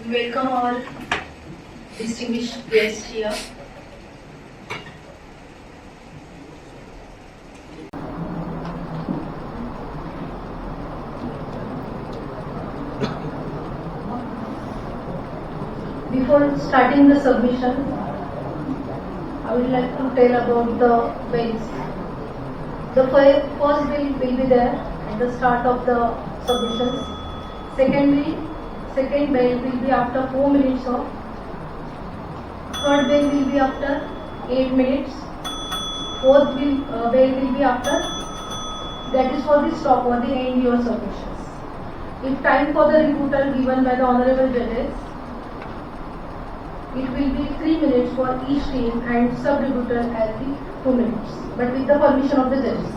Welcome all distinguished guests here. Before starting the submission, I would like to tell about the bills. The first bill will be there at the start of the submissions. Second bill will be after 4 minutes of. Third bill will be after 8 minutes. Fourth bill will be after. That is for the stop or the end your submissions. If time for the rebuttal given by the honorable judges, it will be 3 minutes for each team and sub-rebuttal at the 2 minutes, but with the permission of the judges.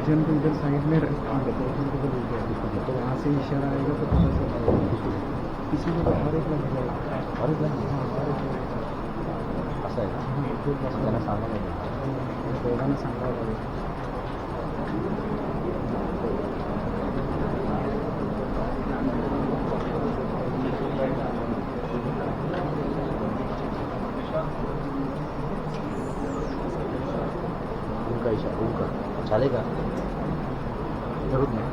जन को इधर side में तो वहाँ से इशारा आएगा तो पता चल किसी को हर एक लग जाएगा हर एक असं आहे का त्यांना सांगायला दोघांना सांगावं लागेल उनका इशारा उनका चालेगा जरूर नहीं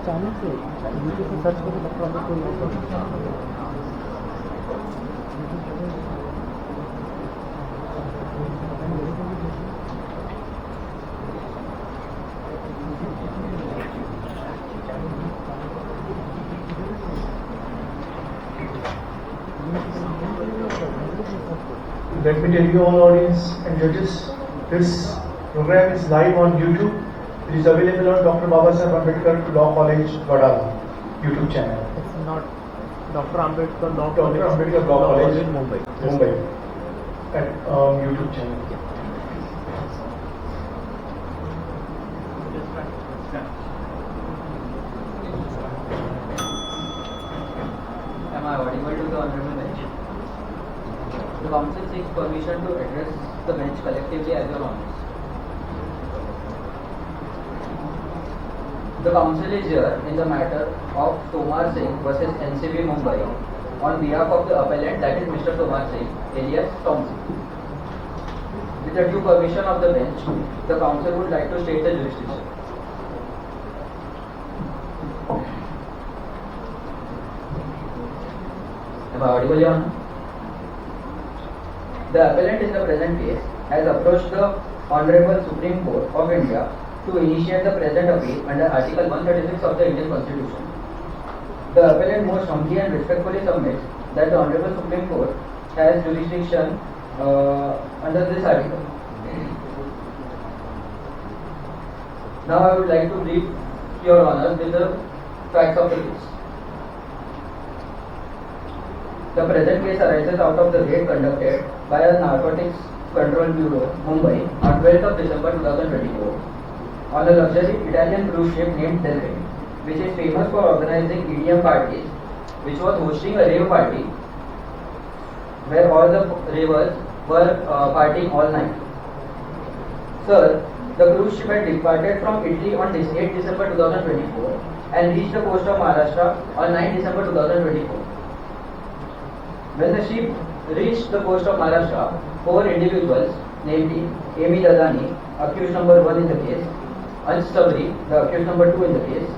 चैनल से यूट्यूब पे सर्च करके लगता कोई Let me tell you all audience and judges, this program is live on YouTube. It is available on Dr. Babasaheb Ambedkar Law College, Wadala YouTube channel. It's not Dr. Ambedkar Law Dr. College. Ambedkar Law College, Mumbai. Mumbai. At YouTube channel. Am I audible to the Honorable Bench? The Council seeks permission to address the bench collectively as your honors. The Council is here in the matter of Tomar Singh versus NCB Mumbai on behalf of the appellant, that is Mr. Tomar Singh, alias Tom Singh. With the due permission of the bench, the Council would like to state the jurisdiction. Am I audible, Your Honor? The appellant in the present case has approached the Honorable Supreme Court of India to initiate the present appeal under Article 136 of the Indian Constitution. The appellant most humbly and respectfully submits that the Honorable Supreme Court has jurisdiction under this article. Now I would like to brief Your Honor with the facts of the case. The present case arises out of the raid conducted by a Narcotics Control Bureau, Mumbai, on 12th of December 2024 on a luxury Italian cruise ship named Del Rey, which is famous for organizing EDM parties, which was hosting a rave party where all the ravers were partying all night. Sir, the cruise ship had departed from Italy on 8 December 2024 and reached the coast of Maharashtra on 9 December 2024. When the ship reached the coast of Maharashtra, 4 individuals, namely Amy Dadani, accused number 1 in the case, Ansh Sabri, the accused number 2 in the case,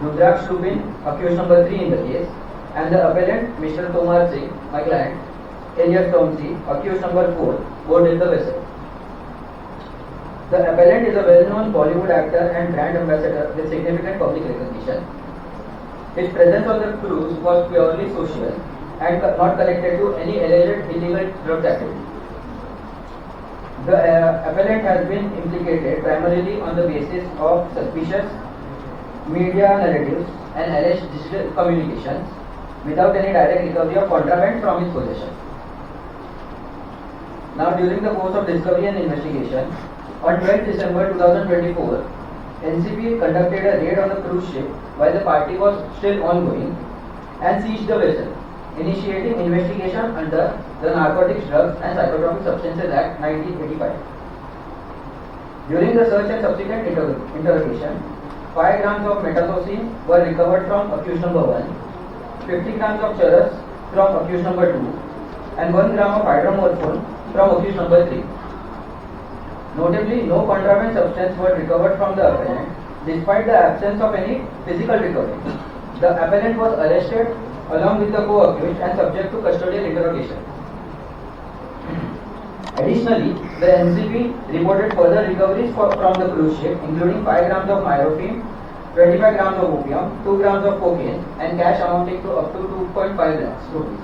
Rudraksh Lupin, accused number 3 in the case, and the appellant, Mr. Tomar Singh, my client, alias Tomsi, accused number 4, boarded the vessel. The appellant is a well-known Bollywood actor and brand ambassador with significant public recognition. His presence on the cruise was purely social and not connected to any alleged illegal drug activity. The appellant has been implicated primarily on the basis of suspicious media narratives and alleged digital communications without any direct recovery of contraband from his possession. Now, during the course of discovery and investigation, on 12 December 2024, NCB conducted a raid on the cruise ship while the party was still ongoing and seized the vessel, initiating investigation under the Narcotics, Drugs and Psychotropic Substances Act 1985. During the search and subsequent interrogation, 5 grams of metazocine were recovered from accused number 1, 50 grams of charas from accused number 2, and 1 gram of hydromorphone from accused number 3. Notably, no contraband substance were recovered from the appellant despite the absence of any physical recovery. The appellant was arrested along with the co-accused and subject to custodial interrogation. Additionally, the NCB reported further recoveries from the cruise ship, including 5 grams of morphine, 25 grams of opium, 2 grams of cocaine, and cash amounting to up to 2.5 lakhs rupees.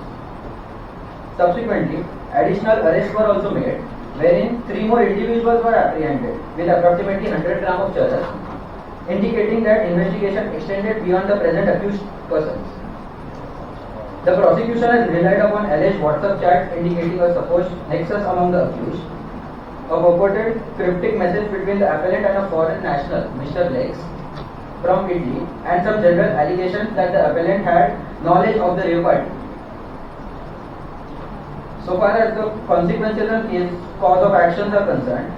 Subsequently, additional arrests were also made, wherein 3 more individuals were apprehended with approximately 100 grams of charas, indicating that investigation extended beyond the present accused persons. The prosecution has relied upon alleged WhatsApp chats indicating a supposed nexus among the accused, a purported cryptic message between the appellant and a foreign national, Mr. Lex, from Italy, and some general allegations that the appellant had knowledge of the rave party. So far as the consequences and cause of actions are concerned,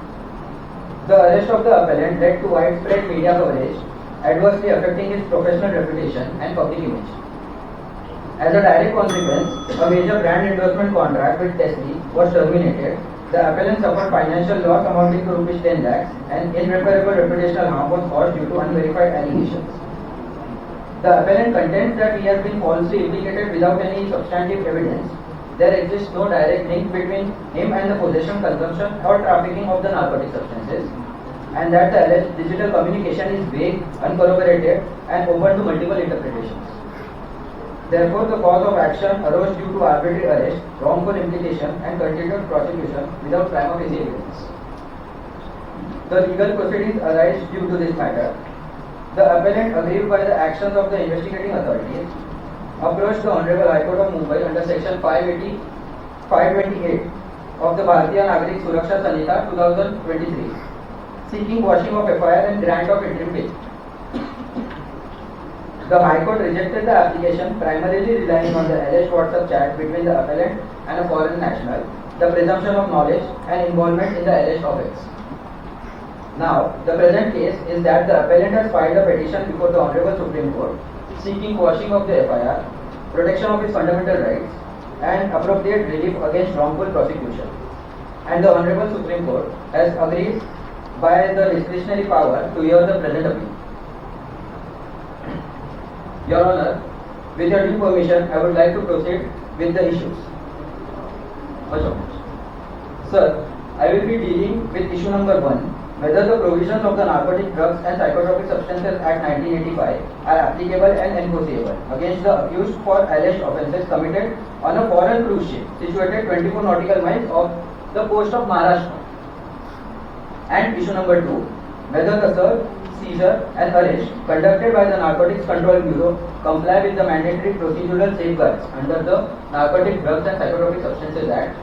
the arrest of the appellant led to widespread media coverage, adversely affecting his professional reputation and public image. As a direct consequence, a major brand endorsement contract with Tesla was terminated. The appellant suffered financial loss amounting to Rs 10 lakhs and irreparable reputational harm was caused due to unverified allegations. The appellant contends that he has been falsely implicated without any substantive evidence. There exists no direct link between him and the possession, consumption or trafficking of the narcotic substances, and that the alleged digital communication is vague, uncorroborated and open to multiple interpretations. Therefore, the cause of action arose due to arbitrary arrest, wrongful implication and continued prosecution without prima facie evidence. The legal proceedings arise due to this matter. The appellant, aggrieved by the actions of the investigating authorities, approached the Honorable High Court of Mumbai under Section 528 of the Bharatiya Nagarik Suraksha Sanhita 2023, seeking quashing of FIR and grant of interim bail. The High Court rejected the application primarily relying on the alleged WhatsApp chat between the appellant and a foreign national, the presumption of knowledge and involvement in the alleged offence. Now, the present case is that the appellant has filed a petition before the Honorable Supreme Court seeking quashing of the FIR, protection of his fundamental rights, and appropriate relief against wrongful prosecution. And the Honorable Supreme Court has agreed by the discretionary power to hear the present appeal. Your Honor, with your due permission, I would like to proceed with the issues. Sir, I will be dealing with issue number 1, whether the provisions of the Narcotic Drugs and Psychotropic Substances Act 1985 are applicable and enforceable against the accused for alleged offences committed on a foreign cruise ship situated 24 nautical miles off the coast of Maharashtra. And issue number 2, whether the search, seizure and arrest conducted by the Narcotics Control Bureau comply with the mandatory procedural safeguards under the Narcotic Drugs and Psychotropic Substances Act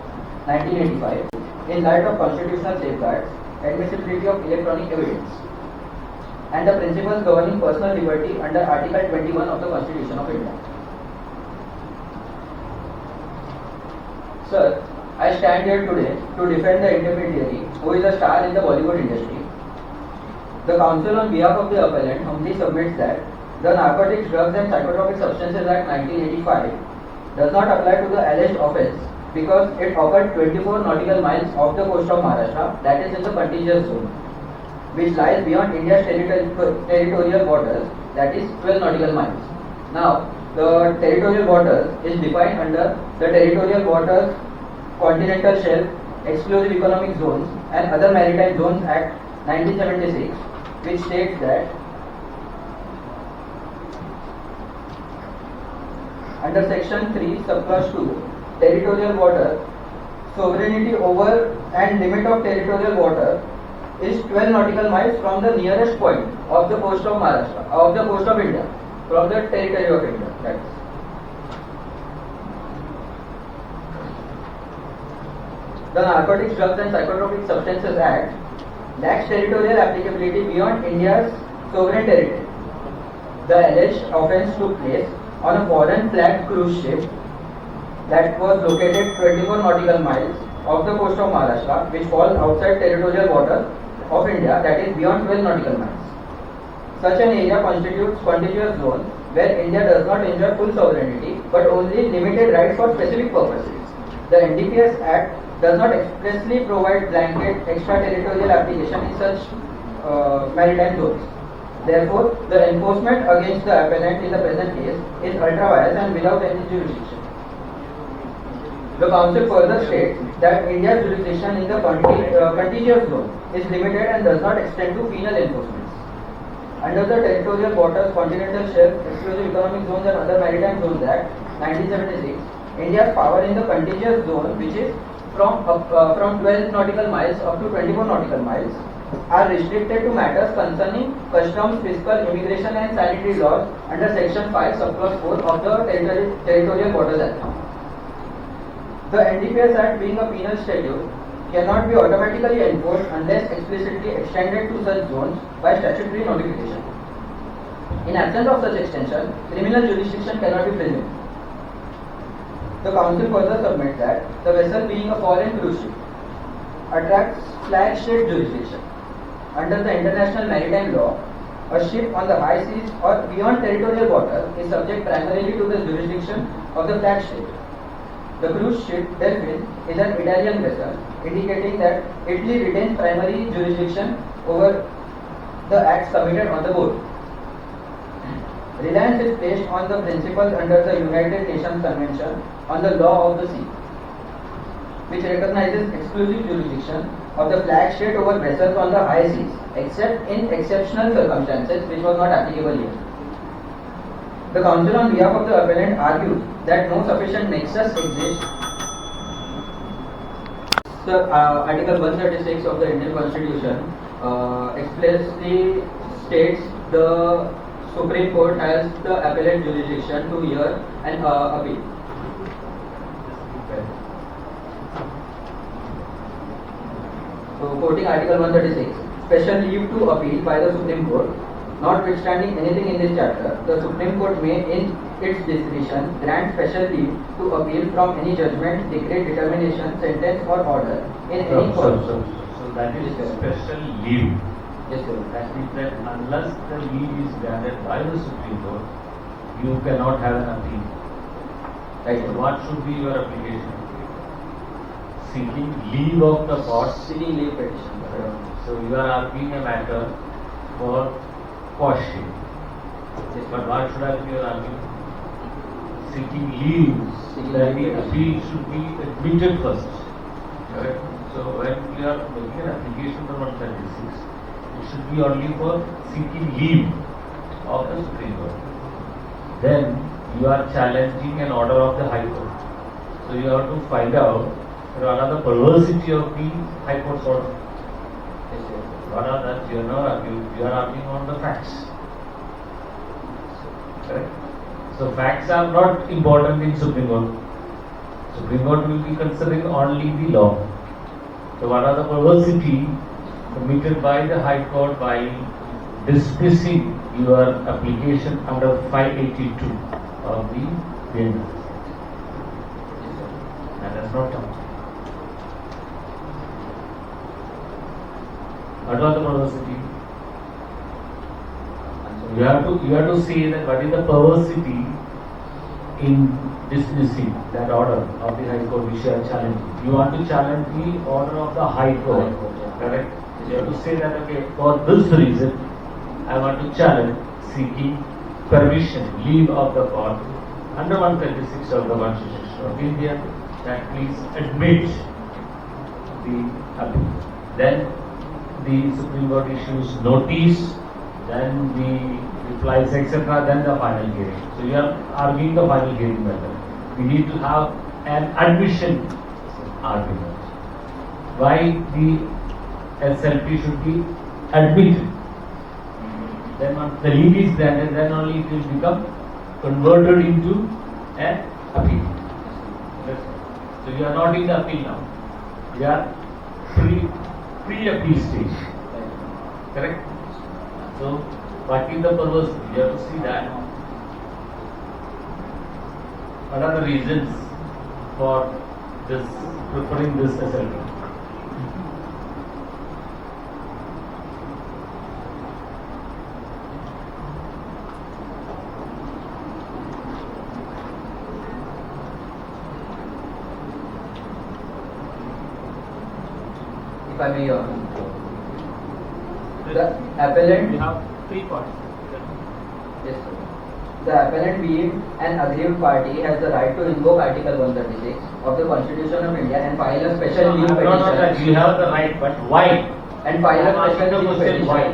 1985 in light of constitutional safeguards, admissibility of electronic evidence, and the principles governing personal liberty under Article 21 of the Constitution of India. Sir, I stand here today to defend the intermediary who is a star in the Bollywood industry. The counsel on behalf of the appellant humbly submits that the Narcotics, Drugs and Psychotropic Substances Act 1985 does not apply to the alleged offence because it occurred 24 nautical miles off the coast of Maharashtra, that is in the contiguous zone, which lies beyond India's territorial waters, that is 12 nautical miles. Now, the territorial waters is defined under the Territorial Waters, Continental Shelf, Exclusive Economic Zones and Other Maritime Zones Act 1976, which states that under Section 3, Subclause 2, territorial water, sovereignty over and limit of territorial water is 12 nautical miles from the nearest point of the coast of Maharashtra, of the coast of India, from the territory of India. That is. The Narcotics, Drugs and Psychotropic Substances Act lacks territorial applicability beyond India's sovereign territory. The alleged offence took place on a foreign flagged cruise ship that was located 24 nautical miles off the coast of Maharashtra, which falls outside territorial water of India, that is beyond 12 nautical miles. Such an area constitutes contiguous zone where India does not enjoy full sovereignty but only limited rights for specific purposes. The NDPS Act does not expressly provide blanket extraterritorial application in such maritime zones. Therefore, the enforcement against the appellant in the present case is ultra-vires and without any jurisdiction. The Council further states that India's jurisdiction in the contiguous zone is limited and does not extend to penal enforcements. Under the Territorial Waters, Continental Shelf, Exclusive Economic Zones and Other Maritime Zones Act 1976, India's power in the contiguous zone, which is from 12 nautical miles up to 24 nautical miles, are restricted to matters concerning customs, fiscal, immigration and sanitary laws under Section 5, Subclause 4 of the Territorial Waters Act. The NDPS Act, being a penal schedule, cannot be automatically enforced unless explicitly extended to such zones by statutory notification. In absence of such extension, criminal jurisdiction cannot be presumed. The Council further submits that the vessel, being a foreign cruise ship, attracts flag state jurisdiction. Under the international maritime law, a ship on the high seas or beyond territorial water is subject primarily to the jurisdiction of the flag state. The cruise ship Delphin is an Italian vessel, indicating that Italy retains primary jurisdiction over the acts committed on the boat. Reliance is placed on the principles under the United Nations Convention on the Law of the Sea, which recognizes exclusive jurisdiction of the flag state over vessels on the high seas, except in exceptional circumstances, which was not applicable here. The Council on behalf of the appellant argues that no sufficient nexus exists Sir, Article 136 of the Indian Constitution expressly states the Supreme Court has the appellate jurisdiction to hear an appeal. So, quoting Article 136, special leave to appeal by the Supreme Court. Notwithstanding anything in this chapter, the Supreme Court may, in its discretion, grant special leave to appeal from any judgment, decree, determination, sentence, or order in any court. So that is special leave. Yes, sir. That means that unless the leave is granted by the Supreme Court, you cannot have an appeal. Right. So what should be your application? Seeking leave of the court. Seeking leave petition. So you are arguing a matter for quashing. Yes, But what should I be your argument? Seeking leave. That the appeal should be admitted first. Correct? So when you are making an application for 136, it should be only for seeking leave of the Supreme Court. Then you are challenging an order of the High Court. So you have to find out what are the perversity of the High Court's order. Yes, sir. What are that? You are not arguing. You are arguing on the facts. Correct? So facts are not important in Supreme Court. Supreme Court will be considering only the law. So what are the perversity committed by the High Court by dismissing your application under 582 of the BNS? And that's not done. What was the perversity? You have to say that what is the perversity in dismissing that order of the High Court which you are challenging. You want to challenge the order of the High Court, correct? You have to say that, okay, for this reason, I want to challenge seeking permission, leave of the court under 136 of the Constitution of India that please admit the appeal. Then the Supreme Court issues notice, then the replies, etc., then the final hearing. So you are arguing the final hearing method. We need to have an admission argument. Why the SLP should be admitted. Then once the leave is granted, then only it will become converted into an appeal. So you are not in the appeal now. You are pre-appeal stage. Correct? So what is the purpose? You have to see that. What are the reasons for this preferring this SLP? If I may, the appellant. We have 3 points. Yes, sir. The appellant being an aggrieved party has the right to invoke Article 136 of the Constitution of India and file a special leave petition. No, that you have the right, but why? And file a special leave petition. Why?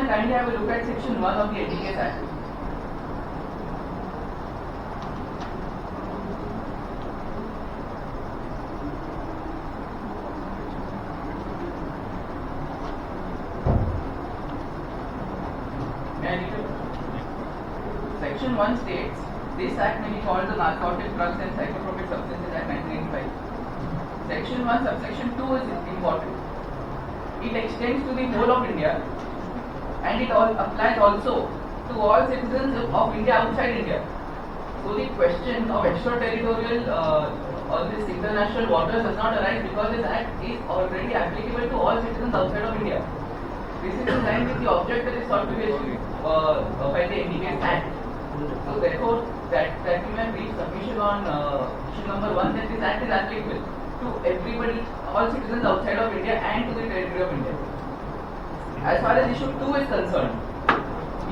Kindly have a look at section 1 of the Etiquette Act. Section 1 states, this act may be called the Narcotic Drugs and Psychotropic Substances Act 1985. Section 1 subsection 2 is important. it extends to the whole of India, and it all applies also to all citizens of India outside India. So the question of extraterritorial or this international waters does not arise because this act is already applicable to all citizens outside of India. This is in line with the object that is sought to be achieved by the NDPS Act. So therefore, that you may reach submission on issue number 1 that this act is applicable to everybody, all citizens outside of India and to the territory of India. As far as issue 2 is concerned,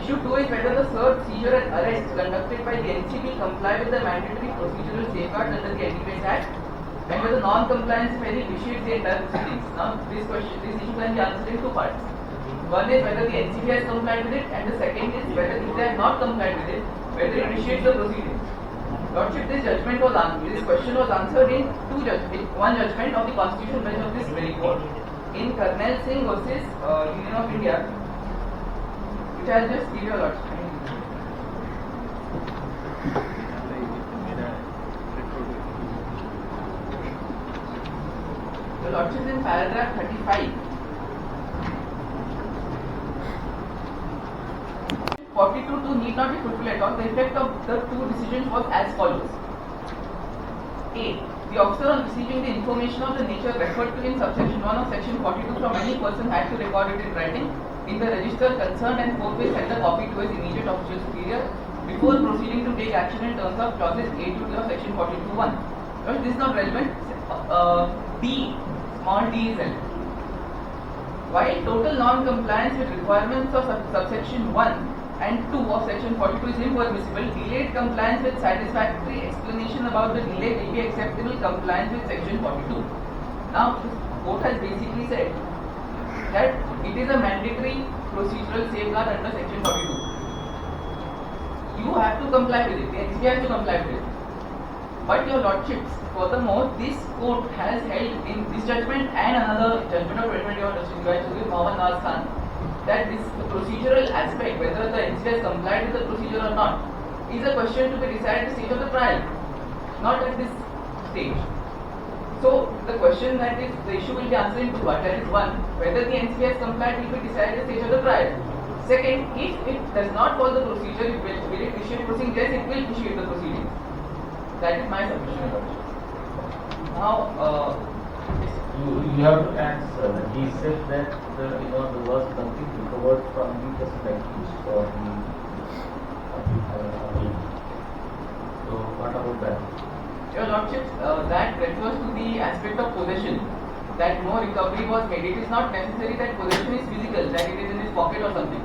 issue 2 is whether the search, seizure and arrest conducted by the NCB comply with the mandatory procedural safeguards under the NDPS Act, and whether non-compliance, if any, vitiates the entire proceedings. Now, this issue can be answered in 2 parts. One is whether the NCB has complied with it, and the second is whether if they have not complied with it, whether it initiates the proceedings. Lordship, this question was answered in one judgment of the Constitutional Bench of this very court in Karnal Singh versus Union of India, which I'll just give you a lordship. The lordship in paragraph 35. 42.2 need not be fulfilled at all. The effect of the 2 decisions was as follows. A. The officer on receiving the information of the nature referred to in subsection 1 of section 42 from any person had to record it in writing in the register concerned and forthwith send a copy to his immediate official superior before proceeding to take action in terms of clauses A to D of section 42.1. But this is not relevant. D. Small d is relevant. While total non-compliance with requirements of subsection 1 and 2 of section 42 is impermissible, delayed compliance with satisfactory explanation about the delay will be acceptable compliance with section 42. Now, this court has basically said that it is a mandatory procedural safeguard under section 42. You have to comply with it, the NCB has to comply with it. But your lordships, furthermore, this court has held in this judgment and another judgment of 2021 Justice Mohammed Nawaz Khan that this procedural aspect, whether the NCB has complied with the procedure or not, is a question to be decided at the stage of the trial, not at this stage. So the question that is, the issue will be answered in 2 parts. That is, 1, whether the NCB has complied will be decided at the stage of the trial. Second, if it does not follow the procedure, will it initiate proceedings? Yes, it will initiate the proceedings. That is my submission. Now, you have to answer. He said that there was nothing recovered from the perspectives for the appeal. So what about that? Your lordships, that refers to the aspect of possession, that no recovery was made. It is not necessary that possession is physical, that it is in his pocket or something.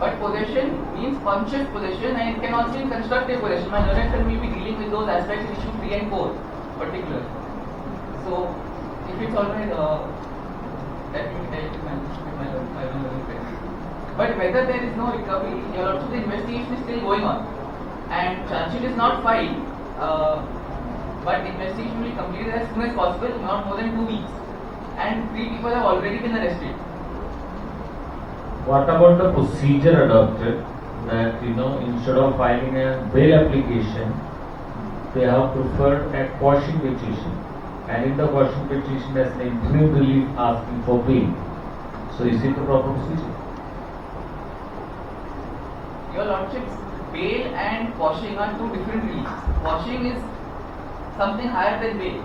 But possession means conscious possession, and it can also mean constructive possession. My learned friend will be dealing with those aspects in issue 3 and 4 particular. So, if it's always that will be dealt with my learned friend. But whether there is no recovery, your lordship, the investigation is still going on, and charge sheet is not filed. But investigation will be completed as soon as possible, not more than 2 weeks. And 3 people have already been arrested. What about the procedure adopted that instead of filing a bail application, they have preferred a quashing petition, and in the quashing petition as an interim relief asking for bail. So is it the proper procedure? Your lordships, bail and quashing are 2 different reliefs. Quashing is something higher than bail.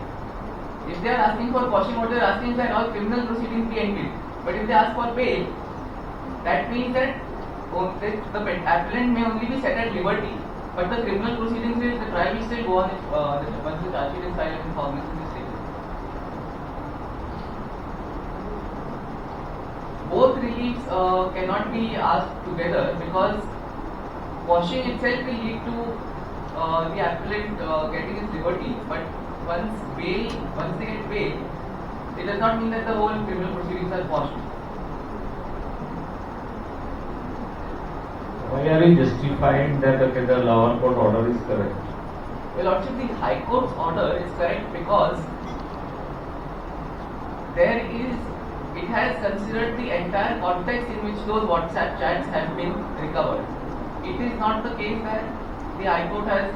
If they are asking for quashing, what they are asking is that all criminal proceedings be ended. But if they ask for bail, that means that the appellant may only be set at liberty, but the criminal proceedings, the trial will still go on if once the charge sheet is filed in formation in this stage. Both reliefs cannot be asked together because quashing itself will lead to the appellant getting his liberty, but once they get bail, it does not mean that the whole criminal proceedings are quashed. Why are you justifying that the lower court order is correct? Well, lordship, the High Court's order is correct because it has considered the entire context in which those WhatsApp chats have been recovered. It is not the case that the High Court has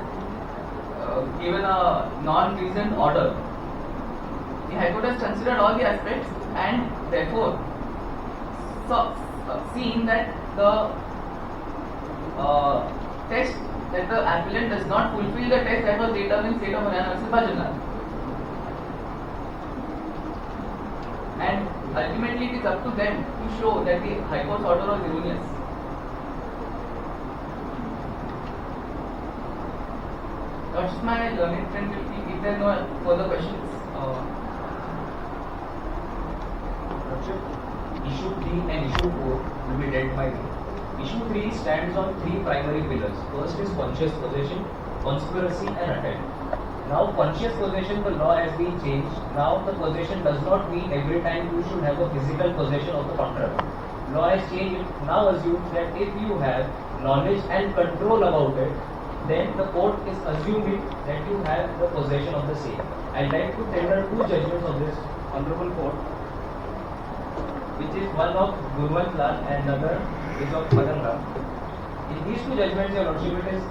given a non-reasoned order. The High Court has considered all the aspects, and therefore seen that the test that the appellant does not fulfill the test that was later in State of Haryana versus Bhajanlal. And ultimately it is up to them to show that the High Court's order was erroneous. That's my learned friend will be, if there are no further questions. Issue 3 and issue 4 will be dealt by me. Issue 3 stands on 3 primary pillars. First is conscious possession, conspiracy and attempt. Now conscious possession, the law has been changed. Now the possession does not mean every time you should have a physical possession of the contract. Law has changed. It now assumes that if you have knowledge and control about it, then the court is assuming that you have the possession of the same. I'd like to tender 2 judgments of this honorable court, which is one of Gurmat Lal and another is of Madan Lal. In these 2 judgments, your lordship, it is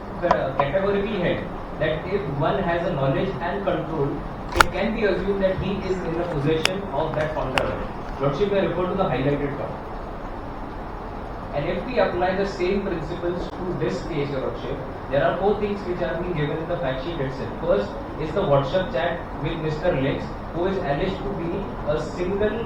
categorically held that if one has a knowledge and control, it can be assumed that he is in the possession of that contract. Lordship, I refer to the highlighted part. And if we apply the same principles to this case, your lordship, there are 4 things which are being given in the fact sheet itself. First is the WhatsApp chat with Mr. Lex, who is alleged to be a single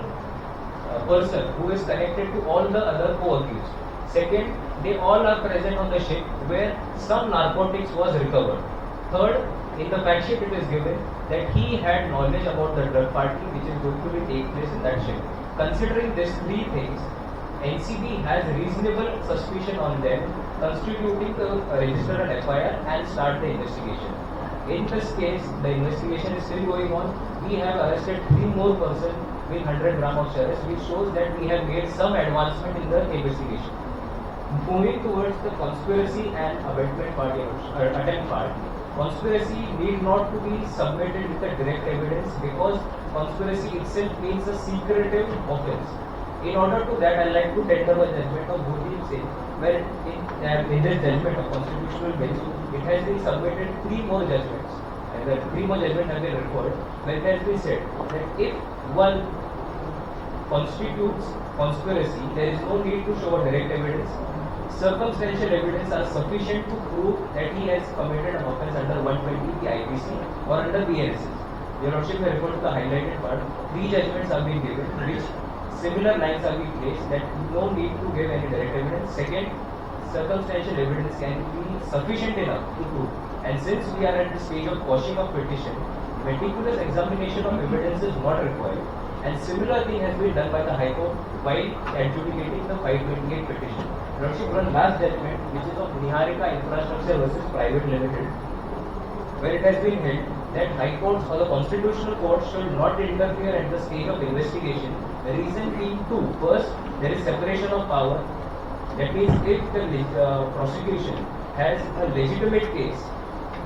person who is connected to all the other co-accused. Second, they all are present on the ship where some narcotics was recovered. Third, in the fact sheet it is given that he had knowledge about the drug party which is going to take place in that ship. Considering these 3 things, NCB has reasonable suspicion on them, constituting to register an FIR and start the investigation. In this case, the investigation is still going on. We have arrested 3 more persons with 100 grams of charas, which shows that we have made some advancement in the investigation. Moving towards the conspiracy and abetment part, attempt part, conspiracy need not to be submitted with the direct evidence because conspiracy itself means a secretive offence. In order to that, I like to tender a judgment of Bhutdeep Singh, where in this judgment of constitutional bench, it has been submitted 3 more judgments, and the 3 more judgments have been referred, where it has been said that if one constitutes conspiracy, there is no need to show a direct evidence. Circumstantial evidence are sufficient to prove that he has committed an offence under 120 the IPC or under BNSS. Your Lordship may refer to the highlighted part. 3 judgments are being given, which similar lines are being placed that no need to give any direct evidence. Second, circumstantial evidence can be sufficient enough to prove. And since we are at the stage of quashing of petition, meticulous examination of evidence is not required. And similar thing has been done by the High Court while adjudicating the 528 petition. Lordship, one last judgment, which is of Niharika Infrastructure versus Private Limited, where it has been held that High Courts or the Constitutional Court should not interfere at the stage of investigation. The reason being 2. First, there is separation of power. That means if the prosecution has a legitimate case,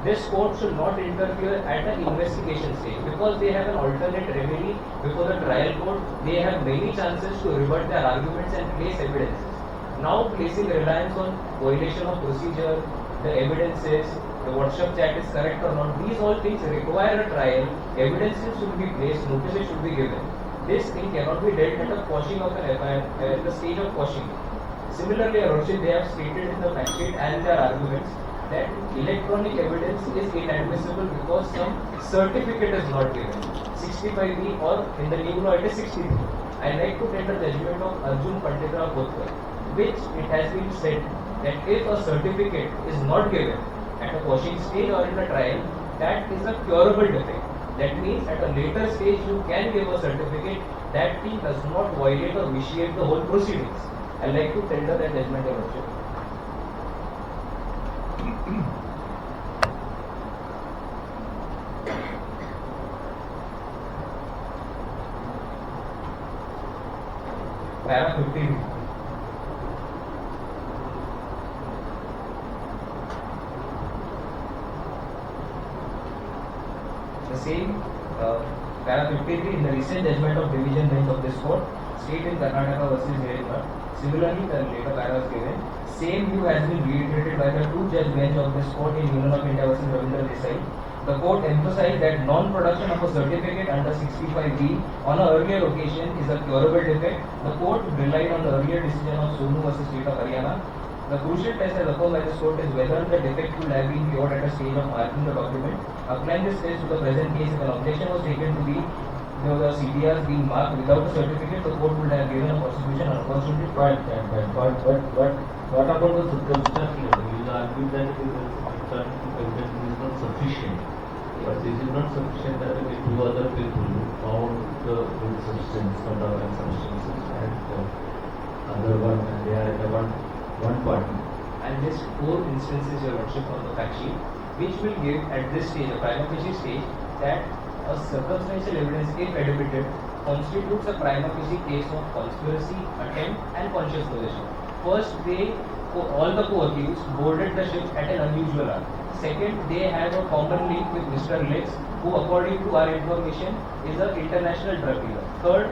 this court should not interfere at the investigation stage because they have an alternate remedy before the trial court. They have many chances to rebut their arguments and place evidences. Now placing reliance on violation of procedure, the evidences, the WhatsApp chat is correct or not, these all things require a trial, evidences should be placed, notices should be given. This thing cannot be dealt at the quashing of an FIR, at the stage of quashing. Similarly, they have stated in the fact sheet and their arguments that electronic evidence is inadmissible because some certificate is not given, 65B or in the new law it is 63. I like to tender judgment of Arjun Panditra Kotkar, which it has been said that if a certificate is not given at a quashing stage or in a trial, that is a curable defect. That means at a later stage you can give a certificate. That thing does not violate or vitiate the whole proceedings. I like to tender that judgment, Your Lordship. Para 15. The same para 53 in the recent judgment of division bench of this court, state in Karnataka versus Haryana. Similarly, the later para was given. Same view has been reiterated by the 2 judge bench of this court in Union of India versus Ravindra Desai. The court emphasized that non-production of a certificate under 65B on an earlier occasion is a curable defect. The court relied on the earlier decision of Sonu versus State of Haryana. The crucial test as affirmed by this court is whether the defect could have been cured at a stage of marking the document. Applying this test to the present case, if an objection was taken to be the CDRs being marked without a certificate, the court would have given a prosecution unconstitutional. What about the circumstance level? You argue that it is not sufficient. But this is not sufficient that the two other people found the substance, contraband substances, and the other one, and they are one party. And just 4 instances, Your Lordship, on the fact sheet, which will give at this stage, a prima facie stage, that a circumstantial evidence, if admitted, constitutes a prima facie case of conspiracy, attempt, and conscious possession. First, all the co-accused boarded the ship at an unusual hour. Second, they have a common link with Mr. Lex, who, according to our information, is an international drug dealer. Third,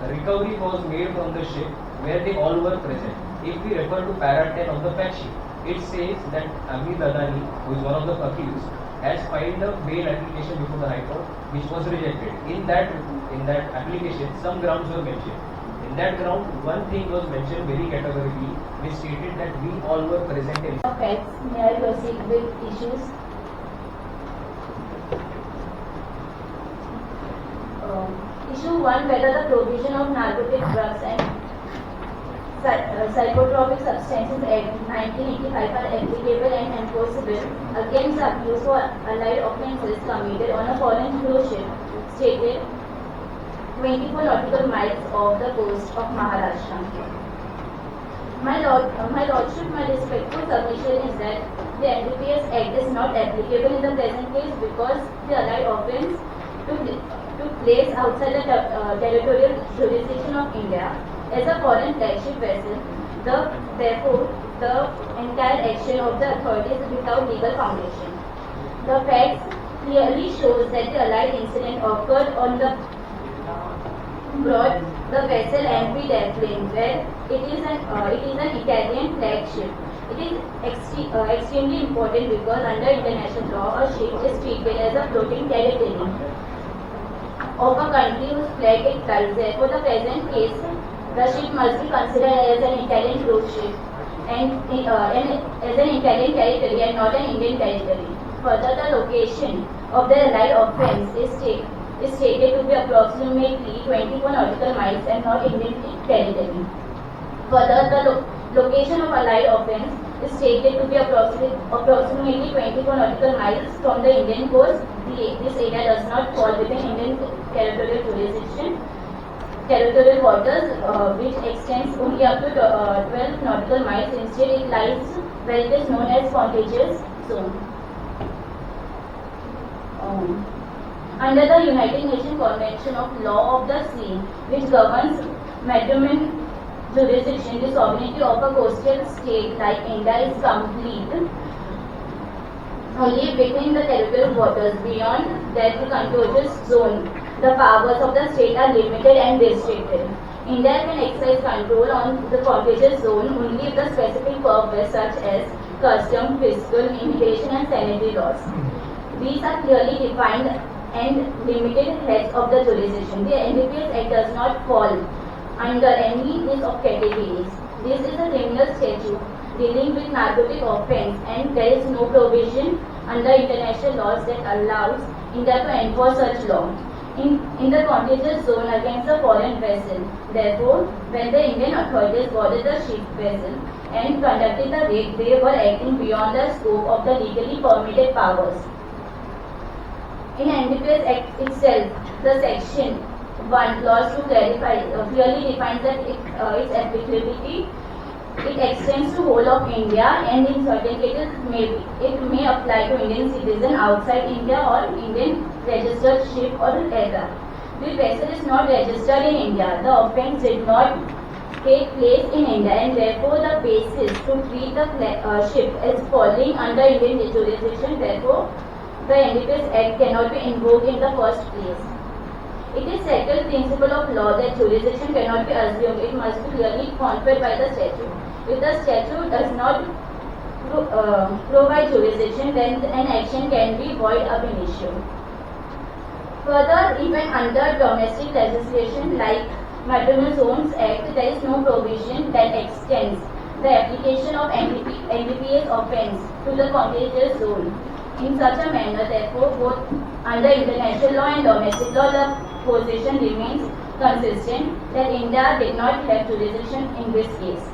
recovery was made from the ship where they all were present. If we refer to para 10 of the fact sheet, it says that Amit Adani, who is one of the accused, has filed a bail application before the High Court, which was rejected. In that application, some grounds were mentioned. In that ground, one thing was mentioned very categorically, which stated that we all were present in. Facts, may I proceed with issues? Issue 1, whether the provision of Narcotic Drugs and Psychotropic Substances Act 1985 are applicable and enforceable against the accused for allied offences committed on a foreign cruise ship stated 24 nautical miles off the coast of Maharashtra. My Lordship, my respectful submission is that the NDPS Act is not applicable in the present case because the allied offence took place outside the territorial jurisdiction of India as a foreign flagship vessel. Therefore, the entire action of the authorities is without legal foundation. The facts clearly shows that the allied incident occurred on the the vessel MV Appellant, where it is an Italian flagship. It is extremely important because under international law, a ship is treated as a floating territory of a country whose flag it flies. Therefore, the present case, the ship must be considered as an Italian cruise ship and as an Italian territory and not an Indian territory. Further, the location of the allied offence is stated to be approximately 24 nautical miles and not Indian territory. Further, the location of allied offence is stated to be approximately 24 nautical miles from the Indian coast. This area does not fall within Indian territorial jurisdiction. Territorial waters, which extends only up to 12 nautical miles. Instead, it lies where it is known as contiguous zone. Under the United Nations Convention of Law of the Sea, which governs maritime jurisdiction, the sovereignty of a coastal state like India is complete only within the territorial waters. Beyond that, the contiguous zone, the powers of the state are limited and restricted. India can exercise control on the contiguous zone only if the specific purpose such as custom, fiscal, immigration and sanitary laws. These are clearly defined and limited heads of the jurisdiction. The NDPS Act does not fall under any list of categories. This is a criminal statute dealing with narcotic offence, and there is no provision under international laws that allows India to enforce such law in the contiguous zone against a foreign vessel. Therefore, when the Indian authorities boarded the ship vessel and conducted the raid, they were acting beyond the scope of the legally permitted powers. In NDPS Act itself, the section 1 clause 2 clearly defines that its applicability. It extends to whole of India, and in certain cases it may apply to Indian citizen outside India or Indian registered ship or aircraft. The vessel is not registered in India. The offence did not take place in India, and therefore the basis to treat the ship as falling under Indian jurisdiction. Therefore, the NDPS Act cannot be invoked in the first place. It is settled principle of law that jurisdiction cannot be assumed. It must be clearly conferred by the statute. If the statute does not provide jurisdiction, then an action can be void ab initio. Further, even under domestic legislation like Maternal Zones Act, there is no provision that extends the application of NDPS offence to the contiguous zone. In such a manner, therefore, both under international law and domestic law, the position remains consistent that India did not have jurisdiction in this case.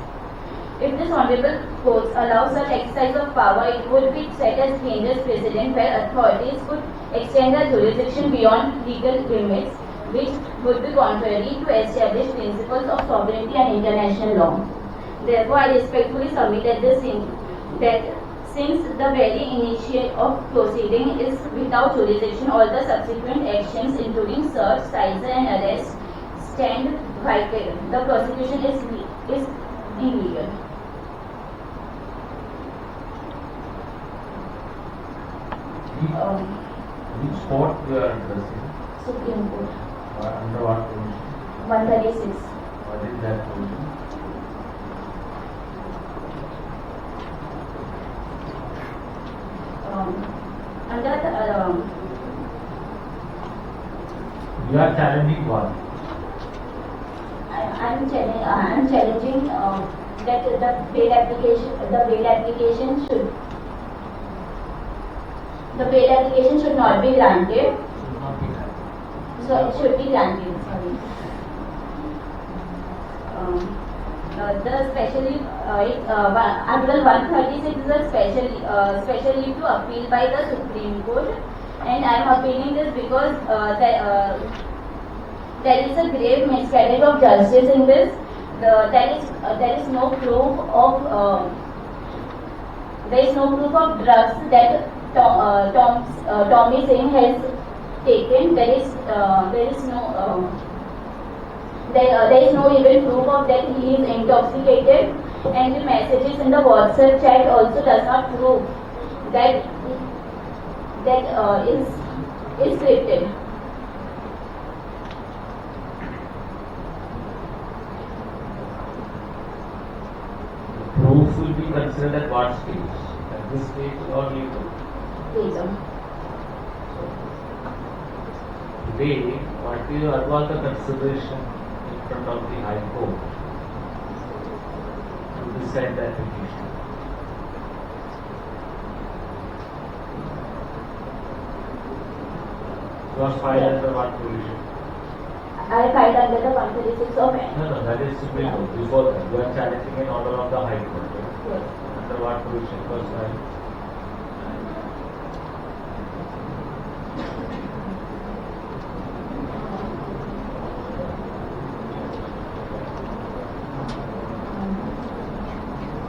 If this honorable courts allow such exercise of power, it would be set as dangerous precedent where authorities could extend their jurisdiction beyond legal limits, which would be contrary to established principles of sovereignty and international law. Therefore, I respectfully submit that since the very initiate of proceeding is without jurisdiction, all the subsequent actions, including search, seizure, and arrest, stand vital. The prosecution is illegal. Which court you are addressing? Supreme Court. Under what provision? 136. What is that provision? Under the You are challenging what? I'm challenging that the bail application should not be granted. Should not be done. So it should be granted. Sorry. The specially Article 136 is a special leave to appeal by the Supreme Court, and I am appealing this because there is a grave miscarriage of justice in this. There is no proof of drugs that Tommy Singh has taken. There is no even proof of that he is intoxicated, and the messages in the WhatsApp chat also does not prove that is scripted. Proof will be considered at what stage? At this stage or later? Later. Today, what was the consideration in front of the High Court to decide the application? It was filed under what provision? I filed under the 136 of No, that is Supreme Court. Before that, you are challenging an order of the High Court. Right? Yes. Under what provision it was filed?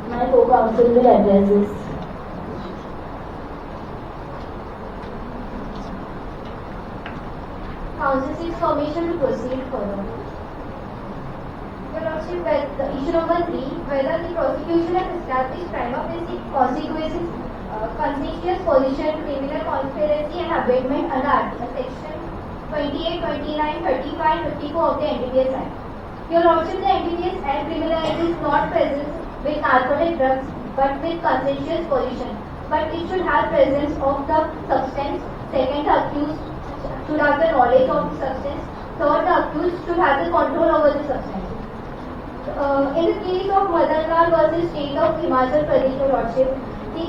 My co-counsel will address this. Counsel seeks permission to proceed further. Your Lordship, the issue number 3, whether the prosecution has established prima facie consequences, conscientious position, criminal conspiracy and abatement under section 28, 29, 35, 54 of the NDPS Act. Your Lordship, the NDPS Act criminalizes not presence with narcotic drugs but with conscientious position. But it should have presence of the substance. Second, the accused should have the knowledge of the substance. Third, the accused should have the control over the substance. In the case of Wadala versus State of Himachal Pradesh, Your Lordship, the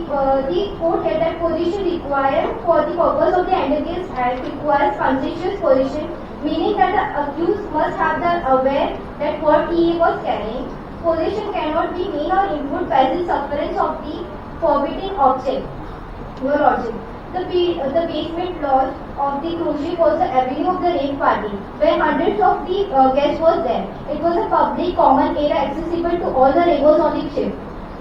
court held that position required for the purpose of the NDPS Act requires conscientious position, meaning that the accused must have the aware that what he was carrying. Position cannot be mean or input passive sufferance of the forbidden object. Your Lordship, the basement lodge of the cruise ship was the avenue of the raid party, where hundreds of the guests was there. It was a public common area accessible to all the ravers on the ship.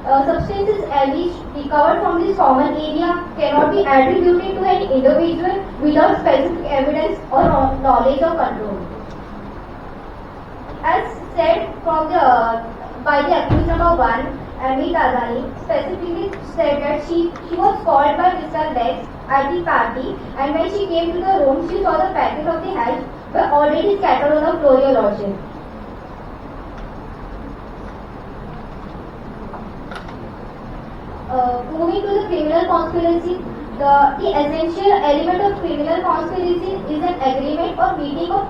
Substances alleged recovered from this common area cannot be attributed to any individual without specific evidence or knowledge or control. As said by the accused number 1, Amit specifically said that she was called by Mr. Lex at the party, and when she came to the room, she saw the packets of the hash were already scattered on the floor, Your Lordship. Moving to the criminal conspiracy, the essential element of criminal conspiracy is an agreement or meeting of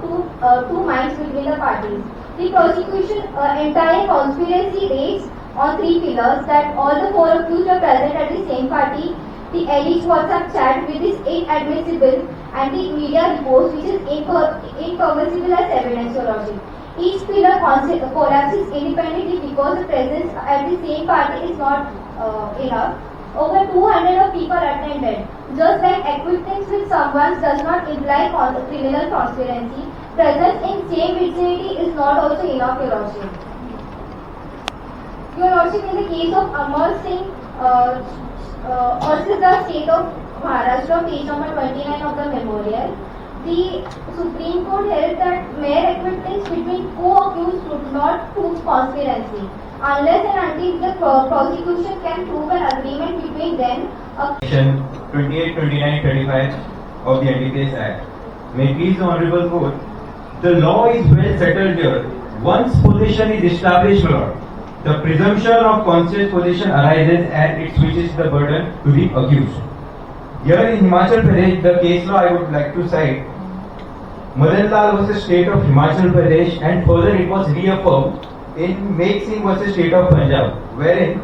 two minds between the parties. The prosecution entire conspiracy rests on three pillars: that all the four accused are present at the same party, the alleged WhatsApp chat which is inadmissible, and the media reports which is impermissible as evidence or logic. Each pillar collapses independently because the presence at the same party is not enough. Over 200 of people attended. Just like acquaintance with someone does not imply criminal conspiracy, presence in same vicinity is not also enough, Your Lordship. Your Lordship, in the case of Amar Singh versus the state of Maharashtra, page number 29 of the memorial, the Supreme Court held that mere acquaintance between co-accused would not prove conspiracy unless and until the prosecution can prove an agreement between them. Section 28, 29, 35 of the NDPS Act. May please the Honorable Court, the law is well settled here. Once possession is established, Lord, the presumption of conscious possession arises and it switches the burden to the accused. Here in Himachal Pradesh, the case law I would like to cite, Madan Lal versus State of Himachal Pradesh, and further it was reaffirmed in Meg Singh versus State of Punjab, wherein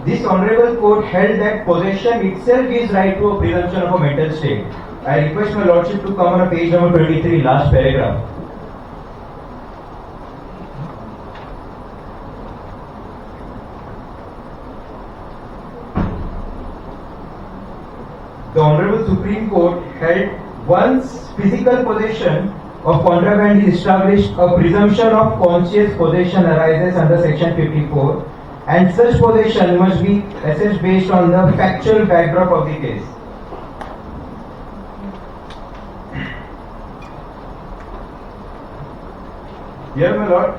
this Honorable Court held that possession itself gives right to a presumption of a mental state. I request my Lordship to come on page number 23, last paragraph. The Honorable Supreme Court held once physical possession of contraband is established, a presumption of conscious possession arises under section 54, and such possession must be assessed based on the factual backdrop of the case. Here, my Lord,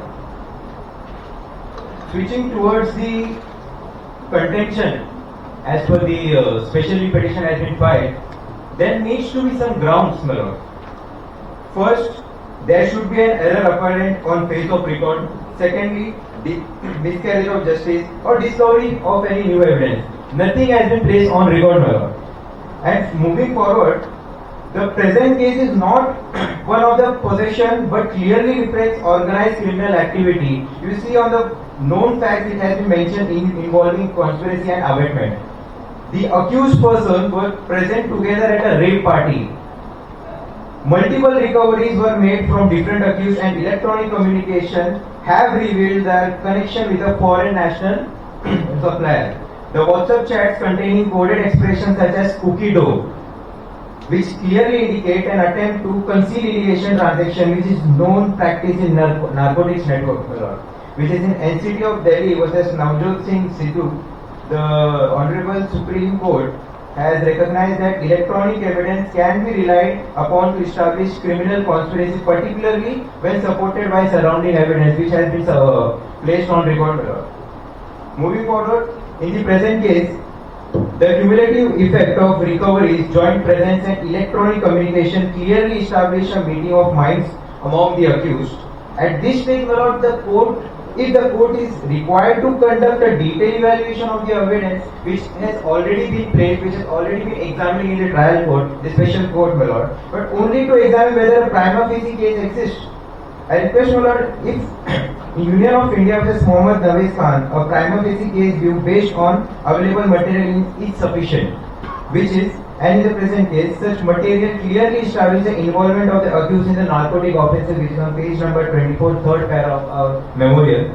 switching towards the contention as per the special petition has been filed, there needs to be some grounds, my Lord. First, there should be an error apparent on face of record. Secondly, miscarriage of justice or discovery of any new evidence. Nothing has been placed on record, my Lord. And moving forward, the present case is not one of the possession but clearly reflects organized criminal activity. You see on the known facts it has been mentioned involving conspiracy and abetment. The accused persons were present together at a rape party. Multiple recoveries were made from different accused and electronic communication have revealed their connection with a foreign national supplier. The WhatsApp chats containing coded expressions such as cookie dough, which clearly indicate an attempt to conceal illegation transaction, which is known practice in narcotics network, which is in NCT of Delhi versus Navjot Singh Sidhu. The Honorable Supreme Court has recognized that electronic evidence can be relied upon to establish criminal conspiracy, particularly when supported by surrounding evidence which has been placed on record. Moving forward, in the present case, the cumulative effect of recoveries, joint presence and electronic communication clearly establish a meeting of minds among the accused. At this stage, my Lord, if the court is required to conduct a detailed evaluation of the evidence which has already been placed, which has already been examined in the trial court, the special court, my Lord, but only to examine whether a prima facie case exists. I request, my Lord, if in Union of India vs. Mohammed Nawaz Khan, a prima facie case view based on available material is sufficient, which is, and in the present case, such material clearly establishes the involvement of the accused in the narcotic offences, which is on page number 24, third paragraph of our memorial.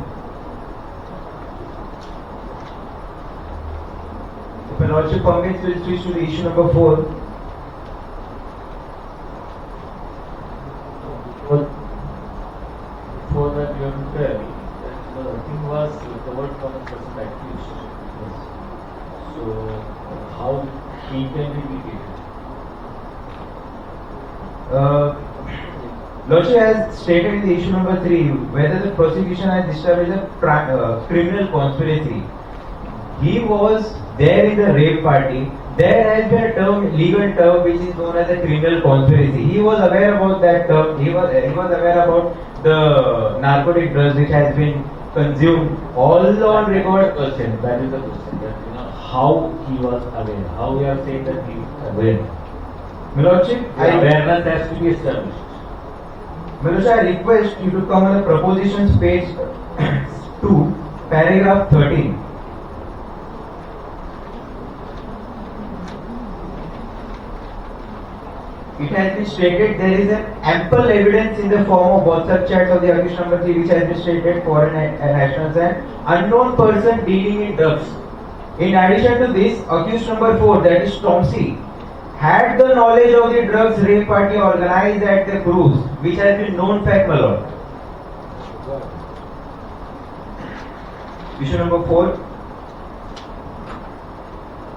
If my Lordship permits, we'll switch to the issue number 4. Before that, you have to tell that the thing was recovered from a person accused. So, how he can be treated? Lordship has stated in the issue number 3 whether the prosecution has established a criminal conspiracy. He was there in the rape party. There has been a term, legal term, which is known as a criminal conspiracy. He was aware about that term. He was aware about the narcotic drugs which has been consumed all on record. Question. That is the question. That, how he was aware. How we are saying that he is aware. My Lordship, Awareness has to be established. My Lordship, I request you to come on the propositions page 2, paragraph 13. It has been stated there is an ample evidence in the form of WhatsApp chats of the accused number 3 which has been stated foreign nationals and unknown person dealing in drugs. In addition to this, accused number 4, that is Tomsey, had the knowledge of the drugs rape party organized at the cruise, which has been known fact, my lord. Issue number 4.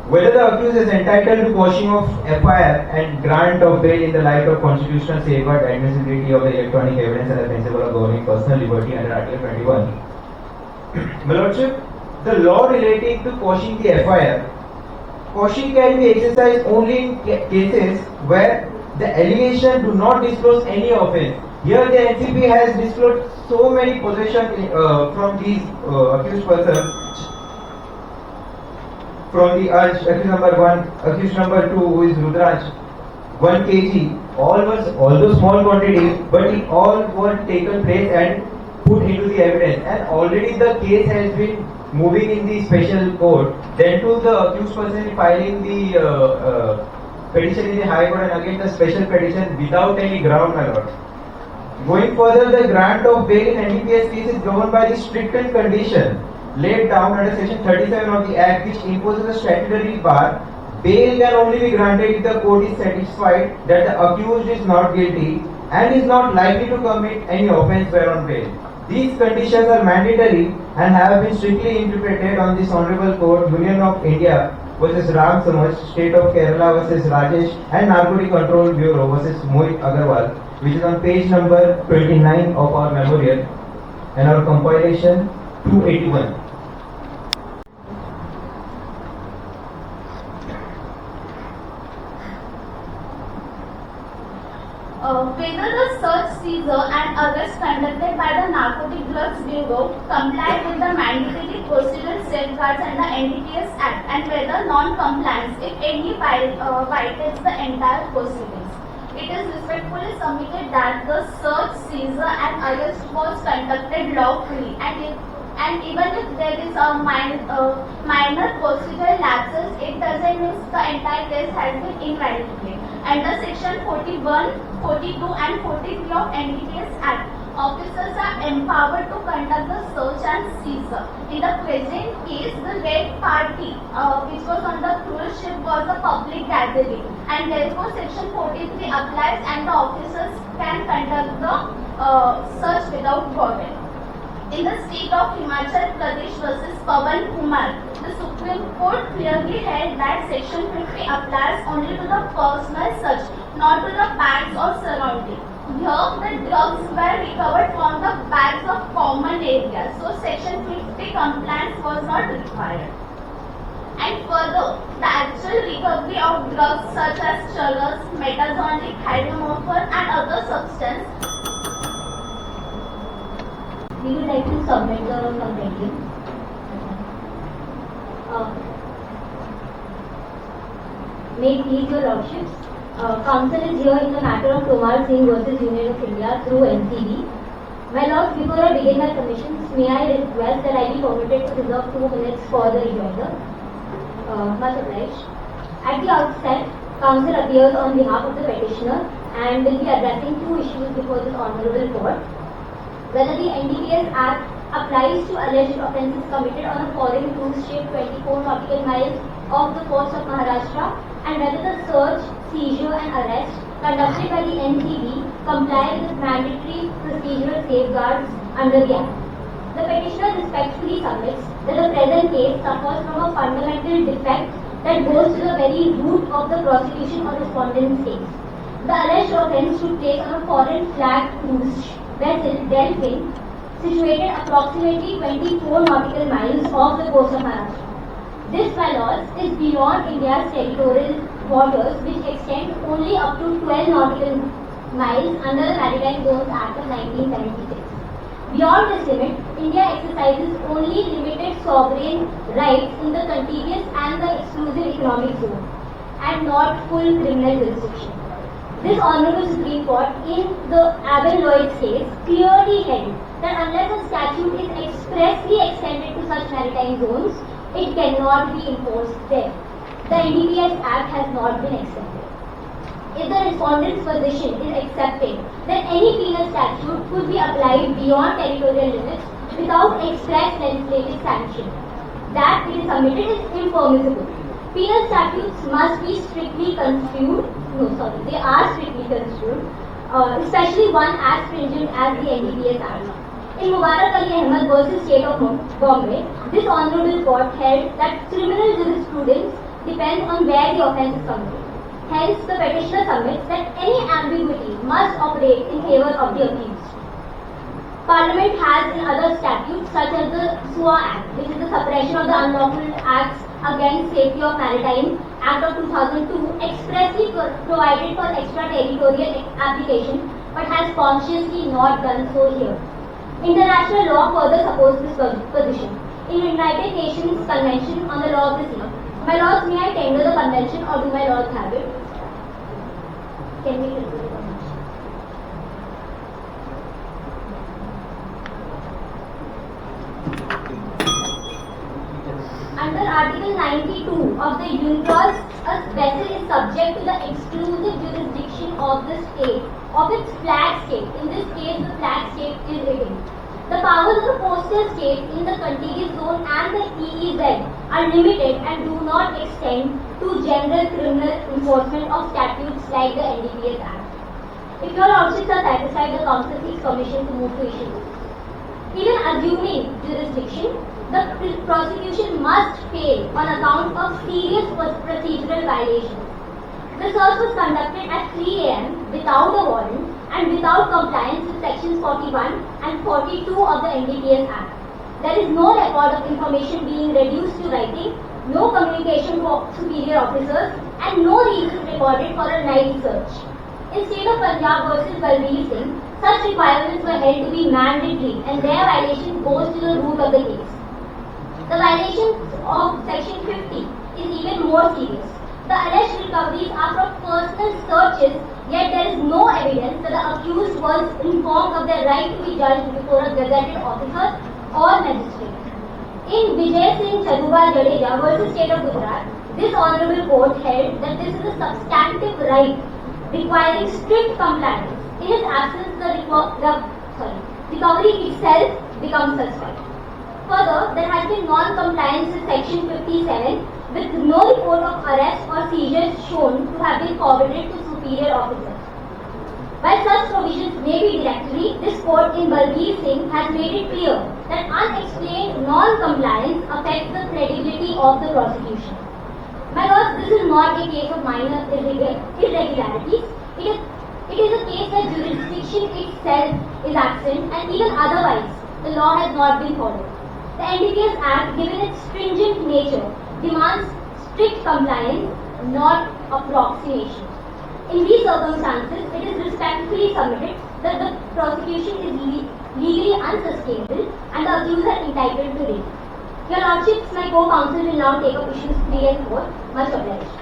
Whether the accused is entitled to quashing of FIR and grant of bail in the light of constitutional safeguard admissibility of the electronic evidence and the principle of governing personal liberty under Article 21. My Lordship, the law relating to quashing the FIR, quashing can be exercised only in cases where the allegation do not disclose any offence. Here the NCP has disclosed so many possessions from these accused persons. From the accused number 1, accused number 2 who is Rudraj, 1 kg, although small quantities, but it all were taken place and put into the evidence, and already the case has been moving in the special court. Then to the accused person filing the petition in the High Court and again the special petition without any ground, my lord. Going further, the grant of bail in NDPS case is governed by the stringent condition laid down under section 37 of the Act, which imposes a statutory bar. Bail can only be granted if the court is satisfied that the accused is not guilty and is not likely to commit any offence whereon bail. These conditions are mandatory and have been strictly interpreted on this Honourable Court, Union of India versus Ram Samaj, State of Kerala versus Rajesh, and Narcotic Control Bureau versus Moot Agarwal, which is on page number 29 of our memorial and our compilation 281. Whether the search, seizure and arrest conducted by the Narcotic Drugs Bureau complied with the mandatory procedural safeguards and the NDPS Act, and whether non-compliance, if any, violates the entire proceedings. It is respectfully submitted that the search, seizure and arrest was conducted lawfully, and even if there is a minor procedural lapses, it doesn't mean the entire case has been invalidated. Under section 41, 42 and 43 of NDPS Act, officers are empowered to conduct the search and seizure. In the present case, the raid party which was on the cruise ship was a public gathering, and therefore section 43 applies and the officers can conduct the search without warrant. In the state of Himachal Pradesh versus Pawan Kumar, the Supreme Court clearly held that section 50 applies only to the personal search, not to the bags or surrounding. Here, the drugs were recovered from the bags of common areas, so section 50 compliance was not required. And further, the actual recovery of drugs such as churros, metazonic, hydromorphone and other substances. We would like to submit the complaint. May it please your lordships. Counsel is here in the matter of Tomar Singh versus Union of India through NCB. My lords, before I begin my submissions, may I request that I be permitted to reserve 2 minutes for the rejoinder. Much obliged. At the outset, counsel appears on behalf of the petitioner and will be addressing 2 issues before this honourable court. Whether the NDPS Act applies to alleged offences committed on a foreign cruise ship 24 nautical miles off the coast of Maharashtra, and whether the search, seizure and arrest conducted by the NCB comply with mandatory procedural safeguards under the Act. The petitioner respectfully submits that the present case suffers from a fundamental defect that goes to the very root of the prosecution or respondent's case. The alleged offence took place on a foreign flag cruise vessel Delphin, situated approximately 24 nautical miles off the coast of Maharashtra. This, my lords, is beyond India's territorial waters, which extend only up to 12 nautical miles under the Maritime Zones Act of 1976. Beyond this limit, India exercises only limited sovereign rights in the contiguous and the exclusive economic zone, and not full criminal jurisdiction. This Honorable Supreme Court, in the Appellant case, clearly held that unless a statute is expressly extended to such maritime zones, it cannot be enforced there. The NDPS Act has not been extended. If the respondent's position is accepted that any penal statute could be applied beyond territorial limits without express legislative sanction, that it is submitted is impermissible. Penal statutes must be strictly construed, they are strictly construed, especially one as stringent as the NDPS Act. In Mubarak Ali Ahmed versus State of Bombay, this Honorable Court held that criminal jurisprudence depends on where the offence is committed. Hence, the petitioner submits that any ambiguity must operate in favour of the accused. Parliament has in other statutes such as the SUA Act, which is the Suppression of the Unlawful Acts Against Safety of Maritime Act of 2002, expressly provided for extraterritorial application, but has consciously not done so here. International law further supports this position. In United Nations Convention on the Law of the Sea, my lords, may I tender the convention or do my lords have it? Can we tender the convention? Under Article 92 of the UNCLOS, a vessel is subject to the exclusive jurisdiction of the state, of its flag state. In this case, the flag state is Italy. The powers of the coastal state in the contiguous zone and the EEZ are limited and do not extend to general criminal enforcement of statutes like the NDPS Act. If your lordships are satisfied, the Council seeks permission to move to issue this. Even assuming jurisdiction, the prosecution must fail on account of serious procedural violations. The search was conducted at 3 a.m. without a warrant and without compliance with sections 41 and 42 of the NDPS Act. There is no record of information being reduced to writing, no communication to superior officers, and no reason recorded for a night search. In state of Punjab versus Balbir Singh, such requirements were held to be mandatory and their violation goes to the root of the case. The violation of section 50 is even more serious. The alleged recoveries are from personal searches, yet there is no evidence that the accused was informed of their right to be judged before a gazetted officer or magistrate. In Vijay Singh Chaduba Jadeja versus State of Gujarat, this Honorable Court held that this is a substantive right requiring strict compliance. In its absence, the recovery itself becomes suspect. Further, there has been non-compliance with section 57 with no report of arrest or seizure shown to have been forwarded to superior officers. While such provisions may be directory, this court in Balbir Singh has made it clear that unexplained non-compliance affects the credibility of the prosecution. My lords, this is not a case of minor irregularities. It is a case where jurisdiction itself is absent and even otherwise the law has not been followed. The NDPS Act, given its stringent nature, demands strict compliance, not approximation. In these circumstances, it is respectfully submitted that the prosecution is legally unsustainable and the accuser entitled to relief. Your lordships, my co-counsel will now take up issues 3 and 4. Much obliged.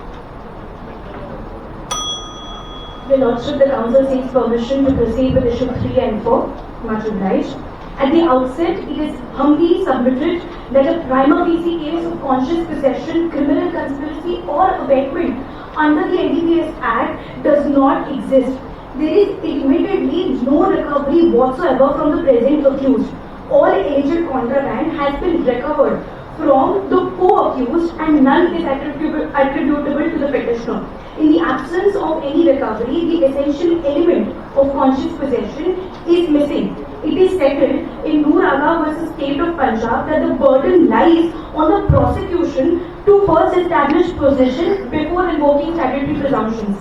Your lordship, the council seeks permission to proceed with issue 3 and 4. Much obliged. At the outset, it is humbly submitted that a prima facie case of conscious possession, criminal conspiracy or abetment under the NDPS Act does not exist. There is admittedly no recovery whatsoever from the present accused. All alleged contraband has been recovered from the co-accused and none is attributable to the petitioner. In the absence of any recovery, the essential element of conscious possession is missing. It is settled in Noor Agha versus State of Punjab that the burden lies on the prosecution to first establish possession before invoking statutory presumptions.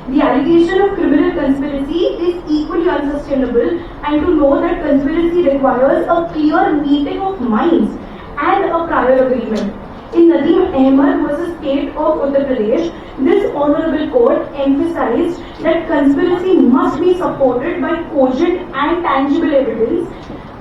The allegation of criminal conspiracy is equally unsustainable, and to know that conspiracy requires a clear meeting of minds and a prior agreement. In Nadeem Ahmed versus State of Uttar Pradesh, this honorable court emphasized that conspiracy must be supported by cogent and tangible evidence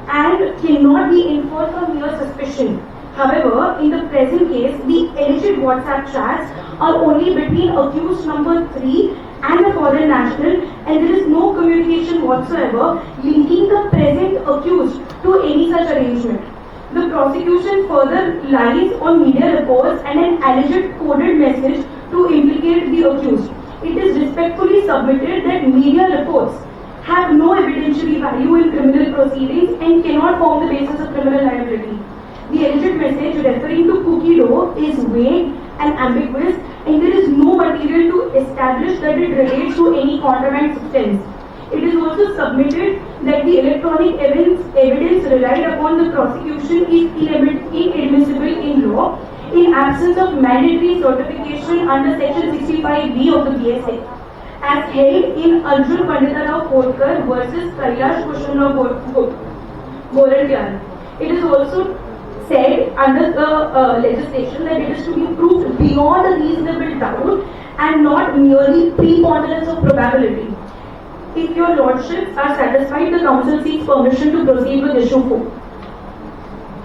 and cannot be inferred from mere suspicion. However, in the present case, the alleged WhatsApp chats are only between accused number 3 and a foreign national, and there is no communication whatsoever linking the present accused to any such arrangement. The prosecution further relies on media reports and an alleged coded message to implicate the accused. It is respectfully submitted that media reports have no evidentiary value in criminal proceedings and cannot form the basis of criminal liability. The alleged message referring to cookie dough is vague and ambiguous, and there is no material to establish that it relates to any contraband substance. It is also submitted that the electronic evidence relied upon the prosecution is inadmissible in law in absence of mandatory certification under section 65B of the BSA, as held in Arjun Pandita Kotkar versus Kailash Kushanrao Gorankar. It is also said under the legislation that it is to be proved beyond a reasonable doubt and not merely preponderance of probability. If your lordships are satisfied, the council seeks permission to proceed with issue 4.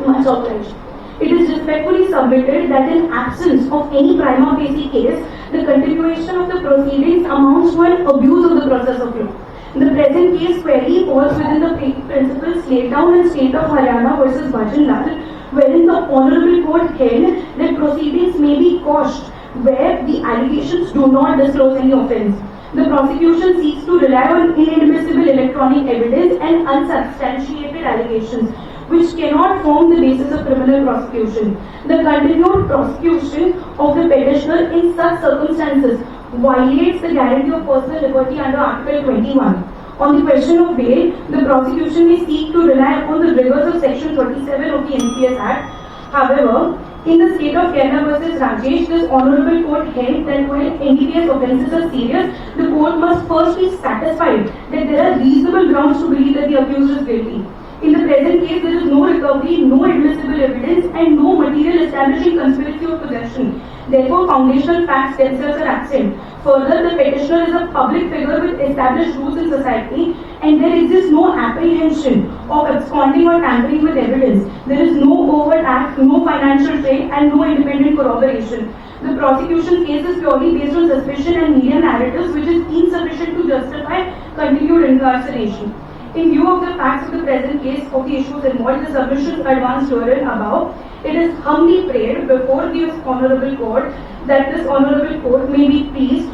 Much obliged. It is respectfully submitted that in absence of any prima facie case, the continuation of the proceedings amounts to an abuse of the process of law. The present case squarely falls within the principles laid down in State of Haryana versus Bhajanlal, wherein the Honourable Court held that proceedings may be quashed where the allegations do not disclose any offence. The prosecution seeks to rely on inadmissible electronic evidence and unsubstantiated allegations, which cannot form the basis of criminal prosecution. The continued prosecution of the petitioner in such circumstances violates the guarantee of personal liberty under Article 21. On the question of bail, the prosecution may seek to rely upon the rigors of Section 37 of the NPS Act. However, in the state of Kerala versus Rajesh, this Honourable Court held that when NPS offences are serious, the court must first be satisfied that there are reasonable grounds to believe that the accused is guilty. In the present case, there is no recovery, no admissible evidence, and no material establishing conspiracy or possession. Therefore, foundational facts themselves are absent. Further, the petitioner is a public figure with established rules in society, and there exists no apprehension of absconding or tampering with evidence. There is no overt act, no financial trade, and no independent corroboration. The prosecution case is purely based on suspicion and media narratives, which is insufficient to justify continued incarceration. In view of the facts of the present case of the issues involved, the submissions advanced herein above, it is humbly prayed before this Honourable Court that this Honourable Court may be pleased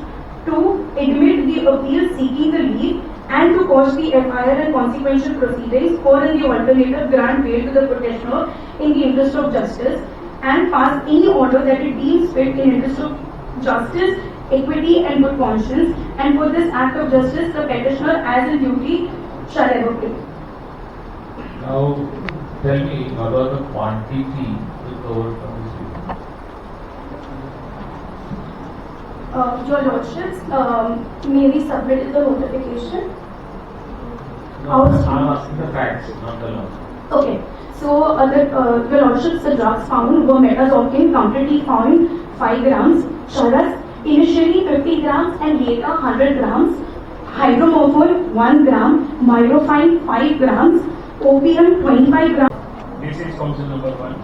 to admit the appeal seeking the leave and to quash the FIR and consequential proceedings, or in the alternative grant bail to the petitioner in the interest of justice, and pass any order that it deems fit in interest of justice, equity and good conscience, and for this act of justice the petitioner as in duty shall ever pay. Now tell me what was the quantity recovered from this video? Your Lordships, may we submit the notification? No, I'm asking the facts, not the law. Okay, so your Lordships, the drugs found were metazocin, counterly found 5 grams, charas initially 50 grams and later 100 grams, hydromorphone 1 gram, myrophine 5 grams, opium 25 grams. This is counsel number 1.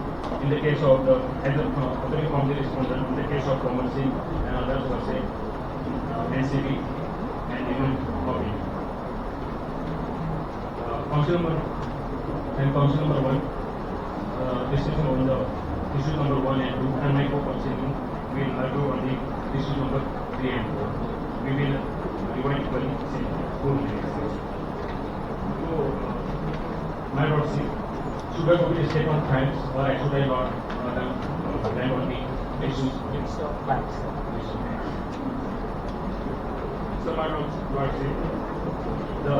In the case of the other from the respondent, in the case of Commercy and others were say NCB and even copy. Counsel number 1, discussion on the issue number 1 and 2, and my co-counseling will argue on the issue number 3 and 4. We will divide equally in 4 minutes. So, my lordship, should I go to state on times or should I not land on the issues? It's facts. So, my lordship, the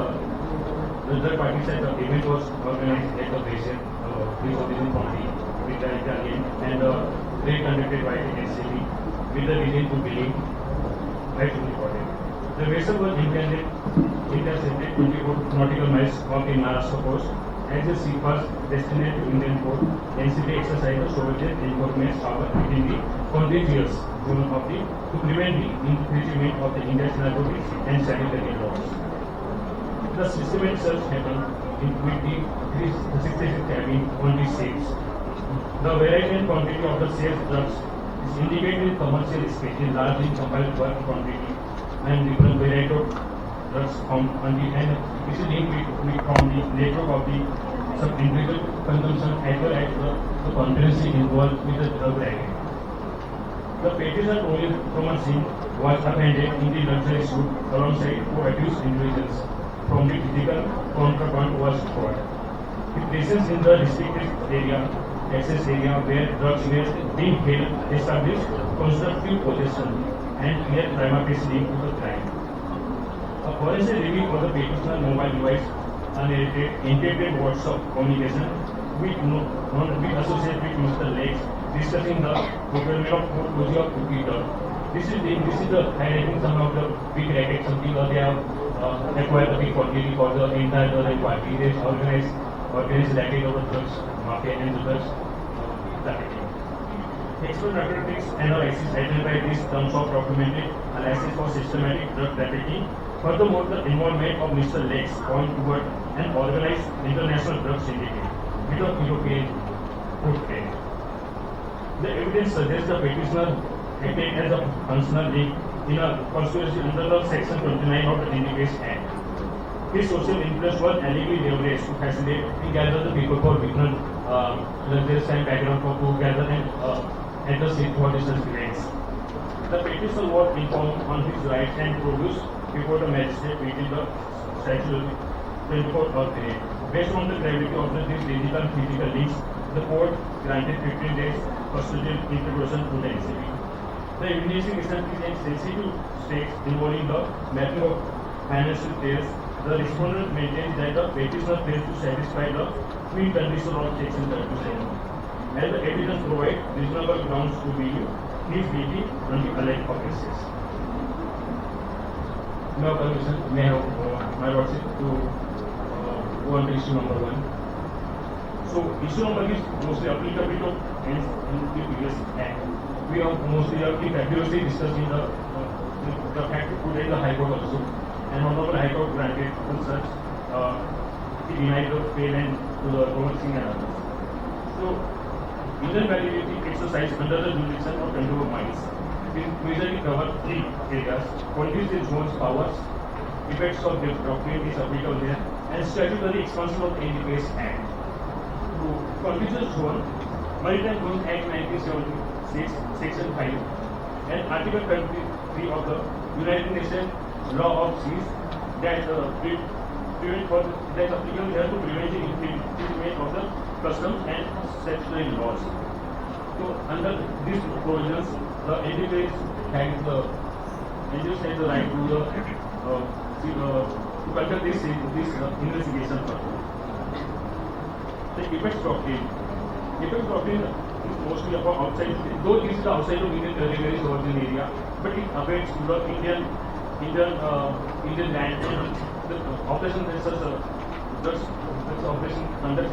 third party said the event was organized at the patient, pre-position party with the Italian and the raid conducted by the NCB with the reason to believe right to record it. The vessel was intercepted 24 nautical miles from the Maharashtra coast. As the sea was destined to Indian port, NCB exercised a surveillance enforcement power within the contiguous zone of the to prevent the infringement of the Indian narcotics and sanitary laws. The systematic search happened with the 66 cabin only sales. The variety and quantity of the sales drugs is indicated in commercial space in large in compiled bulk quantity and different variety of drugs found on the end. This is linked from the network of the individual consumption as well as the conspiracy involved with the drug racket. The petition only promising was appended in the luxury suit alongside co-accused individuals from the physical counterpart was brought. The presence in the restricted area, access area where drugs were being held established constructive possession and clear prima facie link to the crime. A forensic review of the petitioner mobile device unaided encrypted WhatsApp communication with associated with Mr. Lex discussing the procurement of foreclosure of Twitter. This is the highlighting some of the big rackets, something they have acquired the big quantity for the entire party. They organized racket of the drugs mafia and the drugs trafficking. Expert narcotics analysis identified these terms of documented analysis for systematic drug trafficking. Furthermore, the involvement of Mr. Lex point toward an organized international drug syndicate with a European footprint. The evidence suggests the petitioner acted as a functional link in a conspiracy under the Section 29 of the NDPS Act. His social interest was allegedly leveraged to facilitate and gather the people for different luxuries and background for to gather and enter seat for this events. The petitioner was informed on his rights and produced before the magistrate within the statutory 24th of period. Based on the gravity of these digital and physical links, the court granted 15 days procedural integration to the NCB. The investigation is in sensitive stakes involving the mapping of financial players. The respondent maintains that the petitioner fails to satisfy the precondition of Section 37. As the evidence provides reasonable grounds to believe he is guilty on the alleged offences. Now, permission, may I have my lordship to go on to issue number 1. So, issue number is mostly applicable to in the previous act. We have mostly fabulously discussed in the fact put in the High Court also, and Honorable High Court granted such he denied the bail and to the Roman Singh and others. So, Indian validity exercise under the jurisdiction of control of mines will majorly cover 3 areas: quantities in zones, powers, effects of the doctrine is applicable there, and statutory expansion of NDPS Act. So, conditional zone, Maritime Zone Act 1976, Section 5, and Article 23 of the United Nations Law of Seas that prevent for that applicable here to prevent the infringement of the customs and statutory laws. So, under these provisions, the NDPS has the right to conduct this investigation further. The effects doctrine. Effects doctrine is mostly about outside, though this is outside of Indian territory, sovereign area, but it affects the Indian land. The operation is such drugs operation under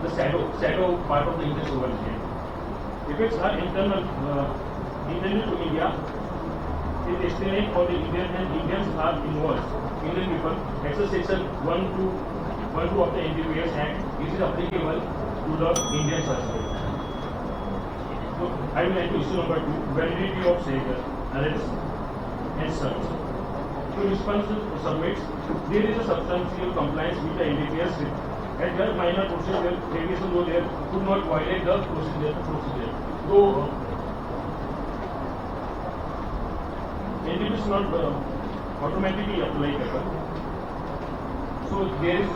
the shadow part of the Indian sovereignty. Effects are internal, intended to India. It is destined for the Indian and Indians are involved. Indian people. Access Section 1.2 of the NDPS Act is applicable to the Indian society. So, I will enter issue number 2, validity of seizure, arrest and search. So, responsible submits, there is a substantial compliance with the NDPS as well minor procedure, deviation though there could not violate the procedure. Though NDPS is not automatically applicable. So there is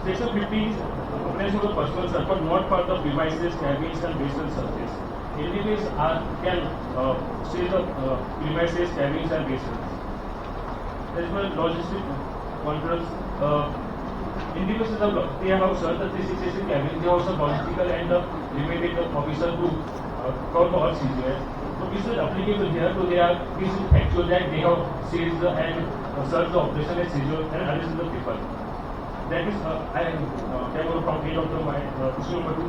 Section 50 is comprehensive of the personal search, but not for the premises, cabins and basal searches. NDPS can say the premises, cabins and basals. There is one logistic controls. NDPS is they have searched the 366 cabins. They also logistical and limited officer to count all seizures. So this is applicable here. So they are this is actual that they have seized and searched the operation and seizure and arrested the people. That is I am from end of my issue number 2.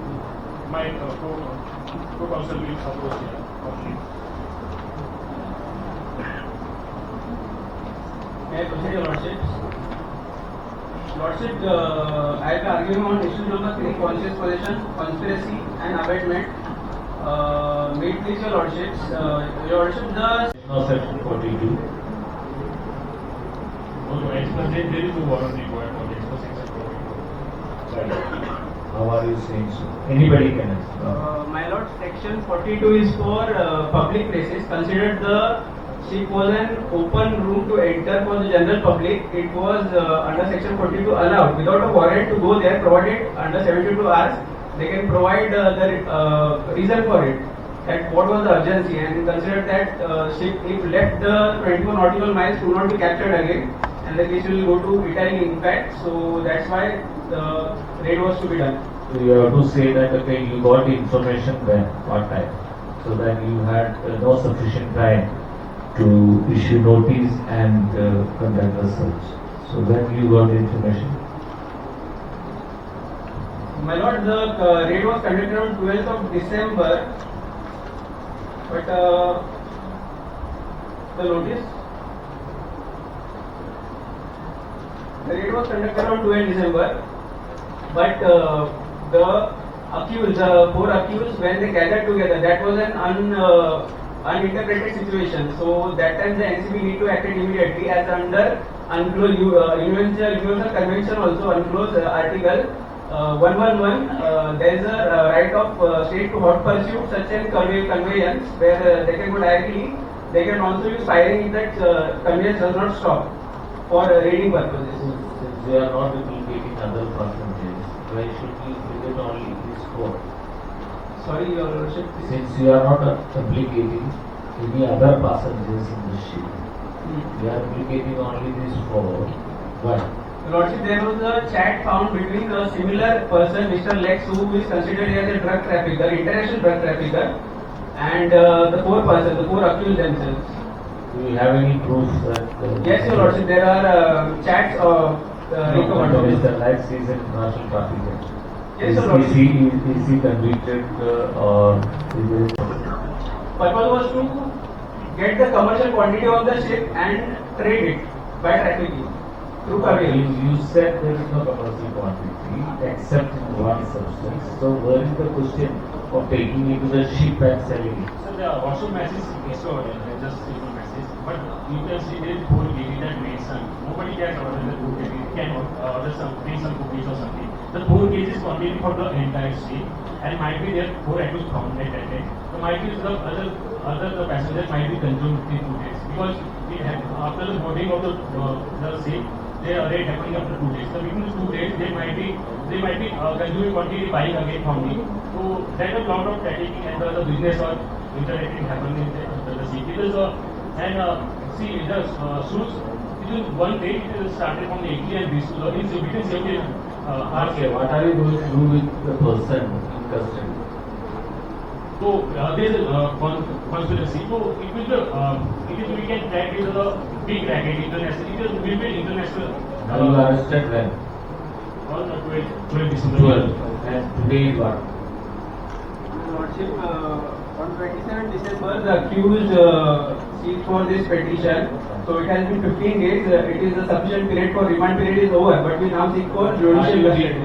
My co-counsel will approach here. May I proceed, Your Lordship? Lordship, I am arguing on issue number 3, conscious possession, conspiracy and abetment. May it please Your Lordships, Your Lordship, the... No, section 42. No, there is no warrant required for the express section 42. How are you saying so? Anybody can answer. My Lord, section 42 is for public places. Considered the ship was an open room to enter for the general public. It was under section 42 allowed without a warrant to go there, provided under 72 hours. They can provide the reason for it. That what was the urgency, and considered that ship, if left the 24 nautical miles, could not be captured again, and the case will go to Italy in fact. So that's why the raid was to be done. So you have to say that okay, you got the information when, what time, so that you had no sufficient time to issue notice and conduct the search. So when you got the information? My Lord, the raid was conducted on 12th of December, but the notice, the raid was conducted on 12th December, but the accused, the 4 accused, when they gathered together, that was an uninterpreted situation. So that time the NCB need to act immediately as under unclosed Universal Convention also unclosed article 111. There is a right of state to hot pursuit such as conveyance where they can go directly. They can also use firing if that conveyance does not stop for raiding purposes. Since they are not implicating other passengers, why should we visit only this 4? Sorry, Your Lordship. Since you are not implicating any other passengers in the ship, you are implicating only these 4. Why? Your Lordship, there was a chat found between a similar person, Mr. Lex, who is considered as a drug trafficker, international drug trafficker, and the 4 persons, the 4 accused themselves. Do you have any proof that? Yes, Your Lordship, there are chats recovered. Mr. Lex is an international trafficker. Yes, Your Lordship. Is he convicted or is it? Purpose was to get the commercial quantity of the ship and trade it by trafficking through conveyance. You said there is no commercial quantity except one substance. So where is the question of taking it to the ship and selling it? So the WhatsApp message is stored, just simple message. But you can see there is 4 lady that mentioned. Nobody can order the 4 lady. Can order bring some cookies or something. The 4 cases contain for the entire ship, and might be there 4 items found at that time. So might be the other passengers might be consumed within 2 days because after the boarding of the ship, they are happening after 2 days. So within 2 days, they might be consuming quantity buying again from me. So there is a lot of trafficking and the business or interacting happening in the ship. It is see the suits. It is one day. It is started from the 80 and this is between 70 and Okay, what are you going to do with the person in custody? So there is a conspiracy. So it will we can track it as a big racket international. It will be international. Now you are arrested when? On 12 December. 12. And today is what? Lordship, on 27 December, the accused seeks for this petition. So it has been 15 days. It is the sufficient period for remand period is over. But we now seek for judicial custody.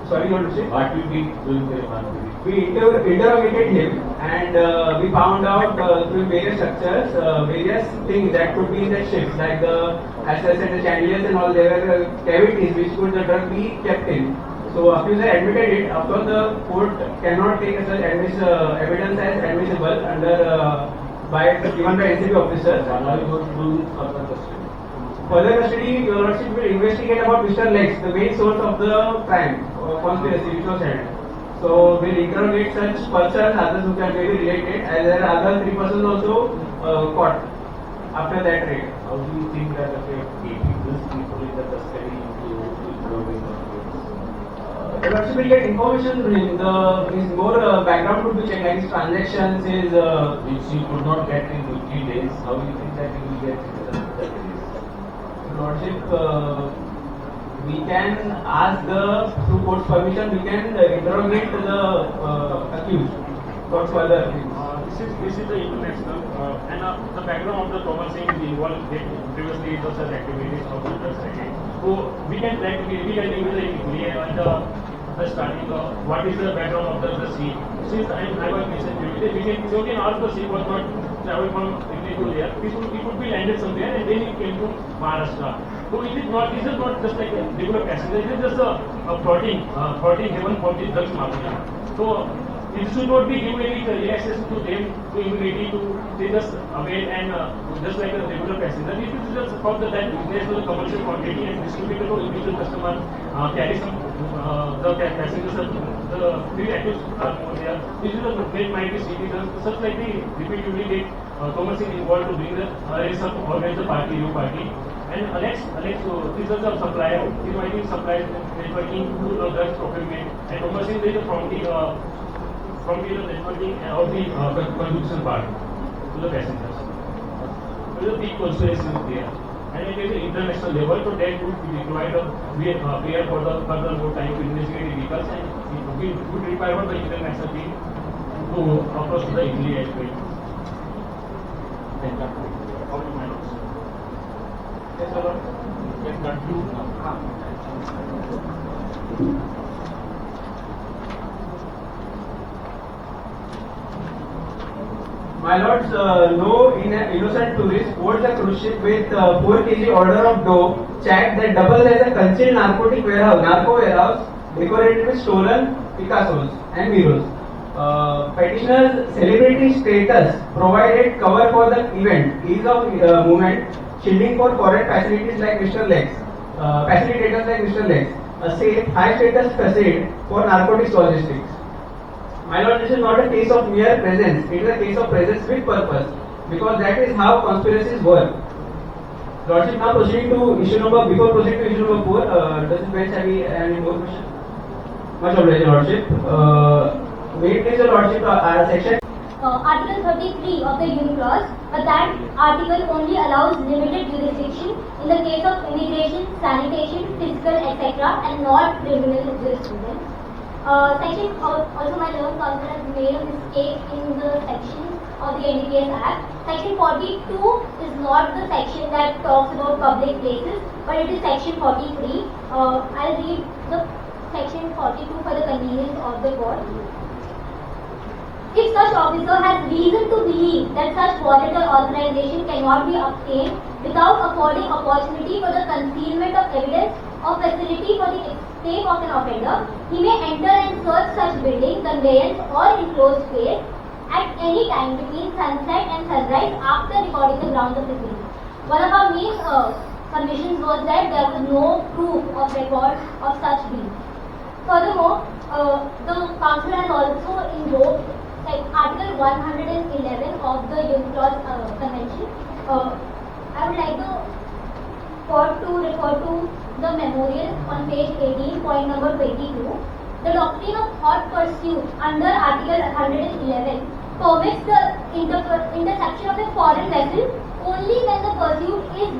Sorry, Your Lordship. What will be doing the remand period? We interrogated him and we found out through various structures, various things that could be in the ship, like as I said, the chandeliers and all. There were cavities which could the drug be kept in. So accuser admitted it. Of course, the court cannot take such evidence as admissible under given by NCB officers. What are you going to do with further custody? Further custody, Your Lordship will investigate about Mr. Lex, the main source of the crime, conspiracy which was held. So we'll interrogate such persons, others who can maybe related, and there are other 3 persons also caught after that raid. How do you think that keeping these people in the custody to improving the case? The Lordship will get information from him. His more background would be checked, like his transactions, his which you could not get in 50 days. How do you think that you will get in the days? Lordship, we can ask through court's permission, we can interrogate the accused. What further? This is the international and the background of the Thomas Singh is involved previously in such activities of the drugs again. So we can deal with the starting what is the background of the sea. Since I was mentioned we can ask the sea was not travel from India to there. It could be landed somewhere and then it came to Maharashtra. So it is not just like a regular passenger. It is just a floating heaven for the drugs mafia. So it should not be given any relaxation to them to immunity to they just avail and just like a regular passenger. It is just for that business to the commercial quantity and distributor to individual customer carry some the passengers the three accused are there. This is the great mighty citizens such like the repeatedly get Thomas is involved to bring the organize the party, new party. And Alex, this is a supplier. He might be suppliers networking to the drugs procurement and Thomas is from the networking of the consumption part to the passengers. There is a big conspiracy there. And it is an international level, so that would be required prayer for the further more time to investigate the vehicles and it would require the international team to approach to the Italy as well. Yes, sir. Yes, conclude. My lords, no innocent tourist boards a cruise ship with 4 kg order of dough, check that doubles as a concealed narco warehouse decorated with stolen Picassos and mirrors. Petitioner's celebrity status provided cover for the event, ease of movement, shielding for foreign facilities like Mr. Lex, facilitators like Mr. Lex, a safe, high status facade for narcotics logistics. My lord, this is not a case of mere presence, it is a case of presence with purpose, because that is how conspiracies work. Lordship, now proceeding to issue number, before proceeding to issue number 4, does this bench have any more questions? Much obliged, Lordship. May it please your Lordship, section. Article 33 of the Union Clause, but that article only allows limited jurisdiction in the case of immigration, sanitation, fiscal, etc. and not criminal jurisprudence. Section, also my Lord Counsel has made a mistake in the section of the NDPS Act. Section 42 is not the section that talks about public places, but it is section 43. I'll read the section 42 for the convenience of the court. If such officer has reason to believe that such warrant or authorization cannot be obtained without affording opportunity for the concealment of evidence or facility for the escape of an offender, he may enter and search such building, conveyance or enclosed space at any time between sunset and sunrise after recording the grounds of the case. One of our main submissions was that there was no proof of record of such deed. Furthermore, the council has also invoked Article 111 of the Union Clause Convention. I would like the court to refer to the memorial on page 18, point number 22. The doctrine of hot pursuit under Article 111 permits the interception of a foreign vessel only when the pursuit is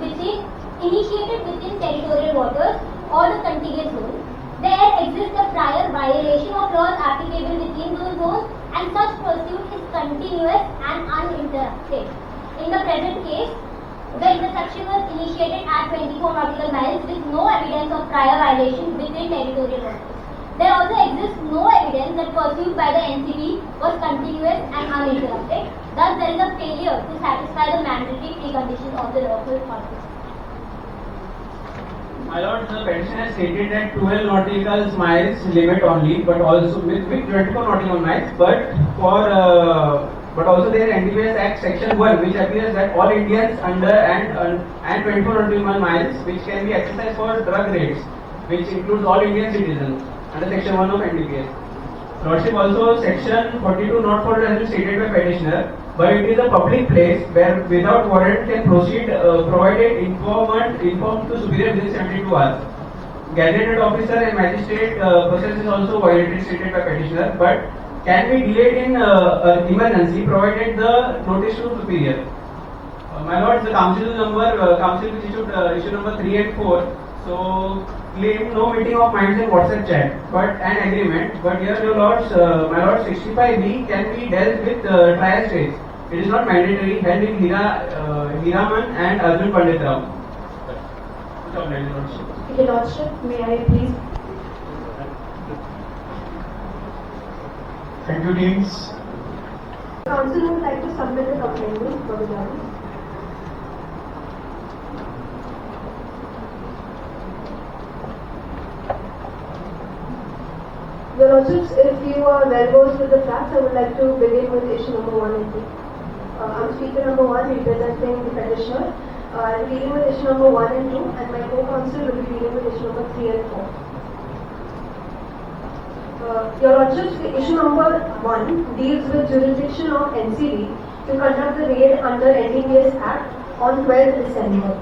initiated within territorial waters or the contiguous zone. There exists a prior violation of laws applicable within those zones, and such pursuit is continuous and uninterrupted. In the present case, the interception was initiated at 24 nautical miles with no evidence of prior violation within territorial waters. There also exists no evidence that pursuit by the NCB was continuous and uninterrupted. Thus, there is a failure to satisfy the mandatory preconditions of the lawful purpose. My lord, the petition has stated that 12 nautical miles limit only, but also with 24 nautical miles, but also there is NDPS Act Section 1, which appears that all Indians under and 24 nautical miles, which can be exercised for drug raids, which includes all Indian citizens under Section 1 of NDPS. Lordship, also Section 42 not for has been stated by petitioner, but it is a public place where without warrant can proceed provided informed to superior within 72 hours. Gazetted officer and magistrate process is also violated stated by petitioner, but can be delayed in emergency provided the notice to superior. My lord, the council which issued issue number 3 and 4. So claim no meeting of minds in WhatsApp chat, but an agreement. But here, your lords, my lord, 65B can be dealt with trial stage. It is not mandatory. Held in Hiraman and Arjun Pandit Rao. Your Lordship, may I please? Thank you, teams. Counsel would like to submit the complaint for the judges. Your Lordships, if you are well versed with the facts, I would like to begin with issue number 1 and 2. I'm speaker number 1 representing the petitioner. I'm dealing with issue number 1 and 2, and my co-counsel will be dealing with issue number 3 and 4. Your Lordships, issue number 1 deals with jurisdiction of NCB to conduct the raid under NDPS Act on 12th December.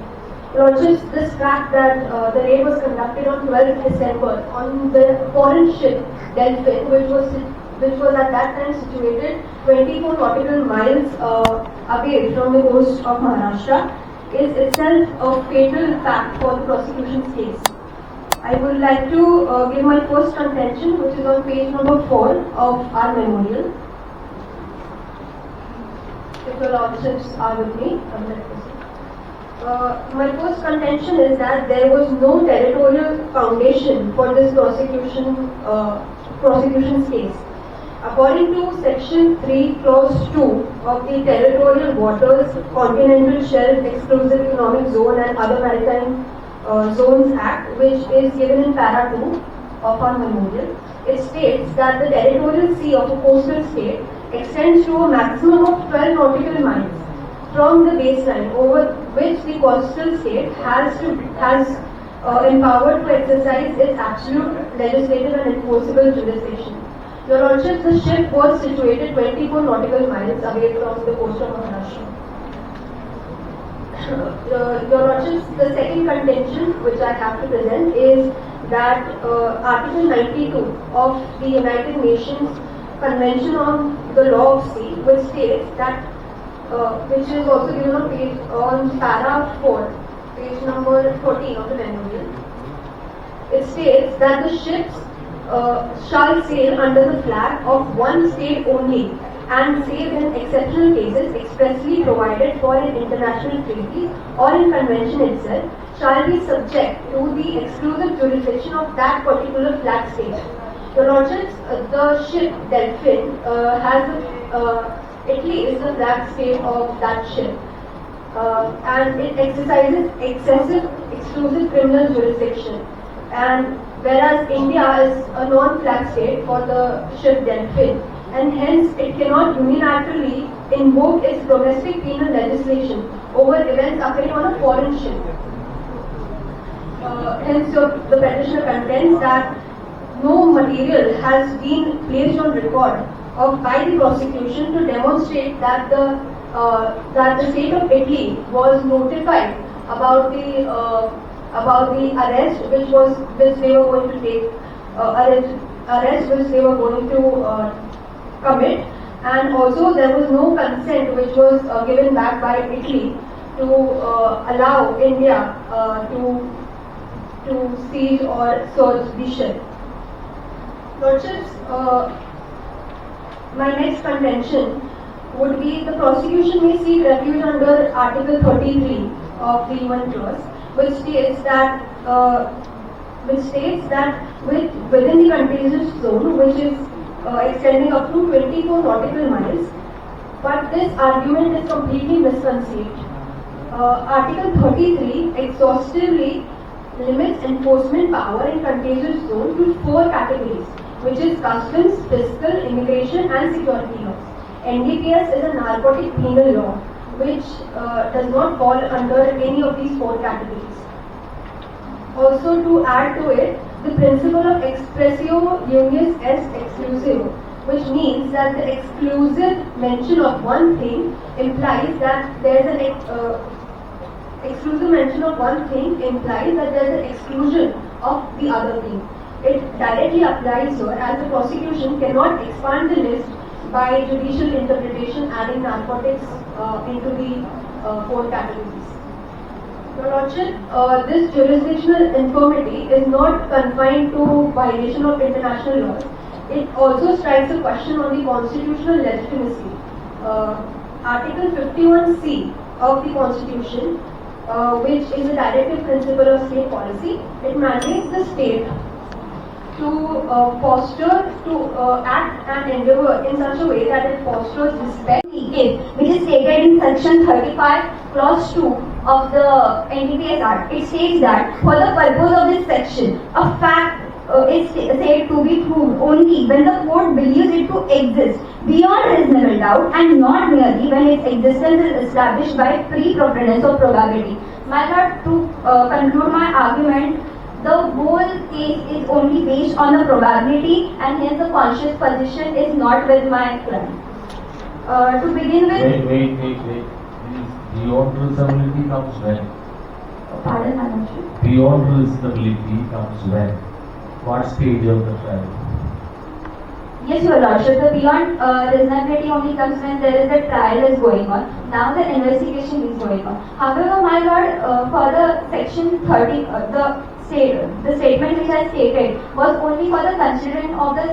Your Lordships, this fact that the raid was conducted on 12th December on the foreign ship Delphin, which was at that time situated 24 nautical miles away from the coast of Maharashtra, is itself a fatal fact for the prosecution's case. I would like to give my first contention, which is on page number 4 of our memorial. If your Lordships are with me, my first contention is that there was no territorial foundation for this prosecution's case. According to Section 3, Clause 2 of the Territorial Waters, Continental Shelf, Exclusive Economic Zone and Other Maritime Zones Act, which is given in Para 2 of our memorial, it states that the territorial sea of a coastal state extends to a maximum of 12 nautical miles from the baseline over which the coastal state has empowered to exercise its absolute legislative and enforceable jurisdiction. Your Lordship, the ship was situated 24 nautical miles away from the coast of Maharashtra. Your Lordship, the second contention which I have to present is that Article 92 of the United Nations Convention on the Law of Sea, which states that, which is also given on Para 4, page number 14 of the memorial. It states that the ships shall sail under the flag of one state only, and save in exceptional cases expressly provided for in international treaties or in convention itself, shall be subject to the exclusive jurisdiction of that particular flag state. Your Lordships, the ship Delphin Italy is the flag state of that ship, and it exercises excessive exclusive criminal jurisdiction. And whereas India is a non-flag state for the ship Delphin, and hence it cannot unilaterally invoke its domestic penal legislation over events occurring on a foreign ship. Hence, the petitioner contends that no material has been placed on record by the prosecution to demonstrate that the state of Italy was notified about the arrest which they were going to take, arrest which they were going to commit, and also there was no consent which was given back by Italy to allow India to seize or search the ship. Lordships, my next contention would be the prosecution may seek refuge under Article 33 of the UN clause, which states that within the contagious zone, which is extending up to 24 nautical miles, but this argument is completely misconceived. Article 33 exhaustively limits enforcement power in contagious zone to 4 categories, which is customs, fiscal, immigration and security laws. NDPS is a narcotic penal law which does not fall under any of these 4 categories. Also, to add to it, the principle of expressio unius est exclusivo, which means that the exclusive mention of one thing implies that there is an exclusive mention of one thing implies that there is an exclusion of the other thing. It directly applies here, as the prosecution cannot expand the list by judicial interpretation, adding narcotics into the 4 categories. Your Lordship, this jurisdictional infirmity is not confined to violation of international laws. It also strikes a question on the constitutional legitimacy. Article 51C of the Constitution, which is a directive principle of state policy, it mandates the state to act and endeavor in such a way that it fosters respect. Which is stated in section 35 clause 2 of the NDPS Act. It states that for the purpose of this section, a fact is said to be proved only when the court believes it to exist beyond reasonable doubt and not merely when its existence is established by preponderance of probability. My lord, to conclude my argument, the whole case is only based on the probability and hence the conscious position is not with my client. To begin with... Wait. Beyond reasonability comes when? Pardon, my lordship. Beyond reasonability comes when? What stage of the trial? Yes, your lordship. The beyond reasonability only comes when there is a trial is going on. Now the investigation is going on. However, my lord, for the section 30, the statement which I stated was only for the considering of the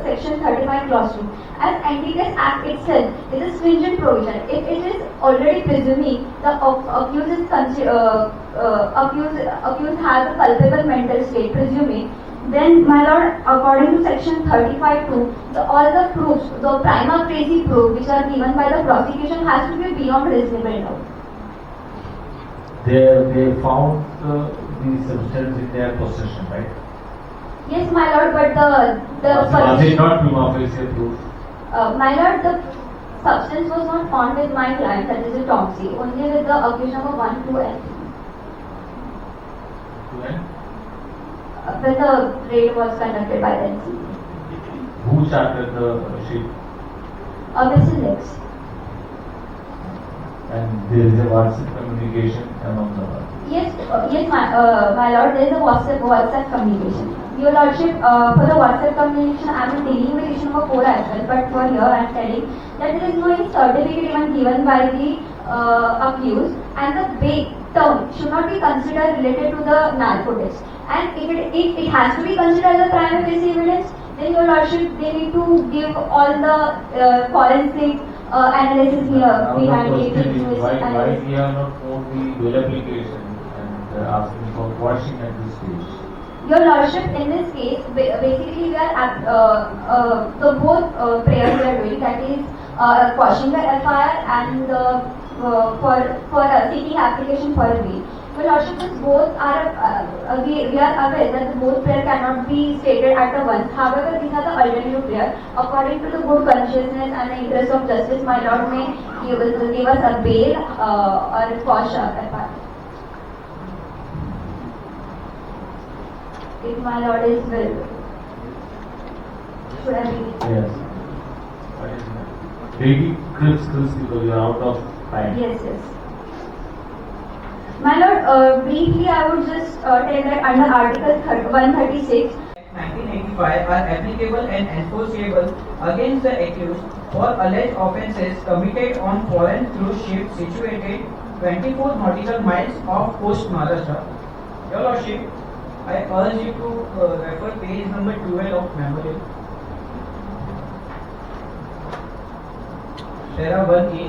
section 35 clause 2. As NDPS Act itself is a stringent provision. If it is already presuming the accused has a culpable mental state, presuming, then, my lord, according to section 35(2), all the proofs, the prima facie proof which are given by the prosecution has to be beyond reasonable doubt. They found the substance in their possession, right? Yes, my lord, but was it not prima facie proof? My lord, the substance was not found with my client, that is a Tomsey, only with the accused number 1, 2, and 3. When? When the raid was conducted by the NCB. Who chartered the ship? Mr. Lex. And there is a WhatsApp communication among the Yes, my lord, there is a WhatsApp communication. Your lordship, for the WhatsApp communication, I am dealing with issue number 4 as well, but for here I am telling that there is no any certificate even given by the accused, and the big term should not be considered related to the narcotics. And if it has to be considered as a prima facie evidence, then your lordship, they need to give all the forensic analysis here behind it. Why we are not for the bill application and asking for quashing at this stage? Your lordship, in this case, basically we are at the both prayers we are doing, that is quashing the FIR and for seeking application for a bail. Your lordship, this both are we are aware that the both prayer cannot be stated at the once. However, these are the alternative prayer. According to the good consciousness and the interest of justice, my lord may give us a bail or quash a FIR. If my lord is will. Should I read it? Yes. What is that? Read it crisp because you are out of time. Yes. My lord, briefly I would just tell that under Article 136, 1985 are applicable and enforceable against the accused for alleged offences committed on foreign cruise ships situated 24 nautical miles off coast Maharashtra. Your lordship, I urge you to refer page number 12 of memorial. Para 1A,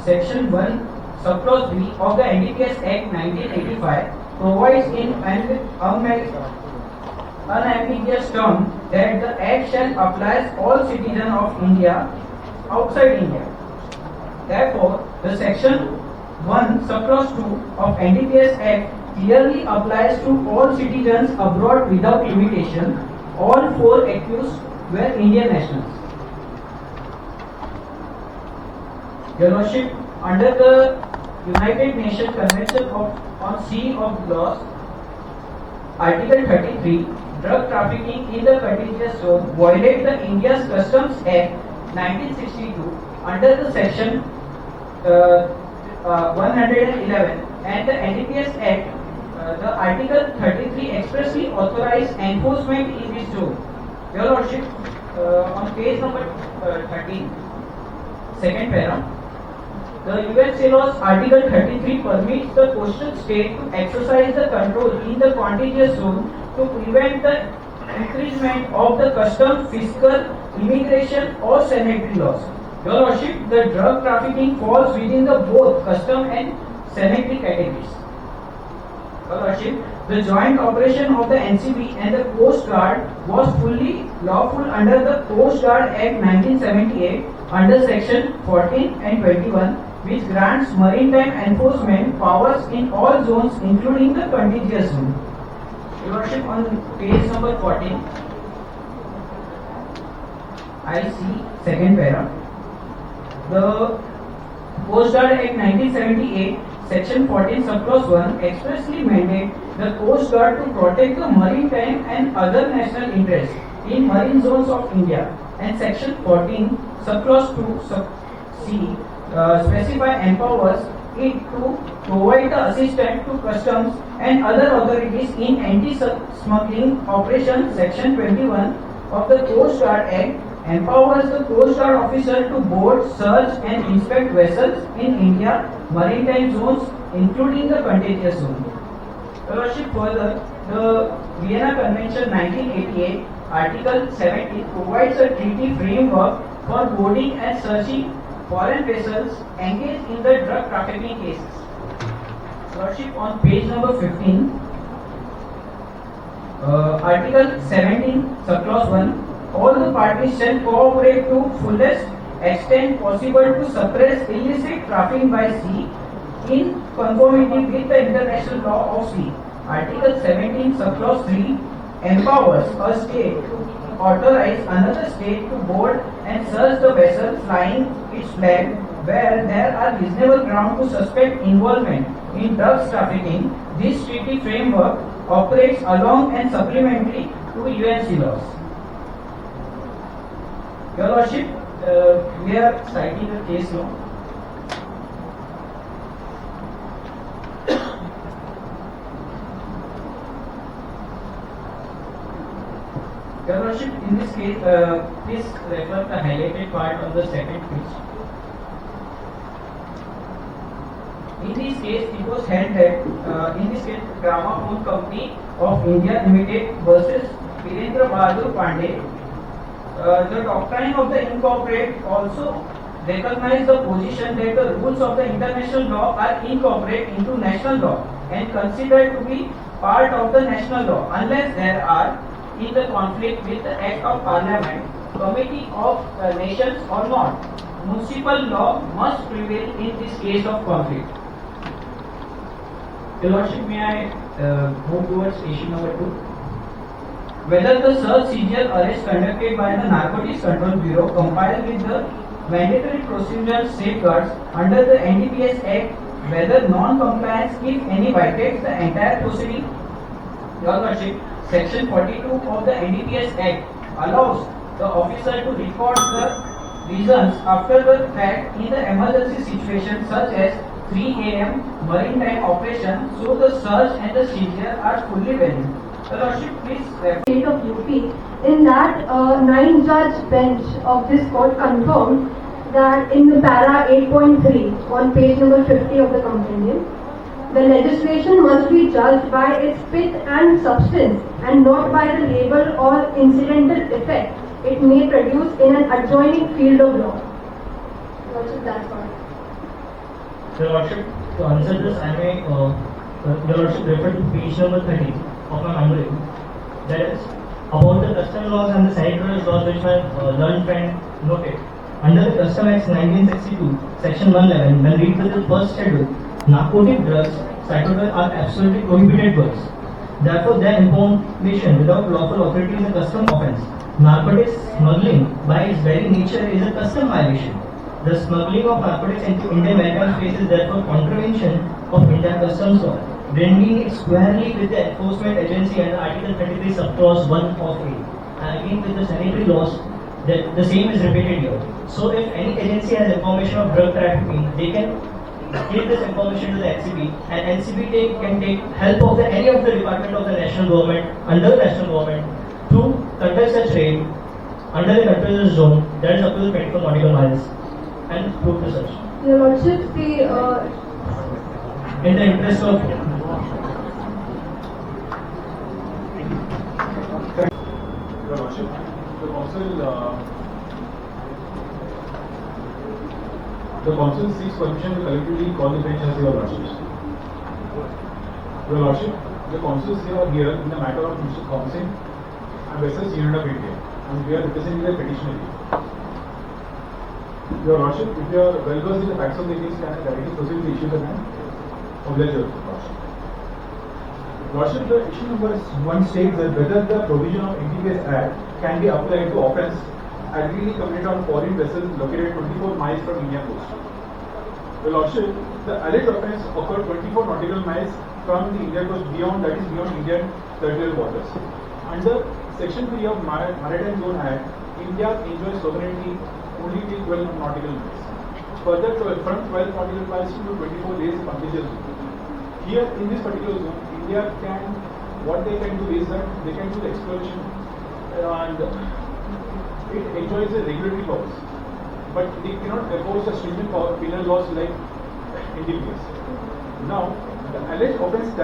section 1, subclause 3 of the NDPS Act 1985 provides in unambiguous term that the Act shall apply to all citizens of India outside India. Therefore, the section 1 subclause 2 of NDPS Act clearly applies to all citizens abroad without limitation. All 4 accused were Indian nationals. Your Lordship, under the United Nations Convention on Sea of Laws, Article 33, drug trafficking in the contiguous zone violate the India's Customs Act 1962 under the section 111 and the NDPS Act. The Article 33 expressly authorized enforcement in this zone. Your Lordship, on page number 13, second para, The UNC laws Article 33 permits the coastal state to exercise the control in the contiguous zone to prevent the infringement of the custom, fiscal, immigration or sanitary laws. Your Lordship, the drug trafficking falls within the both custom and sanitary categories. Your Lordship, the joint operation of the NCB and the Coast Guard was fully lawful under the Coast Guard Act 1978 under Section 14 and 21, which grants maritime enforcement powers in all zones including the contiguous zone. Your Lordship, on page number 14, I see second para. The Coast Guard Act 1978 Section 14 subclause 1 expressly mandate the Coast Guard to protect the maritime and other national interests in marine zones of India, and Section 14 subclause 2 sub C specify empowers it to provide the assistance to customs and other authorities in anti-smuggling operations. Section 21 of the Coast Guard Act empowers the Coast Guard officer to board, search and inspect vessels in India maritime zones including the contiguous zone. Your Lordship, further, the Vienna Convention 1988 Article 70 provides a treaty framework for boarding and searching foreign vessels engaged in the drug trafficking cases. Your Lordship, on page number 15, Article 17 subclause 1, all the parties shall cooperate to fullest extent possible to suppress illicit trafficking by sea in conformity with the international law of sea. Article 17 subclause 3 empowers a state to authorize another state to board and search the vessel flying its flag where there are reasonable ground to suspect involvement in drugs trafficking. This treaty framework operates along and supplementary to UNC laws. Your Lordship, we are citing the case law. Your Lordship, in this case, please refer the highlighted part on the second page. In this case, it was held that, in this case, Gramophone Company of India Limited versus Virendra Bahadur Pandey. The doctrine of the incorporate also recognize the position that the rules of the international law are incorporated into national law and considered to be part of the national law unless there are in the conflict with the Act of Parliament, Committee of Nations or not. Municipal law must prevail in this case of conflict. Your Lordship, may I move towards issue number 2? Whether the search, seizure, arrest conducted by the Narcotics Control Bureau compile with the mandatory procedural safeguards under the NDPS Act, whether non-compliance, if any, violates the entire proceeding. Your Lordship, Section 42 of the NDPS Act allows the officer to record the reasons after the fact in the emergency situation such as 3 a.m. maritime operation, so the search and the seizure are fully valid. Your Lordship, please refer. State of UP. In that, 9-judge bench of this court confirmed that in the para 8.3 on page number 50 of the compendium, the legislation must be judged by its fit and substance and not by the label or incidental effect it may produce in an adjoining field of law. Lordship, that's all. Your Lordship, to answer this, I may, Your Lordship, refer to page number 30 of my memory. That is, about the custom laws and the sanitary laws which my learned friend noted. Under the Custom Act 1962, Section 111, when read with the first schedule, narcotic drugs, psychotropes are absolutely prohibited goods. Therefore, their information without lawful authority is a custom offence. Narcotics smuggling, by its very nature, is a custom violation. The smuggling of narcotics into Indian maritime space is therefore contravention of Indian customs law, bringing it squarely with the enforcement agency under Article 23 subclause 1 of A. And again with the sanitary laws, the same is repeated here. So if any agency has information of drug trafficking, they can give this information to the NCB, and NCB can take help of any of the department of the national government, under the national government, to conduct such raid under the control zone that is up to the 24 nautical miles and prove the search. Your Lordship, in the interest of Your Lordship, the council seeks permission to collectively call the bench as Your Lordship. Your Lordship, the council is here in the matter of Mr. Thompson and versus Union of India, and we are representing the petitioner. Your Lordship, if you are well versed in the facts of the case, can I directly proceed to issue the man? Oblige Your Lordship. Lordship, the issue number 1 states that whether the provision of NTPS Act can be applied to offence allegedly committed on foreign vessels located 24 miles from Indian coast. Your Lordship, the alleged offence occurred 24 nautical miles from the Indian coast beyond Indian territorial waters. Under Section 3 of Maritime Zone Act, India enjoys sovereignty only till 12 nautical miles. Further, from 12 nautical miles to 24 days contiguous zone. Here, in this particular zone, India what they can do is that they can do the exploration and it enjoys a regulatory purpose. But they cannot enforce a stringent penal laws like NTPS. Now, the alleged offence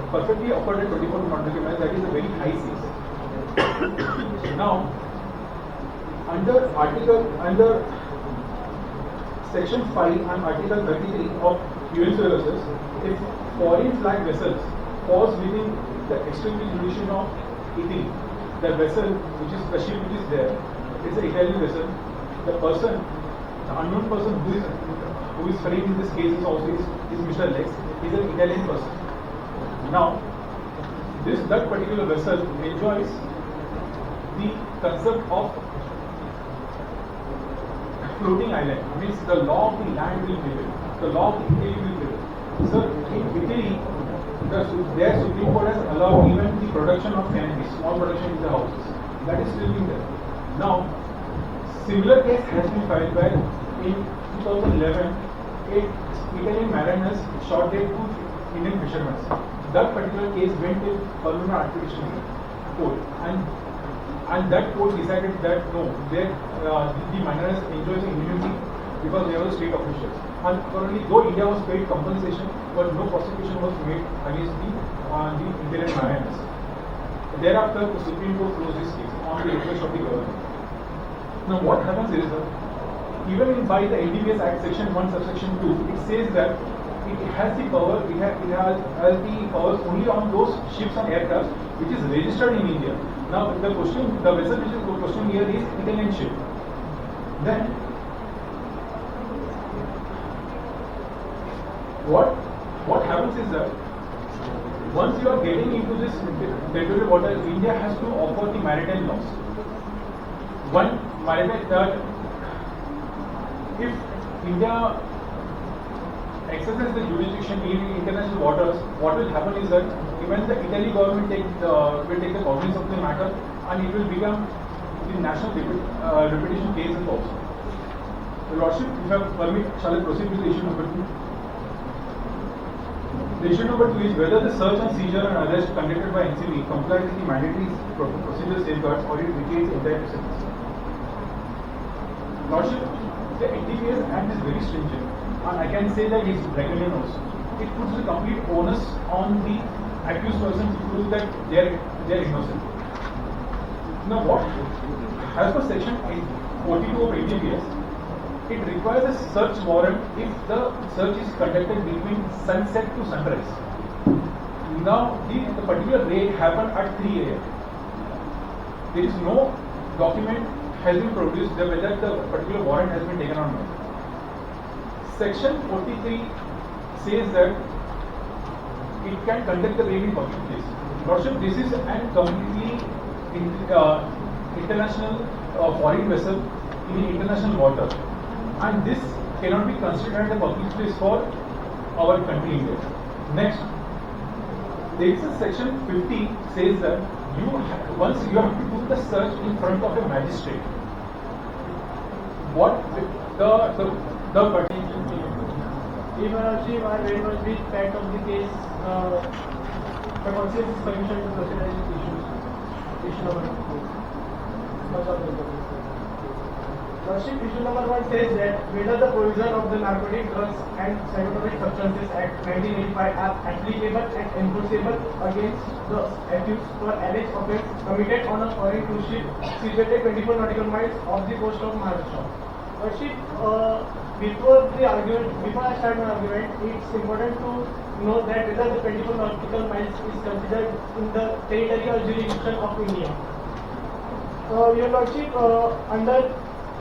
perfectly occurred at 24 nautical miles, that is a very high seas. Now, under Section 5 and Article 33 of UN services, if foreign flag vessels falls within the extreme jurisdiction of Italy, the vessel which is the ship which is there is an Italian vessel. The person, the unknown person who is framed in this case is also is Mr. Lex, is an Italian person. Now, that particular vessel enjoys the concept of floating island, means the law of the land will prevail, the law of Italy will prevail. So in Italy, their Supreme Court has allowed even the production of cannabis, small production in the houses. That is still being there. Now, similar case has been filed by in 2011, 8 Italian mariners shot dead 2 Indian fishermen. That particular case went to Permanent Arbitration Court, and that court decided that no, the miners enjoys immunity because they were state officials. And currently, though India was paid compensation, but no prosecution was made against the Italian mariners. Thereafter, the Supreme Court closed this case on the request of the government. Now, what happens is that even by the NTPS Act Section 1 subsection 2, it says that it has the power, it has the powers only on those ships and aircraft which is registered in India. Now, the vessel which is questioned here is Italian ship. Then, what happens is that once you are getting into this territorial water, India has to offer the maritime laws. One maritime that if India exercises the jurisdiction in international waters, what will happen is that even the Italian government will take the cognizance of the matter, and it will become the national reputation cases also. The Lordship, if you have permit, shall I proceed with the issue number 2? The issue number 2 is whether the search and seizure and arrest conducted by NCB comply with the mandatory procedural safeguards or it vacates entire proceedings. Lordship, the NTPS Act is very stringent, and I can say that it's draconian also. It puts the complete onus on the accused person to prove that they are innocent. Now, what? As per Section 42 of NTPS, it requires a search warrant if the search is conducted between sunset to sunrise. Now, the particular raid happened at 3 a.m. There is no document has been produced whether the particular warrant has been taken or not. Section 43 says that it can conduct the raid in public place. Lordship, this is a completely international foreign vessel in international water, and this cannot be considered as a public place for our country India. Next, there is a Section 50 says that once you have to do the search in front of a magistrate. What the partition Even I very much which fact of the case the council is permission to proceed as issues. Issue number 2. Much of the Lordship, issue number 1 says that whether the provision of the Narcotic Drugs and Psychotropic Substances Act 1985 are applicable and enforceable against the accused for alleged offence committed on a foreign cruise ship situated 24 nautical miles off the coast of Maharashtra. Lordship, before I start my argument, it's important to note that whether the 24 nautical miles is considered in the territory or jurisdiction of India. Your Lordship, under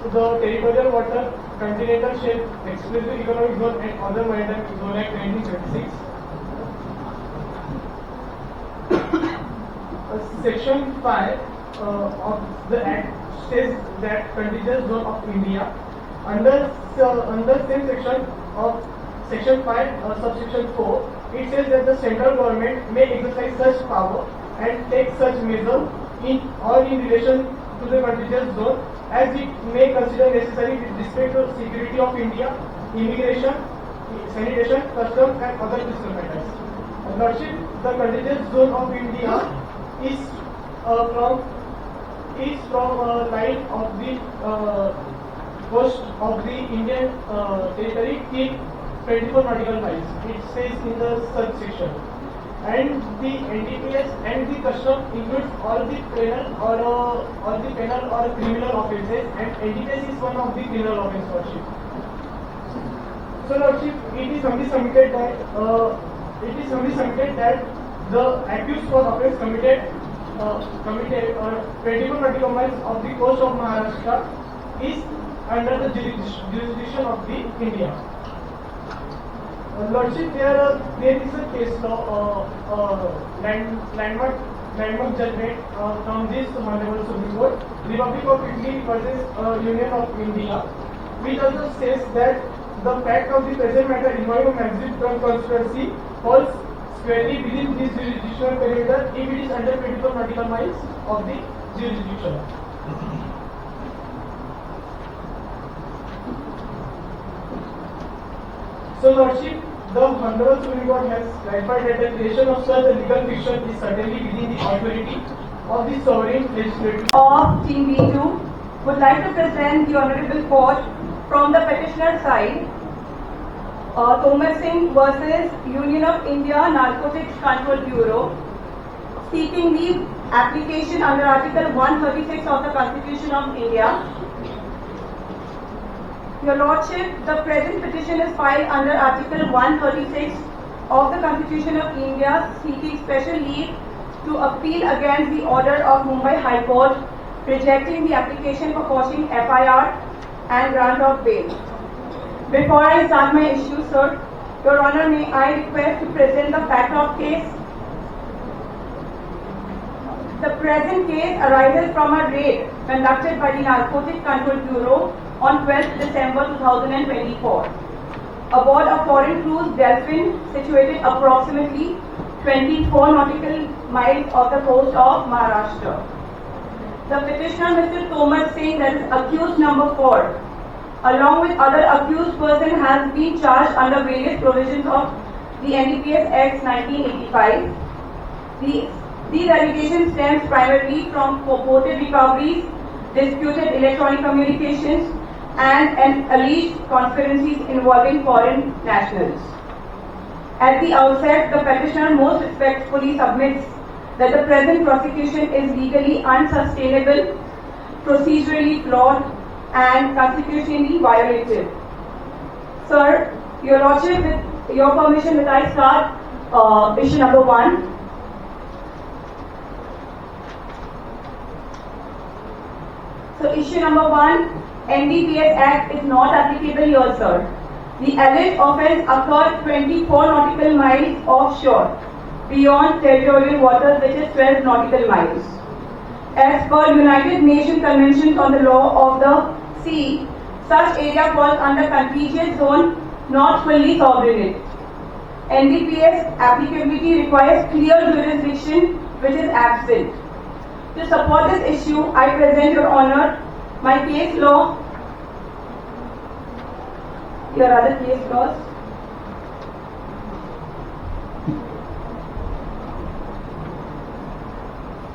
the Territorial Water, Continental Shelf, Exclusive Economic Zone and Other Maritime Zone Act 1976, Section 5 of the Act says that contiguous zone of India. Under same section of Section 5, subsection 4, it says that the central government may exercise such power and take such measure in or in relation to the contiguous zone as it may consider necessary with respect to security of India, immigration, sanitation, customs and other fiscal matters. Lordship, the contiguous zone of India is from a line of the coast of the Indian territory till 24 nautical miles. It says in the subsection. And the NDPS and the custom includes all the penal or criminal offences, and NDPS is one of the criminal offence. Lordship. So Lordship, it is only submitted that the accused for offence committed 24 nautical miles of the coast of Maharashtra is under the jurisdiction of the India. Lordship, there is a case law, landmark judgment from this Honorable Supreme Court, Republic of Italy versus Union of India, which also says that the fact of the present matter involving a massive drug conspiracy falls squarely within this jurisdictional perimeter if it is under 24 nautical miles of the jurisdiction. So Lordship, the Honorable Supreme Court has clarified that the creation of such a legal fiction is certainly within the authority of the sovereign legislature. Of Team B2 would like to present the Honorable Court from the petitioner side, Tomar Singh versus Union of India Narcotics Control Bureau, seeking the application under Article 136 of the Constitution of India. Your Lordship, the present petition is filed under Article 136 of the Constitution of India, seeking special leave to appeal against the order of Mumbai High Court rejecting the application for quashing FIR and grant of bail. Before I start my issue, sir, Your Honor, may I request to present the fact of case? The present case arises from a raid conducted by the Narcotic Control Bureau on 12th December 2024 aboard a foreign cruise Delphin situated approximately 24 nautical miles off the coast of Maharashtra. The petitioner, Mr. Tomar Singh, that is accused number 4, along with other accused person, has been charged under various provisions of the NDPS Act 1985. These allegations stems primarily from purported recoveries, disputed electronic communications, and alleged conspiracies involving foreign nationals. At the outset, the petitioner most respectfully submits that the present prosecution is legally unsustainable, procedurally flawed, and constitutionally violative. Sir, Your Lordship, with your permission, that I start issue number 1. So issue number 1, NDPS Act is not applicable here, sir. The alleged offence occurred 24 nautical miles offshore, beyond territorial waters, which is 12 nautical miles. As per United Nations Conventions on the Law of the Sea, such area falls under contiguous zone, not fully sovereign. NDPS applicability requires clear jurisdiction, which is absent. To support this issue, I present Your Honor my case law, your other case laws.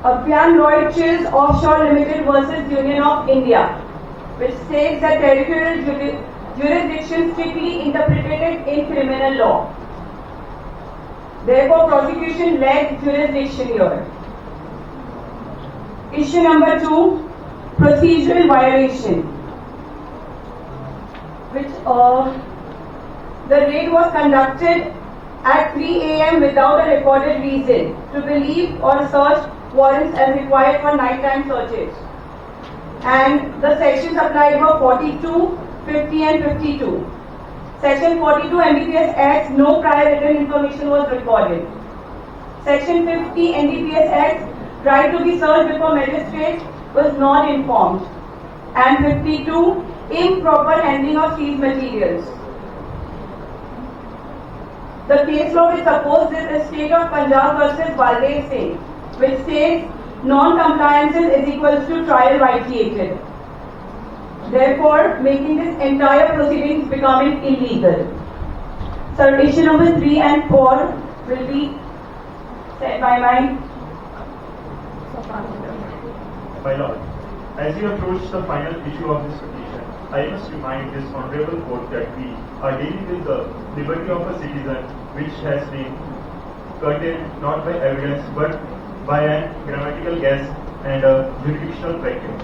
Appellant Lloyd Chills Offshore Limited versus Union of India. which states that territorial jurisdiction strictly interpreted in criminal law. Therefore, prosecution lacked jurisdiction here. Issue number 2, procedural violation, which the raid was conducted at 3 a.m. without a recorded reason to believe or search warrants as required for nighttime searches. And the sections applied were 42, 50 and 52. Section 42 NDPS Acts, no prior written information was recorded. Section 50 NDPS Acts, right to be searched before magistrate was not informed. And 52, improper handling of seized materials. The case law which supports this is State of Punjab versus Baldev Singh, which states non-compliances is equals to trial vitiated. Therefore, making this entire proceedings becoming illegal. So, issue number 3 and 4 will be said by my Lord, as we approach the final issue of this petition, I must remind this honorable court that we are dealing with the liberty of a citizen which has been curtailed not by evidence but by a grammatical guess and a jurisdictional vacuum.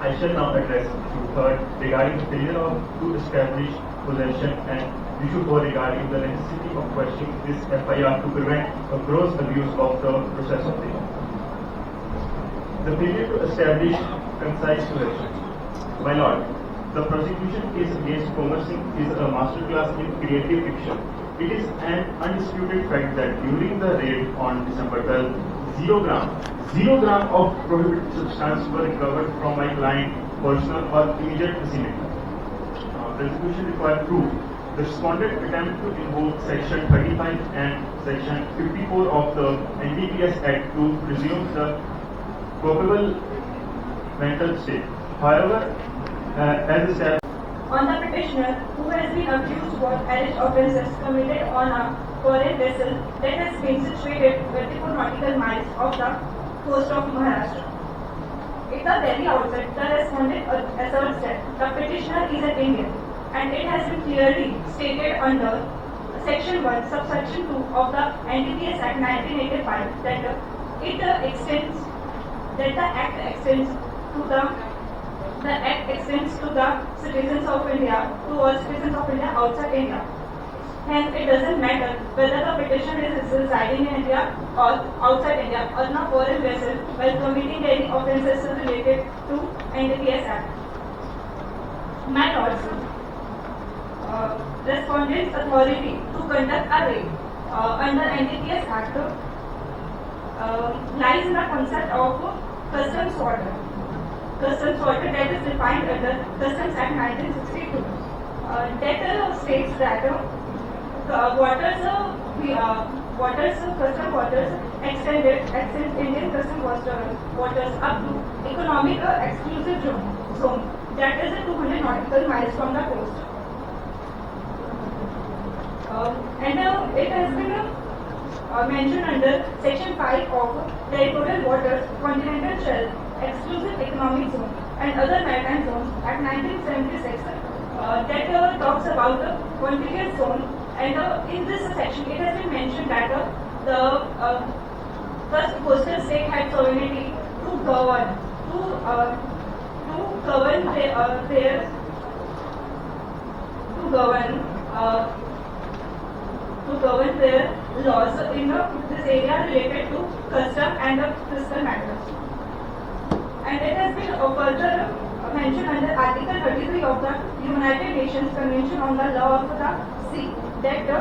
I shall now address issue 3 regarding the failure to establish possession and issue 4 regarding the necessity of questioning this FIR to prevent a gross abuse of the process of law. The failure to establish concise possession. My lord, the prosecution case against Kumar Singh is a masterclass in creative fiction. It is an undisputed fact that during the raid on December 12, 0 gram of prohibited substance were recovered from my client's personal or immediate vicinity. Prosecution required proof. The respondent attempted to invoke Section 35 and Section 54 of the NDPS Act to presume the culpable mental state. However, as established on the petitioner who has been accused for alleged offences committed on a foreign vessel that has been situated 24 nautical miles off the coast of Maharashtra. At the very outset, the respondent asserts that the petitioner is an Indian, and it has been clearly stated under Section 1, Subsection 2 of the NDPS Act 1985 that the Act extends to the citizens of India to all citizens of India outside India. Hence, it doesn't matter whether the petitioner is residing in India or outside India or in a foreign vessel while committing any offences related to NDPS Act. My lords, respondent's authority to conduct a raid under NDPS Act lies in the concept of customs order. Customs order that is defined under Customs Act 1962. That states that custom waters extend Indian custom waters up to economic exclusive zone that is 200 nautical miles from the coast. And it has been mentioned under Section 5 of Territorial Waters, Continental Shelf, Exclusive Economic Zone and other maritime zones Act 1976 that talks about the contiguous zone, and in this section it has been mentioned that the first coastal state had sovereignty to govern their laws in this area related to custom and fiscal matters. And it has been further mentioned under Article 33 of the United Nations Convention on the Law of the Sea that a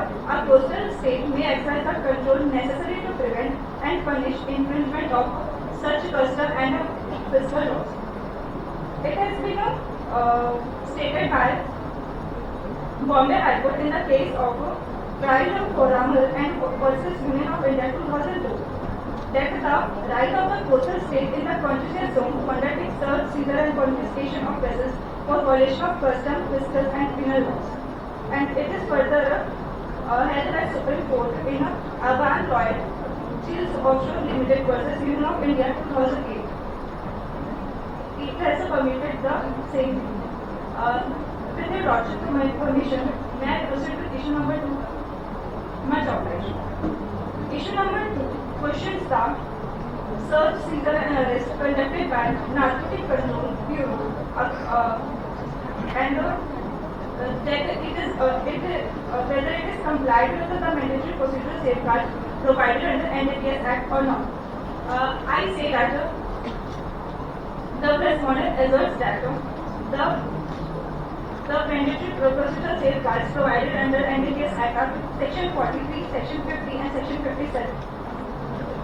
coastal state may exercise the control necessary to prevent and punish infringement of such custom and fiscal laws. It has been stated by Bombay High Court in the case of Trial of Coramal and versus Union of India 2002 that the right of the coastal state in the contiguous zone to undertake search, seizure and confiscation of vessels for violation of custom, fiscal and penal laws. And it is further held by Supreme Court in Avan Lloyd, Chills Offshore Limited versus Union of India 2008. has permitted the same. With your lordship to my permission, may I proceed with issue number 2? Much obliged. Issue number 2 questions the search, seizure and arrest conducted by Narcotic Control Bureau and whether it is complied with the mandatory procedural safeguards provided under NDPS Act or not. I say that the respondent asserts that the mandatory procedural safeguards provided under NDPS Act are Section 43, Section 50 and Section 57.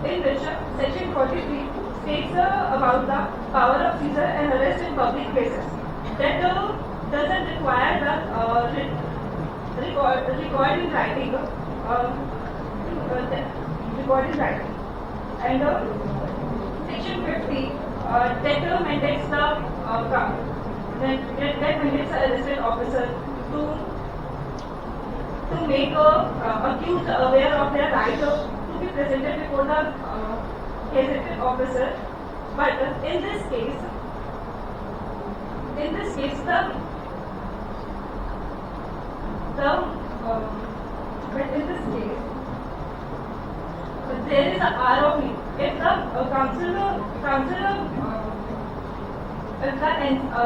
In which Section 43 states about the power of seizure and arrest in public places. That doesn't require the record in writing. Record in writing. And Section 50 that mandates the arrested officer to make accused aware of their right to be presented before the gazetted officer. But in this case, there is a R of me. If the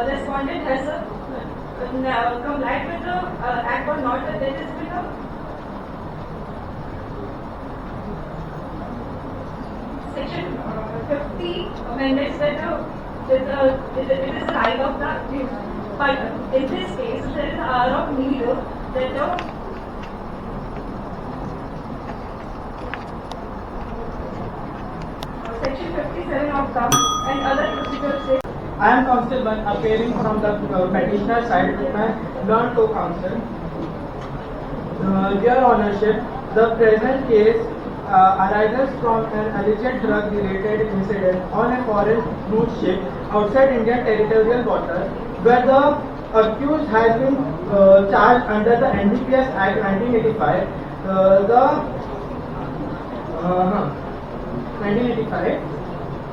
respondent has complied with the act or not, there is with a Section 50 mandates that it is the right of the accused. But in this case, there is an R of need that Section 57 of the and other procedures say. I am Counsel 1 appearing from the petitioner side with my learned co-counsel. Dear Honorship, the present case arises from an alleged drug-related incident on a foreign cruise ship outside Indian territorial waters, where the accused has been charged under the NDPS Act 1985.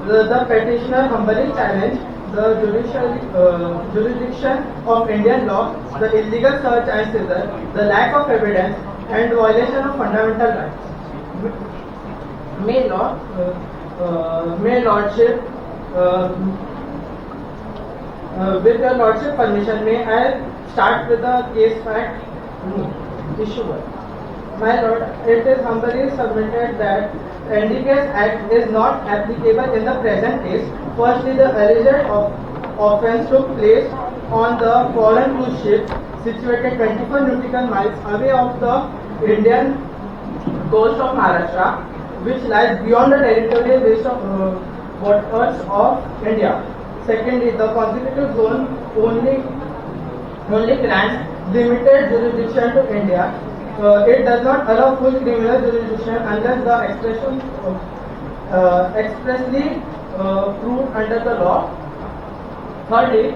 The petitioner humbly challenged the jurisdiction of Indian law, the illegal search and seizure, the lack of evidence, and violation of fundamental rights. May Lordship, with your Lordship permission, may I start with the case fact issue 1. My Lord, it is humbly submitted that NDPS Act is not applicable in the present case. Firstly, the alleged offence took place on the foreign cruise ship situated 24 nautical miles away of the Indian coast of Maharashtra, which lies beyond the territorial waters of India. Secondly, the constitutional zone only grants limited jurisdiction to India. It does not allow full criminal jurisdiction unless the expressly proved under the law. Thirdly,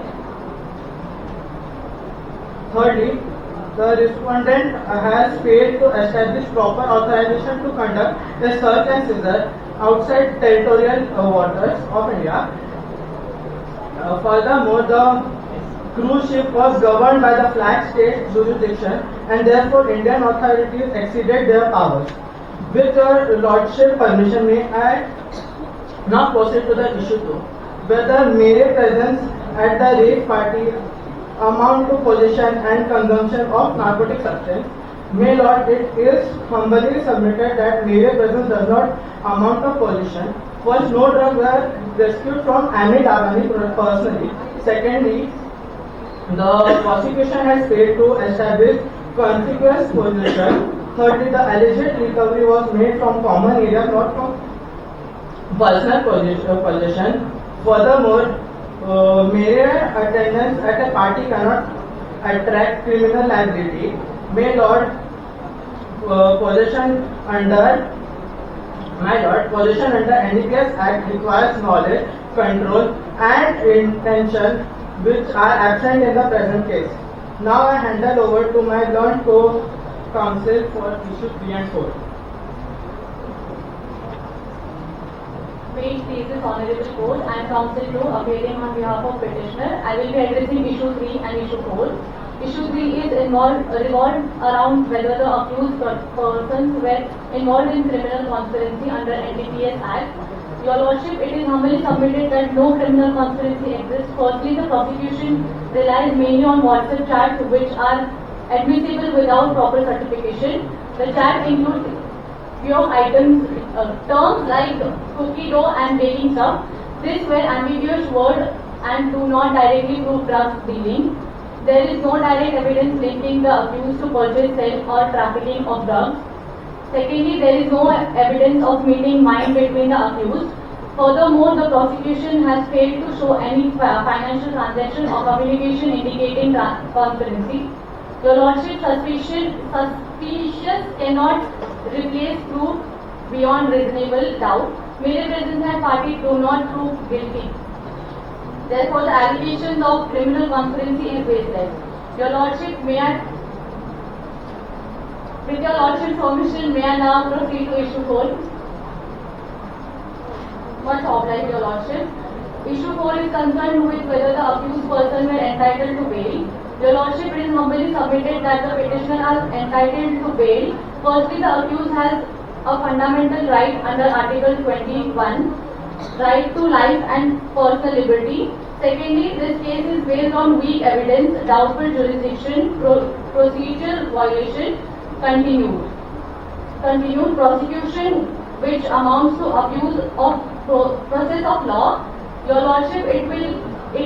the respondent has failed to establish proper authorization to conduct a search and seizure outside territorial waters of India. Furthermore, the cruise ship was governed by the flag state jurisdiction and therefore Indian authorities exceeded their powers. With your Lordship permission, may I now proceed to the issue 2. Whether mere presence at the rave party amount to possession and consumption of narcotic substance. May Lord, it is humbly submitted that mere presence does not amount to possession. First, no drugs were rescued from Ambedkar personally. Secondly, the prosecution has failed to establish contiguous possession. Thirdly, the alleged recovery was made from common area, not from personal possession. Furthermore, mere attendance at a party cannot attract criminal liability. May Lord, possession under NDPS Act requires knowledge, control, and intention, which are absent in the present case. Now I handle over to my learned co-counsel for issues 3 and 4. may it please this honorable court, I am counsel to appearing on behalf of petitioner. I will be addressing issue 3 and issue 4. Issue 3 is revolved around whether the accused persons were involved in criminal conspiracy under NDPS Act. Your Lordship, it is humbly submitted that no criminal conspiracy exists. Firstly, the prosecution relies mainly on WhatsApp chats which are admissible without proper certification. The chat includes few items, terms like cookie dough and baking stuff. These were ambiguous words and do not directly prove drug dealing. There is no direct evidence linking the accused to purchase, sell or trafficking of drugs. Secondly, there is no evidence of meeting mind between the accused. Furthermore, the prosecution has failed to show any financial transaction or communication indicating conspiracy. Your Lordship, suspicious cannot replace proof beyond reasonable doubt. Mere presence and party do not prove guilty. Therefore, the allegations of criminal conspiracy is baseless. Your Lordship, with your Lordship's permission, may I now proceed to issue 4? Much obliged, Your Lordship. Issue 4 is concerned with whether the accused person were entitled to bail. Your Lordship, it is humbly submitted that the petitioner is entitled to bail. Firstly, the accused has a fundamental right under Article 21, right to life and personal liberty. Secondly, this case is based on weak evidence, doubtful jurisdiction, procedural violation, continued prosecution which amounts to abuse of process of law. Your Lordship, it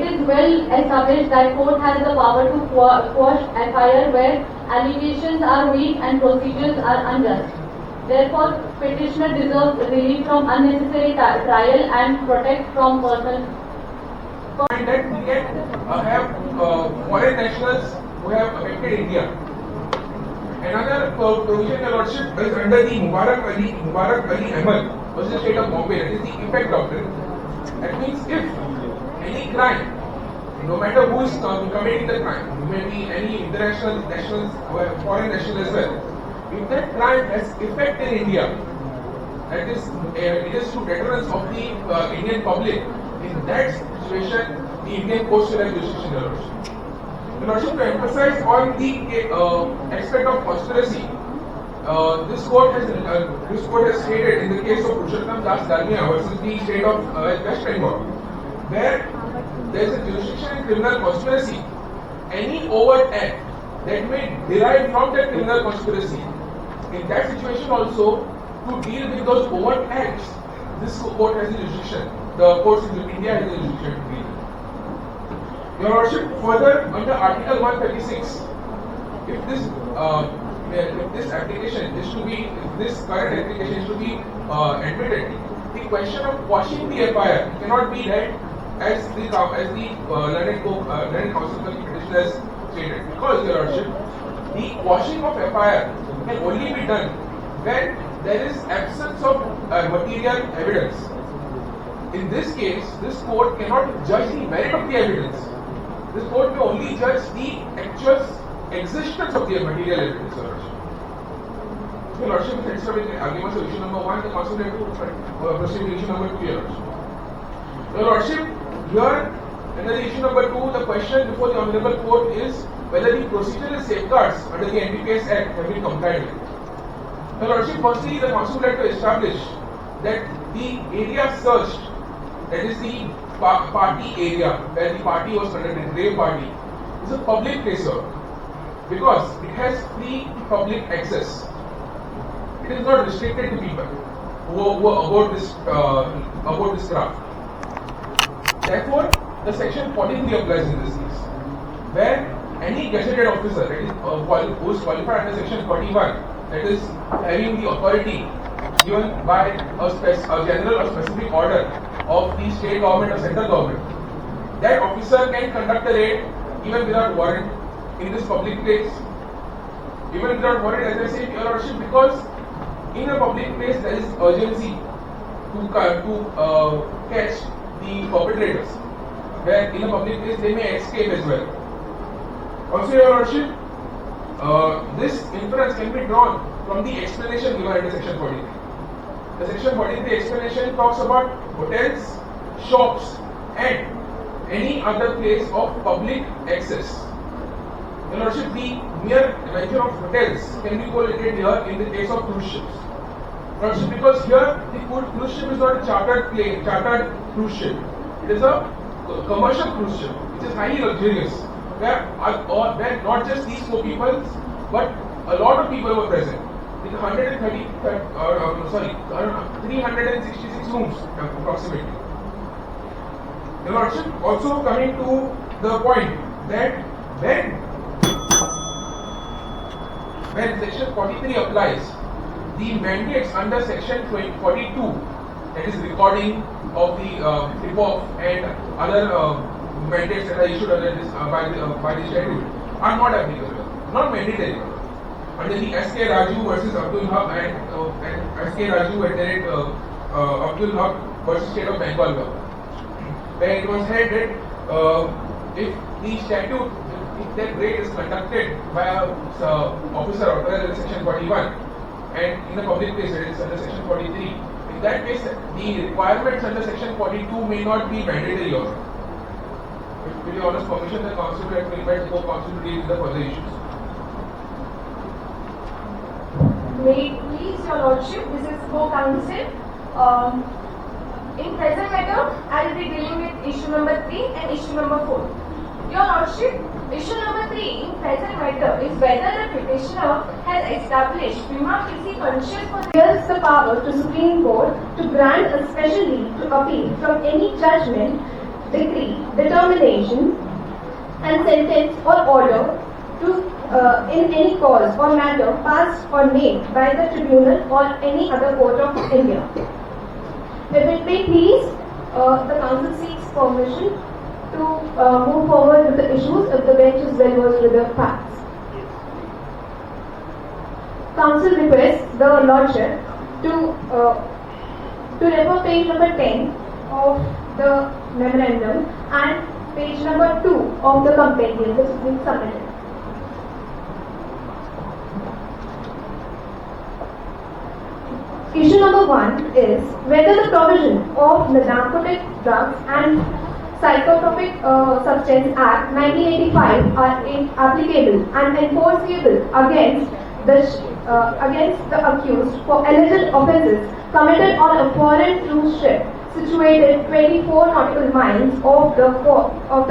is well established that court has the power to quash FIR where allegations are weak and procedures are unjust. Therefore, petitioner deserves relief from unnecessary trial and protect from personal. That we can have foreign nationals who have affected India. Another provision, Your Lordship, is under the Mubarak Ali Ahmed versus the state of Bombay. That is the effect doctrine. That means if any crime, no matter who is committing the crime, who may be any international nationals or foreign nationals as well, if that crime has effect in India, that is, it is to deterrence of the Indian public. In that situation, the Indian courts will have jurisdiction. Your Lordship, to emphasize on the aspect of conspiracy, this court has stated in the case of Purushottam Das Dalmia versus the state of West Bengal, where there is a jurisdiction in criminal conspiracy. Any overt act that may derive from that criminal conspiracy, in that situation also, to deal with those overt acts, this court has a jurisdiction. The courts in India has a jurisdiction to deal with. Your Lordship, further under Article 136, if this application is to be, if this current application is to be admitted, the question of quashing the FIR cannot be read as the learned counsel for the petitioner has stated. Because, Your Lordship, the quashing of FIR can only be done when there is absence of material evidence. In this case, this court cannot judge the merit of the evidence. This court may only judge the actual existence of the material evidence, Your Lordship. Your Lordship, instead of arguments of issue number 1, the counsel had to proceed to issue number 2, Your Lordship. Your Lordship, here, under the issue number 2, the question before the Honorable Court is whether the procedural safeguards under the NDPS Act have been complied with. Your Lordship, firstly, the counsel had to establish that the area searched, that is the party area where the party was conducted, rave party, is a public place, sir, because it has free public access. It is not restricted to people who are about this craft. Therefore, the section 43 applies in this case, where any gazetted officer, that is who is qualified under section 41, that is having the authority given by a general or specific order of the state government or central government, that officer can conduct a raid even without warrant in this public place. Even without warrant, as I said, Your Lordship, because in a public place there is urgency to catch the perpetrators, where in a public place they may escape as well. Also, Your Lordship, this inference can be drawn from the explanation given under section 43. The section 43 explanation talks about hotels, shops and any other place of public access. Your Lordship, the mere mention of hotels can be correlated here in the case of cruise ships. Your Lordship, because here the cruise ship is not a chartered cruise ship. It is a commercial cruise ship, which is highly luxurious, where not just these 4 people, but a lot of people were present. With 366 rooms approximately. Your Lordship, also coming to the point that when section 43 applies, the mandates under section 42, that is recording of the tip-off and other mandates that are issued under this by the schedule, are not applicable, not mandatory. Under the S.K. Raju versus Abdul Haq and S.K. Raju at Abdul Haq versus State of Bengal law, where it was held that if the statute, if that raid is conducted by a officer authorized under section 41 and in a public place, it is under section 43, in that case the requirements under section 42 may not be mandatory also. With your honest permission, the council will invite the co-council to deal with the further issues. May it please your Lordship, this is co-counsel. In present matter, I will be dealing with issue number 3 and issue number 4. Your Lordship, issue number 3 in present matter is whether the petitioner has established prima facie conscious possesses the power to Supreme Court to grant a special leave to appeal from any judgment, decree, determination and sentence or order to in any cause or matter passed or made by the tribunal or any other court of India. If it may please, the council seeks permission to move forward with the issues if the bench is well versed with the facts. Council requests the Lordship to refer page number 10 of the memorandum and page number 2 of the compendium which has been submitted. Issue number 1 is whether the provision of the Narcotic Drugs and Psychotropic Substance Act 1985 are applicable and enforceable against the accused for alleged offences committed on a foreign cruise ship situated 24 nautical miles off the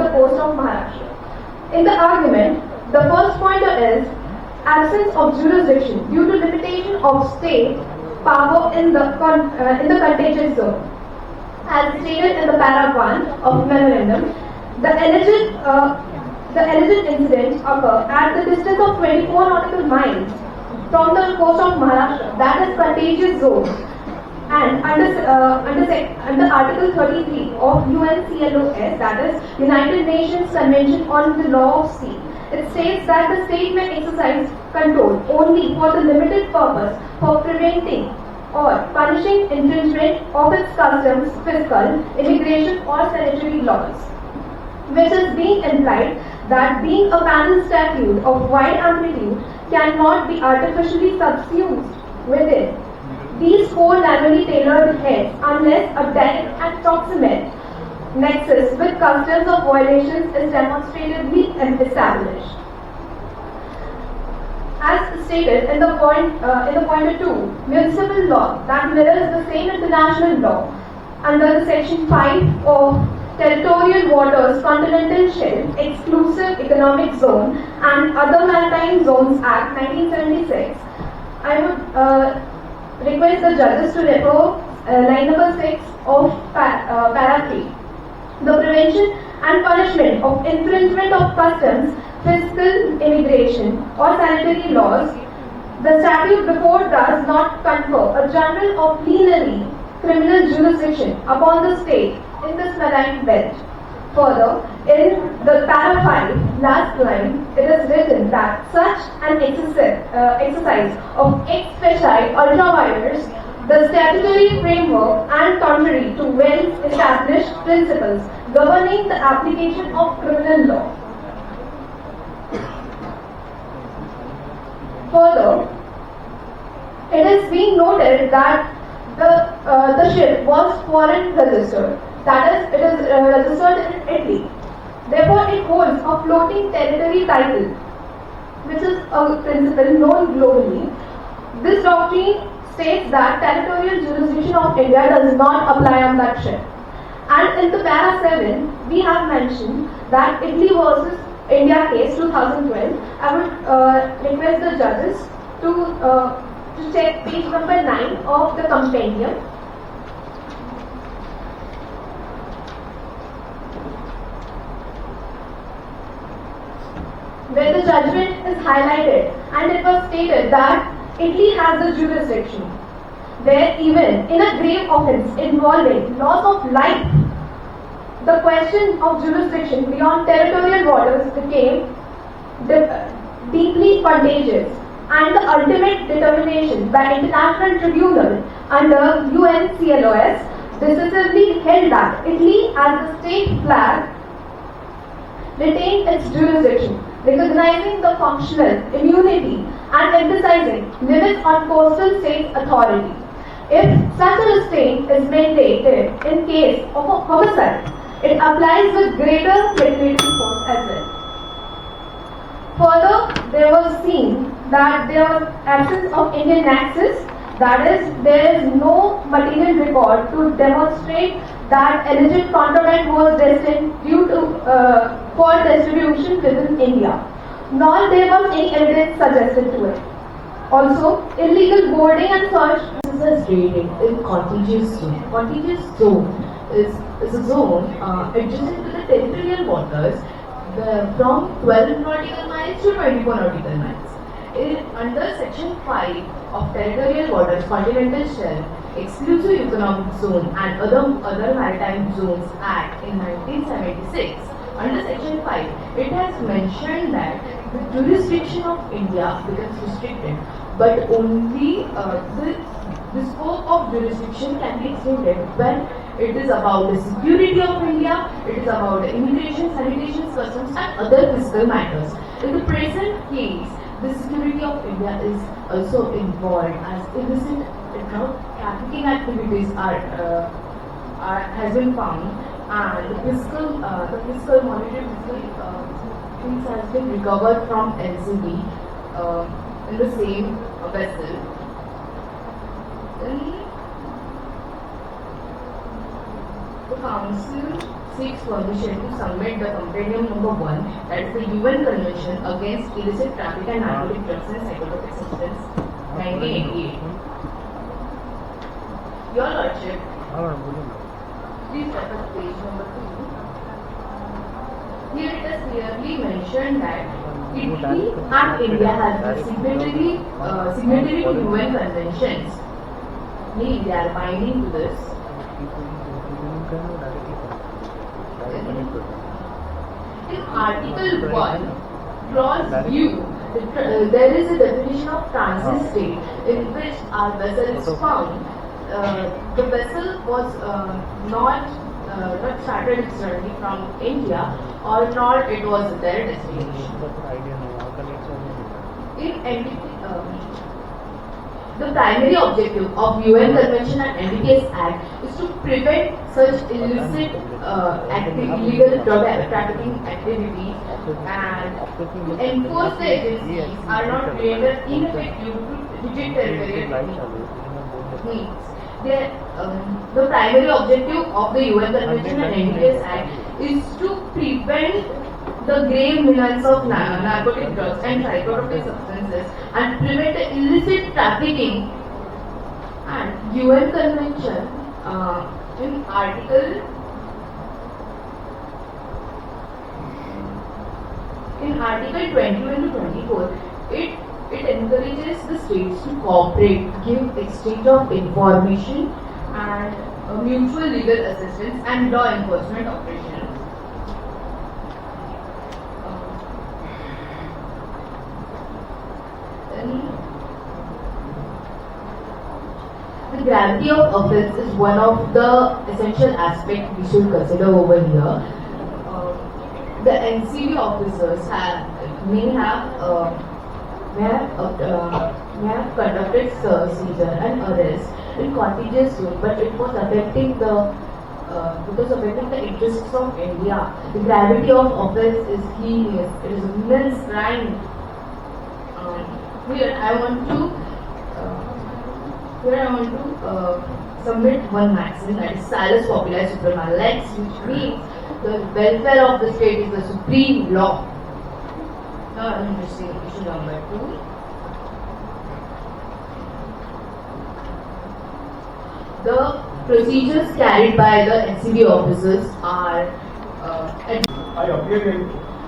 coast of Maharashtra. In the argument, the first pointer is absence of jurisdiction due to limitation of state power in the contagious zone. As stated in the paragraph 1 of memorandum, the alleged incident occurred at the distance of 24 nautical miles from the coast of Maharashtra, that is contagious zone, and under Article 33 of UNCLOS, that is United Nations Convention on the Law of Sea. It states that the state may exercise control only for the limited purpose for preventing or punishing infringement of its customs, fiscal, immigration or sanitary laws, which is being implied that being a panel statute of wide amplitude cannot be artificially subsumed within these 4 narrowly tailored heads unless a direct and proximate nexus with customs of violations is demonstrably established. As stated in the pointer 2, municipal law that mirrors the same international law under the section 5 of Territorial Waters Continental Shelf Exclusive Economic Zone and Other Maritime Zones Act 1976. I would request the judges to refer line number 6 of para 3. The prevention and punishment of infringement of customs, fiscal, immigration or sanitary laws. The statute before does not confer a general or plenary criminal jurisdiction upon the state in this marine belt. Further, in the para 5 last line, it is written that such an exercise of ex speciae ultra vires the statutory framework and contrary to well-established principles governing the application of criminal law. Further, it is being noted that the the ship was foreign registered. That is, it is registered in Italy. Therefore, it holds a floating territory title, which is a principle known globally. This doctrine states that territorial jurisdiction of India does not apply on that ship. And in the para 7, we have mentioned that Italy versus India case 2012. I would request the judges to check page number 9 of the compendium. Where the judgment is highlighted and it was stated that Italy has the jurisdiction, where even in a grave offence involving loss of life, the question of jurisdiction beyond territorial waters became deeply contagious, and the ultimate determination by international tribunal under UNCLOS decisively held that Italy as the state flag retained its jurisdiction, recognizing the functional immunity and emphasizing limits on coastal states' authority. If such a restraint is maintained in case of a homicide, it applies with greater liquidating force as well. Further, there was seen that there was absence of Indian nexus, that is, there is no material record to demonstrate that alleged contraband was destined for distribution within India, nor there was any evidence suggested to it. Also, illegal boarding and search is rated in contiguous zone. Contiguous zone is a zone adjacent to the territorial waters from 12 nautical miles to 24 nautical miles. Under Section 5 of Territorial Waters Continental Shelf, Exclusive Economic Zone and other Maritime Zones Act in 1976, under Section 5, it has mentioned that the jurisdiction of India becomes restricted, but only the scope of jurisdiction can be extended when it is about the security of India, it is about the immigration, sanitation, customs and other fiscal matters. In the present case, the security of India is also involved as illicit drug trafficking activities has been found, and the fiscal monetary things has been recovered from LCB in the same vessel. The Council seeks permission to submit the compendium number 1, that is the UN Convention Against Illicit Traffic and Narcotic Drugs and Psychotropic Substances, 1988. Your Lordship, please refer to page number 2. Here it is clearly mentioned that Italy and India have signatory to UN conventions. They are binding to this. In Article 1, clause U, there is a definition of transit state in which our vessel is found. The vessel was not started its journey from India, or nor it was their destination. The primary objective of UN Convention and NDPS Act is to prevent such illicit illegal drug trafficking activities and to enforce the agencies are not rendered ineffective to rigid territorial needs. The primary objective of the UN Convention and NDPS Act is to prevent the grave menace of narcotic drugs and psychotropic substances and prevent the illicit trafficking. And UN Convention in Article 21 to 24, it encourages the states to cooperate, give exchange of information and mutual legal assistance and law enforcement operations. The gravity of offence is one of the essential aspects we should consider over here. The NCB officers may have conducted seizure and arrest in contiguous zone, but it was affecting the interests of India. The gravity of offence is heinous. It is immense crime. Here I want to submit one maxim, that is salus populi suprema lex, which means the welfare of the state is the supreme law. Now I'm interested in issue number 2. The procedures carried by the NCB officers are I appear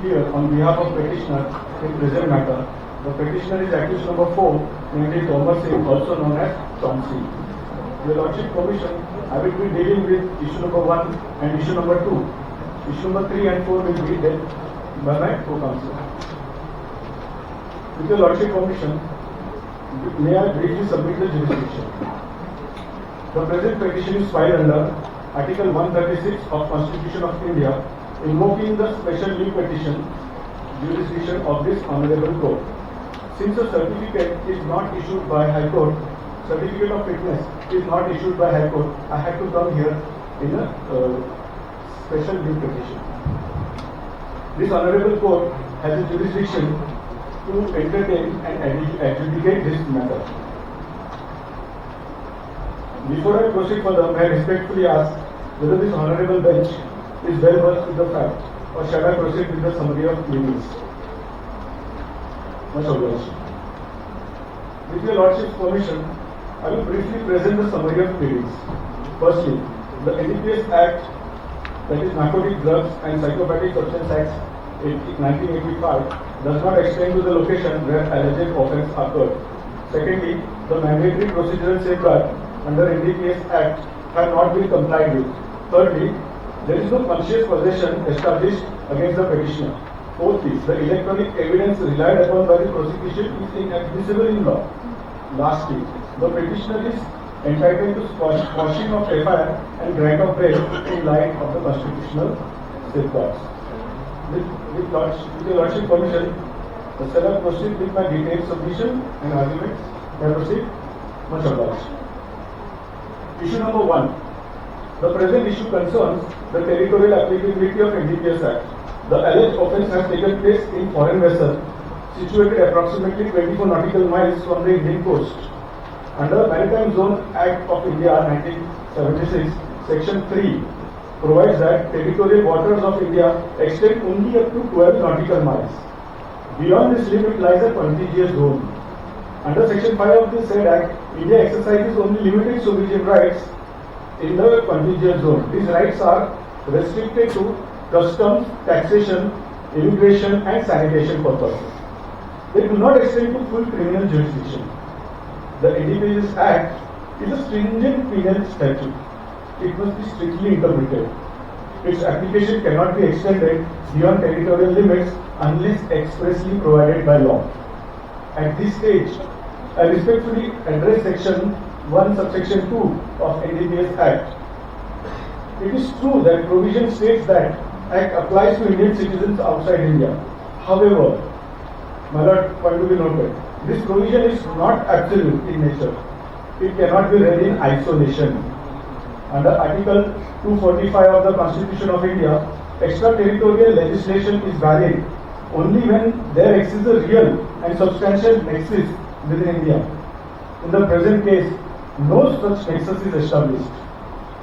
here on behalf of petitioner in present matter. The petitioner is accused number 4, namely Thomas Singh, also known as Chomsky. Your Lordship Commission, I will be dealing with issue number 1 and issue number 2. Issue number 3 and 4 will be dealt by my co-counsel. With your Lordship Commission, may I briefly submit the jurisdiction. The present petition is filed under Article 136 of Constitution of India, invoking the special leave petition jurisdiction of this Honorable Court. Since a certificate is not issued by High Court, certificate of fitness is not issued by High Court, I had to come here in a special leave petition. This Honorable Court has a jurisdiction to entertain and adjudicate this matter. Before I proceed further, may I respectfully ask whether this Honorable Bench is well versed with the fact, or shall I proceed with the summary of pleadings? Much obliged. With your Lordship's permission, I will briefly present the summary of pleadings. Firstly, the NDPS Act, that is Narcotic Drugs and Psychopathic Substance Act 1985, does not extend to the location where alleged offence occurred. Secondly, the mandatory procedural safeguard under NDPS Act have not been complied with. Thirdly, there is no conscious possession established against the petitioner. Fourthly, the electronic evidence relied upon by the prosecution is inadmissible in law. Lastly, the petitioner is entitled to quashing of FIR and grant of bail in light of the constitutional safeguards. With your Lordship permission, shall I proceed with my detailed submission and arguments? May I proceed? Much obliged. Issue number 1. The present issue concerns the territorial applicability of NDPS Act. The alleged offence has taken place in foreign vessel situated approximately 24 nautical miles from the Indian coast. Under Maritime Zone Act of India 1976, Section 3 provides that territorial waters of India extend only up to 12 nautical miles. Beyond this limit lies a contiguous zone. Under Section 5 of the said Act, India exercises only limited sovereign rights in the contiguous zone. These rights are restricted to customs, taxation, immigration and sanitation purposes. They do not extend to full criminal jurisdiction. The NDPS Act is a stringent penal statute. It must be strictly interpreted. Its application cannot be extended beyond territorial limits unless expressly provided by law. At this stage, I respectfully address Section 1 subsection 2 of NDPS Act. It is true that provision states that Act applies to Indian citizens outside India. However, my lord, point to be noted, this provision is not absolute in nature. It cannot be read in isolation. Under Article 245 of the Constitution of India, extraterritorial legislation is valid only when there exists a real and substantial nexus within India. In the present case, no such nexus is established.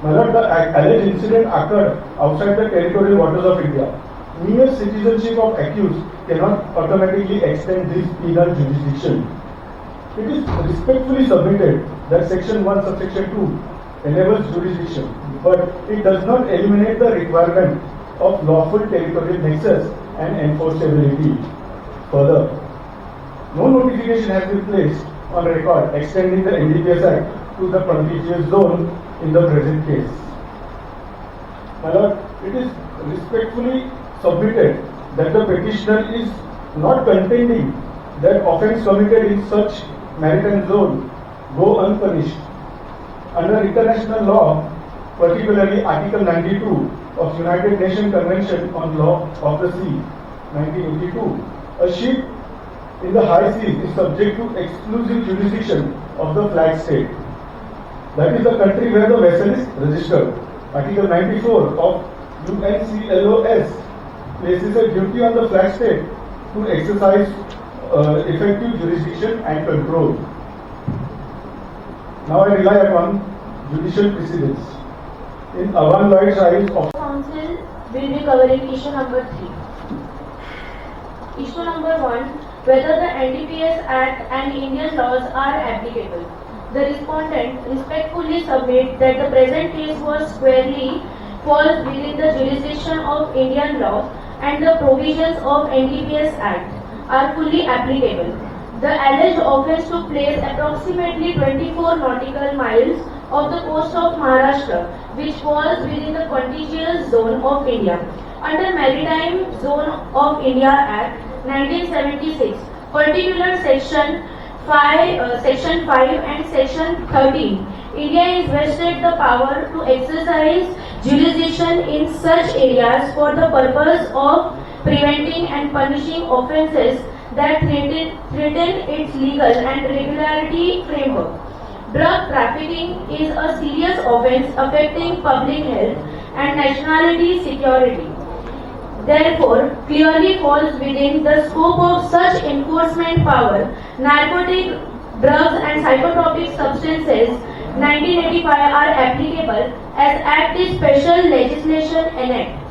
My lord, the alleged incident occurred outside the territorial waters of India. Mere citizenship of accused cannot automatically extend this penal jurisdiction. It is respectfully submitted that Section 1 subsection 2 enables jurisdiction, but it does not eliminate the requirement of lawful territorial nexus and enforceability. Further, no notification has been placed on record extending the NDPS Act to the contiguous zone in the present case. My lord, it is respectfully submitted that the petitioner is not contending that offence committed in such maritime zone go unpunished. Under international law, particularly Article 92 of United Nations Convention on Law of the Sea, 1982, a ship in the high seas is subject to exclusive jurisdiction of the flag state. That is the country where the vessel is registered. Article 94 of UNCLOS places a duty on the flag state to exercise effective jurisdiction and control. Now I rely upon judicial precedents. In Avan Lloyd's eyes of Council will be covering issue number 3. Issue number 1, whether the NDPS Act and Indian laws are applicable. The respondent respectfully submit that the present case was squarely falls within the jurisdiction of Indian law and the provisions of NDPS Act are fully applicable. The alleged offence took place approximately 24 nautical miles of the coast of Maharashtra, which falls within the contiguous zone of India. Under Maritime Zone of India Act 1976, particular Section 5 and Section 13, India is vested the power to exercise jurisdiction in such areas for the purpose of preventing and punishing offences that threaten its legal and regularity framework. Drug trafficking is a serious offence affecting public health and nationality security. Therefore, clearly falls within the scope of such enforcement power. Narcotic, drugs and psychotropic substances 1985 are applicable as Act is special legislation enact.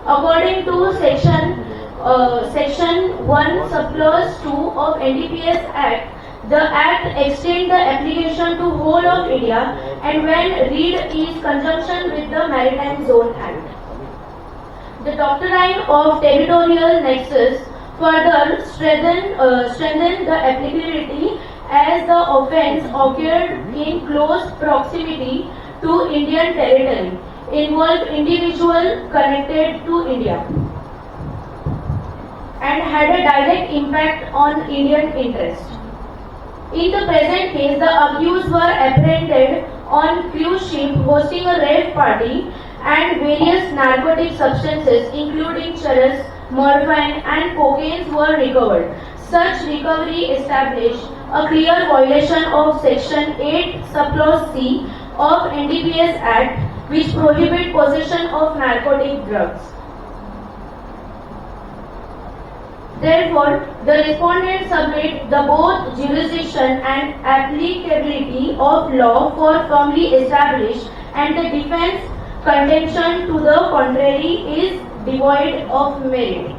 According to Section 1 subclause 2 of NDPS Act, the Act extends the application to whole of India and when read is conjunction with the Maritime Zone Act. The doctrine of territorial nexus further strengthen the applicability as the offence occurred in close proximity to Indian territory, involved individual connected to India, and had a direct impact on Indian interest. In the present case, the accused were apprehended on cruise ship hosting a rave party and various narcotic substances including charas, morphine and cocaine were recovered. Such recovery established a clear violation of Section 8 subclause C of NDPS Act which prohibit possession of narcotic drugs. Therefore, the respondent submit the both jurisdiction and applicability of law for firmly established and the defense contention to the contrary is devoid of merit.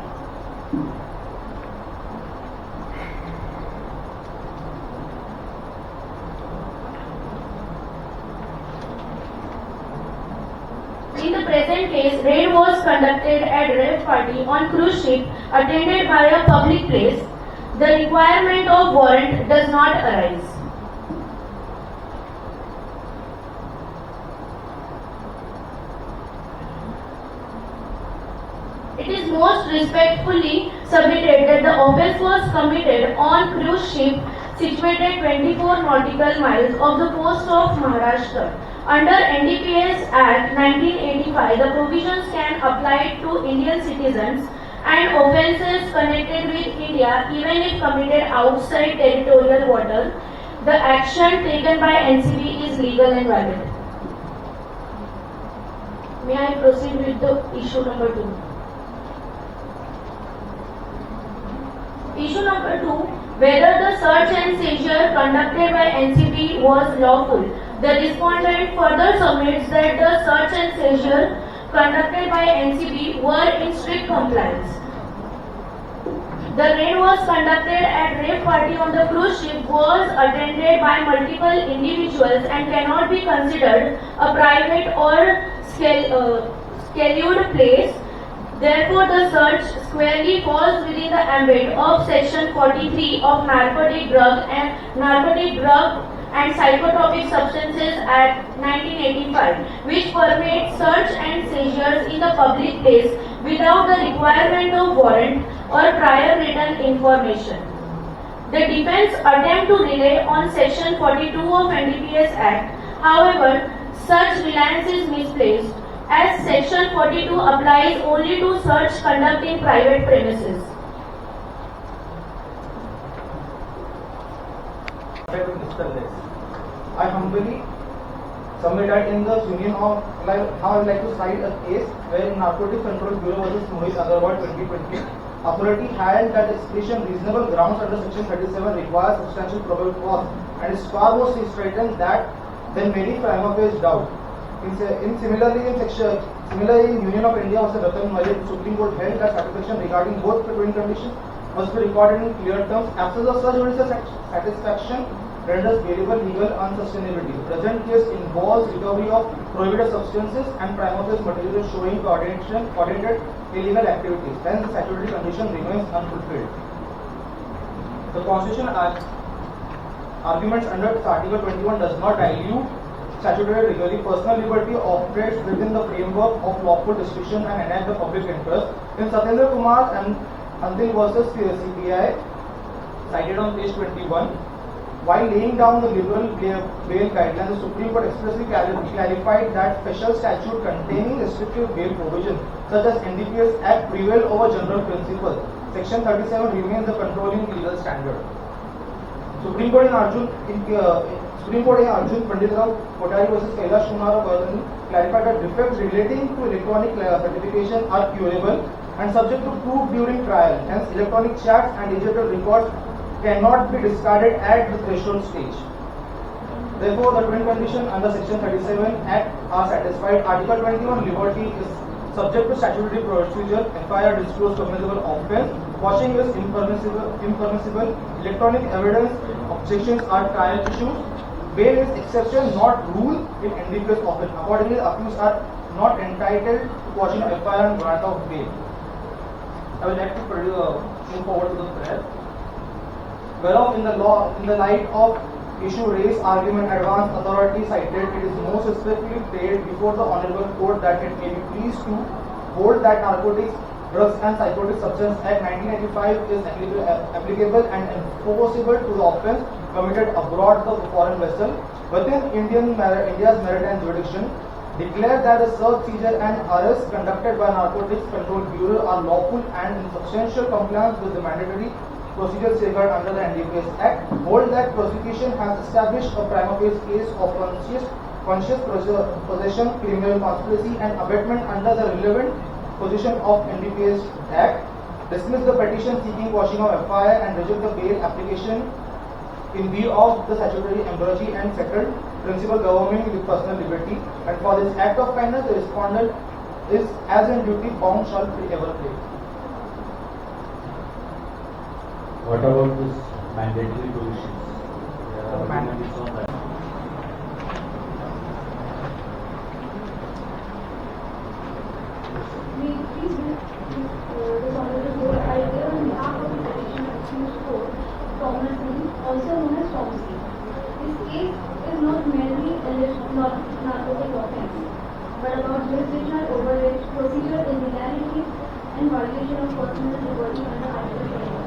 In the present case, raid was conducted at rave party on cruise ship attended by a public place. The requirement of warrant does not arise. It is most respectfully submitted that the offence was committed on cruise ship situated 24 nautical miles of the coast of Maharashtra. Under NDPS Act 1985, the provisions can apply to Indian citizens and offences connected with India even if committed outside territorial water. The action taken by NCB is legal and valid. May I proceed with the issue number 2? Issue number 2, whether the search and seizure conducted by NCB was lawful. The respondent further submits that the search and seizure conducted by NCB were in strict compliance. The raid was conducted at rave party on the cruise ship was attended by multiple individuals and cannot be considered a private or scheduled place. Therefore, the search squarely falls within the ambit of Section 43 of Narcotic Drug and Psychotropic Substances Act 1985, which permits search and seizures in the public place without the requirement of warrant or prior written information. The defense attempt to rely on Section 42 of NDPS Act. However, such reliance is misplaced, as Section 42 applies only to search conduct in private premises. I humbly submitted in the Union of now I would like to cite a case where Narcotics Control Bureau versus Moot 2020 authority held that expression reasonable grounds under section 37 requires substantial probable cause and is far more straitened than many prima facie doubt. Similarly in Union of India versus Ratna Dr, the Supreme Court held that satisfaction regarding both preceding conditions must be recorded in clear terms. Absence of such judicial satisfaction renders variable legal unsustainability. The present case involves recovery of prohibited substances and prima facie material showing coordinated illegal activities. Hence, the statutory condition remains unfulfilled. The Constitution arguments under Article 21 does not dilute statutory recovery. Personal liberty operates within the framework of lawful restriction and enact the public interest. In Satyendra Kumar and Antil versus CBI, cited on page 21, while laying down the liberal bail guidelines, the Supreme Court expressly clarified that special statute containing restrictive bail provisions such as NDPS Act prevail over general principles. Section 37 remains the controlling legal standard. Supreme Court in Arjun Pandit Rao Kotari versus Kailash Kumar clarified that defects relating to electronic certification are curable and subject to proof during trial. Hence, electronic chats and digital records cannot be discarded at the threshold stage. Therefore, the twin conditions under Section 37 Act are satisfied. Article 21 liberty is subject to statutory procedure. FIR disclosed cognizable offence. Washing is impermissible. Electronic evidence objections are trial issues. Bail is exception, not rule in NDPS offence. Accordingly, accused are not entitled to quashing FIR and grant of bail. I would like to move forward to the prayer. Whereof in the light of issue raised argument advanced authority cited, it is most respectfully prayed before the Honorable Court that it may be pleased to hold that Narcotics, Drugs and Psychotic Substance Act 1985 is applicable and enforceable to the offence committed abroad the foreign vessel within India's maritime jurisdiction. Declare that the search, seizure and arrest conducted by Narcotics Control Bureau are lawful and in substantial compliance with the mandatory procedure safeguarded under the NDPS Act. Hold that prosecution has established a prima facie case of conscious possession, criminal conspiracy and abetment under the relevant position of NDPS Act. Dismiss the petition seeking quashing of FIR and reject the bail application in view of the statutory ambiguity and settled principle governing with personal liberty. And for this act of kindness, the respondent is as in duty bound shall ever pay. What about this mandatory provisions? Mandatory on that. Also known as Chomsky. This case is not merely alleged narcotic offence, but about jurisdictional overreach, procedural illegality, and violation of personal liberty under Article 21.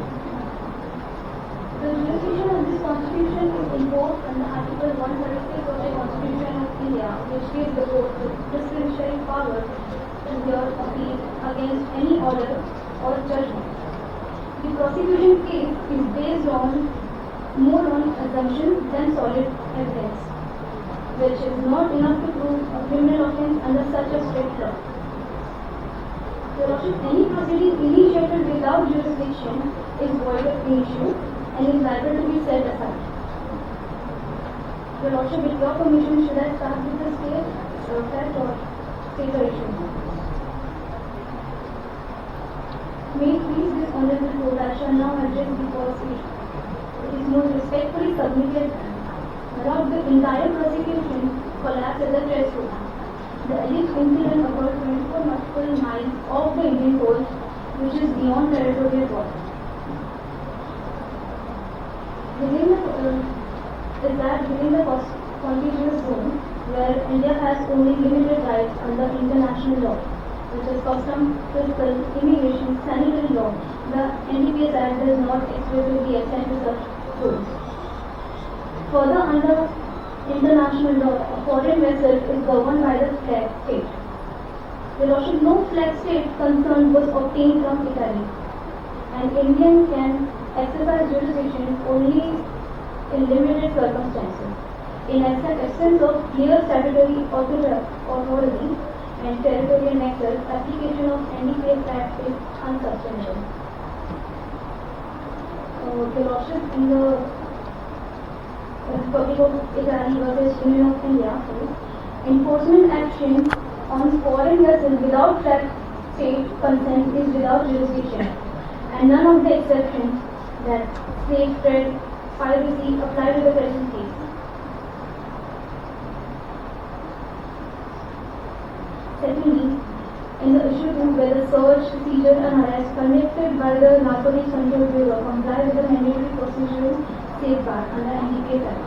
The jurisdiction of this Constitution is invoked under Article 136 of the Constitution of India, which gives the court the discretionary power to hear appeal against any order or judgment. The prosecution case is based more on assumption than solid evidence, which is not enough to prove a criminal offence under such a strict law. Your Lordship, any proceeding initiated without jurisdiction is void of issue and is liable to be set aside. Your Lordship, with your permission, should I start with the state fact or state issue? May it please this honorable court, I shall now address the first issue. It is most respectfully submitted that the entire prosecution collapsed at the threshold. The alleged incident occurred 24 nautical miles off the Indian coast, which is beyond territorial water. Within the contiguous zone, where India has only limited rights under international law, which is custom, fiscal, immigration, sanitary law, the NDPS Act does not exclusively extend to such zones. Further, under international law, a foreign vessel is governed by the flag state. Your Lordship, no flag state concern was obtained from Italy, and Indian can exercise jurisdiction only in limited circumstances. In absence of clear statutory authority and territorial nexus, application of NDPS Act is unsustainable. The Lordship in the Republic of Italy versus Union of India, enforcement action on foreign vessels without state consent is without jurisdiction, and none of the exceptions that slave trade, piracy apply to the present case. Secondly, in the issue 2, whether search, seizure and arrest conducted by the Narcotics Control Bureau comply with the mandatory procedural safeguard under NDPS Act.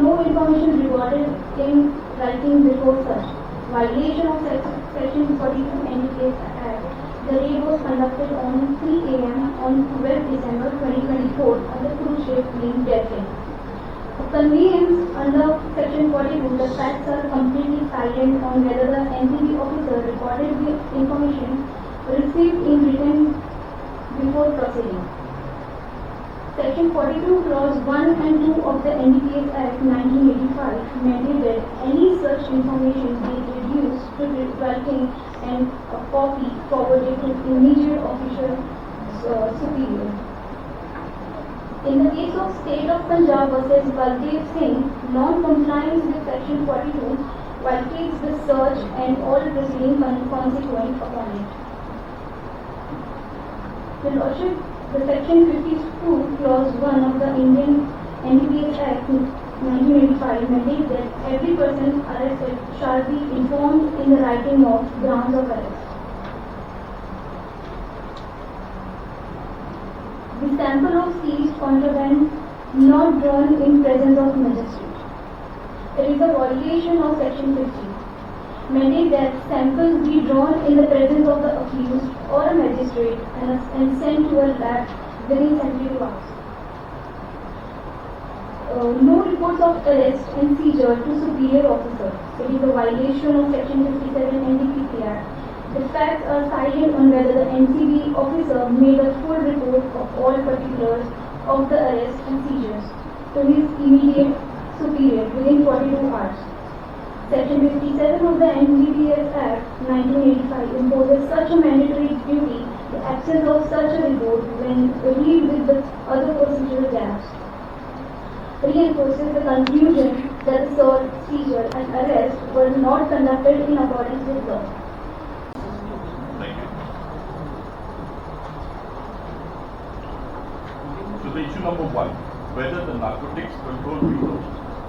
No information recorded in writing before such violation of Section 42 NDPS Act. The raid was conducted on 3 a.m. on 12 December 2024 on the cruise ship named Delphin. For convenience, under Section 42, the facts are completely silent on whether the NCB officer recorded the information received in written before proceeding. Section 42, Clause 1 and 2 of the NDPS Act 1985 mandated any such information be reduced to writing and a copy forwarded to immediate official superior. In the case of State of Punjab versus Baldev Singh, non-compliance with Section 42 violates the search and all proceedings consequent upon it. Your Lordship, the Section 52, Clause 1 of the Indian NDPS Act 1985 mandates that every person arrested shall be informed in the writing of grounds of arrest. The sample of seized contraband not drawn in presence of magistrate. It is a violation of Section 50. Mandate that samples be drawn in the presence of the accused or a magistrate and sent to a lab within 72 hours. No reports of arrest and seizure to superior officer. It is a violation of Section 57 NDPS Act. The facts are silent on whether the NCB officer made a full report of all particulars of the arrest and seizures to his immediate superior within 42 hours. Section 57 of the NDPS Act 1985 imposes such a mandatory duty, the absence of such a report when read with the other procedural gaps reinforces the conclusion that the search, seizure and arrest were not conducted in accordance with law. Thank you. So the issue number 1, whether the Narcotics Control Bureau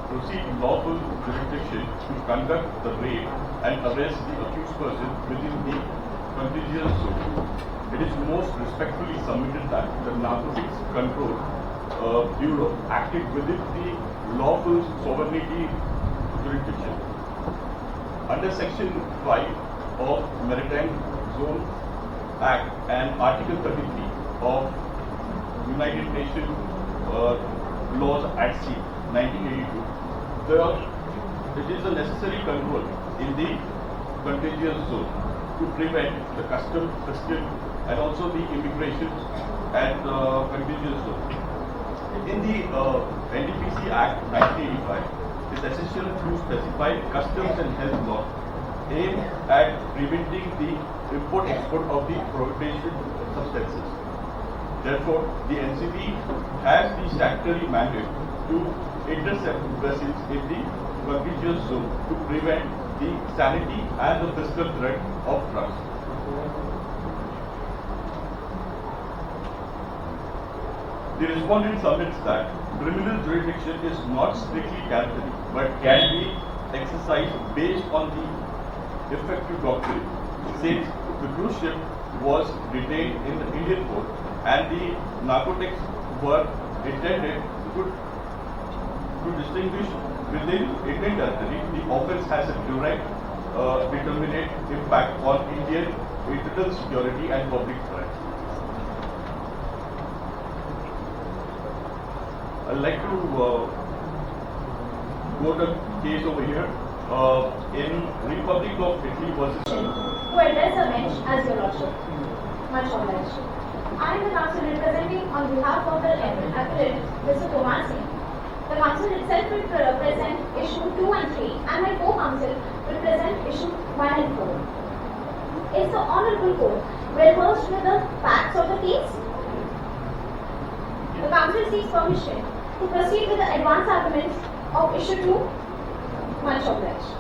proceed in lawful jurisdiction to conduct the raid and arrest the accused person within the contiguous zone. It is most respectfully submitted that the Narcotics Control Bureau acted within the lawful sovereignty jurisdiction. Under Section 5 of Maritime Zone Act and Article 33 of United Nations Laws at Sea 1982, it is a necessary control in the contiguous zone to prevent the customs, fiscal and also the immigration and contiguous zone. In the NDPC Act 1985, it is essential to specify customs and health law aimed at preventing the import-export of the prohibited substances. Therefore, the NCB has the statutory mandate to intercept vessels in the contiguous zone to prevent the sanity and the fiscal threat of drugs. The respondent submits that criminal jurisdiction is not strictly categorical but can be exercised based on the effective doctrine, since the cruise ship was detained in the Indian port and the narcotics were intended to distinguish within Indian territory, the offence has a direct determinate impact on Indian internal security and public threat. I'd like to quote a case over here in Republic of Italy versus To address the bench as your lordship. Much obliged. I am the counsel representing on behalf of the appellant, Mr. Kumar Singh. The council itself will present issue 2 and 3, and my co-counsel will present issue 1 and 4. Is the Honorable Court well versed with the facts of the case? The council seeks permission to proceed with the advance arguments of issue 2. Much obliged.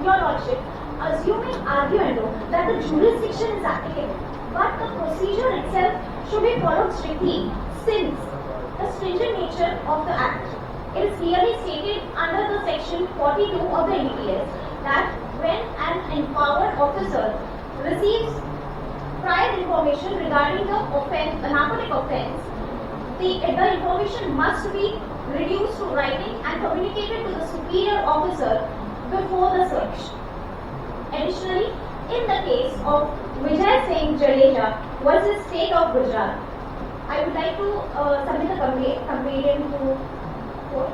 Your Lordship, assuming arguendo that the jurisdiction is applicable, but the procedure itself should be followed strictly, since the stringent nature of the Act. It is clearly stated under the section 42 of the NDPS that when an empowered officer receives prior information regarding the offense, a narcotic offense, the information must be reduced to writing and communicated to the superior officer before the search. Additionally, in the case of Vijay Singh Jadeja versus State of Gujarat, I would like to submit a complaint to court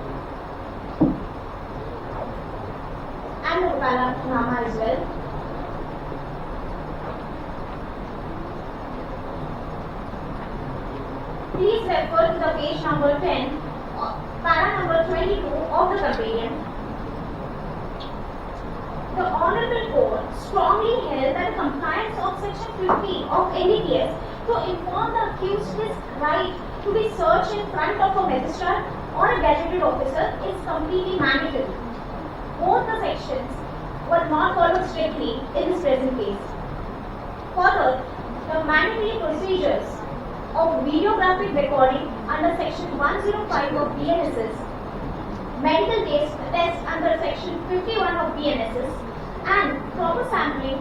and the Wadala Mumbai as well. Please refer to the page number 10, para number 22 of the complaint. The Honorable Court strongly held that the compliance of section 50 of NDPS to inform the accused his right to be searched in front of a magistrate or a gazetted officer is completely mandatory. Both the sections were not followed strictly in this present case. Further, the mandatory procedures of videographic recording under section 105 of BNSS, medical test under section 51 of BNSS, and proper sampling,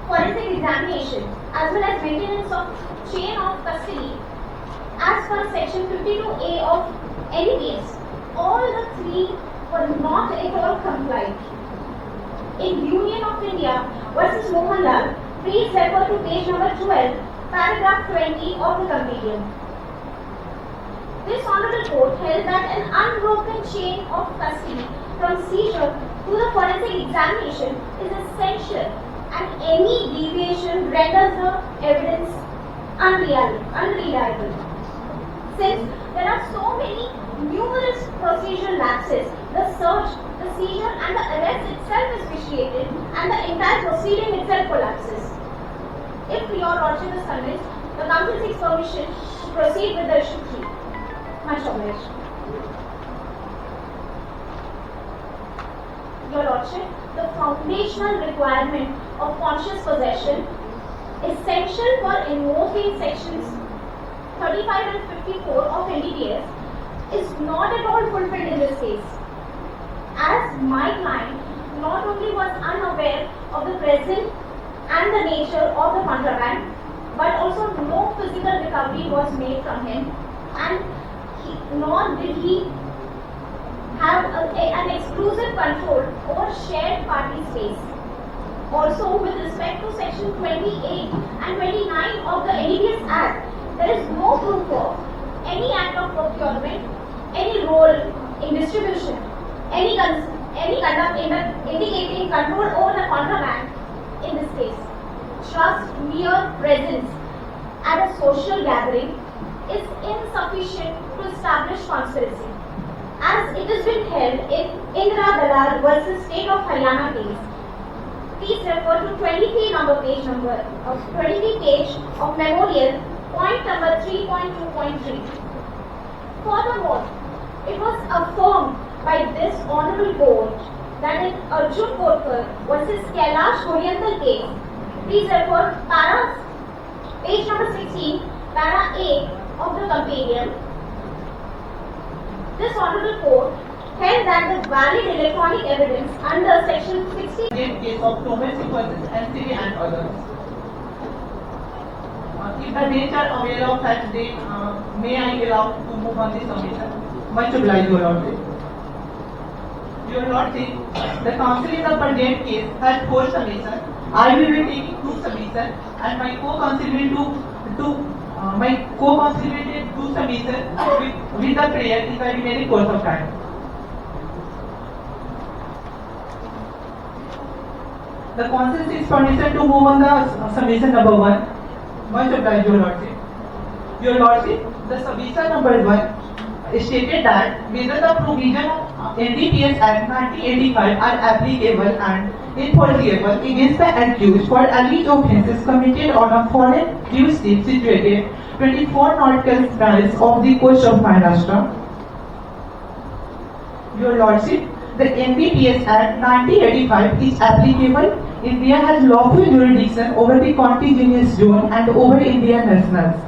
forensic examination, as well as maintenance of chain of custody as per section 52A of NDPS, all the three were not at all complied. In Union of India versus Mohanlal, please refer to page number 12, paragraph 20 of the compendium. This Honorable Court held that an unbroken chain of custody from seizure to the forensic examination is essential, and any deviation renders the evidence unreliable. Since there are so many numerous procedural lapses, the search, the seizure and the arrest itself is vitiated and the entire proceeding itself collapses. If your Lordship is convinced, the Council seeks permission to proceed with the issue 3. Much obliged. Your Lordship, the foundational requirement of conscious possession, essential for invoking sections 35 and 54 of NDPS, is not at all fulfilled in this case. As my client not only was unaware of the presence and the nature of the contraband, but also no physical recovery was made from him, and nor did he have an exclusive control over shared party space. Also, with respect to section 28 and 29 of the NDPS Act, there is no proof of any act of procurement, any role in distribution, any conduct indicating control over the contraband in this case. Just mere presence at a social gathering is insufficient to establish conspiracy, as it has been held in Indra Dalal versus State of Haryana case. Please refer to 23 page of memorial, point number 3.2.3. Furthermore, it was affirmed by this Honorable Court that in Arjun Kotkar versus Kailash Goriantal case, please refer page number 16, para A of the compendium. This Honorable Court held that the valid electronic evidence under section 60 in case of domestic versus NCD and others. If the dates are aware of such date, may I be allowed to move on this submission? Much obliged, Your Lordship. Your Lordship, the counsel in the pertinent case has 4 submissions. I will be taking 2 submissions, and my co-counsel will do 2 submissions with the prayer in the remaining course of time. The counsel seeks permission to move on the submission number 1. Much obliged, Your Lordship. Your Lordship, the submission number 1 stated that whether the provision of NDPS Act 1985 are applicable and enforceable against the accused for alleged offences committed on a foreign jurisdiction situated 24 nautical miles off the coast of Maharashtra. Your Lordship, the NDPS Act 1985 is applicable. India has lawful jurisdiction over the contiguous zone and over Indian nationals.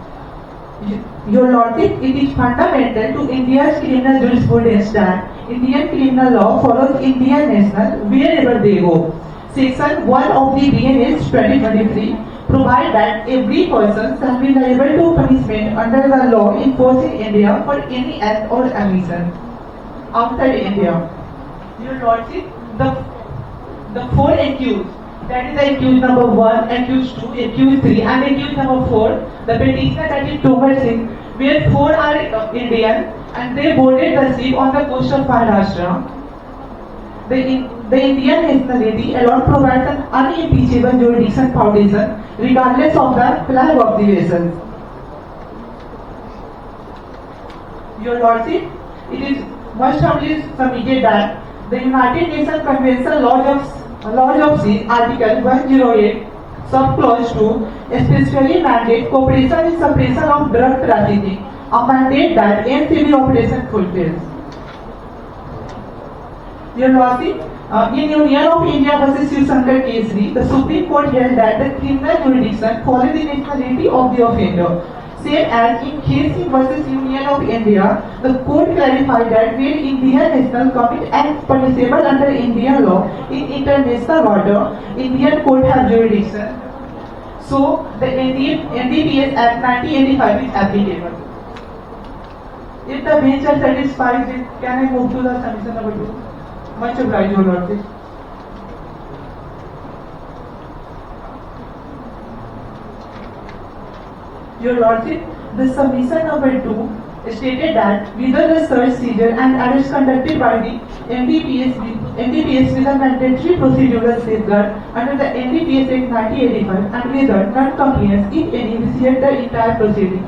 Your Lordship, it is fundamental to India's criminal jurisprudence that Indian criminal law follows Indian national wherever they go. Section 1 of the BNS 2023 provides that every person shall be liable to punishment under the law enforced in India for any act or omission outside India. Your Lordship, the 4 accused, that is the accused number 1, accused 2, accused 3 and accused number 4, the petitioner that is Tomer Singh, where 4 are Indian and they boarded the ship on the coast of Maharashtra. The Indian nationality alone provides an unimpeachable jurisdiction foundation regardless of the flag of the vessel. Your Lordship, it is must humbly submitted that the United Nations Convention Laws of Sea, Article 108, Subclause 2, especially mandate cooperation in suppression of drug trafficking, a mandate that NCB operation fulfills. Your Lordship, in Union of India vs. Shiv Shankar Kesri, the Supreme Court held that the criminal jurisdiction follows the nationality of the offender. Same as in Kesri vs. Union of India, the court clarified that where Indian national commit acts punishable under Indian law in international water, Indian court have jurisdiction. So, the NDPS Act 1985 is applicable. If the bench are satisfied, then can I move to the submission number 2? Much obliged, Your Lordship. Your Lordship, the submission number 2 stated that whether the search, seizure and arrest conducted by the NDPS with a mandatory procedural safeguard under the NDPS Act 1985 and whether non-compliance, if any, initiate the entire proceeding.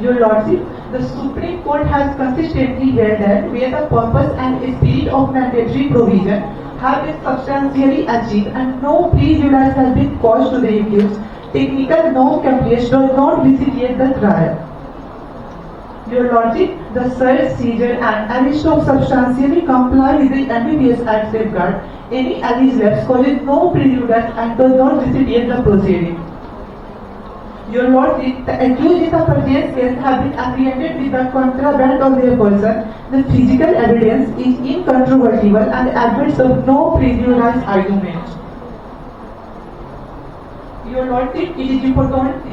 Your Lordship, the Supreme Court has consistently held that where the purpose and spirit of mandatory provision have been substantially achieved and no prejudice has been caused to the accused, technical non-compliance does not vitiate the trial. Your Lordship, the search, seizure and arrest of substantially comply with the NDPS Act safeguard, any alleged lapse causes no prejudice and does not vitiate the proceeding. Your Lordship, the accused in the present case have been apprehended with the contraband of their person. The physical evidence is incontrovertible and admits of no prejudice argument. Your Lordship, it is important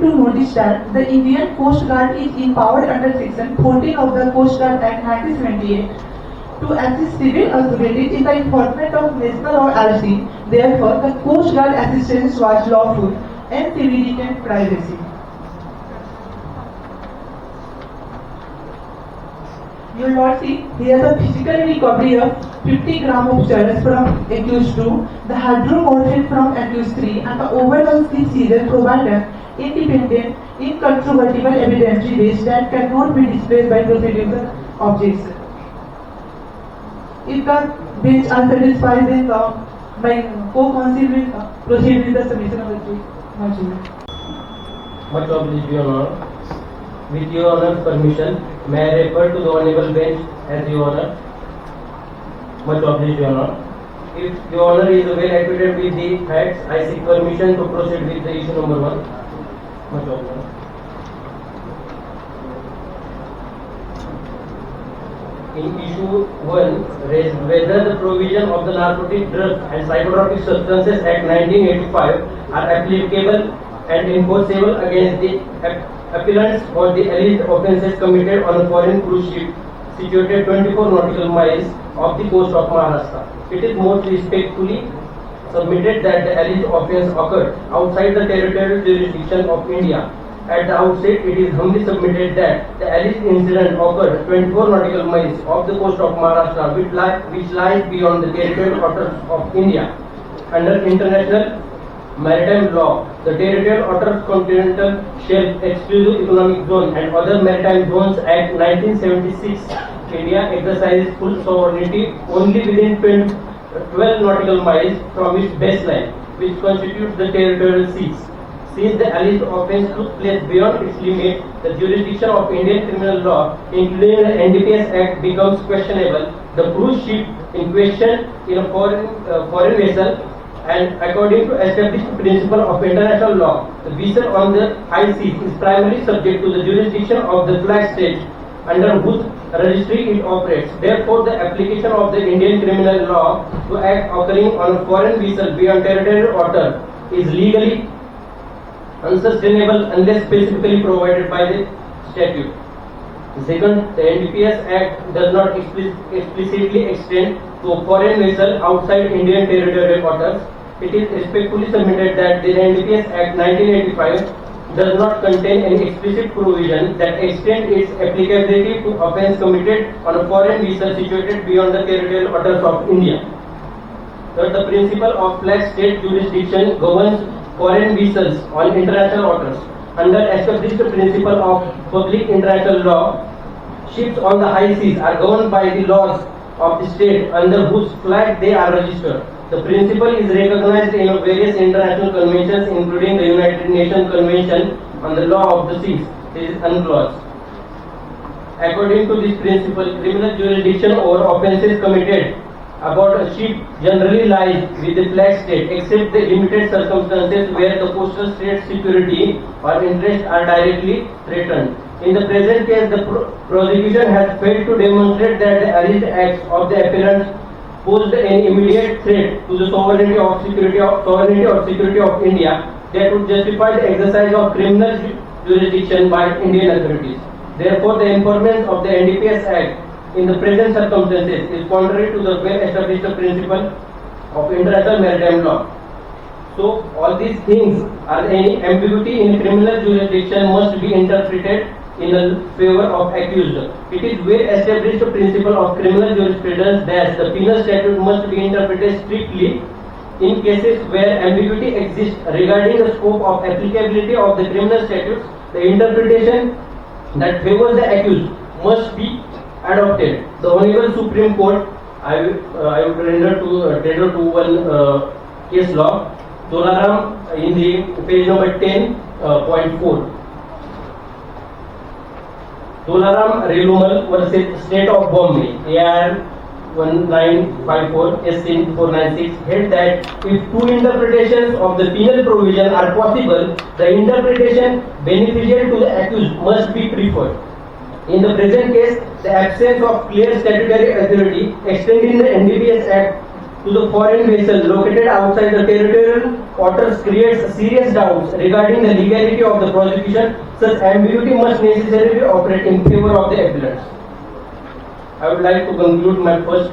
to notice that the Indian Coast Guard is empowered under Section 14 of the Coast Guard Act 1978 to assist civil authorities in the enforcement of national law at sea. Therefore, the Coast Guard assistance was lawful and civility and privacy. Your Lordship, here the physical recovery of 50 grams of church from accused 2, the hydromorphine from accused 3 and the overall seizure provide an independent, incontrovertible evidentiary base that cannot be displayed by procedural objection. If the bench are satisfied, then my co-counsel will proceed with the submission of the case. Much obliged, Your Honor. With Your Honor's permission, may I refer to the Honorable Bench as Your Honor. Much obliged, Your Honor. If Your Honor is well acquainted with the facts, I seek permission to proceed with the issue number 1. Much obliged. In issue 1, raised whether the provision of the Narcotic Drugs and Psychotropic Substances Act 1985 are applicable and enforceable against the appellants for the alleged offences committed on a foreign cruise ship situated 24 nautical miles off the coast of Maharashtra. It is most respectfully submitted that the alleged offence occurred outside the territorial jurisdiction of India. At the outset, it is humbly submitted that the alleged incident occurred 24 nautical miles off the coast of Maharashtra, which lies beyond the territorial waters of India, under international maritime law, the territorial waters, continental shelf, exclusive economic zone, and other maritime zones Act 1976, India exercises full sovereignty only within 12 nautical miles from its baseline, which constitutes the territorial seas. Since the alleged offence took place beyond its limit, the jurisdiction of Indian criminal law, including the NDPS Act, becomes questionable. The cruise ship in question in a foreign vessel, and according to established principle of international law, the vessel on the high seas is primarily subject to the jurisdiction of the flag state under whose registry it operates. Therefore, the application of the Indian criminal law to act occurring on a foreign vessel beyond territorial water is legally unsustainable unless specifically provided by the statute. Second, the NDPS Act does not explicitly extend to a foreign vessel outside Indian territorial waters. It is respectfully submitted that the NDPS Act 1985 does not contain any explicit provision that extends its applicability to offence committed on a foreign vessel situated beyond the territorial waters of India. Third, the principle of flag state jurisdiction governs foreign vessels on international waters. Under established principle of public international law, ships on the high seas are governed by the laws of the state under whose flag they are registered. The principle is recognized in various international conventions, including the United Nations Convention on the Law of the Seas. This is UNCLOS. According to this principle, criminal jurisdiction over offences committed about a ship generally lies with the flag state, except the limited circumstances where the coastal state's security or interests are directly threatened. In the present case, the prosecution has failed to demonstrate that the alleged acts of the appellant posed an immediate threat to the sovereignty or security of India that would justify the exercise of criminal jurisdiction by Indian authorities. Therefore, the enforcement of the NDPS Act in the present circumstances is contrary to the well-established principle of international maritime law. So, all these things are any ambiguity in criminal jurisdiction must be interpreted in favor of accused. It is well-established principle of criminal jurisprudence that the penal statute must be interpreted strictly in cases where ambiguity exists regarding the scope of applicability of the criminal statutes. The interpretation that favors the accused must be adopted. The Honorable Supreme Court, I would render to one case law, Dolaram, in the page number 10.4. Dolaram Relumal versus State of Bombay, AR 1954, SC 496, held that if two interpretations of the penal provision are possible, the interpretation beneficial to the accused must be preferred. In the present case, the absence of clear statutory authority extending the NDPS Act to the foreign vessel located outside the territorial waters creates serious doubts regarding the legality of the prosecution. Such ambiguity must necessarily operate in favor of the appellants. I would like to conclude my first.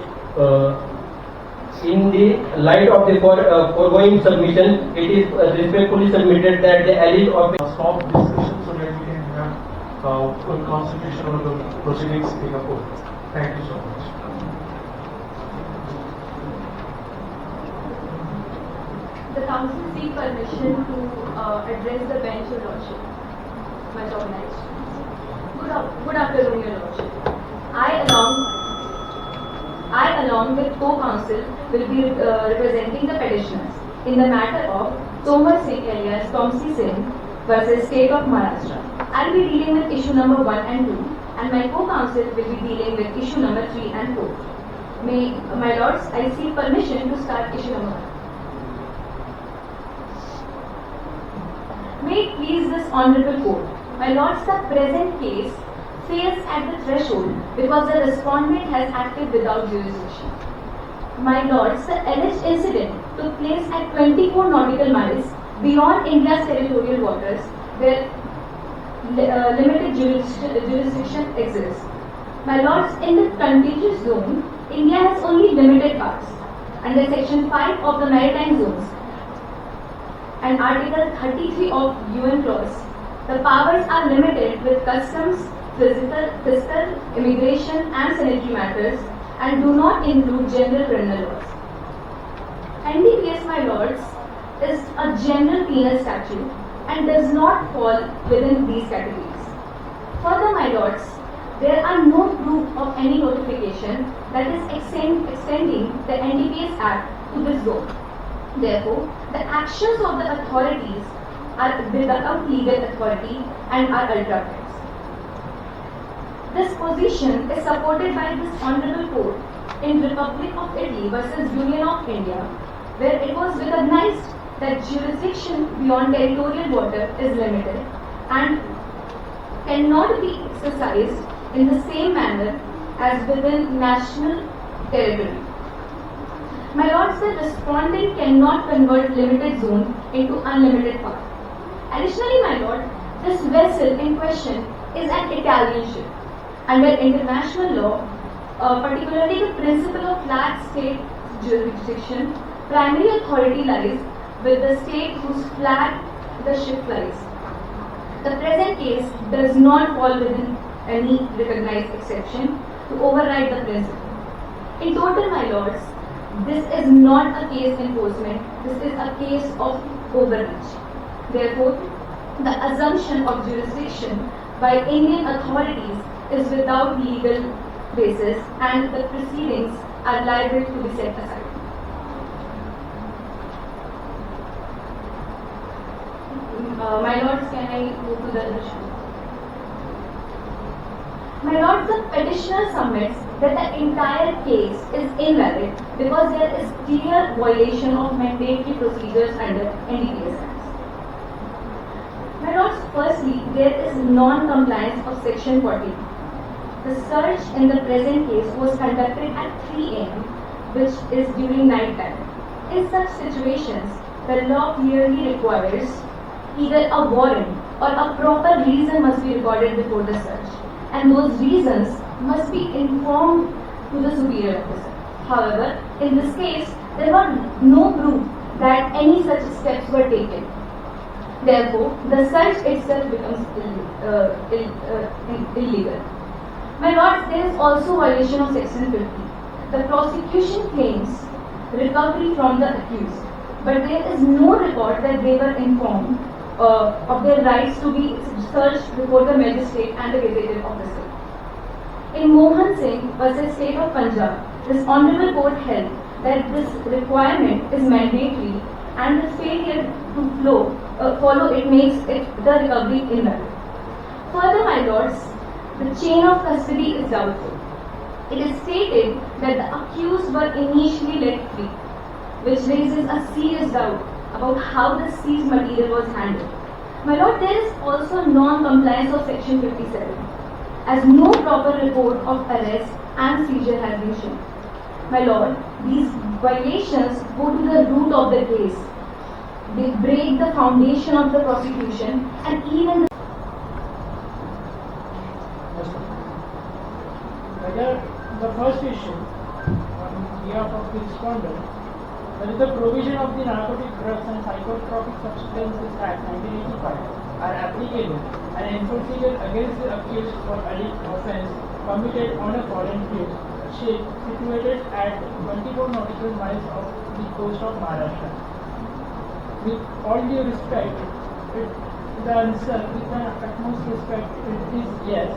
In the light of the foregoing submission, it is respectfully submitted that the alleged offence. Stop discussion so that we can have full constitution of the proceedings in a court. Thank you so much. The council seek permission to address the bench, Your Lordship. Much obliged. Good afternoon, Your Lordship. I along with co-counsel will be representing the petitioners in the matter of Tomar Singh alias Tomsi Singh versus State of Maharashtra. I will be dealing with issue number 1 and 2, and my co-counsel will be dealing with issue number 3 and 4. My lords, I seek permission to start issue number 1. May it please this honorable court, my lords, the present case fails at the threshold because the respondent has acted without jurisdiction. My lords, the alleged incident took place at 24 nautical miles beyond India's territorial waters, where limited jurisdiction exists. My lords, in the contiguous zone, India has only limited powers. Under Section 5 of the Maritime Zones and Article 33 of UN Clause, the powers are limited with customs, fiscal, immigration and sanitary matters, and do not include general criminal laws. NDPS, my lords, is a a general penal statute and does not fall within these categories. Further, my lords, there are no proof of any notification that is extending the NDPS Act to this zone. Therefore, the actions of the authorities are without legal authority and are ultra vires. This position is supported by this Honorable Court in Republic of Italy versus Union of India, where it was recognized that jurisdiction beyond territorial water is limited and cannot be exercised in the same manner as within national territory. My lords, the respondent cannot convert limited zone into unlimited power. Additionally, my lord, this vessel in question is an Italian ship. Under international law, particularly the principle of flag state jurisdiction, primary authority lies with the state whose flag the ship flies. The present case does not fall within any recognized exception to override the principle. In total, my lords, this is not a case enforcement, this is a case of overreach. Therefore, the assumption of jurisdiction by Indian authorities is without legal basis and the proceedings are liable to be set aside. My lords, can I move to the issue? My lords, the petitioner submits that the entire case is invalid because there is clear violation of mandatory procedures under NDPS Acts. My lords, firstly, there is non-compliance of Section 40. The search in the present case was conducted at 3 a.m., which is during night time. In such situations, the law clearly requires either a warrant or a proper reason must be recorded before the search, and those reasons must be informed to the superior officer. However, in this case, there was no proof that any such steps were taken. Therefore, the search itself becomes illegal. My lords, there is also violation of Section 50. The prosecution claims recovery from the accused, but there is no record that they were informed of their rights to be searched before the magistrate and the gazetted officer. In Mohan Singh versus State of Punjab, this Honorable Court held that this requirement is mandatory and the failure to follow it makes it the recovery invalid. Further, my lords, the chain of custody is doubtful. It is stated that the accused were initially let free, which raises a serious doubt about how the seized material was handled. My lord, there is also non-compliance of Section 57, as no proper report of arrest and seizure has been shown. My lord, these violations go to the root of the case. They break the foundation of the prosecution and even the first issue on behalf of the respondent, that is the provision of the Narcotic Drugs and Psychotropic Substances Act 1985 are applicable and enforceable against the accused for any offence committed on a foreign ship situated at 24 nautical miles of the coast of Maharashtra. With all due respect, the answer with the utmost respect is yes,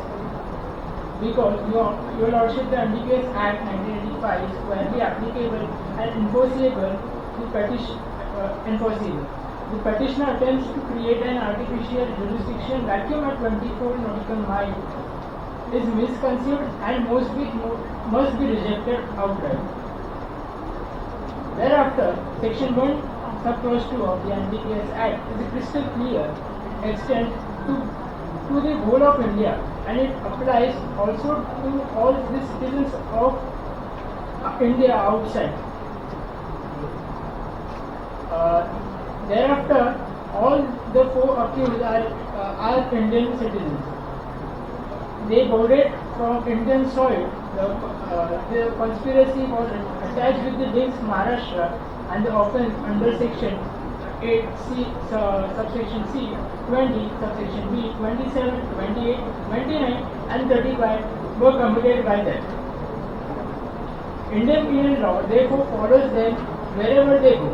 because your lordship, the NDPS Act 1985 is squarely applicable and enforceable The petitioner attempts to create an artificial jurisdiction vacuum at 24 nautical miles is misconceived and must be rejected outright. Thereafter, Section 1, Subclause 2 of the NDPS Act is crystal clear. It extends to the whole of India, and it applies also to all the citizens of India outside. Thereafter, all the four accused are Indian citizens. They boarded from Indian soil. The conspiracy was attached with the links Maharashtra, and the offence under Section 8C, subsection C, 20, subsection B, 27, 28, 29 and 35 were committed by them. Indian penal law therefore follows them wherever they go.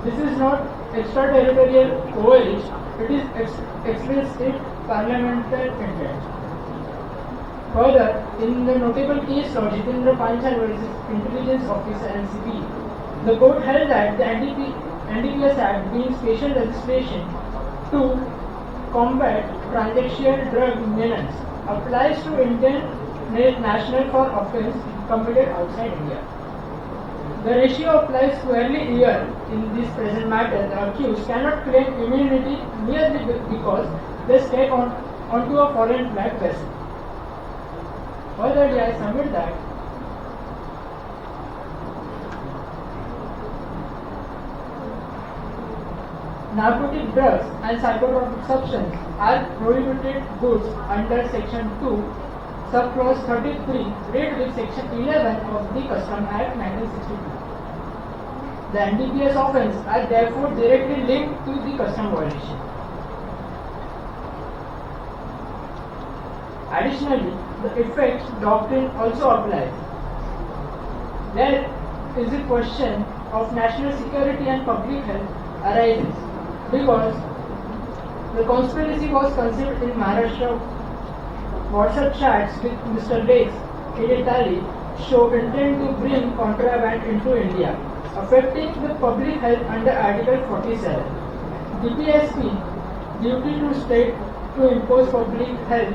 This is not extraterritorial overreach, it is explicit parliamentary intent. Further, in the notable case law Jitendra Panchal versus Intelligence Officer NCP, the court held that the NDPS Act being special legislation to combat transactional drug menace applies to Indian national for offence committed outside India. The ratio applies squarely here in this present matter. The accused cannot claim immunity merely because they step onto a foreign flag vessel. Furtherly, I submit that narcotic drugs and psychotropic substances are prohibited goods under Section 2, Subclause 33, read with Section 11 of the Custom Act 1962. The NDPS offence are therefore directly linked to the custom violation. Additionally, the effect doctrine also applies. There is a question of national security and public health arises because the conspiracy was conceived in Maharashtra. WhatsApp chats with Mr. Lex Editali show intent to bring contraband into India, affecting the public health under Article 47. DPSP duty to state to impose public health.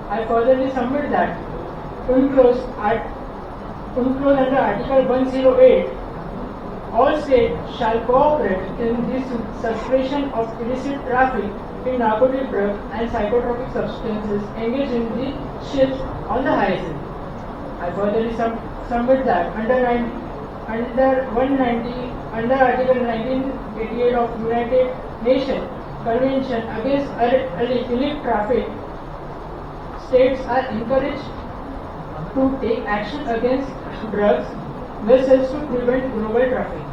I furtherly submit that UNCLOS under Article 108, all states shall cooperate in this suppression of illicit traffic in narcotic drugs and psychotropic substances engaged in the ships on the high sea. I furtherly submit that under Article 1988 of United Nations Convention against illicit traffic, states are encouraged to take action against drugs vessels to prevent global traffic.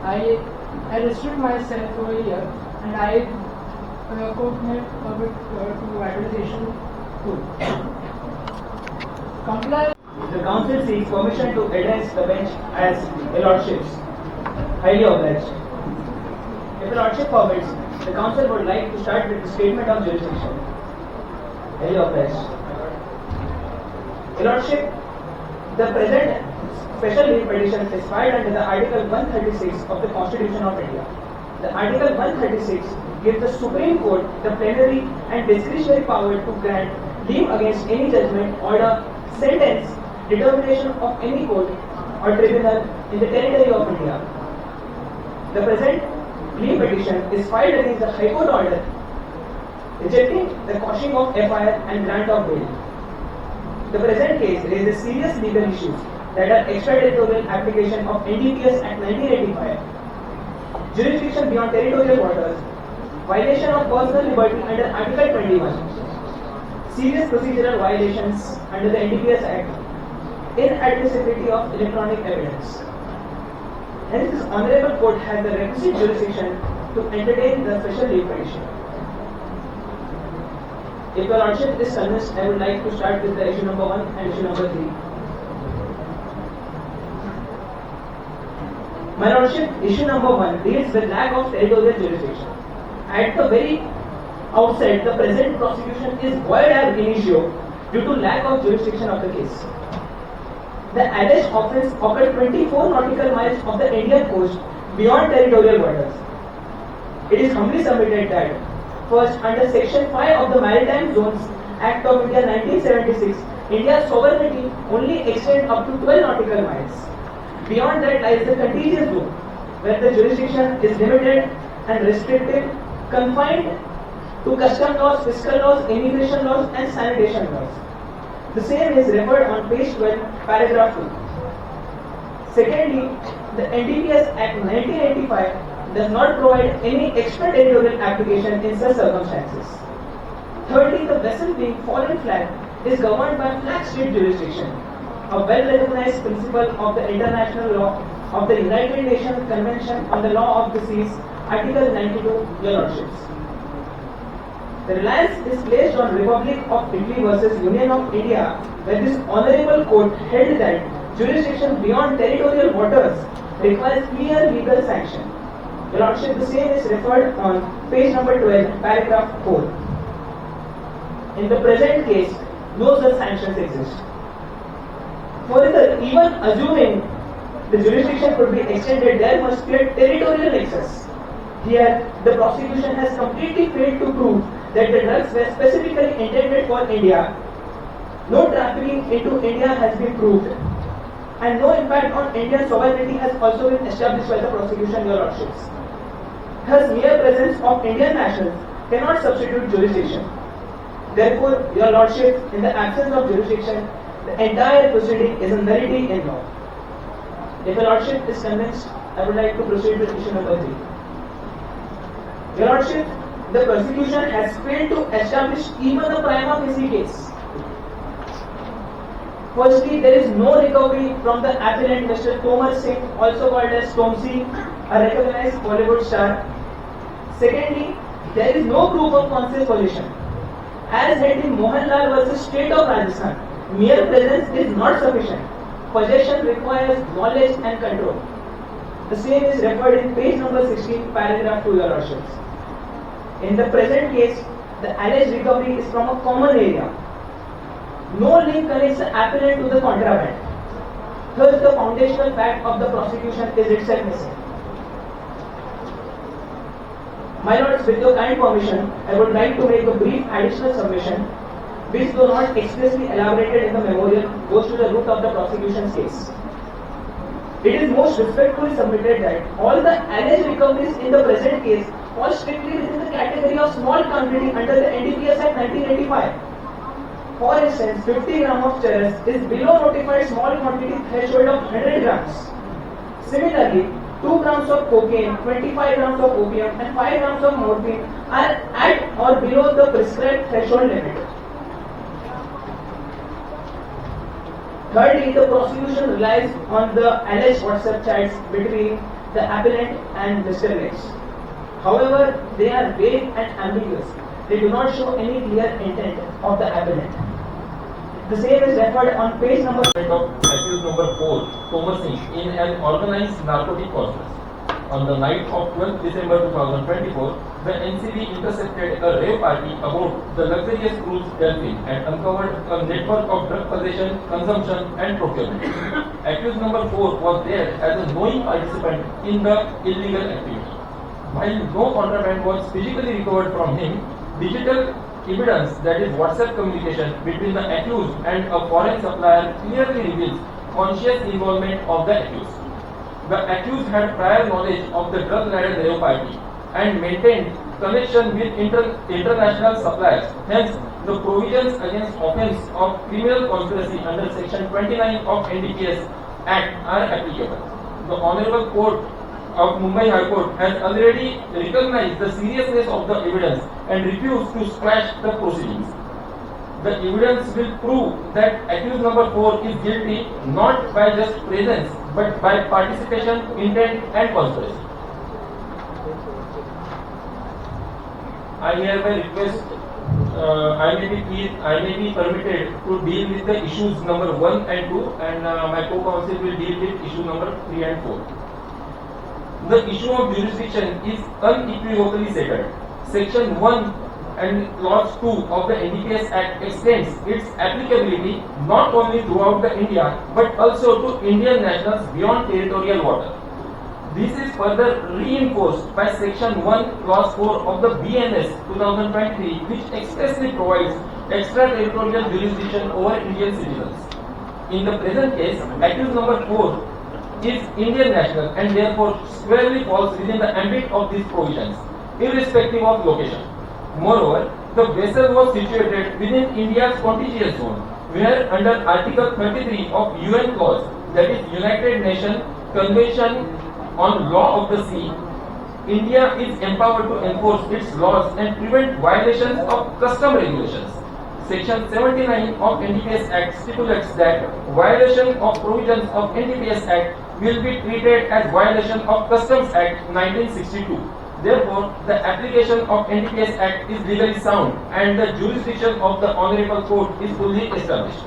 I restrict myself over here and I quote my public to addressation 2. Comply. The council seeks permission to address the bench as a lordships. Highly obliged. If the lordship permits, the council would like to start with the statement of jurisdiction. Highly obliged. Your lordship, the present special leave petition is filed under the Article 136 of the Constitution of India. The Article 136 gives the Supreme Court the plenary and discretionary power to grant leave against any judgment, order, sentence, determination of any court or tribunal in the territory of India. The present leave petition is filed against the High Court order rejecting the quashing of FIR and grant of bail. The present case raises serious legal issues that are extraterritorial application of NDPS Act 1985, jurisdiction beyond territorial waters, violation of personal liberty under Article 21, serious procedural violations under the NDPS Act, inadmissibility of electronic evidence. Hence, this Honorable Court has the requisite jurisdiction to entertain the special leave petition. If your lordship is convinced, I would like to start with the issue number 1 and issue number 3. My lordship, issue number 1 deals with lack of territorial jurisdiction. At the very outset, the present prosecution is void ab initio due to lack of jurisdiction of the case. The alleged offence occurred 24 nautical miles of the Indian coast beyond territorial waters. It is humbly submitted that first, under Section 5 of the Maritime Zones Act of India 1976, India's sovereignty only extends up to 12 nautical miles. Beyond that lies the contiguous zone, where the jurisdiction is limited and restricted, confined to custom laws, fiscal laws, immigration laws, and sanitation laws. The same is referred on page 12, paragraph 2. Secondly, the NDPS Act 1985 does not provide any extraterritorial application in such circumstances. Thirdly, the vessel being foreign flag is governed by flag state jurisdiction, a well-recognized principle of the international law of the United Nations Convention on the Law of the Seas, Article 92, your lordships. The reliance is placed on Republic of Italy versus Union of India, where this honorable court held that jurisdiction beyond territorial waters requires clear legal sanction. Your Lordship, the same is referred on page number 12, paragraph 4. In the present case, no such sanctions exist. Further, even assuming the jurisdiction could be extended, there must be a territorial nexus. Here, the prosecution has completely failed to prove that the drugs were specifically intended for India. No trafficking into India has been proved, and no impact on Indian sovereignty has also been established by the prosecution, Your Lordships. Thus, mere presence of Indian nationals cannot substitute jurisdiction. Therefore, Your Lordship, in the absence of jurisdiction, the entire proceeding is a nullity in law. If Your Lordship is convinced, I would like to proceed with issue number 3. Your Lordship, the prosecution has failed to establish even a prima facie case. Firstly, there is no recovery from the appellant Mr. Tomar Singh, also called as Tomsi, a recognized Bollywood star. Secondly, there is no proof of conscious possession. As held in Mohanlal versus State of Rajasthan, mere presence is not sufficient. Possession requires knowledge and control. The same is referred in page number 16, paragraph 2, Your Lordships. In the present case, the alleged recovery is from a common area. No link connects the appellant to the contraband. Thus, the foundational fact of the prosecution is itself missing. My Lords, with your kind permission, I would like to make a brief additional submission, which though not expressly elaborated in the memorial, goes to the root of the prosecution's case. It is most respectfully submitted that all the alleged recoveries in the present case fall strictly within the category of small quantity under the NDPS Act 1985. For instance, 50 grams of charas is below notified small quantity threshold of 100 grams. Similarly, 2 grams of cocaine, 25 grams of opium and 5 grams of morphine are at or below the prescribed threshold limit. Thirdly, the prosecution relies on the alleged WhatsApp chats between the appellant and Mr. Lex. However, they are vague and ambiguous. They do not show any clear intent of the appellant. The same is referred on page number of accused number 4, Thomas Singh, in an organized narcotic conspiracy. On the night of 12th December 2024, the NCB intercepted a rave party aboard the luxurious cruise Delphin and uncovered a network of drug possession, consumption and procurement. Accused number 4 was there as a knowing participant in the illegal activity. While no contraband was physically recovered from him, digital evidence, that is WhatsApp communication between the accused and a foreign supplier, clearly reveals conscious involvement of the accused. The accused had prior knowledge of the drug-laden rave party and maintained connection with international suppliers. Hence, the provisions against offence of criminal conspiracy under Section 29 of NDPS Act are applicable. The Honorable Court of Mumbai High Court has already recognized the seriousness of the evidence and refused to squash the proceedings. The evidence will prove that accused number 4 is guilty not by just presence but by participation, intent and conspiracy. I hereby request I may be permitted to deal with the issues number 1 and 2 and my co-counsel will deal with issue number 3 and 4. The issue of jurisdiction is unequivocally settled. Section 1 and Clause 2 of the NDPS Act extends its applicability not only throughout the India but also to Indian nationals beyond territorial water. This is further reinforced by Section 1 Clause 4 of the BNS 2023, which expressly provides extraterritorial jurisdiction over Indian citizens. In the present case, accused number 4 is Indian national and therefore squarely falls within the ambit of these provisions, irrespective of location. Moreover, the vessel was situated within India's contiguous zone, where under Article 33 of UN Clause, that is United Nations Convention on Law of the Sea, India is empowered to enforce its laws and prevent violations of custom regulations. Section 79 of NDPS Act stipulates that violation of provisions of NDPS Act will be treated as violation of Customs Act 1962. Therefore, the application of NDPS Act is legally sound and the jurisdiction of the Honorable Court is fully established.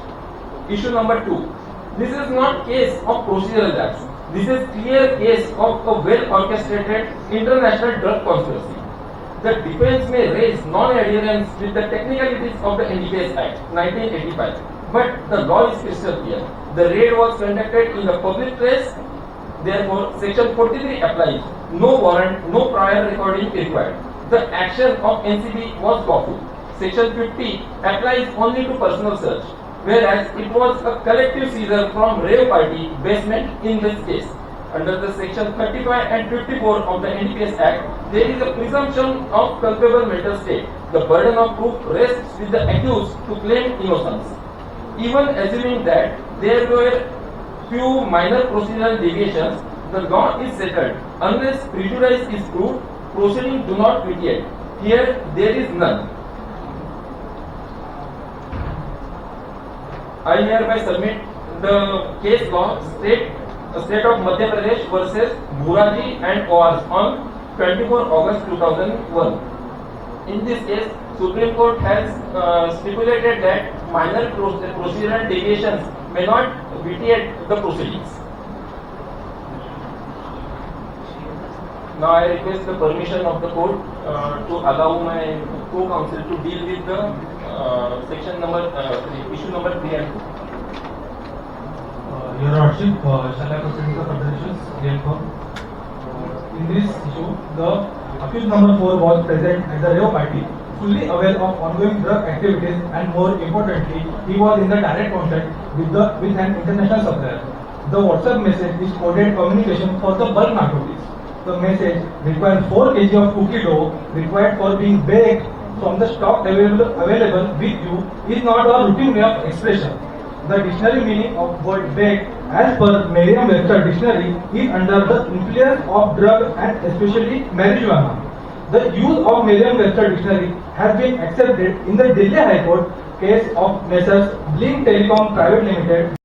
Issue number 2. This is not case of procedural lapse. This is clear case of a well-orchestrated international drug conspiracy. The defense may raise non-adherence with the technicalities of the NDPS Act 1985, but the law is crystal clear. The raid was conducted in the public place, therefore Section 43 applies. No warrant, no prior recording required. The action of NCB was lawful. Section 50 applies only to personal search, whereas it was a collective seizure from rave party basement in this case. Under the section 35 and 54 of the NDPS Act, there is a presumption of culpable mental state. The burden of proof rests with the accused to claim innocence. Even assuming that there were few minor procedural deviations, the law is settled. Unless prejudice is proved, proceedings do not vitiate. Here, there is none. I hereby submit the case law State of Madhya Pradesh versus Muraji and Oars on 24 August 2001. In this case, Supreme Court has stipulated that minor procedural deviations may not vitiate the proceedings. Now I request the permission of the court to allow my co-counsel to deal with the issue number 3 and 2. Your Lordship, shall I proceed with the considerations? In this issue, the accused number 4 was present at the rave party, fully aware of ongoing drug activities, and more importantly, he was in the direct contact with an international supplier. The WhatsApp message is coded communication for the bulk narcotics. The message requires 4 kg of cookie dough required for being baked from the stock available with you is not a routine way of expression. The dictionary meaning of word baked as per Merriam-Webster dictionary is under the influence of drug and especially marijuana. The use of Merriam-Webster dictionary has been accepted in the Delhi High Court case of Messrs. Blink Telecom Private Limited.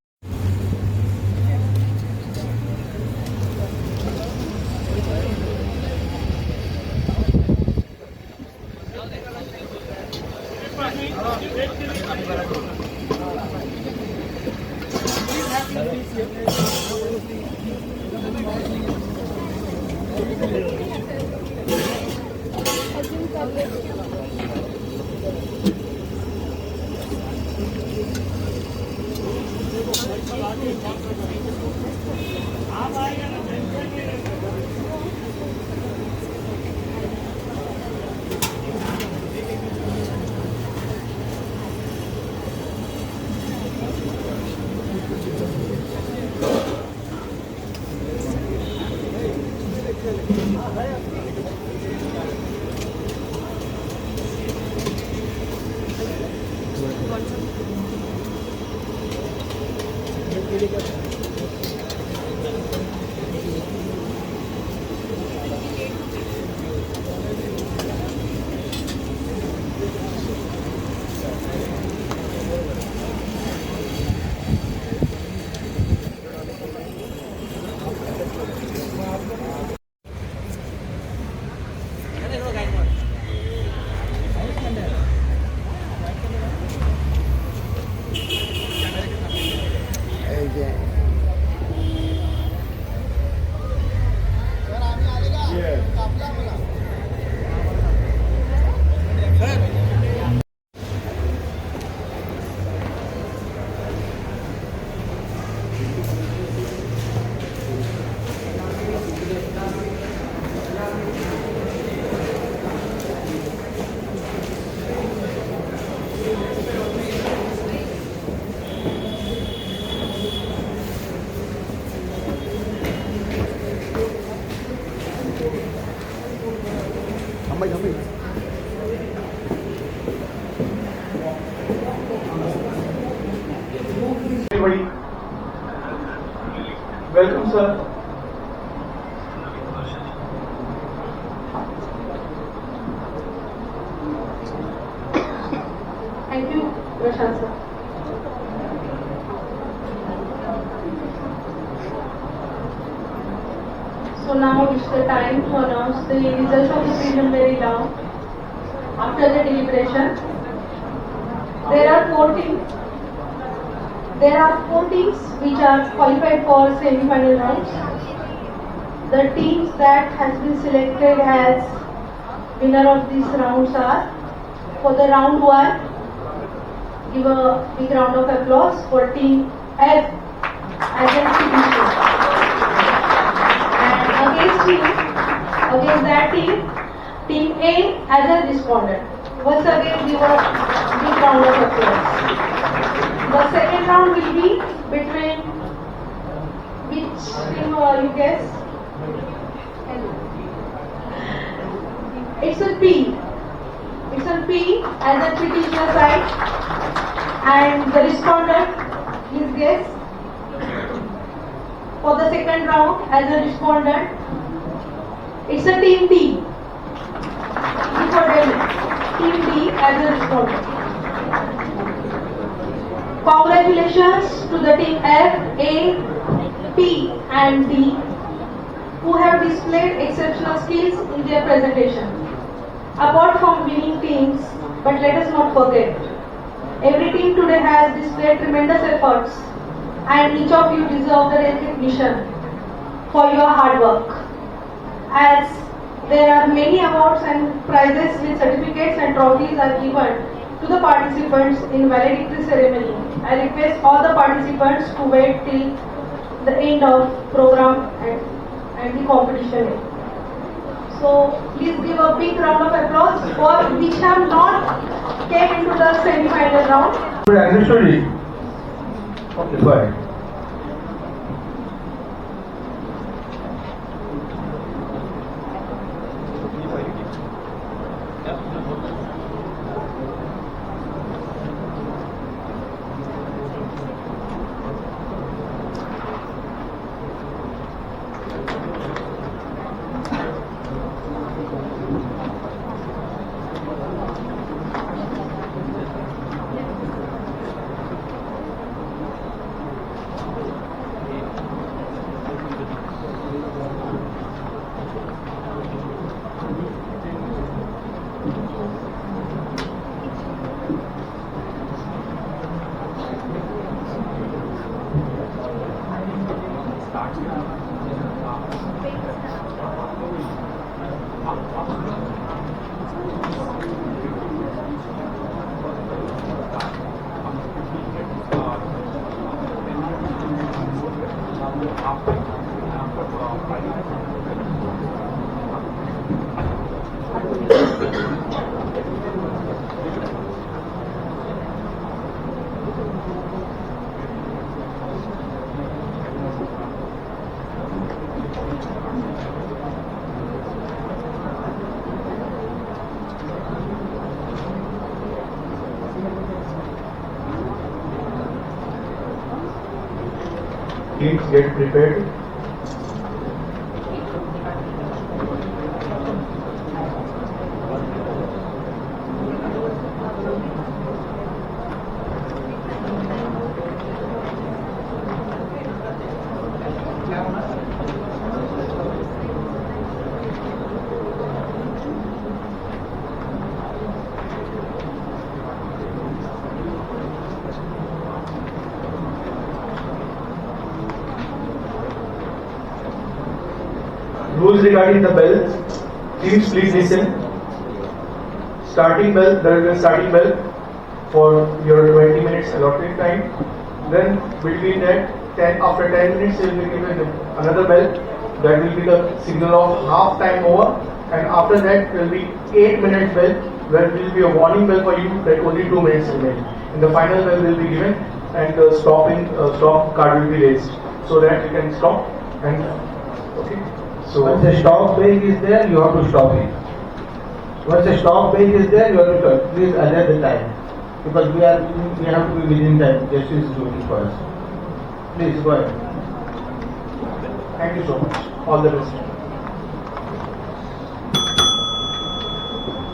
Everybody, welcome, sir. Thank you, Prashant sir. So now it's the time to announce the results of the preliminary round. After the deliberation, there are 14 There are 4 teams which are qualified for semi-final rounds. The teams that has been selected as winner of these rounds are, for the round 1, give a big round of applause for team F against Issue. And against that team A as a respondent. Once again give a big round of applause. The second round will be between which team you guess? It's a P. It's a P as a petitioner side, and the respondent, please guess. For the second round as a respondent, it's a team T. Team T as a respondent. Congratulations to the team F, A, P and D who have displayed exceptional skills in their presentation. Apart from winning teams, but let us not forget, every team today has displayed tremendous efforts and each of you deserve the recognition for your hard work. As there are many awards and prizes with certificates and trophies are given to the participants in valedictory ceremony. I request all the participants to wait till the end of program and the competition. So please give a big round of applause for which have not came into the semi-final round. Understood it? Okay, go ahead. Please get prepared. Rules regarding the bell. Teams, please listen. Starting bell, there is a starting bell for your 20 minutes allotted time. Then between that, after 10 minutes, you will be given another bell. That will be the signal of half time over. And after that, there will be 8-minute bell, where there will be a warning bell for you that only 2 minutes remain. And the final bell will be given, and the stop card will be raised, so that you can stop. And okay. So once the stop break is there, you have to stop it. Once the stop break is there, you have to stop. Please adjust the time, because we have to be within time. Justice is doing for us. Please go ahead. Thank you so much. All the best.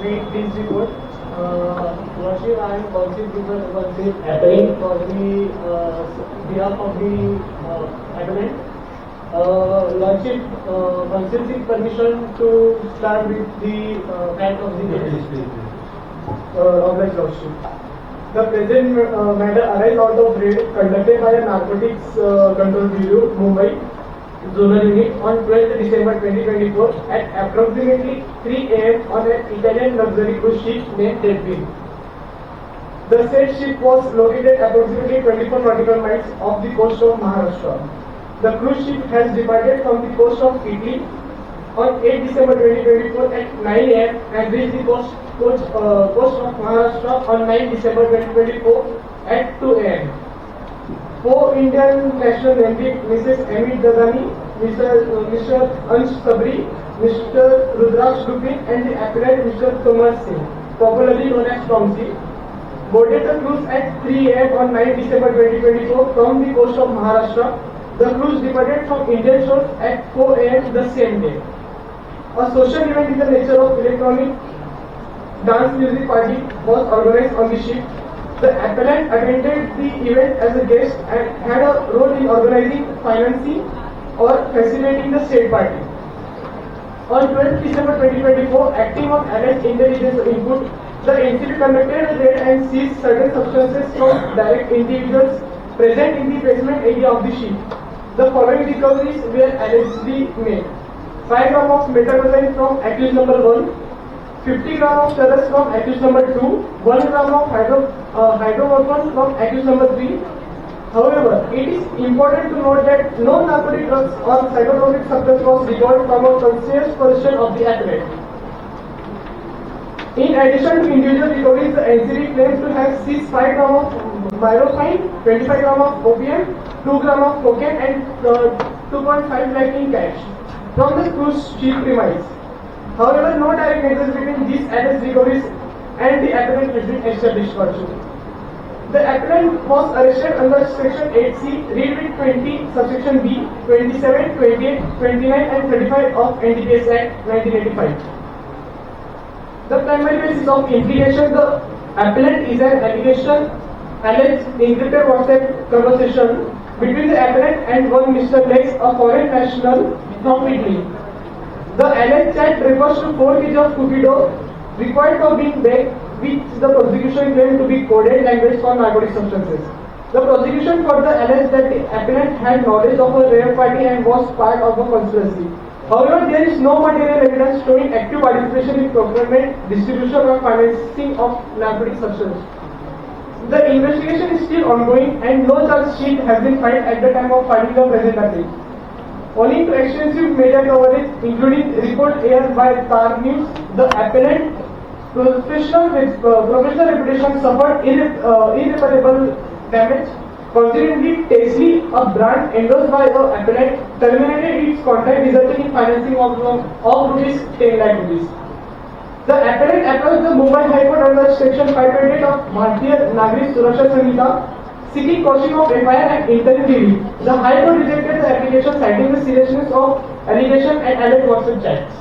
Please report. Lordship, I am Appellant for the behalf of the Appellant. Lordship, Council seeks permission to start with the fact of the case. Oblige Lordship. The present matter arises out of raid conducted by the Narcotics Control Bureau, Mumbai, Zonal Unit on 12th December 2024 at approximately 3 am on an Italian luxury cruise ship named Delphin. The said ship was located approximately 24 nautical miles off the coast of Maharashtra. The cruise ship has departed from the coast of Italy on 8 December 2024 at 9 am and reached the coast of Maharashtra on 9 December 2024 at 2 am. 4 Indian national namely Mrs. Amit Dadani, Mr. Ansh Sabri, Mr. Rudraksh Dupin and the appellant Mr. Thomas Singh, popularly known as Tomsi, boarded the cruise at 3 am on 9 December 2024 from the coast of Maharashtra. The cruise departed from Indian shores at 4 am the same day. A social event in the nature of electronic dance music party was organized on the ship. The appellant attended the event as a guest and had a role in organizing, financing or facilitating the said party. On 12th December 2024, acting on alleged intelligence input, the NCB conducted a raid and seized certain substances from direct individuals present in the basement area of the ship. The following recoveries were allegedly made: 5 grams of methamphetamine from accused number 1, 50 grams of chorus from accused number 2, 1 gram of hydromorphone from accused number 3. However, it is important to note that no narcotic drugs or psychotropic substance was recovered from a conscious possession of the appellant. In addition to individual recoveries, the NCB claims to have seized 5 grams of morphine, 25 grams of opium, 2 grams of cocaine and 2.5 lakh in cash from the cruise ship premise. However, no direct nexus between these alleged recoveries and the appellant has been established virtually. The appellant was arrested under Section 8C, read with 20, subsection B, 27, 28, 29 and 35 of NDPS Act 1985. The primary basis of implication, the appellant is an alleged encrypted WhatsApp conversation between the appellant and one Mr. Lex, a foreign national from Italy. The alleged chat refers to 4 kg of cookie dough required for being baked, which the prosecution claimed to be coded language for narcotic substances. The prosecution further alleged that the appellant had knowledge of a rave party and was part of a conspiracy. However, there is no material evidence showing active participation in procurement, distribution or financing of narcotic substances. The investigation is still ongoing and no charge sheet has been filed at the time of filing the present article. Owing to extensive media coverage, including report aired by Tar News, the appellant professional reputation suffered irreparable damage. Consequently, Tesla, a brand endorsed by the appellant, terminated its contract, resulting in financing of rupees 10 lakh rupees. The appellant approached the Mumbai High Court under Section 528 of Bharatiya Nagrik Suraksha Samhita, seeking quashing of FIR and interim relief. The High Court rejected the application, citing the seriousness of allegation and alleged WhatsApp chats.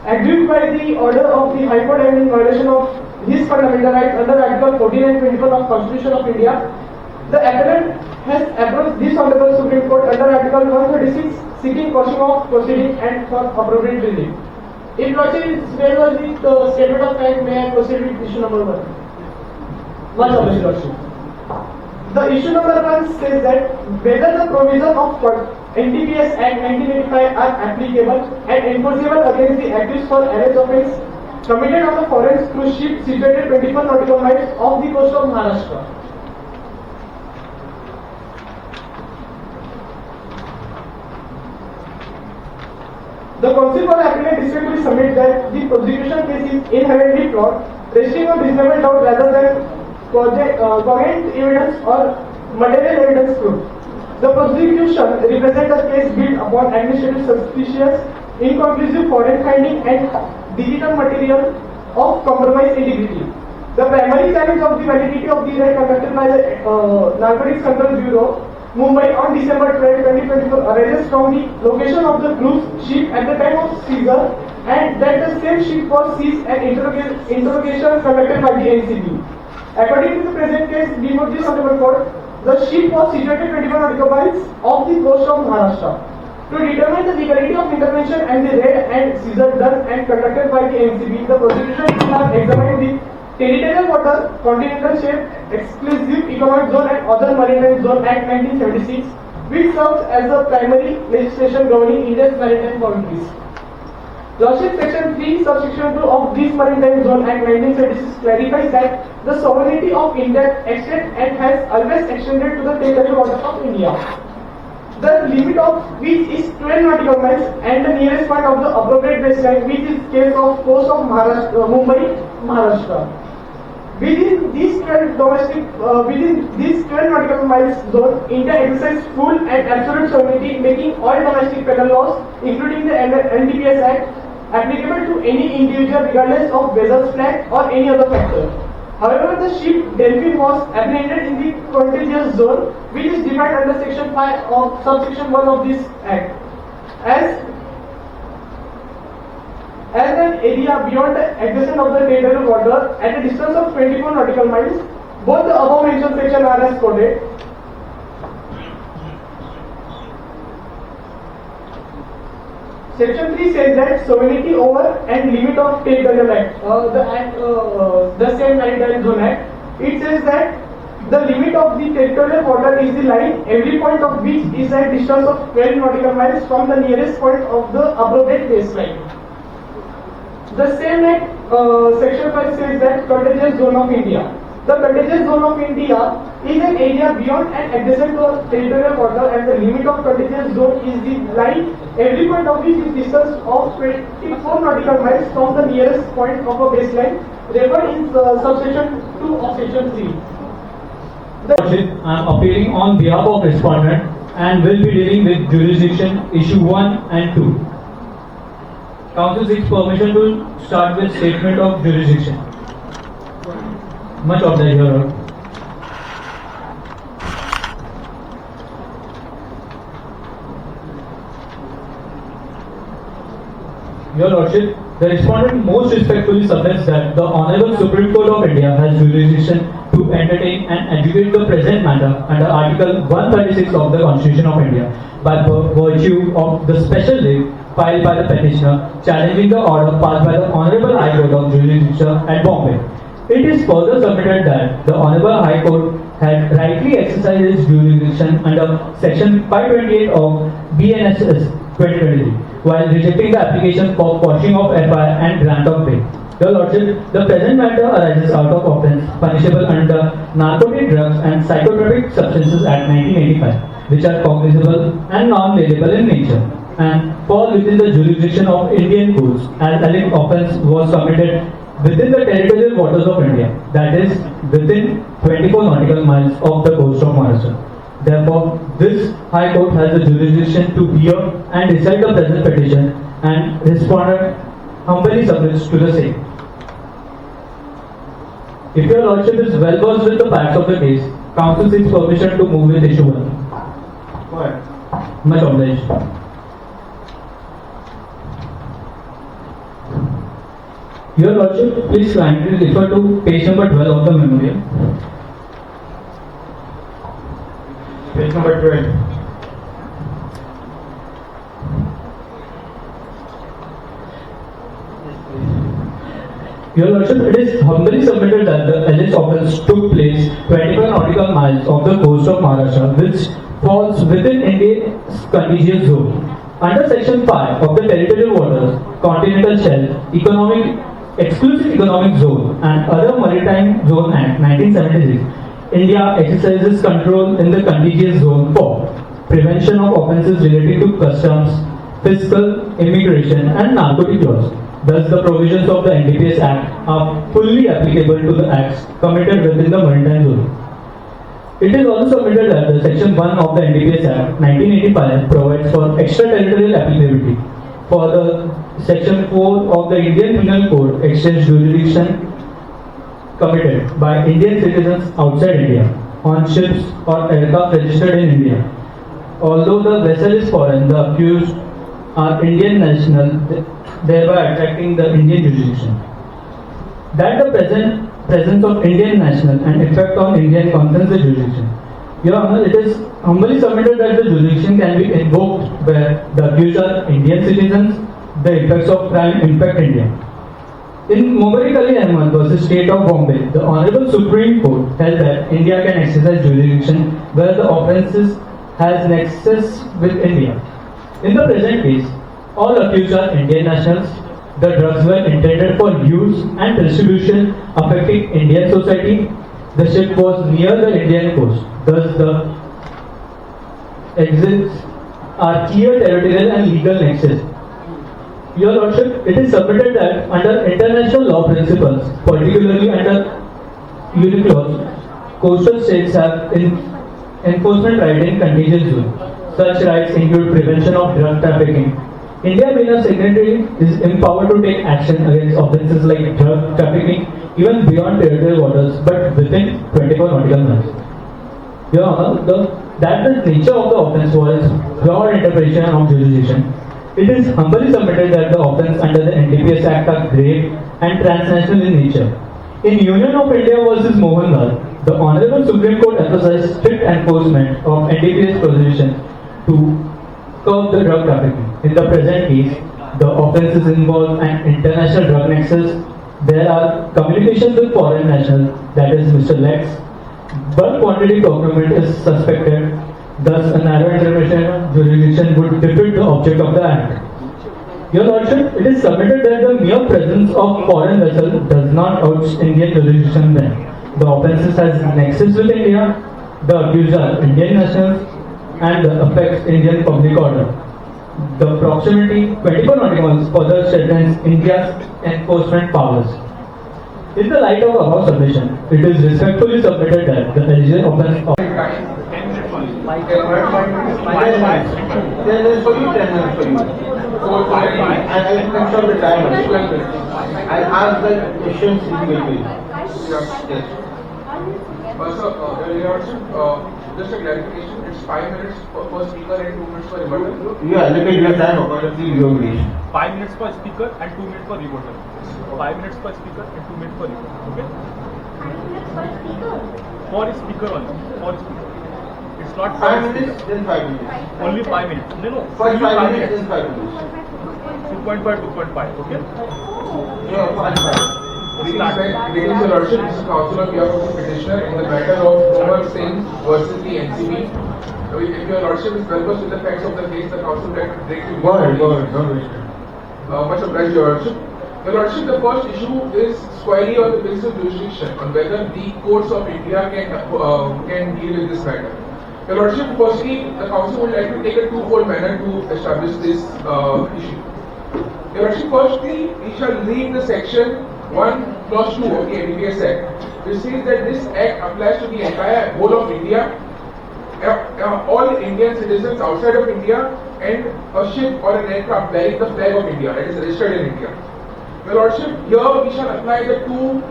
Aggrieved by the order of the High Court and in violation of his fundamental rights under Article 14 and 24 of Constitution of India, the appellant has approached this Honorable Supreme Court under Article 136, seeking quashing of proceedings and for appropriate relief. If Lordship is fair with the statement of fact, may I proceed with issue number 1? Much obliged, Lordship. The issue number 1 says that whether the provision of NDPS Act 1985 are applicable and enforceable against the accused for alleged offence committed on a foreign cruise ship situated 24 nautical miles off the coast of Maharashtra. The counsel for appellant respectfully submit that the prosecution case is inherently flawed, resting on reasonable doubt rather than cogent evidence or material evidence proof. The prosecution represents a case built upon administrative suspicious, inconclusive foreign finding and digital material of compromised integrity. The primary challenge of the validity of the raid conducted by the Narcotics Control Bureau, Mumbai on December 12, 2024 arises from the location of the cruise ship at the time of seizure and that the same ship was seized and interrogation conducted by the NCB. According to the present case before this Honorable Court, the ship was situated 24 nautical miles off the coast of Maharashtra. To determine the legality of intervention and the raid and seizure done and conducted by the NCB, the prosecution will have examined the Territorial Water, Continental Shelf, Exclusive Economic Zone and Other Maritime Zone Act 1976, which serves as the primary legislation governing India's maritime boundaries. Lordship Section 3, Subsection 2 of this Maritime Zone Act 1976 clarifies that the sovereignty of India extends and has always extended to the territorial waters of India, the limit of which is 12 nautical miles and the nearest point of the appropriate baseline, which is case of coast of Mumbai, Maharashtra. Within this 12 nautical miles zone, India exercises full and absolute sovereignty, making all domestic penal laws, including the NDPS Act, applicable to any individual regardless of vessel's flag or any other factor. However, the ship Delphin was apprehended in the contiguous zone, which is defined under Section 5 of Subsection 1 of this Act as an area beyond the adjacent of the territorial water at a distance of 24 nautical miles. Both the above mentioned sections are as quoted. Section 3 says that sovereignty over and limit of territorial act. The same Maritime Zone Act. It says that the limit of the territorial water is the line, every point of which is at a distance of 12 nautical miles from the nearest point of the appropriate baseline. The same Act, Section 5 says that contiguous zone of India. The contiguous zone of India is an area beyond and adjacent to territorial water, and the limit of contiguous zone is the line, every point of which is distance of 24 nautical miles from the nearest point of a baseline, referred in subsection 2 of section 3. I am appealing on behalf of Respondent and will be dealing with jurisdiction issue 1 and 2. Council seeks permission to start with statement of jurisdiction. Much obliged, Your Lord. Your Lordship, the Respondent most respectfully submits that the Honorable Supreme Court of India has jurisdiction to entertain and adjudicate the present matter under Article 136 of the Constitution of India by virtue of the special writ filed by the petitioner challenging the order passed by the Honorable High Court of Jurisdiction at Bombay. It is further submitted that the Honorable High Court had rightly exercised its jurisdiction under Section 528 of BNSS 2023 while rejecting the application for quashing of FIR and grant of bail. Your Lordship, the present matter arises out of offence punishable under Narcotic Drugs and Psychotropic Substances Act 1985, which are cognizable and non-bailable in nature, and fall within the jurisdiction of Indian courts as alleged offence was committed within the territorial waters of India, that is, within 24 nautical miles of the coast of Maharashtra. Therefore, this High Court has the jurisdiction to hear and decide the present petition, and Respondent humbly submits to the same. If Your Lordship is well versed with the facts of the case, Council seeks permission to move with issue 1. Go ahead. Much obliged. Your Lordship, please kindly refer to page number 12 of the memorial. Page number 12. Your Lordship, it is humbly submitted that the alleged offence took place 25 nautical miles off the coast of Maharashtra, which falls within India's contiguous zone. Under Section 5 of the Territorial Waters, Continental Shelf, Exclusive Economic Zone and other Maritime Zone Act 1976, India exercises control in the contiguous zone for prevention of offences related to customs, fiscal, immigration and narcotic laws. Thus, the provisions of the NDPS Act are fully applicable to the acts committed within the maritime zone. It is also submitted that the Section 1 of the NDPS Act 1985 provides for extraterritorial applicability. For the Section 4 of the Indian Penal Code extends jurisdiction committed by Indian citizens outside India on ships or aircraft registered in India. Although the vessel is foreign, the accused are Indian national, thereby attracting the Indian jurisdiction. That the presence of Indian national and effect on Indian concerns the jurisdiction. Your Honor, it is humbly submitted that the jurisdiction can be invoked where the accused are Indian citizens, the effects of crime impact India. In Mombari Ahmed versus State of Bombay, the Honorable Supreme Court held that India can exercise jurisdiction where the offences has nexus with India. In the present case, all accused are Indian nationals. The drugs were intended for use and distribution affecting Indian society. The ship was near the Indian coast. Thus, the exits are clear territorial and legal nexus. Your Lordship, it is submitted that under international law principles, particularly under UNCLOS, coastal states have enforcement right in contingent zone. Such rights include prevention of drug trafficking. India being a signatory is empowered to take action against offences like drug trafficking even beyond territorial waters but within 24 nautical miles. Your Honor, that the nature of the offence was broad interpretation of jurisdiction. It is humbly submitted that the offence under the NDPS Act are grave and transnational in nature. In Union of India versus Mohanlal, the Honorable Supreme Court emphasized strict enforcement of NDPS provision to curb the drug trafficking. In the present case, the offences involve an international drug nexus. There are communications with foreign nationals, that is Mr. Lex. Bulk quantity procurement is suspected. Thus, a narrow interpretation of jurisdiction would defeat the object of the Act. Your Lordship, it is submitted that the mere presence of foreign vessel does not oust Indian jurisdiction then. The offences has nexus with India, the accused are Indian nationals, and affects Indian public order. The proximity 24 nautical miles further strengthens India's enforcement powers. In the light of above submission, it is respectfully submitted that the eligible offence of I'll ask the questions immediately. Just a clarification, it's 5 minutes per speaker and 2 minutes for rebuttal. You allocate your time accordingly to your wish. 5 minutes per speaker and 2 minutes for rebuttal. 5 minutes per speaker and 2 minutes for rebuttal. Okay? 5 minutes per speaker? For speaker only. For speaker. It's not 5 minutes, then 5 minutes. Only 5 minutes. No. First 5 minutes, then 5 minutes. 2.5, okay? Yeah, Ladies and Lordship, this is Counsel on behalf of the petitioner in the matter of Umar Singh versus the NCB. If your Lordship is well versed with the facts of the case, the Counsel would like to break you. Go ahead. Much obliged, Your Lordship. Your Lordship, the first issue is squarely on the basis of jurisdiction, on whether the courts of India can deal with this matter. Your Lordship, firstly, the Council would like to take a twofold manner to establish this issue. Your Lordship, firstly, we shall read the section 1 clause 2 of the NDPS Act, which says that this Act applies to the entire whole of India, all Indian citizens outside of India, and a ship or an aircraft bearing the flag of India, that is registered in India. Your Lordship, here we shall apply the two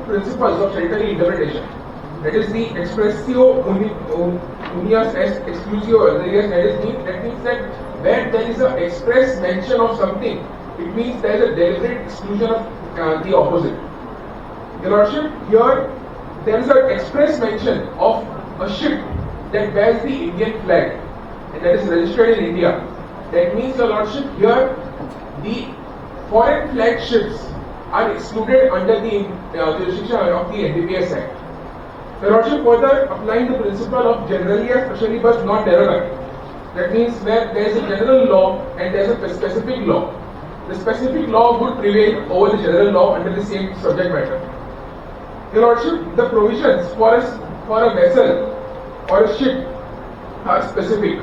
principles of statutory interpretation. That is the expressio unius est exclusio alias, that means that where there is an express mention of something, it means there is a deliberate exclusion of the opposite. Your Lordship, here there is an express mention of a ship that bears the Indian flag and that is registered in India. That means, Your Lordship, here the foreign flag ships are excluded under the jurisdiction of the NDPS Act. Your Lordship, further applying the principle of generally and specially but not derogatory. That means where there is a general law and there is a specific law. The specific law would prevail over the general law under the same subject matter. Your Lordship, the provisions for a vessel or a ship are specific,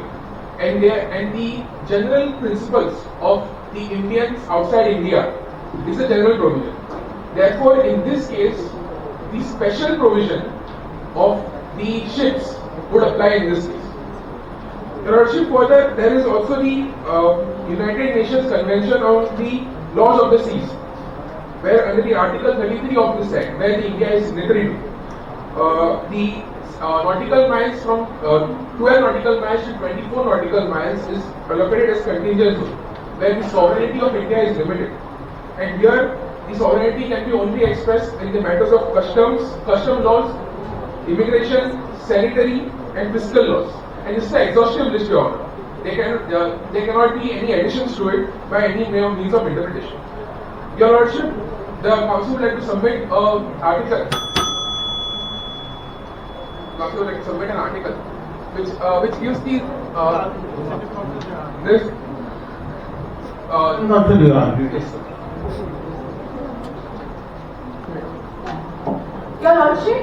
and the general principles of the Indians outside India is a general provision. Therefore, in this case, the special provision of the ships would apply in this case. Your Lordship, further, there is also the United Nations Convention on the Laws of the Seas, where under the Article 33 of this Act, where the India is signatory to, the nautical miles from 12 nautical miles to 24 nautical miles is allocated as contingent zone, where the sovereignty of India is limited. And here, the sovereignty can be only expressed in the matters of custom laws, immigration, sanitary, and fiscal laws. And this is an exhaustive list, Your Honor. There cannot be any additions to it by any means of interpretation. Your Lordship, the Council would like to submit an article. Council would like to submit an article which gives the this. Yes, sir. Your Lordship,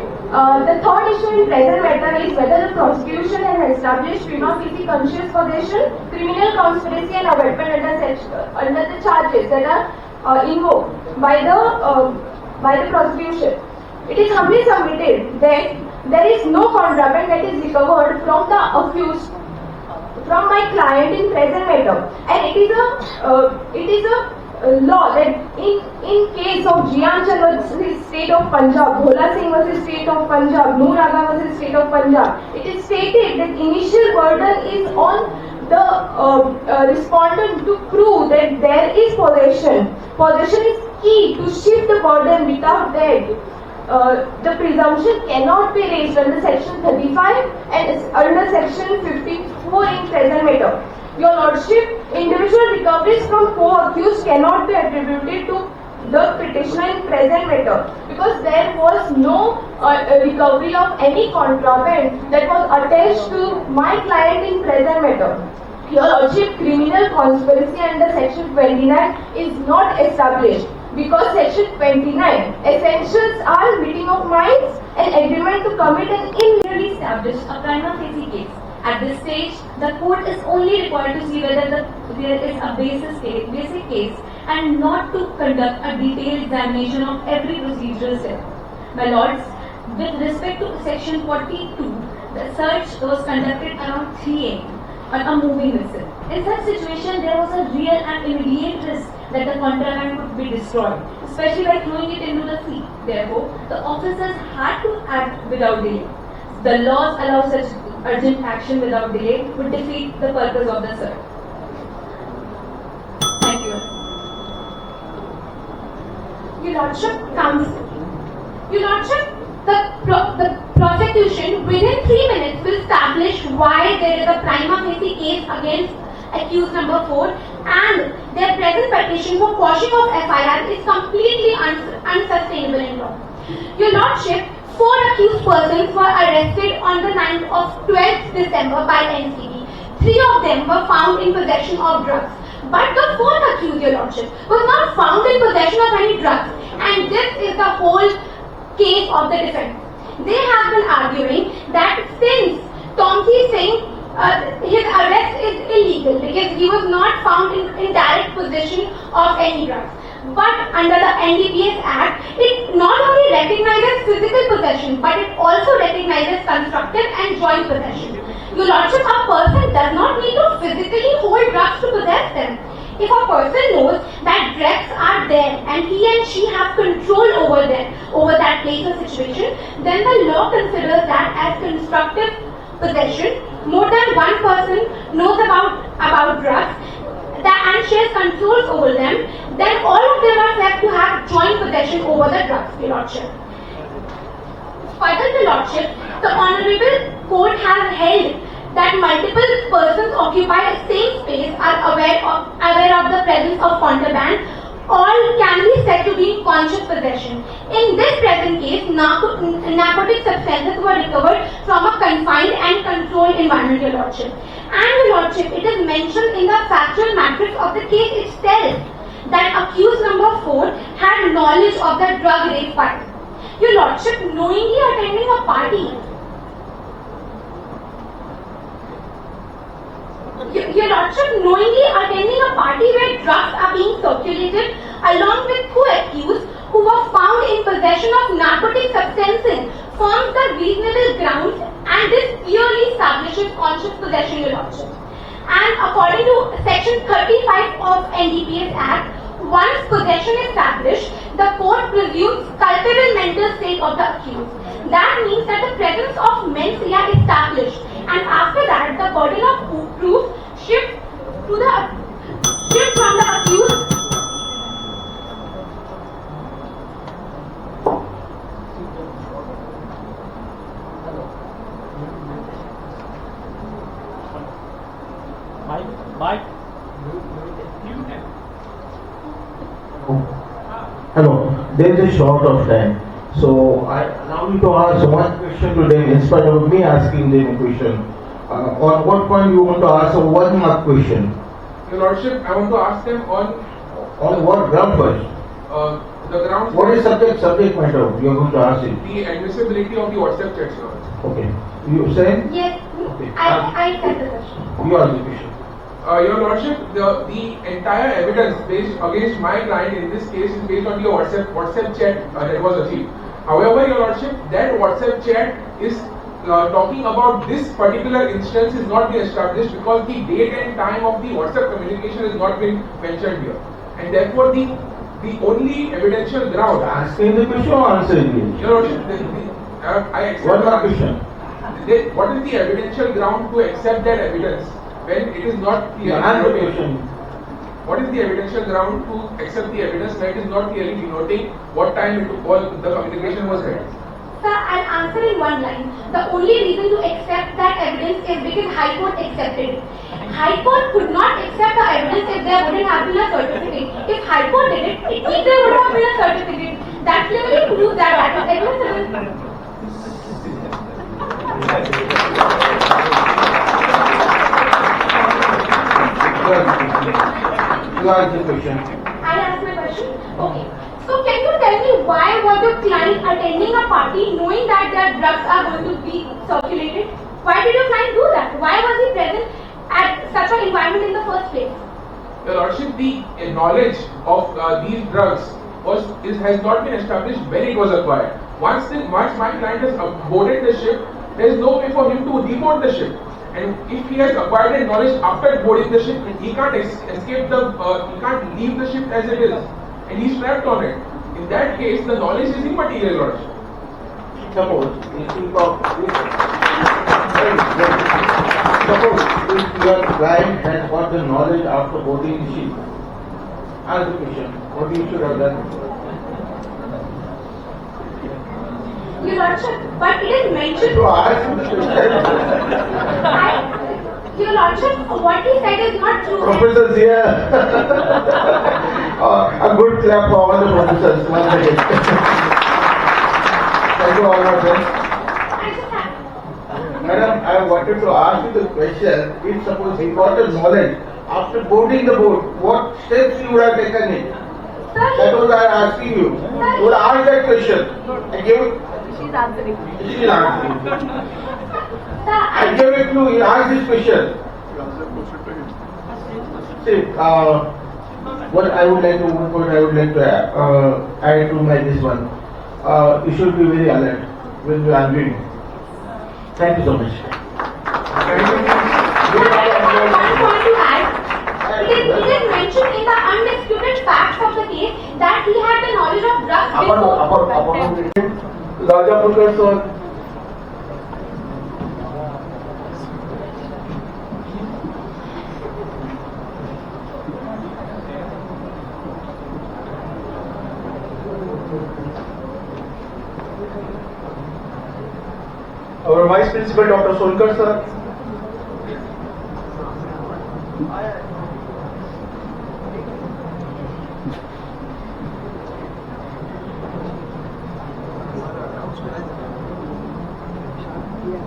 the third issue in present matter is whether the prosecution has established prima facie conscious possession, criminal conspiracy and abetment under the charges that are invoked by the prosecution. It is humbly submitted that there is no contraband that is recovered from the accused, from my client in present matter, and it is a law that in case of Jian Chand versus State of Punjab, Bhola Singh versus State of Punjab, Noor Agha versus State of Punjab, it is stated that initial burden is on the respondent to prove that there is possession. Possession is key to shift the burden. Without that, the presumption cannot be raised under section 35 and under section 54 in present matter. Your Lordship, individual recoveries from co-accused cannot be attributed to the petitioner in present matter because there was no recovery of any contraband that was attached to my client in present matter. Your Lordship, criminal conspiracy under section 29 is not established because section 29 essentials are meeting of minds and agreement to commit an clearly established a prima facie case. At this stage, the court is only required to see whether there is a basic case and not to conduct a detailed examination of every procedural step. My lords, with respect to section 42, the search was conducted around 3 a.m. on a moving vessel. In such situation, there was a real and immediate risk that the contraband would be destroyed, especially by throwing it into the sea. Therefore, the officers had to act without delay. The laws allow such urgent action without delay would defeat the purpose of the search. Thank you. Your Lordship, counsel. Your Lordship, the prosecution within 3 minutes will establish why there is a prima facie case against accused number 4 and their present petition for quashing of FIR is completely unsustainable in law. Your Lordship, 4 accused persons were arrested on the 9th of 12th December by NCB. 3 of them were found in possession of drugs. But the 4th accused, Your Lordship, was not found in possession of any drugs. And this is the whole case of the defense. They have been arguing that since Tomsi Singh, his arrest is illegal because he was not found in direct possession of any drugs. But under the NDPS Act, it not only recognizes physical possession, but it also recognizes constructive and joint possession. Your Lordship, a person does not need to physically hold drugs to possess them. If a person knows that drugs are there and he and she have control over them, over that place or situation, then the law considers that as constructive possession. More than one person knows about drugs and shares controls over them, then all of them are said to have joint possession over the drugs, Your Lordship. Further, Your Lordship, the Honorable Court has held that multiple persons occupy the same space are aware of the presence of contraband. All can be said to be in conscious possession. In this present case, narcotic substances were recovered from a confined and controlled environment, Your Lordship. And Your Lordship, it is mentioned in the factual matrix of the case itself that accused number 4 had knowledge of the drug rape file. Your Lordship, knowingly attending a party. Your Lordship, knowingly attending a party where drugs are being circulated along with co-accused who were found in possession of narcotic substances forms the reasonable grounds and this clearly establishes conscious possession, Your Lordship. And according to section 35 of NDPS Act, once possession is established, the court presumes culpable mental state of the accused. That means that the presence of mens rea is established, and after that, the burden of proof shifts to the Hello, there is a short of time. So I allow you to ask one question to them in spite of me asking them a question. On what point you want to ask a 1 mark question? Your Lordship, I want to ask them on what ground first? The ground. What is subject matter you are going to ask it? The admissibility of the WhatsApp chats, Your Lordship. Okay. You say? Yes, Okay. I said the question. You ask the question. Your Lordship, the entire evidence based against my client in this case is based on the WhatsApp chat that was achieved. However, Your Lordship, that WhatsApp chat is talking about this particular instance is not been established because the date and time of the WhatsApp communication has not been mentioned here, and therefore the only evidential ground. Asking the question or answering it? Your Lordship, I accept. What question? What is the evidential ground to accept that evidence when it is not clearly denoting? What is the evidential ground to accept the evidence when it is not clearly denoting what time the communication was held? Sir, I'll answer in one line. The only reason to accept that evidence is because High Court accepted it. High Court could not accept the evidence if there wouldn't have been a certificate. If High Court did it, it means there would have been a certificate. That clearly proves that that is admissible. You ask the question. I asked my question? Okay. So can you tell me why was your client attending a party knowing that their drugs are going to be circulated? Why did your client do that? Why was he present at such an environment in the first place? Your Lordship, the knowledge of these drugs has not been established when it was acquired. Once my client has boarded the ship, there is no way for him to deboard the ship. And if he has acquired that knowledge after boarding the ship, he can't escape he can't leave the ship as it is, and he's trapped on it. In that case, the knowledge is immaterial, Your Lordship. Suppose if your client has got the knowledge after boarding the ship, ask the question, what you should have done? Your Lordship, but it is mentioned. Your Lordship, what he said is not true. Professors here. A good clap for all the professors. Once again. Thank you all, my friends. Madam, I wanted to ask you the question. If suppose he got the knowledge after boarding the boat, what steps you would have taken it? That was I asking you. You would ask that question. I gave. She's answering. She is answering. I gave a clue. He asked this question. See, what I would like to add to this one. You should be very alert when you are reading. Thank you so much. It is mentioned in the undisputed facts of the case that he had the knowledge of drugs before. Rajapurkar sir. Our Vice Principal Dr. Solkar sir.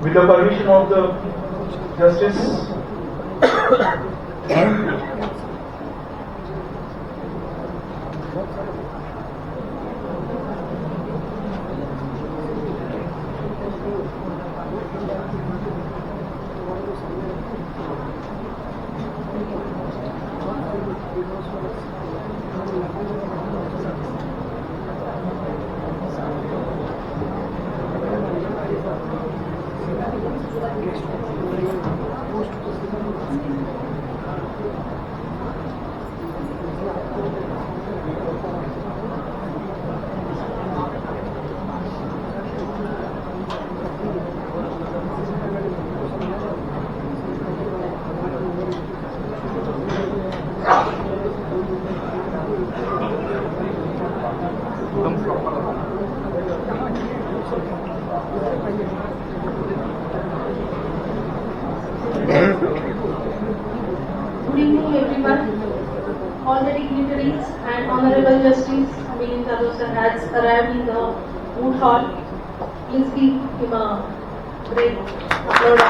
With the permission of the Justice. Good evening everyone, all the dignitaries and Honorable Justice Milind Jadhav sir has arrived in the Moot hall. Please give him a great applause.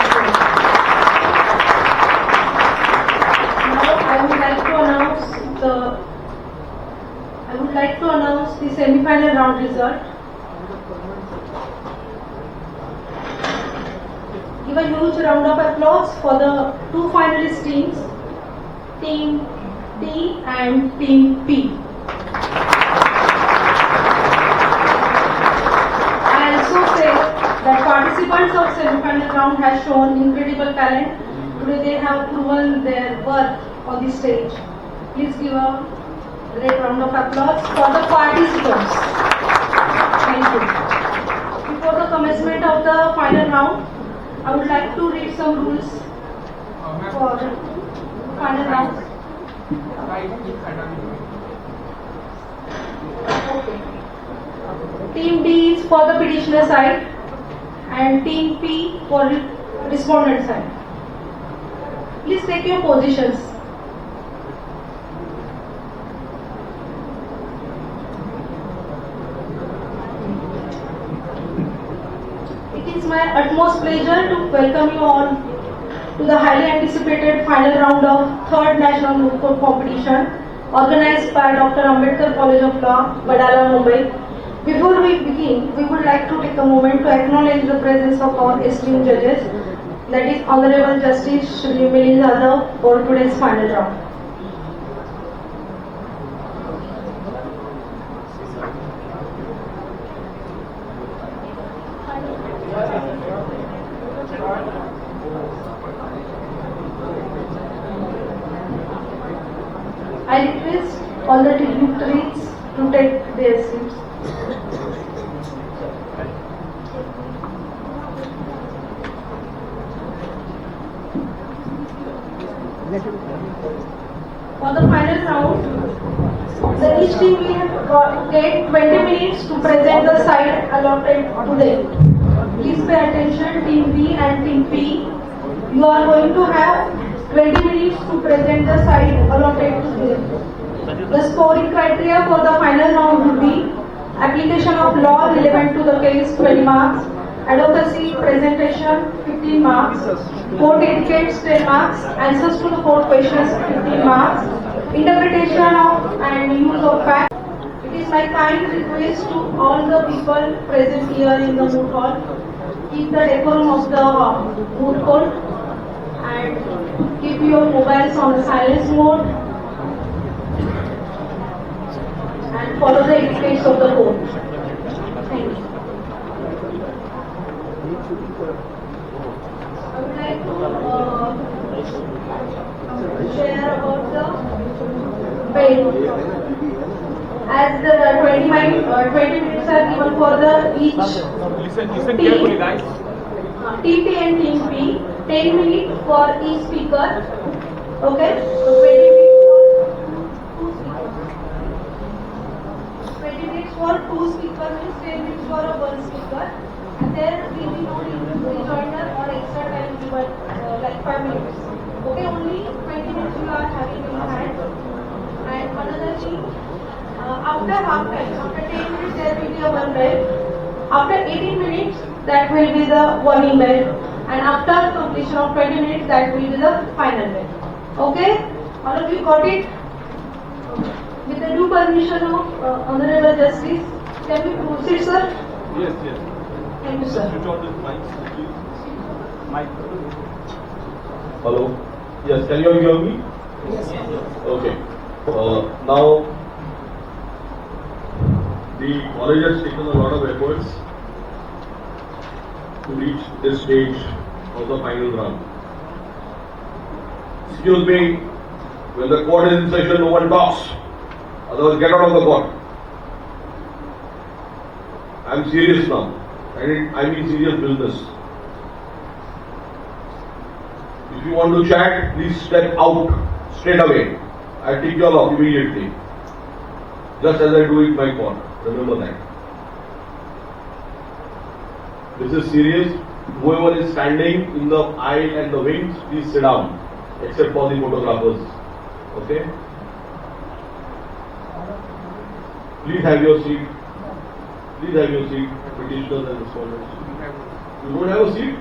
Now I would like to announce the semi-final round result. Give a huge round of applause for the two finalist teams, Team D and Team P. I also say that participants of semi-final round have shown incredible talent. Today they have proven their worth on the stage. Please give a great round of applause for the participants. Thank you. Before the commencement of the final round, I would like to read some rules for the final round. Okay. Team D is for the petitioner side and Team P for respondent side. Please take your positions. It is my utmost pleasure to welcome you all to the highly anticipated final round of 3rd National Moot Court competition organized by Dr. Ambedkar College of Law, Wadala Mumbai. Before we begin, we would like to take a moment to acknowledge the presence of our esteemed judges, that is Honorable Justice Shri Milind Jadhav for today's final round. I request all the dignitaries to take their seats. For the final round, each team will get 20 minutes to present the side allotted to them. Please pay attention, Team B and Team P. You are going to have 20 minutes to present the side allotted to them. The scoring criteria for the final round would be application of law relevant to the case 20 marks, advocacy presentation 15 marks, court etiquette 10 marks, answers to the court questions 15 marks, interpretation of and use of facts. It is my kind request to all the people present here in the Moot hall, keep the decorum of the Moot court and keep your mobiles on the silence mode and follow the etiquettes of the court. Thank you. I would like to share about the bail. As the 20 minutes are given for the each Listen team. carefully, guys. Team P and Team P, 10 minutes for each speaker. Okay? So 20 minutes for two speakers means 10 minutes for one speaker. And there will be no rejoinder or extra time given like 5 minutes. Okay, only 20 minutes you are having in hand. And another thing, after half time, after 10 minutes there will be a one bell. After 18 minutes that will be the warning bell. And after completion of 20 minutes that will be the final bell. Okay? All of you got it? With the due permission of Honorable Justice, can we proceed, sir? Yes. Thank you, sir. Switch on the mic, please. Mic. Hello. Yes, can you hear me? Yes. Okay. Now, the college has taken a lot of efforts to reach this stage of the final round. Excuse me, when the court is in session, no one talks. Otherwise, get out of the court. I am serious now. I mean serious business. If you want to chat, please step out straight away. I take you all off immediately. Just as I do in my court. Remember that. This is serious. Whoever is standing in the aisle and the wings, please sit down. Except for the photographers. Okay? Please have your seat. Please have your seat, petitioners and respondents. You don't have a seat?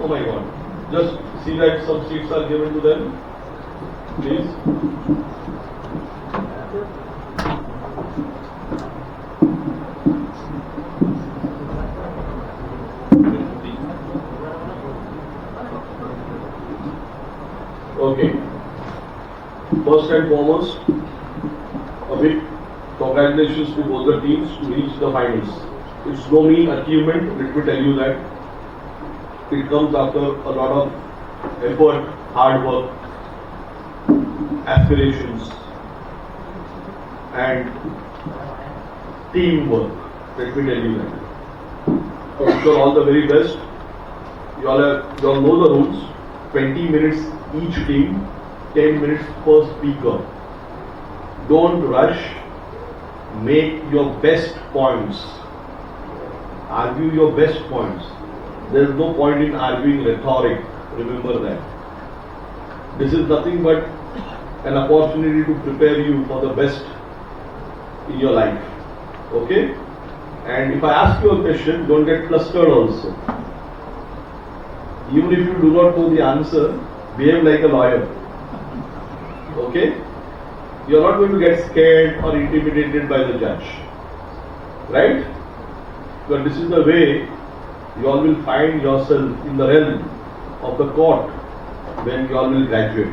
Oh my God. Just see that some seats are given to them. Please. Okay. First and foremost, a big congratulations to both the teams to reach the finals. It's no mean achievement, let me tell you that. It comes after a lot of effort, hard work, aspirations, and teamwork. Let me tell you that. I wish you all the very best. You all know the rules. 20 minutes each team, 10 minutes per speaker. Don't rush. Make your best points. Argue your best points. There is no point in arguing rhetoric. Remember that. This is nothing but an opportunity to prepare you for the best in your life. Okay? And if I ask you a question, don't get flustered also. Even if you do not know the answer, behave like a lawyer. Okay? You are not going to get scared or intimidated by the judge. Right? But this is the way you all will find yourself in the realm of the court when you all will graduate.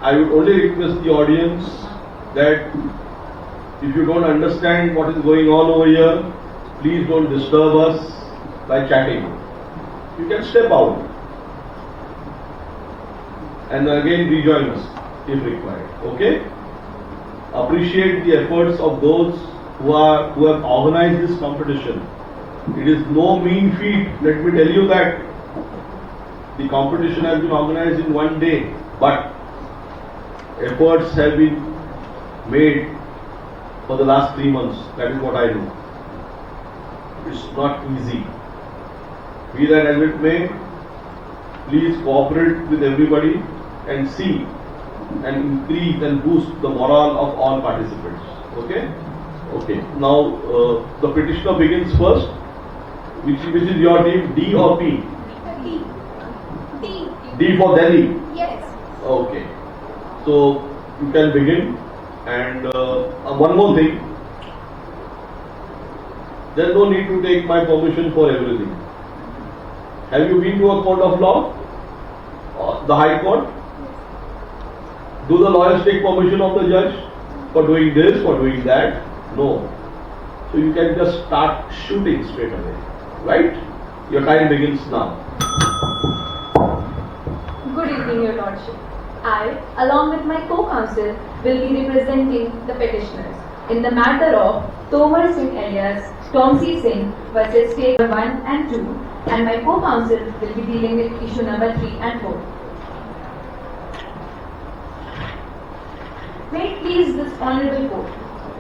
I would only request the audience that if you don't understand what is going on over here, please don't disturb us by chatting. You can step out and again rejoin us if required. Okay? Appreciate the efforts of those who have organized this competition. It is no mean feat. Let me tell you that the competition has been organized in one day, but efforts have been made for the last 3 months. That is what I know. It's not easy. Be that as it may, please cooperate with everybody and see and increase and boost the morale of all participants. Okay? Okay. Now the petitioner begins first. Which is your team, D or P? D. D for Delhi? Yes. Okay. So you can begin. And one more thing. There's no need to take my permission for everything. Have you been to a court of law? The High Court? Do the lawyers take permission of the judge for doing this, for doing that? No. So you can just start shooting straight away. Right? Your time begins now. Good evening, Your Lordship. I, along with my co-counsel, will be representing the petitioners in the matter of Tomar Singh alias Tomsi Singh versus State 1 and 2, and my co-counsel will be dealing with issue number 3 and 4. May it please this honorable court.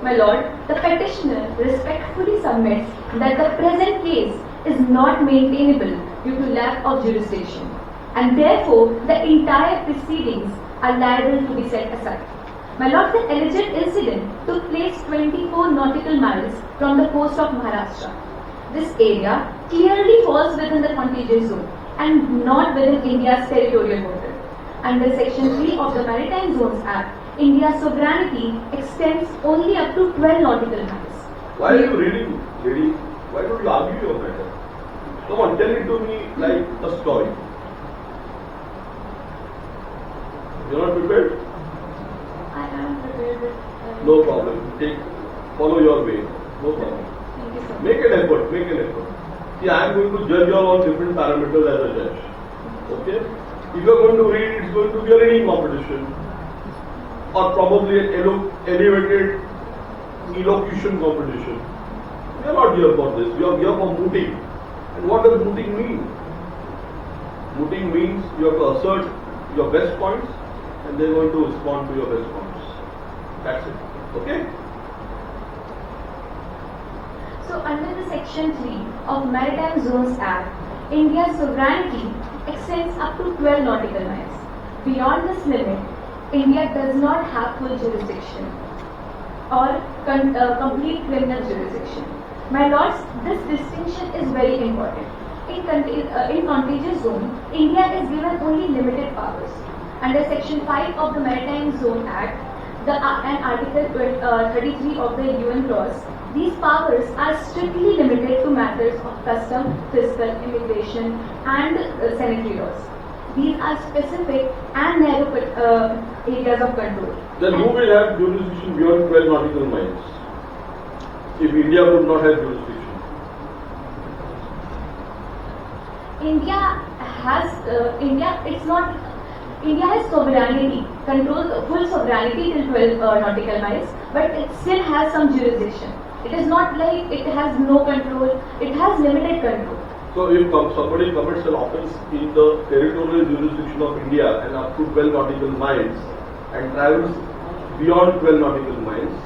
My lord, the petitioner respectfully submits that the present case is not maintainable due to lack of jurisdiction, and therefore the entire proceedings are liable to be set aside. My lord, the alleged incident took place 24 nautical miles from the coast of Maharashtra. This area clearly falls within the contiguous zone and not within India's territorial border. Under Section 3 of the Maritime Zones Act, India's sovereignty extends only up to 12 nautical miles. Why are you reading, lady? Why don't you argue your matter? Come on, tell it to me like a story. You're not prepared? I am prepared. No problem. Follow your way. No problem. Thank you, sir. Make an effort. See, I am going to judge you on different parameters as a judge. Okay? If you are going to read, it's going to be a reading competition. Or probably an elevated elocution competition. We are not here for this. We are here for mooting. And what does mooting mean? Mooting means you have to assert your best points and they are going to respond to your best points. That's it. Okay? So under the Section 3 of Maritime Zones Act, India's sovereignty extends up to 12 nautical miles. Beyond this limit, India does not have full jurisdiction. or complete criminal jurisdiction. My lords, this distinction is very important. In contagious zone, India is given only limited powers. Under Section 5 of the Maritime Zone Act and Article 33 of the UN Clause, these powers are strictly limited to matters of custom, fiscal, immigration, and sanitary laws. These are specific and narrow areas of control. Then who will have jurisdiction beyond 12 nautical miles? If India would not have jurisdiction. India has sovereignty, full sovereignty till 12 nautical miles, but it still has some jurisdiction. It is not like it has no control, it has limited control. So if somebody commits an offence in the territorial jurisdiction of India and up to 12 nautical miles and travels beyond 12 nautical miles,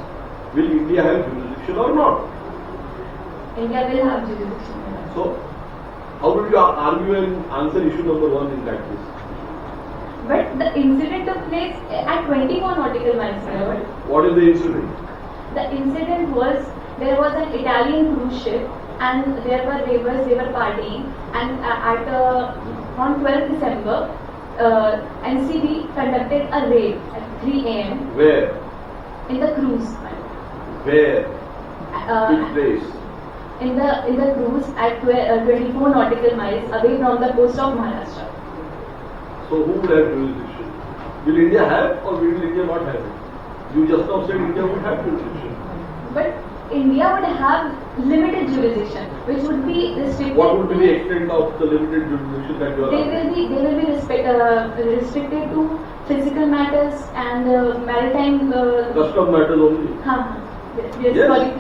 will India have jurisdiction or not? India will have jurisdiction. So, how would you argue and answer issue number 1 in that case? But the incident took place at 24 nautical miles, my lord. What is the incident? The incident was, there was an Italian cruise ship and there were ravers, they were partying, and on 12th December, NCB conducted a raid at 3 a.m. Where? In the cruise. Where? Which place? In the cruise at 24 nautical miles away from the coast of Maharashtra. So who will have jurisdiction? Will India have or will India not have it? You just now said India would have jurisdiction. But India would have limited jurisdiction, which would be restricted. What would be the extent of the limited jurisdiction that you are They will be restricted to physical matters and maritime. Custom matters only. Yes. Sorry.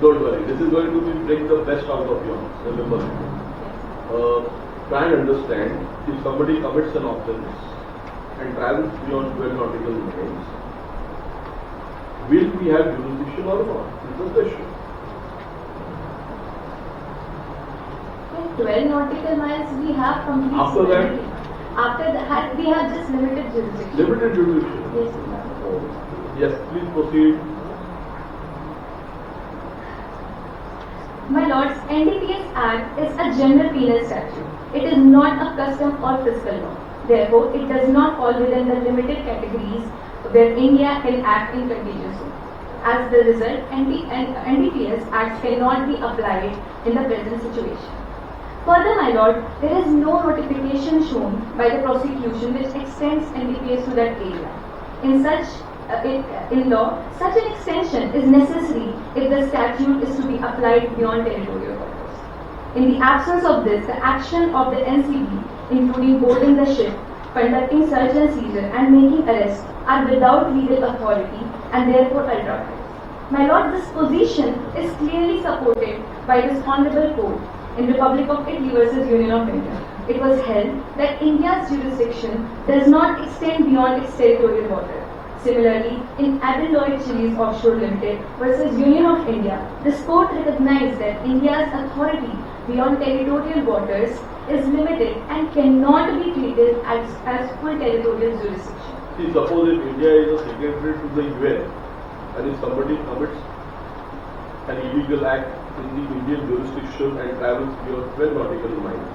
Don't worry. This is going to bring the best out of you. Remember. Try and understand, if somebody commits an offence and travels beyond 12 nautical miles, will we have jurisdiction or not? This is the question. In 12 nautical miles, we have complete. After that? After that, we have just limited jurisdiction. Limited jurisdiction? Yes, yes, please proceed. My lords, NDPS Act is a general penal statute. It is not a custom or fiscal law. Therefore, it does not fall within the limited categories where India can act in contagious zone. As the result, NDPS Act cannot be applied in the present situation. Further, my lord, there is no notification shown by the prosecution which extends NDPS to that area. In law, such an extension is necessary if the statute is to be applied beyond territorial waters. In the absence of this, the action of the NCB, including boarding the ship, conducting search and seizure, and making arrests, are without legal authority and therefore ultra-vires. My lord, this position is clearly supported by this Honorable Court in Republic of Italy versus Union of India. It was held that India's jurisdiction does not extend beyond its territorial border. Similarly, in Appellant Chili's Offshore Limited versus Union of India, this court recognized that India's authority beyond territorial waters is limited and cannot be treated as full territorial jurisdiction. See, suppose if India is a signatory to the UN and if somebody commits an illegal act in the Indian jurisdiction and travels beyond 12 nautical miles,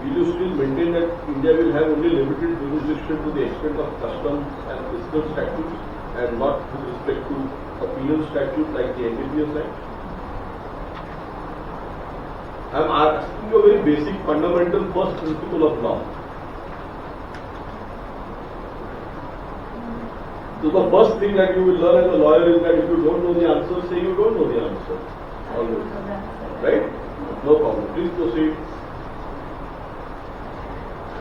will you still maintain that India will have only limited jurisdiction to the extent of customs and fiscal statutes and not with respect to a penal statute like the NDPS Act? I am asking you a very basic, fundamental first principle of law. So the first thing that you will learn as a lawyer is that if you don't know the answer, say you don't know the answer. Always. Right? No problem. Please proceed.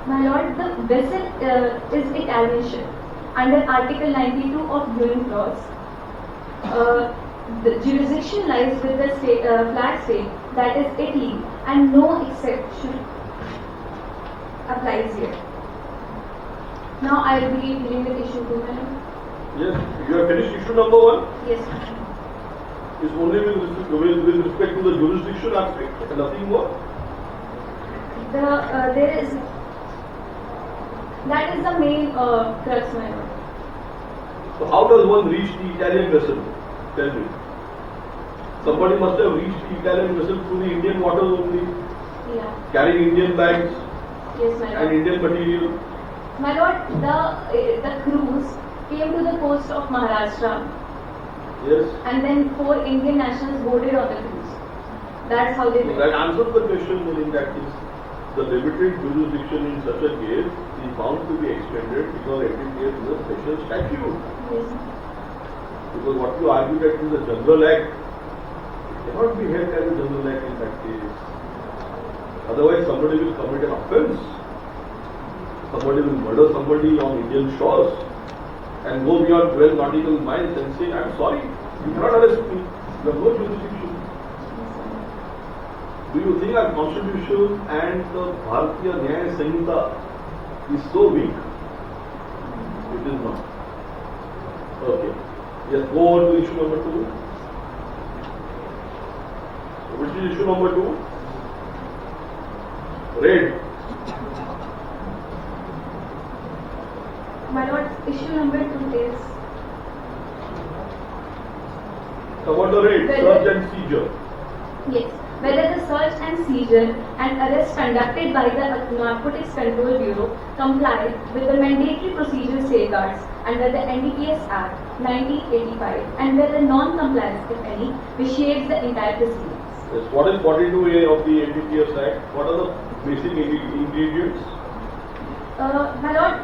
My lord, the vessel is Italian ship. Under Article 92 of UN Clause, the jurisdiction lies with the flag state, that is Italy, and no exception applies here. Now I will be dealing with issue 2, my lord. Yes, you have finished issue number 1? Yes. It's only with respect to the jurisdiction aspect and nothing more? That is the main crux, my lord. So how does one reach the Italian vessel? Tell me. Somebody must have reached the Italian vessel through the Indian waters only. Yeah. Carrying Indian bags Yes, my and lord. Indian material. My lord, the cruise came to the coast of Maharashtra, Yes. and then 4 Indian nationals boarded on the cruise. That's how they So did that it. answers the question. Then in that case, the limited jurisdiction in such a case is bound to be extended because every case is a special statute. Yes. Because what you argue that is a general act, it cannot be held as a general act in that case. Otherwise, somebody will commit an offence. Somebody will murder somebody on Indian shores and go beyond 12 nautical miles and say, "I am sorry, you cannot arrest me. You have no jurisdiction." Do you think our constitution and the Bharatiya Nyaya Sanhita is so weak? It is not. Okay. Yes, go on to issue number 2. Which is issue number 2? Raid. My lord, issue number 2 is About the raid, search and seizure. yes, whether the search and seizure and arrest conducted by the Narcotics Control Bureau comply with the mandatory procedural safeguards under the NDPS Act 1985 and whether non-compliance, if any, vitiates the entire proceedings. Yes. What is 42A of the NDPS Act? What are the basic ingredients? My lord,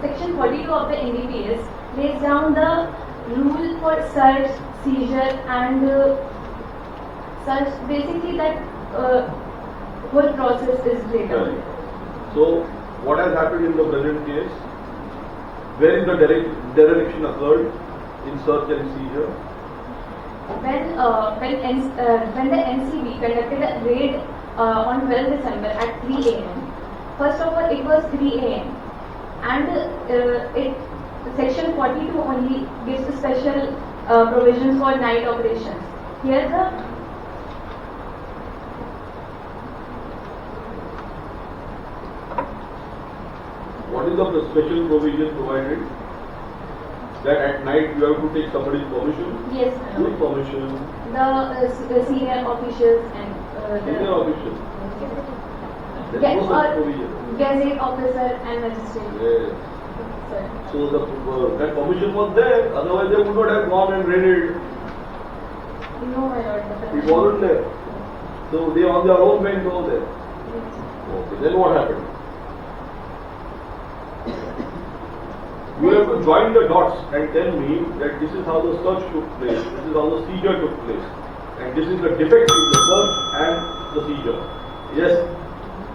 section 42 of the NDPS lays down the rule for search, seizure and search. Basically that whole process is laid out. So, what has happened in the present case? Where is the dereliction occurred in search and seizure? When the NCB conducted a raid on 12 December at 3 a.m. First of all, it was 3 a.m. and section 42 only gives the special provisions for night operations. Here What is the special provision provided? That at night you have to take somebody's permission? Yes. Whose permission? The senior officials and Senior officials. There is no such provision. Gazette officer and magistrate. Yes. So that permission was there, otherwise they would not have gone and raided. No, my lord. It wasn't there. So they on their own went over there. Yes. Okay, then what happened? You have to join the dots and tell me that this is how the search took place, this is how the seizure took place, and this is the defect in the search and the seizure. Yes?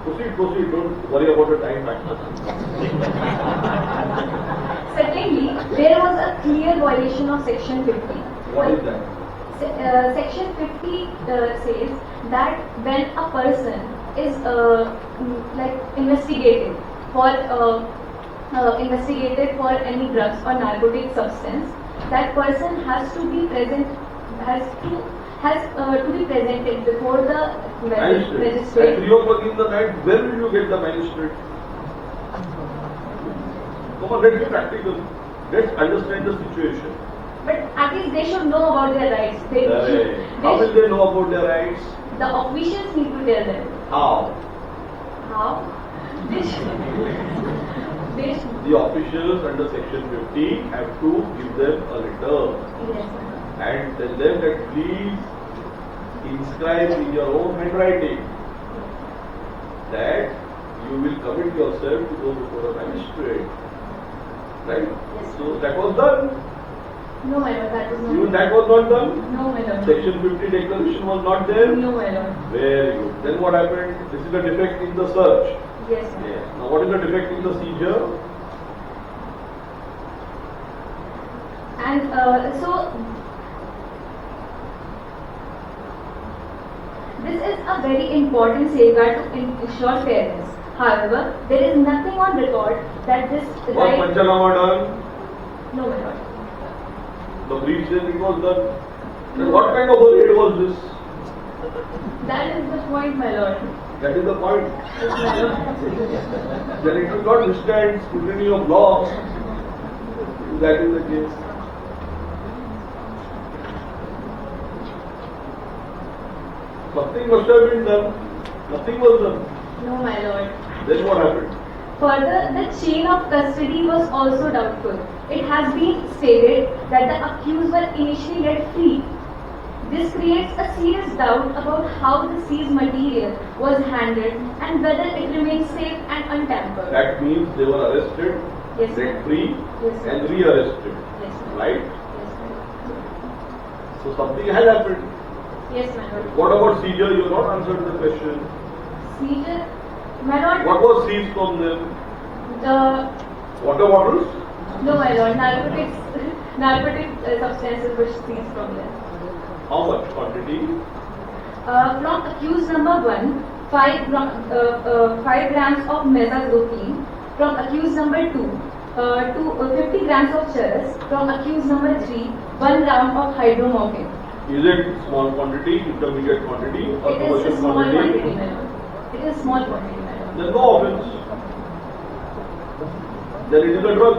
Proceed, don't worry about the time factor. Secondly, there was a clear violation of section 50. What is that? Section 50 says that when a person is investigated for any drugs or narcotic substance, that person has to be present, has to be presented before the magistrate. At 3 o'clock in the night, where will you get the magistrate? Come on, let's be practical. Let's understand the situation. But at least they should know about their rights. How will they know about their rights? The officials need to tell them. How? How? The officials under section 50 have to give them a letter and tell them that please inscribe in your own handwriting that you will commit yourself to go before a magistrate. Right? So that was done. No, my lord, that was not Even that was not done? No, my lord. Section 50 declaration was not there? No, my lord. Very good. Then what happened? This is a defect in the search. Yes, Yes. Now what is the defect in the seizure? And so this is a very important safeguard to ensure fairness. However, there is nothing on record that this Was right. Panchanama done? No, my lord. The brief says it was done. Then what kind of a raid was this? That is the point, my lord. That is the point. Yes, my lord. Then it will not withstand scrutiny of law. If that is the case. Something must have been done. Nothing was done. No, my lord. Then what happened? Further, the chain of custody was also doubtful. It has been stated that the accused were initially let free. This creates a serious doubt about how the seized material was handled and whether it remains safe and untampered. That means they were arrested, Yes, set sir. free, Yes, sir. and re-arrested. Yes, sir. Right? Yes, sir. So something has happened. Yes, my lord. What about seizure? You have not answered the question. Seizure, my lord. What was seized from them? The Water bottles? no, my lord. Narcotic substances were seized from them. How much quantity? From accused number 1, 5 grams of methazoline. From accused number 2, 50 grams of charas. From accused number 3, 1 gram of hydromorphine. Is it small quantity, intermediate quantity, or It is commercial a small quantity, quantity? my lord. It is small quantity, my lord. Then no offense. Then it is a drug,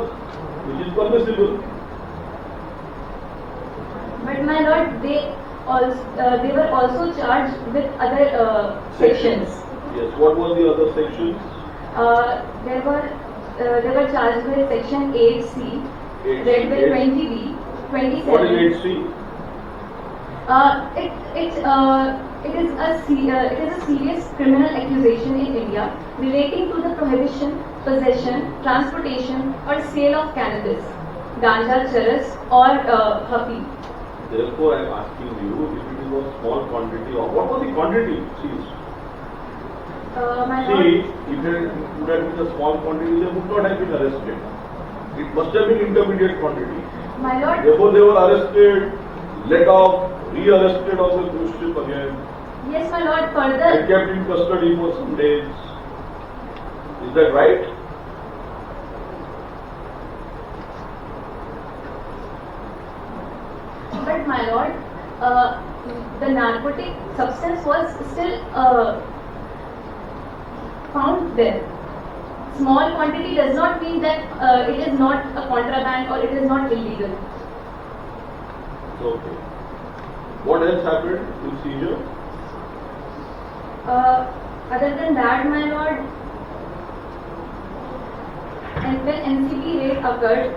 which is permissible. But my lord, they were also charged with other sections. Yes. What were the other sections? They were charged with section 8C, read with 20B, 27. What is 8C? It is a serious criminal accusation in India relating to the prohibition, possession, transportation, or sale of cannabis, ganja, charas, or hafi. Therefore, I am asking you if it is a small quantity or what was the quantity seized? My See, lord, if it would have been a small quantity, they would not have been arrested. It must have been intermediate quantity. my lord, Therefore, they were arrested, let off, re-arrested on the cruise ship again, yes, my lord, and further, kept in custody for some days. Is that right? but my lord, the narcotic substance was still found there. Small quantity does not mean that it is not a contraband or it is not illegal. Okay. What else happened in seizure? Other than that, my lord, and when NCB raid occurred,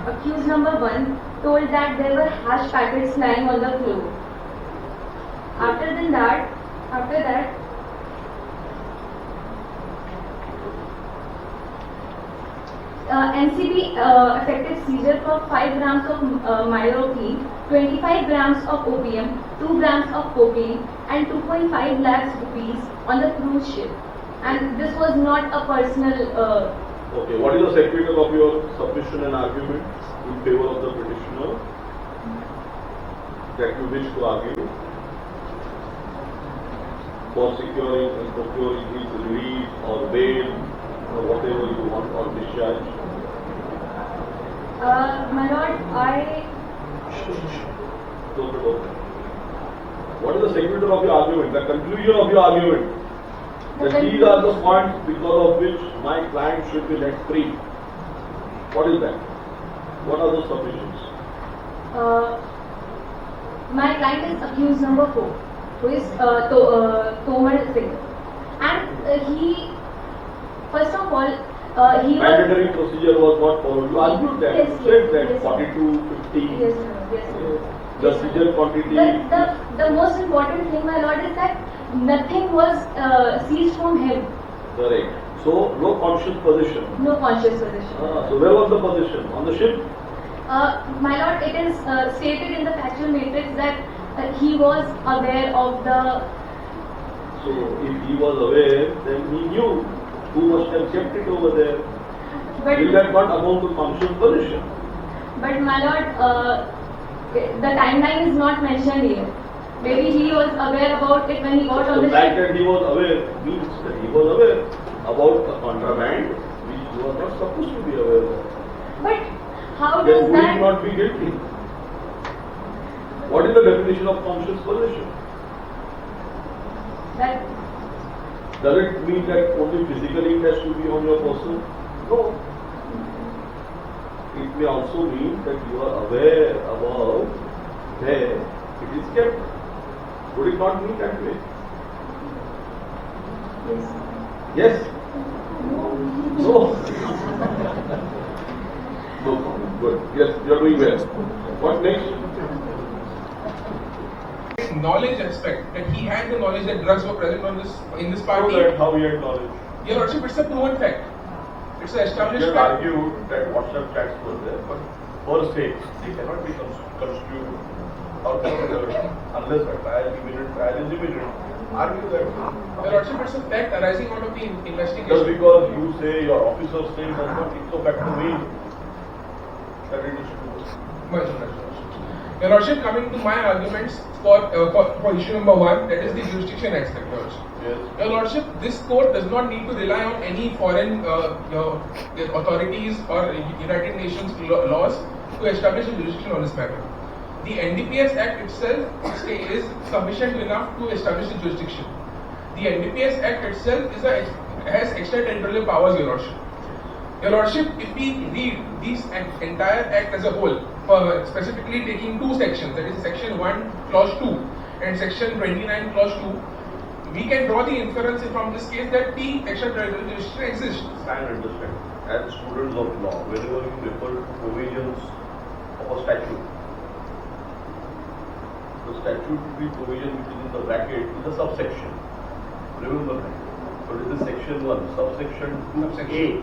accused number 1 told that there were hash packets lying on the floor. After that, NCB effected seizure for 5 grams of myrophene, 25 grams of opium, 2 grams of cocaine, and 2.5 lakhs rupees on the cruise ship. And this was not a personal. Okay, what is the sequitur of your submission and argument in favor of the petitioner that you wish to argue for securing and procuring his release or bail or whatever you want, or discharge? My lord, What is the sequitur of your argument, the conclusion of your argument? That these are the points because of which my client should be let free. What is that? What are those submissions? my client is accused number 4, who is Tomar Singh, and he, first of all, he Mandatory was. procedure was not followed. You argued that. Yes, You said that yes, 42, 50. Yes, sir. Yes, sir. The seizure quantity. The most important thing, my lord, is that nothing was seized from him. Correct. So, no conscious possession. No conscious possession. So, where was the possession? On the ship? My lord, it is stated in the factual matrix that he was aware of the. So, if he was aware, then he knew who must have kept it over there. But, Will that not amount to conscious possession? but my lord, the timeline is not mentioned here. Maybe he was aware about it when he got on the The fact ship. that he was aware means that he was aware about a contraband which he was not supposed to be aware of. But how Then does would he that? not be guilty? What is the definition of conscious possession? That Does it mean that only physically it has to be on your person? No. may also mean that you are aware about where it is kept. Would it not mean that way? Yes. No. No problem. Good. Yes, you are doing well. What next? Knowledge aspect, that he had the knowledge that drugs were present in this party. So that how he had knowledge? Your Lordship, it's a proven fact. It's an established You fact. argued that WhatsApp chats were there, but per se, they cannot be construed or considered unless a trial is imminent. Argue that. Your Lordship, it's a fact arising out of the investigation. Just because you say your officer's name does not ipso facto mean that it is true. Your Lordship, coming to my arguments for issue number 1, that is the jurisdiction aspect, Your Lordship. Yes. Your Lordship, this court does not need to rely on any foreign authorities or United Nations laws to establish a jurisdiction on this matter. The NDPS Act itself is sufficient enough to establish the jurisdiction. The NDPS Act itself has extraterritorial powers, Your Lordship. Your Lordship, if we read this entire Act as a whole, specifically taking 2 sections, that is Section 1, Clause 2 and Section 29, Clause 2, we can draw the inference from this case that the extraterritorial jurisdiction exists. I understand. As students of law, whenever you refer to provisions of a statute, the statutory provision which is in the bracket is a subsection. Remember that. So this is Section 1, subsection 2A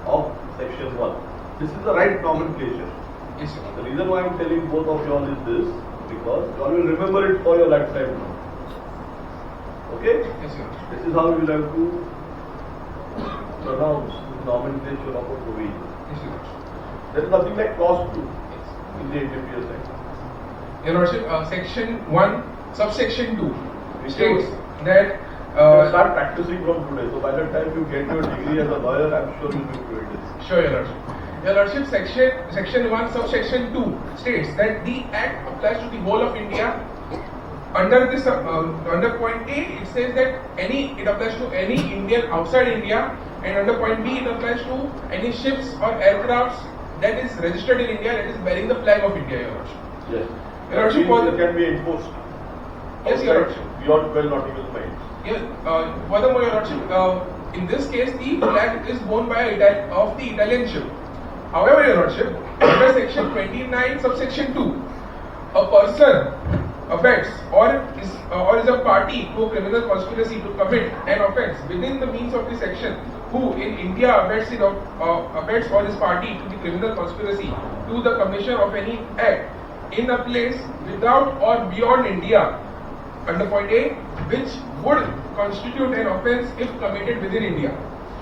of Section 1. This is the right nomenclature. Yes, sir. The reason why I am telling both of you all is this, because you all will remember it for your lifetime now. Okay? Yes, sir. This is how you will have to pronounce the nomenclature of a provision. Yes, sir. There is nothing like clause 2 in the NDPS Act. Your Lordship, Section 1, subsection 2 states that you start practicing from today. So by the time you get your degree as a lawyer, I am sure you will be fluent in this. Sure, Your Lordship. Your Lordship, Section 1, subsection 2 states that the Act applies to the whole of India. Under this, under point A, it says that it applies to any Indian outside India, and under point B, it applies to any ships or aircrafts that is registered in India, that is bearing the flag of India, Your Lordship. Yes. Your Lordship, it can be enforced. Yes, Your Lordship. Beyond 12 nautical miles. Yes. Furthermore, Your Lordship, in this case, the flag is worn by of the Italian ship. However, Your Lordship, under Section 29, subsection 2, a person affects or is a party to a criminal conspiracy to commit an offence within the means of the section, who in India affects or is party to the criminal conspiracy to the commission of any act in a place without or beyond India, under point A, which would constitute an offence if committed within India.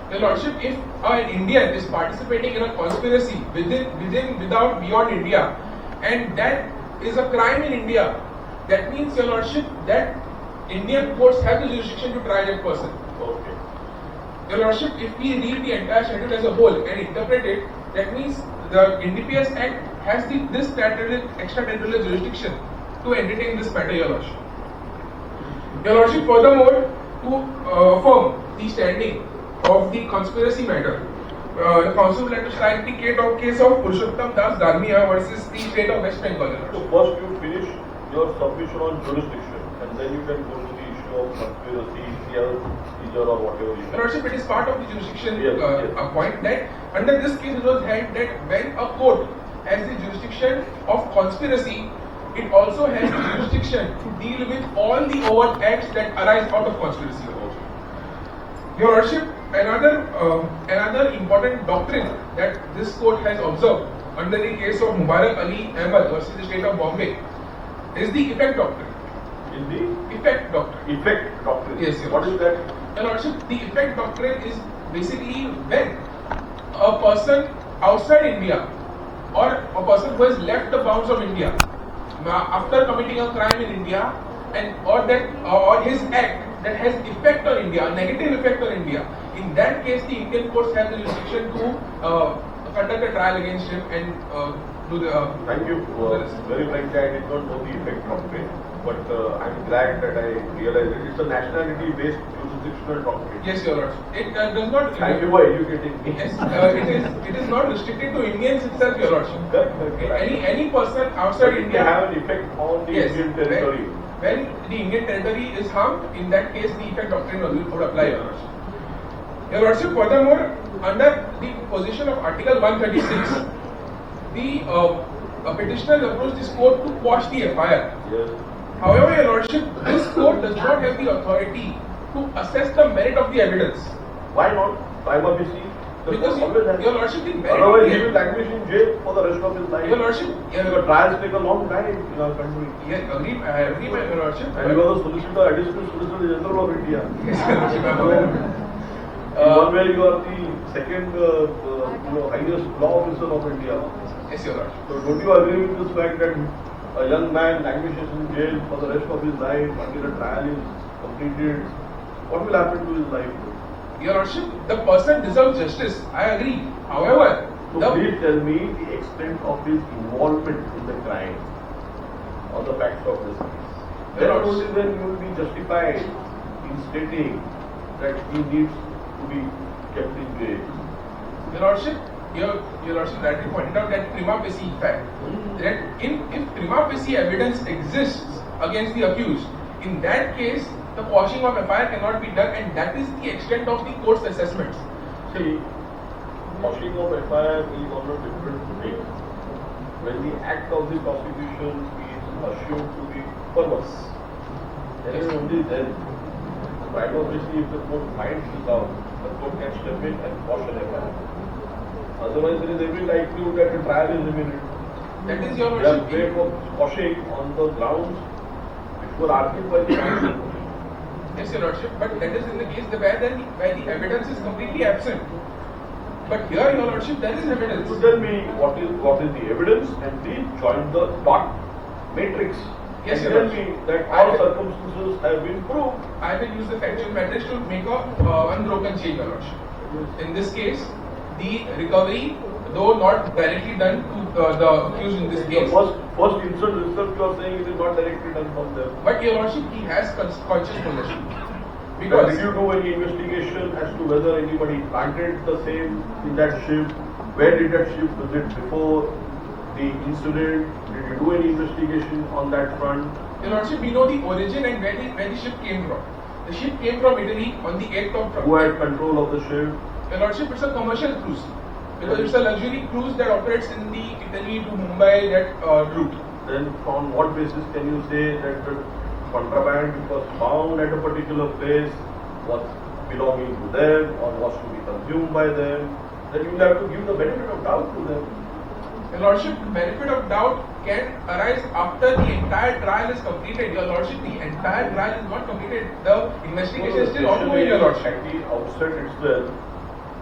Your Lordship, if an Indian is participating in a conspiracy within, without, beyond India, and that is a crime in India, that means, Your Lordship, that Indian courts have the jurisdiction to try that person. Okay. Your Lordship, if we read the entire statute as a whole and interpret it, that means the NDPS Act has this extraterritorial jurisdiction to entertain this matter, Your Lordship. Your Lordship, furthermore, to affirm the standing of the conspiracy matter, the Council would like to cite the case of Purushottam Das Dalmia versus the state of West Bengal. So first you finish your submission on jurisdiction, and then you can go to the issue of conspiracy, seizure or whatever you Your Lordship, it is part of the jurisdiction point that under this case it was held that when a court has the jurisdiction of conspiracy, it also has the jurisdiction to deal with all the overt acts that arise out of conspiracy. Your Lordship, another important doctrine that this court has observed under the case of Mubarak Ali Ahmed versus the state of Bombay is the effect doctrine. In the effect doctrine. Effect doctrine. Yes, Your What is that? Your Lordship, the effect doctrine is basically when a person outside India or a person who has left the bounds of India after committing a crime in India or his act that has effect on India, a negative effect on India, in that case the Indian courts have the jurisdiction to conduct a trial against him and do the... Thank you. Very frankly, I did not know the effect doctrine, but I am glad that I realized it. It's a nationality-based jurisdictional doctrine. Yes, Your Lord. It does not... Thank you for educating me. Yes, it is not restricted to Indians itself, Your Lordship. Correct. Any person outside But it India may have an effect on the Yes. Indian territory. When the Indian territory is harmed, in that case the effect doctrine would apply, Your Lordship. Your Lordship, furthermore, under the position of Article 136, the petitioner approached this court to quash the FIR. Yes. However, Your Lordship, this court does not have the authority to assess the merit of the evidence. Why not? Prima facie. The Because court always has. Your Lordship, the merit Otherwise, of he the will languish in jail for the rest of his life. Your Lordship, Because trials take a long time in our country. I agree, my Your Lordship. And you are the solicitor, additional solicitor general of India. Yes, Your Lordship, I'm aware. One way you are the second, highest law officer of India. Yes, Your Lordship. So don't you agree with this fact that a young man languishes in jail for the rest of his life until a trial is completed? What will happen to his life? Your Lordship, the person deserves justice. I agree. However, So please tell me the extent of his involvement in the crime or the facts of this case. Then only then you will be justified in stating that he needs to be kept in jail. Your Lordship, Your Lordship rightly pointed out that prima facie fact. That if prima facie evidence exists against the accused, in that case, the quashing of FIR cannot be done, and that is the extent of the court's assessments. See, quashing of FIR is on a different thing. When the act of the prosecution is assumed to be perverse, then and only then, prima facie, if the court finds this out, the court can step in and quash an FIR. Otherwise, there is every likelihood that the trial is imminent. That is, Your We have Lordship. prayed for quashing on the grounds which were argued by the counsel. Yes, Your Lordship, but that is in the case where the evidence is completely absent. But here, Your Lordship, there is evidence. So tell me what is the evidence and please join the dot matrix. Yes, and Your tell me that all circumstances have been proved. I will use the factual matrix to make a unbroken chain, Your Lordship. In this case, the recovery, though not directly done to the accused in this case. The first instant result you are saying it is not directly done from them. But Your Lordship, he has conscious possession. Because did you do any investigation as to whether anybody planted the same in that ship? Where did that ship visit before the incident? Did you do any investigation on that front? Your Lordship, we know the origin and where the ship came from. The ship came from Italy on the 8th of February. Who had control of the ship? Your Lordship, it's a commercial cruise. Because it's a luxury cruise that operates in the Italy to Mumbai route. Then on what basis can you say that the contraband which was found at a particular place was belonging to them or was to be consumed by them? Then you will have to give the benefit of doubt to them. Your Lordship, the benefit of doubt can arise after the entire trial is completed. Your Lordship, the entire trial is not completed. The investigation is still ongoing, Your Lordship. At the outset itself,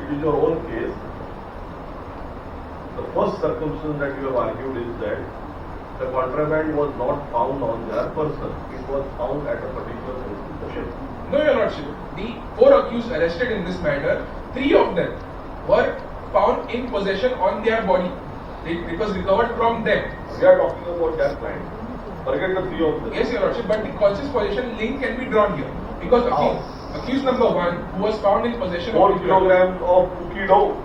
it is your own case. The first circumstance that you have argued is that the contraband was not found on their person. It was found at a particular place in the ship. No, Your Lordship. The 4 accused arrested in this matter, 3 of them were found in possession on their body. It was recovered from them. We are talking about their client. Forget the 3 of them. Yes, Your Lordship, but the conscious possession link can be drawn here. Because accused number 1, who was found in possession 4 of kilograms of cookie dough.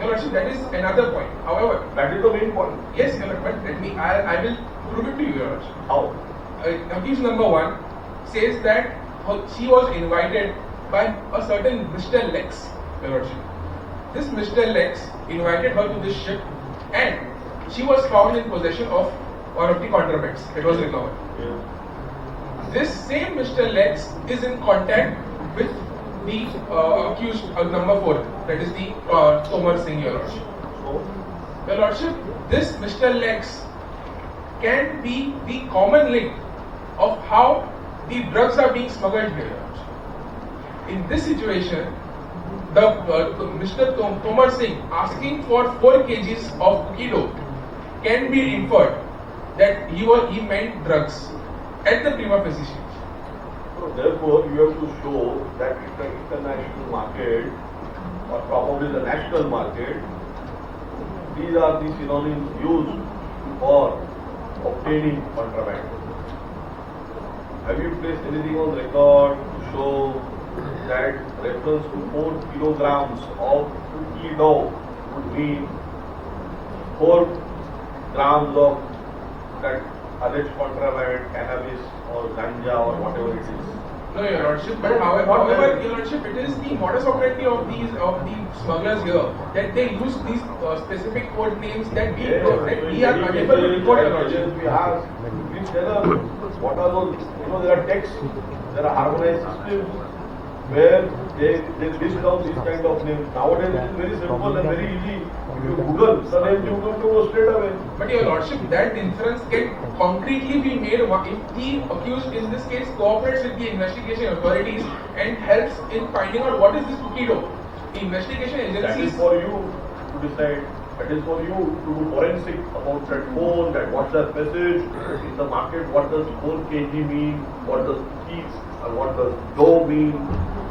Your Lordship, that is another point. However, that is the main point. Yes, Your Lordship, but I will prove it to you, Your Lordship. How? Accused number 1 says that she was invited by a certain Mr. Lex, Your Lordship. This Mr. Lex invited her to this ship and she was found in possession of one of the contrabands. It was recovered. This same Mr. Lex is in contact with the accused number 4, that is the Tomar Singh, Your Lordship. Your Lordship, this Mr. Lex can be the common link of how the drugs are being smuggled here, Your Lordship. In this situation, the Mr. Tomar Singh asking for 4 kgs of cookie dough can be inferred that he meant drugs at the prima facie stage. So therefore, you have to show that in the international market or probably the national market, these are the synonyms used for obtaining contraband. Have you placed anything on record to show that reference to 4 kilograms of cookie dough would mean 4 grams of that alleged contraband, cannabis or ganja or whatever it is. No, Your Lordship, but however, Your Lordship, it is the modus operandi of the smugglers here that they use these specific code names that we are unable to report, Your Lordship. We ask, please tell us what are those, there are texts, there are harmonized systems where they list down these kind of names. Nowadays it is very simple and very easy. If you Google the name, you come to know straight away. But Your Lordship, that inference can concretely be made if the accused in this case cooperates with the investigation authorities and helps in finding out what is this cookie dough. The investigation agencies. That is for you to decide. That is for you to do forensic about that phone, that WhatsApp message in the market. What does 4 kg mean? What does cookies and what does dough mean?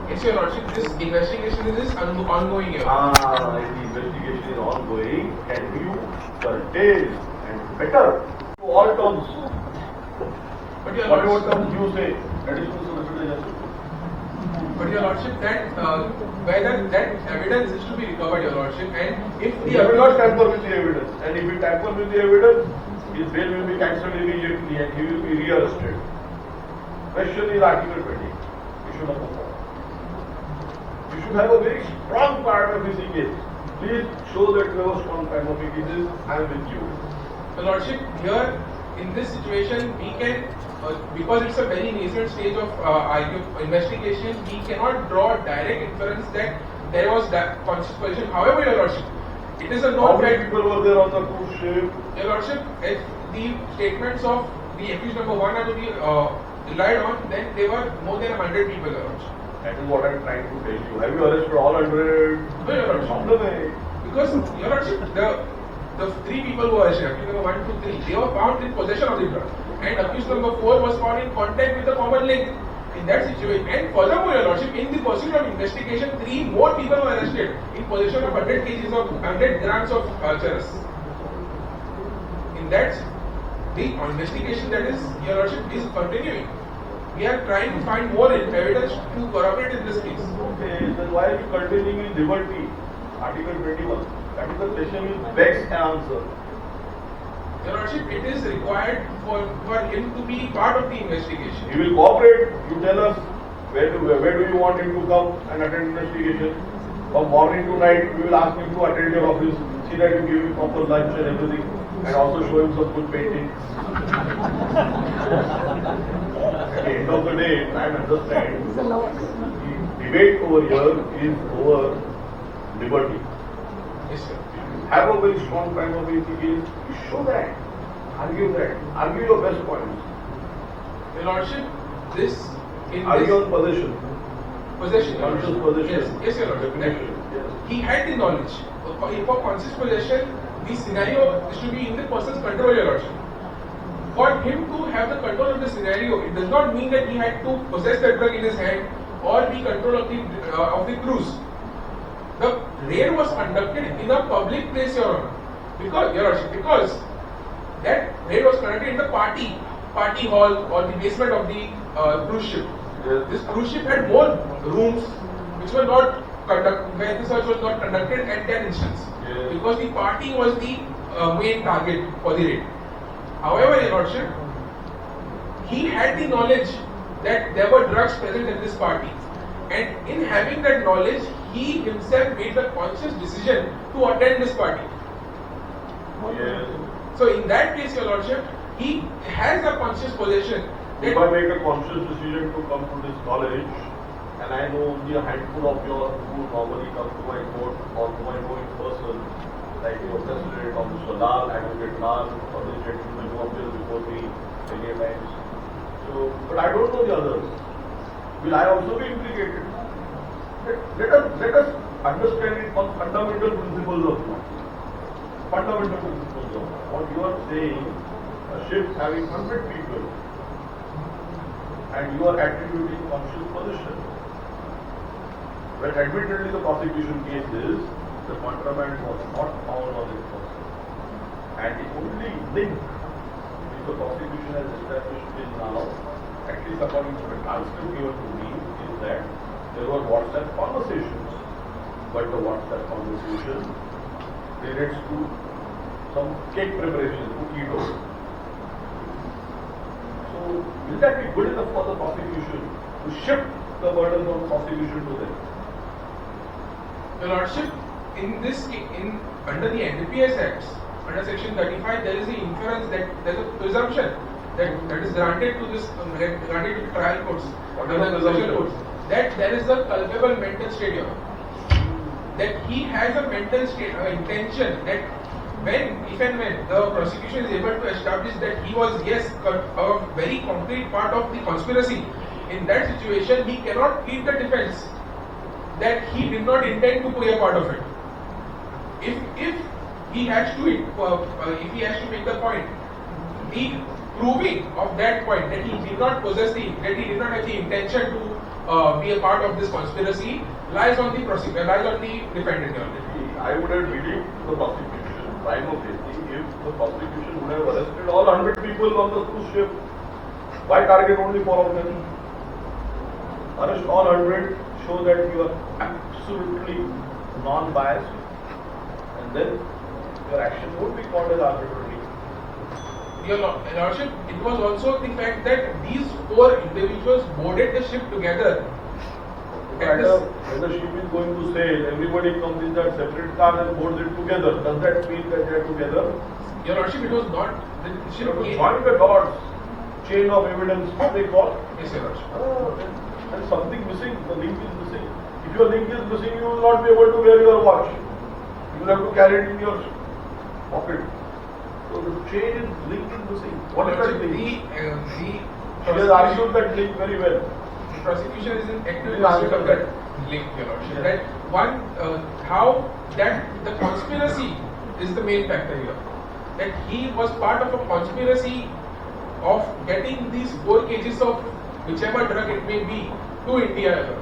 Yes, Your Lordship, this investigation is ongoing here. If the investigation is ongoing, can you curtail and better to all terms? But Your whatever Lordship, terms you say, additional solicitor justice. but Your Lordship, that whether that evidence is to be recovered, Your Lordship, and if He will not tamper with the evidence, and if he tampers with the evidence, his bail will be cancelled immediately and he will be rearrested. Question is Article 20, issue number 4. You should have a very strong prima facie case. Please show that you have a strong prima facie case. I am with you. Your Lordship, here in this situation, we can, because it's a very nascent stage of investigation, we cannot draw direct inference that there was that conscious position. However, Your Lordship, it is a known How many fact. people were there on the cruise ship? Your Lordship, if the statements of the accused number 1 are to be relied on, then there were more than 100 people, Your Lordship. That is what I am trying to tell you. Have you arrested all 100? No, Your Lordship. Because, Your Lordship, the 3 people who were arrested, accused number 1, 2, 3, they were found in possession of the drug. And accused number 4 was found in contact with the common link. In that situation, and furthermore, Your Lordship, in the pursuit of investigation, 3 more people were arrested in possession of 100 kgs of 100 grams of charas. In that, the investigation that is, Your Lordship, is continuing. We are trying to find more evidence to corroborate in this case. Okay, then why are you continuing with liberty? Article 21. That is the question which begs an answer. Your Lordship, it is required for him to be part of the investigation. He will cooperate. You tell us where do you want him to come and attend investigation. From morning to night, we will ask him to attend your office, see that you give him proper lunch and everything, and also show him some good painting. At the end of the day, try and understand, the debate over here is over liberty. Yes, sir. Have a very strong prima facie case. Show that. Argue that. Argue your best points. Your Lordship, this in Argue this on possession. possession. Conscious possession. Yes, Your Lordship. Definition. Yes. He had the knowledge. For conscious possession, the scenario should be in the person's control, Your Lordship. For him to have the control of the scenario, it does not mean that he had to possess the drug in his hand or be control of the cruise. The raid was conducted in a public place, Your Honor. Because, Your Lordship, because that raid was conducted in the party hall or the basement of the cruise ship. Yes. This cruise ship had more rooms which were not conducted, where the search was not conducted at that instance. Yes. Because the party was the main target for the raid. However, Your Lordship, he had the knowledge that there were drugs present at this party. And in having that knowledge, he himself made the conscious decision to attend this party. Yes. So in that case, Your Lordship, he has a conscious possession. If I make a conscious decision to come to this college, and I know only a handful of your who normally come to my court or to my court in person, like your president or Mr. Lal, Advocate Lal, or this gentleman who appears before me many times. So, but I don't know the others. Will I also be implicated? Let us understand it on fundamental principles of law. Fundamental principles of law. What you are saying, a ship having 100 people, and you are attributing conscious possession. When admittedly the prosecution case is, the contraband was not found on this person. And the only link which the prosecution has established till now, at least according to the transcript given to me, is that there were WhatsApp conversations, but the WhatsApp conversation relates to some cake preparation, cookie dough. So, will that be good enough for the prosecution to shift the burden of prosecution to them? Your Lordship, in this, under the NDPS Acts, under Section 35, there is the inference that there is a presumption that is granted to this, granted to the trial courts, under the social courts, that there is a culpable mental state here. That he has a mental state, intention that if and when the prosecution is able to establish that he was, yes, a very concrete part of the conspiracy, in that situation, he cannot plead the defense that he did not intend to be a part of it. If he has to, if he has to make the point, the proving of that point that he did not possess that he did not have the intention to be a part of this conspiracy lies on the prosecutor, lies on the defendant. I would have believed the prosecution, prima facie, if the prosecution would have arrested all 100 people on the cruise ship. Why target only 4 of them? Arrest all 100, show that you are absolutely non-biased, and then your action would be called as arbitrary. Your Lordship, it was also the fact that these 4 individuals boarded the ship together. When the ship is going to sail, everybody comes in that separate car and boards it together. Does that mean that they are together? Your Lordship, it was not. The ship join the dots, chain of evidence, what they call? Yes, Your Lordship. And something missing, the link is missing. If your link is missing, you will not be able to wear your watch. You will have to carry it in your pocket. So the chain is, link is missing. What is that link? She has argued that link very well. The prosecution is in active pursuit of that link, Your Lordship. That one, how that the conspiracy is the main factor here. That he was part of a conspiracy of getting these 4 kgs of whichever drug it may be to India,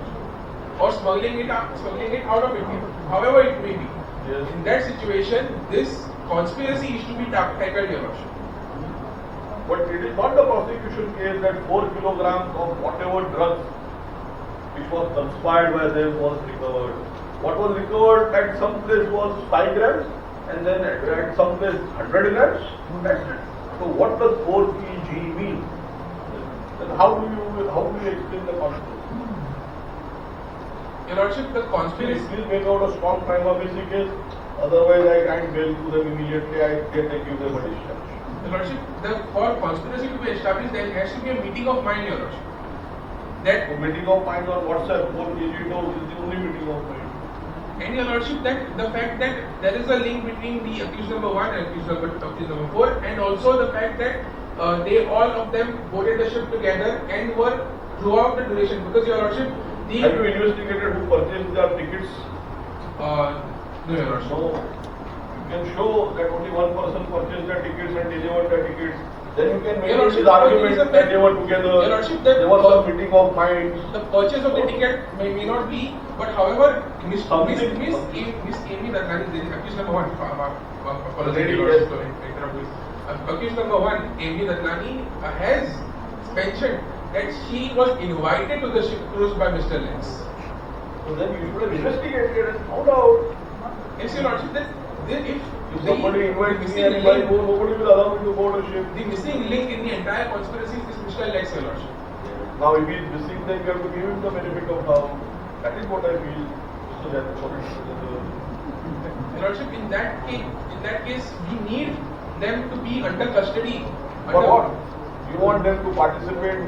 or smuggling it out of India, however it may be. Yes. In that situation, this conspiracy is to be tackled, Your Lordship. But it is not the prosecution case that 4 kilograms of whatever drugs which was conspired by them was recovered. What was recovered at some place was 5 grams, and then at some place 100 grams. That's it. So what does 4 kg mean? Then how do you explain the conspiracy? Your Lordship, the conspiracy. Please make out a strong prima facie case. Otherwise, I can't bail to them immediately. I give them a discharge. Your Lordship, for conspiracy to be established, there has to be a meeting of mind, Your Lordship. That meeting of mind on WhatsApp, 4 kg dose is the only meeting of mind. And Your Lordship, that the fact that there is a link between the accused number 1 and accused number 4, and also the fact that they all of them boarded the ship together and were throughout the duration. Because Your Lordship, have you investigated who purchased their tickets? No, Your Lordship. No. You can show that only one person purchased their tickets and delivered their tickets. Then you can make this argument that they were together. Your Lordship, there was some meeting of minds. The purchase of the ticket may not be, but however, Miss Amy Ratnani, accused number 1, accused number 1, Amy Ratnani, has mentioned that she was invited to the ship cruise by Mr. Lenz. So then you should have investigated and found out. Yes, Your Lordship, that if somebody invites me and invites more, nobody will allow me to board a ship. The missing link in the entire conspiracy is Mr. Lenz, Your Lordship. Now, if he is missing, then you have to give him the benefit of doubt. That is what I feel. So that Your Lordship, in that case, we need them to be under custody. For what? You want them to participate?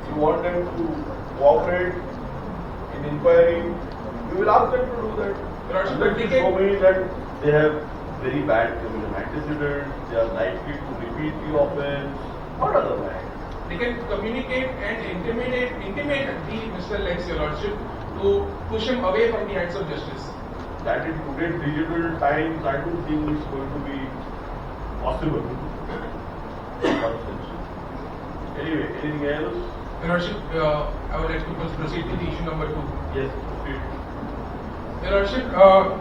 You want them to cooperate in inquiry? You will ask them to do that. Unless you show me that they have very bad criminal antecedents, they are likely to repeat the offense, not otherwise. They can communicate and intimate Mr. Lenz, Your Lordship, to push him away from the hands of justice. That in today's digital times, I don't think it's going to be possible. Anyway, anything else? Your Lordship, I would like to proceed to the issue number 2. Yes, proceed. Your Lordship,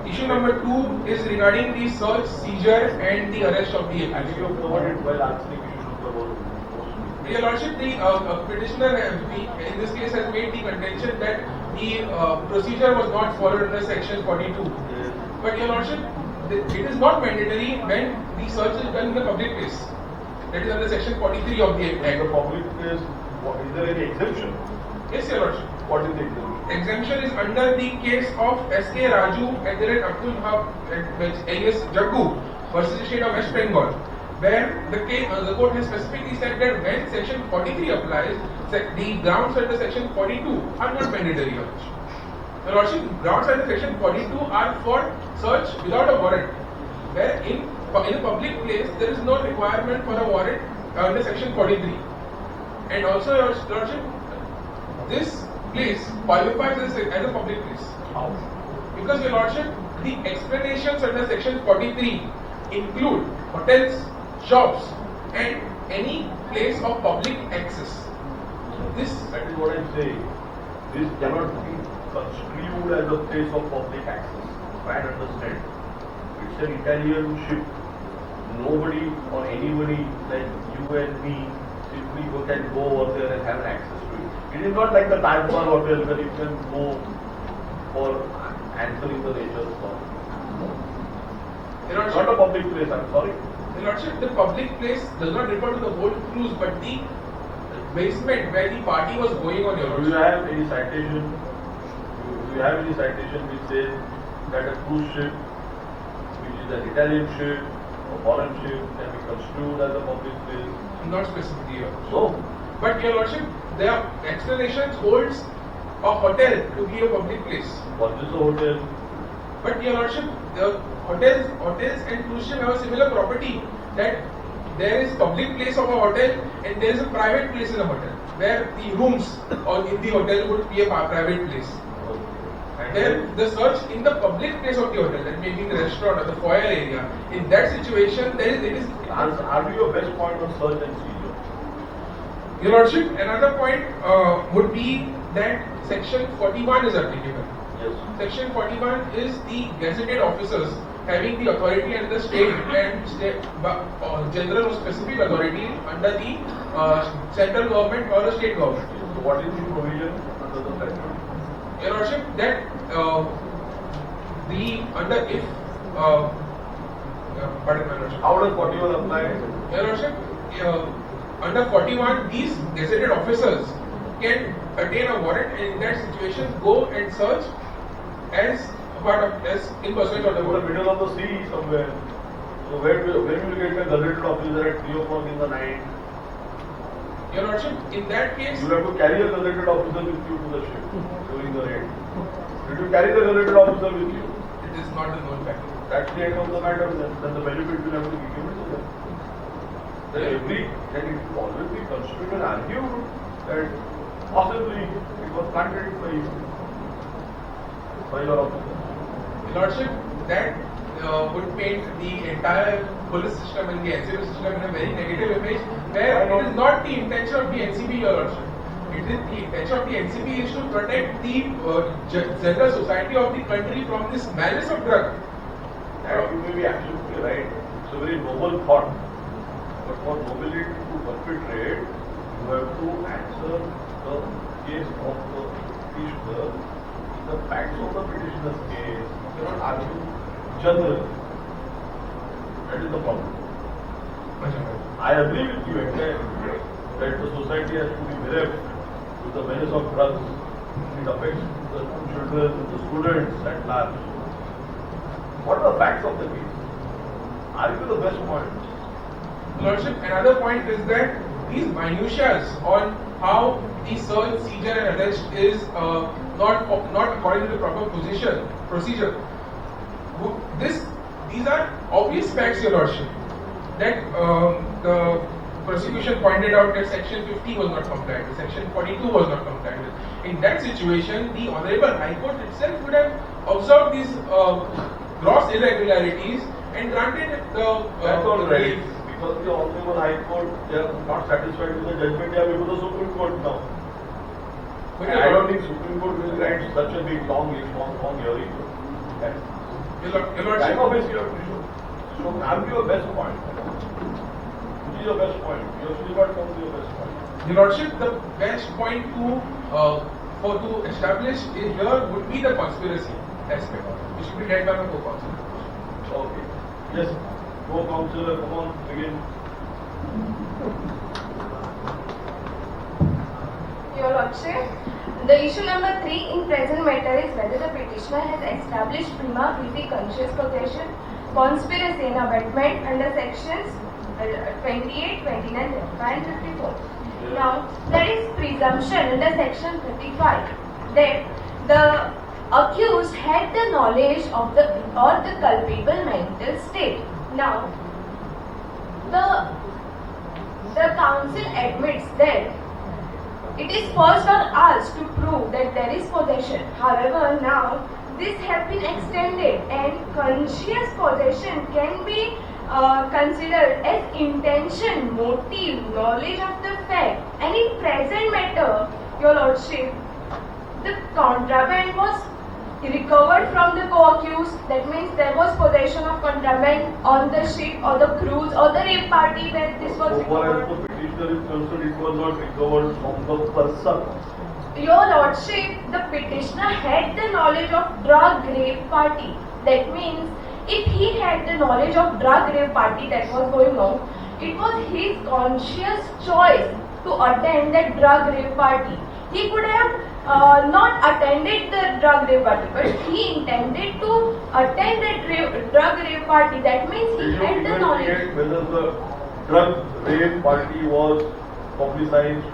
issue number 2 is regarding the search, seizure and the arrest of the accused. You have covered it while answering issue number 1. Your Lordship, the petitioner in this case has made the contention that the procedure was not followed under section 42. But Your Lordship, it is not mandatory when the search is done in the public place. That is under section 43 of the Act. The public place, is there any exemption? Yes, Your Lordship. What is the exemption? Exemption is under the case of S.K. Raju and then Abdul alias Jaggu versus the state of West Bengal, where the court has specifically said that when section 43 applies, the grounds under section 42 are not mandatory. Your Lordship, grounds under section 42 are for search without a warrant, where in a public place there is no requirement for a warrant under section 43. And also, Your Lordship, this place qualifies as a public place. How? Because Your Lordship, the explanations under section 43 include hotels, shops, and any place of public access. That is what I am saying. This cannot be construed as a place of public access. I understand. It's an Italian ship. Nobody or anybody like you and me simply can go over there and have an access to it. It is not like the Taj Mahal hotel where you can go for answering the nature's call. It's not a public place, I'm sorry. Your Lordship, the public place does not refer to the whole cruise, but the basement where the party was going on, Your Lordship. Do you have any citation? Do you have any citation which says that a cruise ship, which is an Italian ship, a foreign ship, can be construed as a public place? Not specifically, Your Lordship. So, but Your Lordship, their explanations holds a hotel to be a public place. What is a hotel? But Your Lordship, the hotels and cruise ship have a similar property that there is public place of a hotel and there is a private place in a hotel where the rooms or in the hotel would be a private place. And then the search in the public place of the hotel, that may be the restaurant or the foyer area, in that situation, it is. Are your best point on search and seizure? Your Lordship, another point would be that section 41 is applicable. Yes. Section 41 is the gazetted officers having the authority under the state and general or specific authority under the central government or the state government. So what is the provision under the statute? Your Lordship, that pardon my Lordship. How does 41 apply? Your Lordship, under 41, these gazetted officers can attain a warrant and in that situation go and search as in pursuit of the In the middle of the sea somewhere. So where will you get a gazetted officer at 3 o'clock in the night? Your Lordship, in that case, You have to carry a gazetted officer with you to the ship during the raid. Did you carry the gazetted officer with you? It is not a known fact. That's the end of the matter. Then the benefit will have to be given to them. Then it always be construed and argued that possibly it was planted by your officer. Your Lordship, that would paint the entire police system and the NCB system in a very negative image, where it is not the intention of the NCB, Your Lordship. It is the intention of the NCB is to protect the general society of the country from this malice of drug. You may be absolutely right. It's a very noble thought. But for nobility to perpetrate, you have to answer the case of the petitioner, the facts of the petitioner's case. You cannot argue generally. That is the problem. I agree with you entirely that the society has to be bereft with the menace of drugs. It affects the children, the students at large. What are the facts of the case? Argue the best point. Lordship, another point is that these minutiae on how the search, seizure and arrest is not according to the proper procedure. These are obvious facts, Your Lordship, that the prosecution pointed out that section 50 was not complied with, section 42 was not complied with. In that situation, the Honorable High Court itself would have observed these gross irregularities and granted the That's all right. Because the Honorable High Court, they are not satisfied with the judgment, they are before the Supreme Court now. And I don't think Supreme Court will grant such a big, long hearing. Your Time of you have to show. So, argue your best point. Which is your best point? You have still got come to your best point. Your Lordship, the best point to to establish in here would be the conspiracy aspect. It should be led by my co-counsel. Okay. Yes, co-counsel, come on, begin. Your Lordship, the issue number 3 in present matter is whether the petitioner has established prima facie conscious possession, conspiracy and abetment under sections 28, 29, 35 and 54. Now, there is presumption under section 35 that the accused had the knowledge of the culpable mental state. Now, the counsel admits that it is first on us to prove that there is possession. However, now this has been extended and conscious possession can be considered as intention, motive, knowledge of the fact. And in present matter, Your Lordship, the contraband was recovered from the co-accused. That means there was possession of contraband on the ship or the cruise or the rape party where this was recovered. So, far as the petitioner is concerned, it was not recovered from the person. Your Lordship, the petitioner had the knowledge of drug rape party. That means if he had the knowledge of drug rape party that was going on, it was his conscious choice to attend that drug rape party. He could have not attended the drug rape party, but he intended to attend that drug rape party. That means he had the knowledge. Whether the drug rape party was publicized,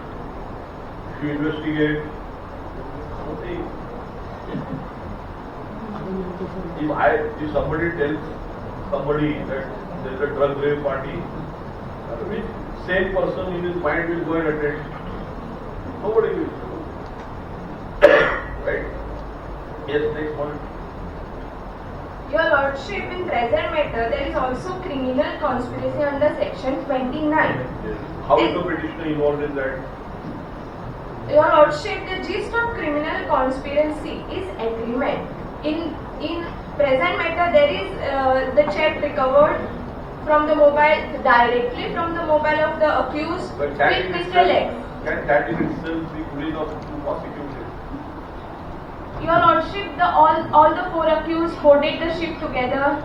if you investigate, if somebody tells somebody that there is a drug rape party, which same person in his mind will go and attend? Nobody will. Right? Yes, next point. Your Lordship, in present matter, there is also criminal conspiracy under section 29. Yes. How is the petitioner involved in that? Your Lordship, the gist of criminal conspiracy is agreement. In present matter, there is the check recovered from the mobile, directly from the mobile of the accused with Mr. Lex. Can that in itself be good enough to prosecute it? Your Lordship, all the 4 accused boarded the ship together.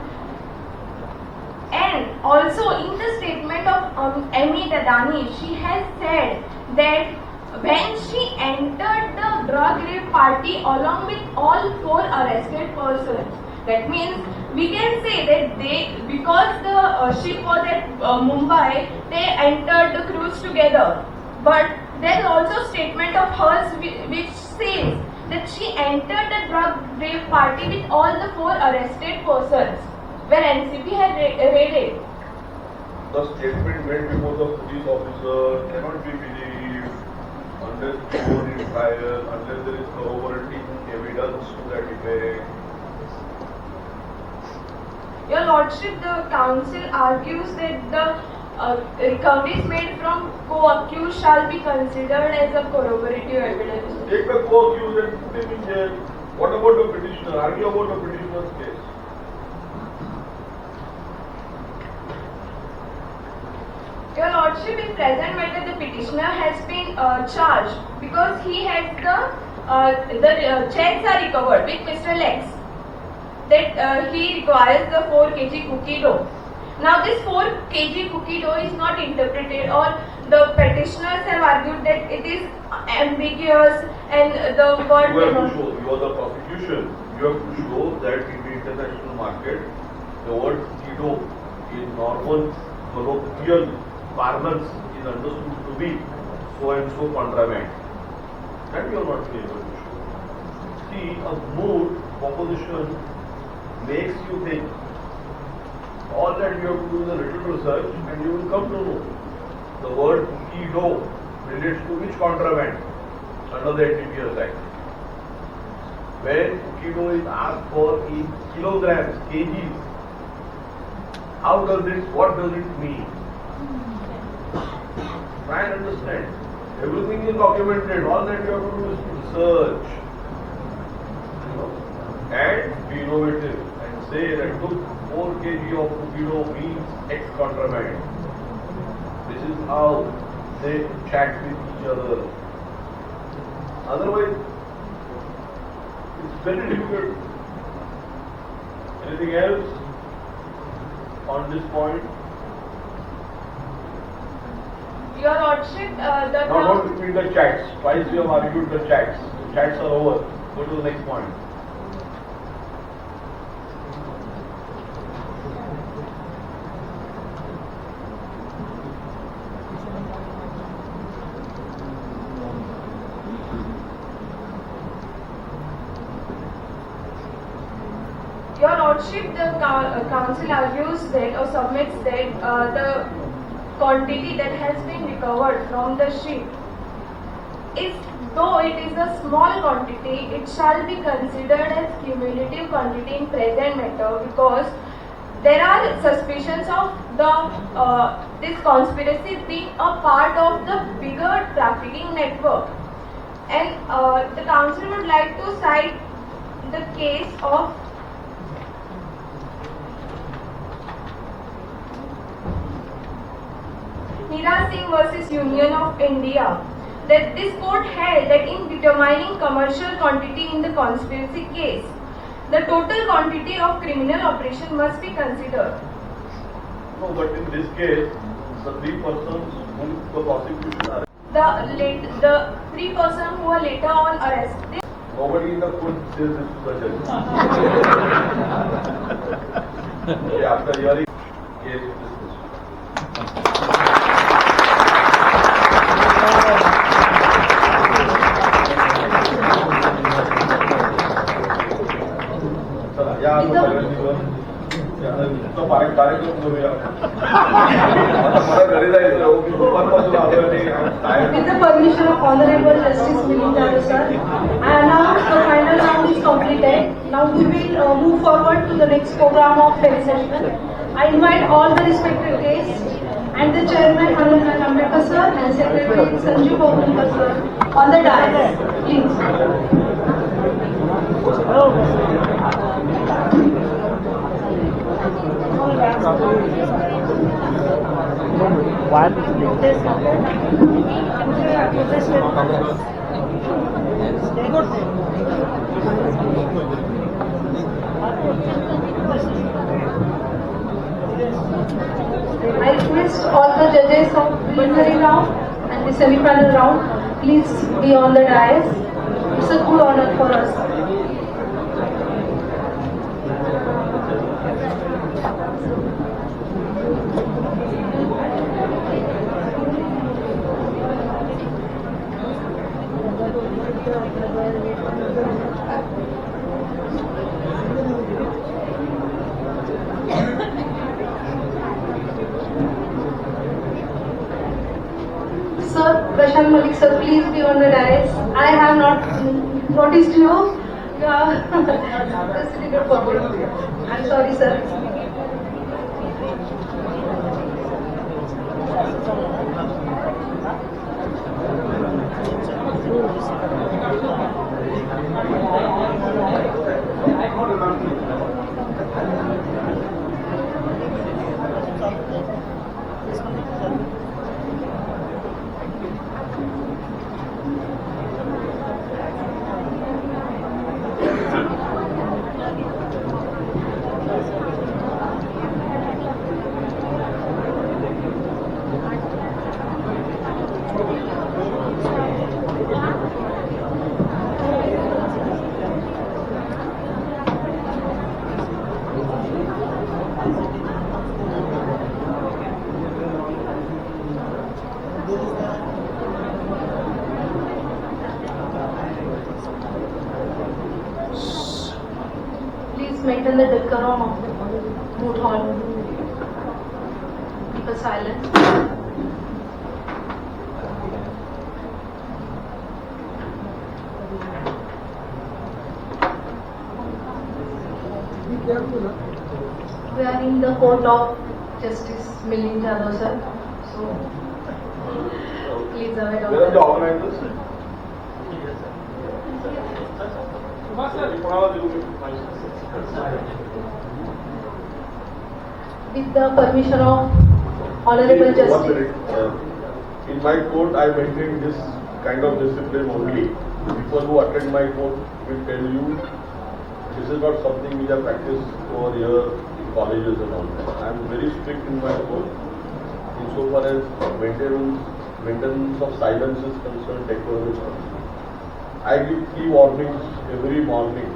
And also in the statement of Amy Dadani, she has said that when she entered the drug rape party along with all 4 arrested persons, that means we can say that because the ship was at Mumbai, they entered the cruise together. But there is also a statement of hers which says that she entered the drug rape party with all the 4 arrested persons where NCP had raided. The statement made before the police officer cannot be believed unless shown in trial, unless there is corroborating evidence to that effect. Your Lordship, the counsel argues that the recoveries made from co-accused shall be considered as a corroborative evidence. Take the co-accused and put him in jail. What about the petitioner? Argue about the petitioner's case. Your Lordship, in present matter, the petitioner has been charged because he has the checks are recovered with Mr. Lex. That he requires the 4 kg cookie dough. Now this 4 kg cookie dough is not interpreted, or the petitioners have argued that it is ambiguous and the word you have to show, you are the prosecution, you have to show that in the international market, the word cookie dough in normal colloquial parlance is understood to be so and so contraband. That you are not able to show. See, a moot proposition makes you think. All that you have to do is a little research and you will come to know. The word cookie dough relates to which contraband under the NDPS Act. When cookie dough is asked for in kilograms, kgs, what does it mean? Try and understand. Everything is documented. All that you have to do is research. And be innovative and say that look, 4 kg of cookie dough means X contraband. This is how they chat with each other. Otherwise, It's very difficult. Anything else on this point? Your Lordship, the Now don't repeat the chats. Twice you have argued the chats. The chats are over. Go to the next point. Your Lordship, the council argues that or submits that the quantity that has been recovered from the ship is, though it is a small quantity, it shall be considered as cumulative quantity in present matter, because there are suspicions of the this conspiracy being a part of the bigger trafficking network, and the council would like to cite the case of Neera Singh versus Union of India, that this court held that in determining commercial quantity in the conspiracy case, the total quantity of criminal operation must be considered. No, but in this case, the three persons whom the prosecution arrested. The three persons who were later on arrested. Nobody in the court says this to the judge. Okay, after hearing case dismissed. या कार्यक्रम करूया आता मला घरी जायचं मी दुपारपासून आलो आणि With the permission of Honorable Justice Milind sir, I announce the final round is completed. Now we will move forward to the next program of fair session. I invite all the respected guests and the chairman Honorable Ambedkar sir and secretary Sanju Babulkar sir on the dais. Please. I request all the judges of preliminary round and the semi-final round, please be on the dais. It's a good honor for us. Sir, Prashant Malik sir, please be on the dais. I have not noticed you. I'm sorry, sir. Maintain the decorum of the Moot hall. Keep a silence. We are in the court of Justice Milind sir. So please await where are the organizers? With the permission of Honorable Justice. 1 minute. In my court, I maintain this kind of discipline only. People who attend my court will tell you this is not something which I practice over here in colleges and all that. I am very strict in my court insofar as maintenance of silence is concerned, decorum is concerned. I give 3 warnings every morning,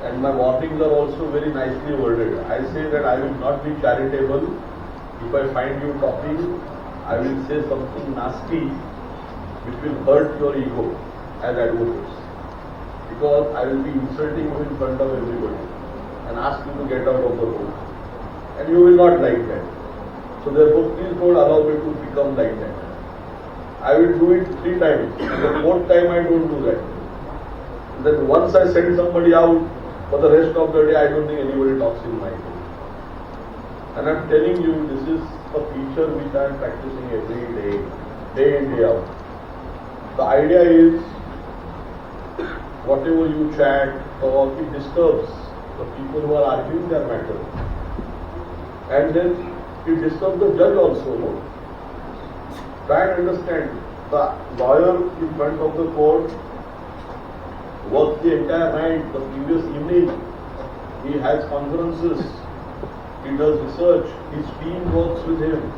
and my warnings are also very nicely worded. I say that I will not be charitable. If I find you talking, I will say something nasty which will hurt your ego as advocates, because I will be insulting you in front of everybody and ask you to get out of the room, and you will not like that. So therefore, please don't allow me to become like that. I will do it 3 times, and the 4th time I don't do that. And then once I send somebody out, for the rest of the day I don't think anybody talks in my case. And I am telling you, this is a feature which I am practicing every day, day in, day out. The idea is, whatever you chat or it disturbs the people who are arguing their matter. And then it disturbs the judge also, no? Try and understand, the lawyer in front of the court works the entire night, the previous evening. He has conferences, he does research, his team works with him.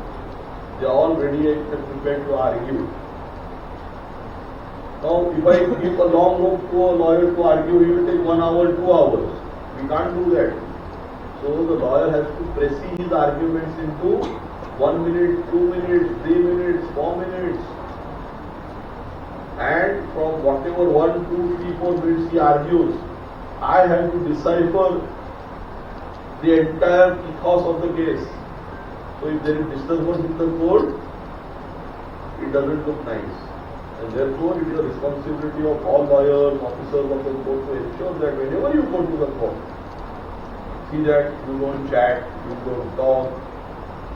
They are all ready and prepared to argue. Now, if I give a long rope to a lawyer to argue, he will take 1 hour, 2 hours. We can't do that. So the lawyer has to press his arguments into 1 minute, 2 minutes, 3 minutes, 4 minutes. And from whatever 1, 2, 3, 4 minutes he argues, I have to decipher the entire ethos of the case. So if there is disturbance in the court, it doesn't look nice. And therefore it is a responsibility of all lawyers, officers of the court to ensure that whenever you go to the court, see that you don't chat, you don't talk.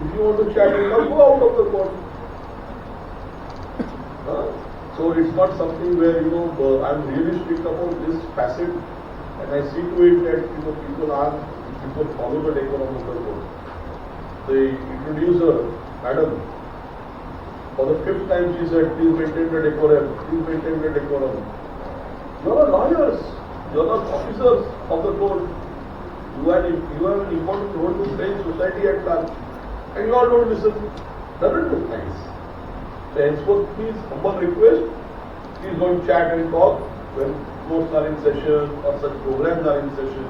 If you want to chat, you can go out of the court. So it's not something where, I'm really strict about this facet, and I see to it that, people follow the decorum of the court. The introducer, madam, for the 5th time she said, please maintain the decorum, please maintain the decorum. You are lawyers, you are not officers of the court. You have an important role to play in society at large, and you all don't listen. Doesn't look nice. So henceforth, please, humble request, please don't chat and talk when courts are in session or such programs are in session.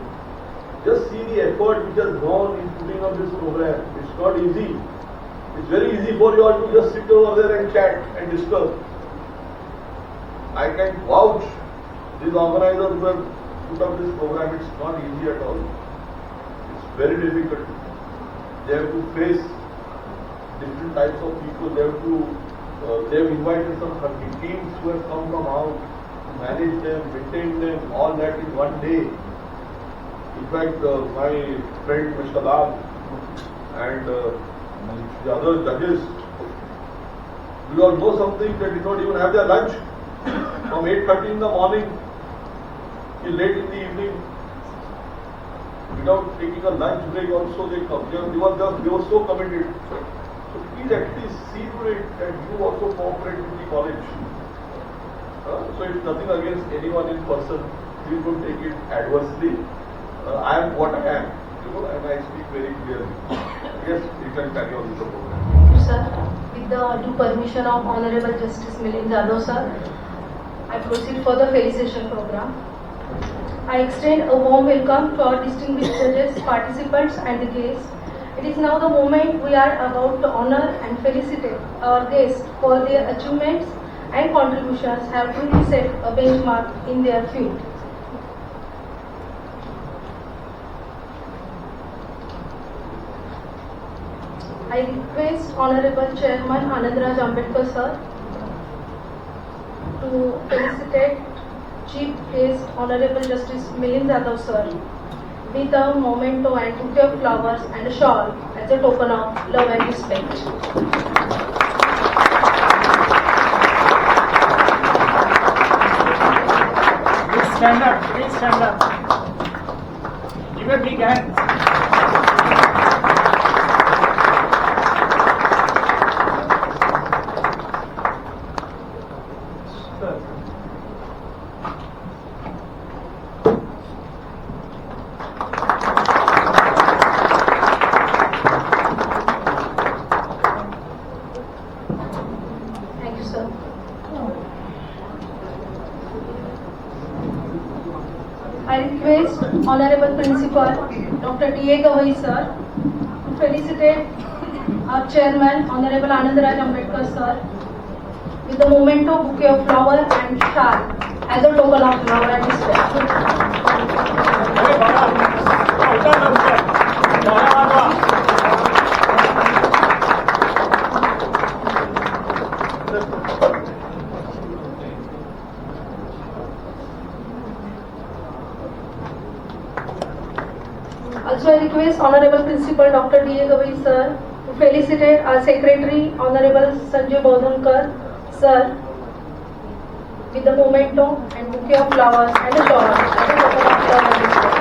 Just see the effort which has gone in putting up this program. It's not easy. It's very easy for you all to just sit over there and chat and discuss. I can vouch these organizers who have put up this program, it's not easy at all. It's very difficult. They have to face different types of people. They have invited some 30 teams who have come from out to manage them, maintain them, all that in one day. In fact, my friend Mr. Lal and the other judges, we all know something, that did not even have their lunch from 8:30 in the morning till late in the evening. Without taking a lunch break also they come. They were so committed. So please at least see to it that you also cooperate with the college. So it's nothing against anyone in person. Please don't take it adversely. I am what I am, and I speak very clearly. Yes, you can carry on with the program. Thank you, sir. With the due permission of Honorable Justice Milind Jadhav, sir, I proceed for the felicitation program. I extend a warm welcome to our distinguished judges, participants, and the guests. It is now the moment we are about to honor and felicitate our guests for their achievements and contributions have truly set a benchmark in their field. I request Honorable Chairman Babasaheb Ambedkar sir to felicitate Chief Guest Honorable Justice Milind Jadhav sir with a memento and bouquet of flowers and a shawl as a token of love and respect. Please stand up. Please stand up. Give a big hand. D.A. Gavai sir, to felicitate our chairman, Honorable Anandaraj Ambedkar sir, with the memento, bouquet of flower and shawl as a token of love and respect. Also, I request Honorable Principal Dr. D.A. Gavai sir to felicitate our Secretary, Honorable Sanjay Bodhankar sir, with the memento and bouquet of flowers and a shawl as a token of love and respect.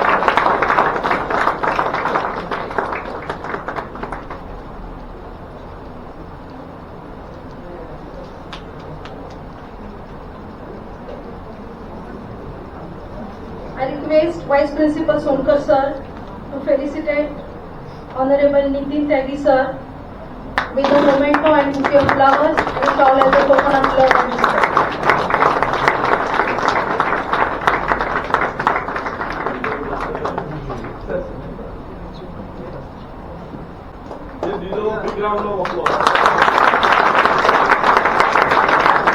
I request Vice Principal Sonkar sir to felicitate Honorable Nitin Tyagi sir with the memento and bouquet of flowers and a shawl as a token of love and respect.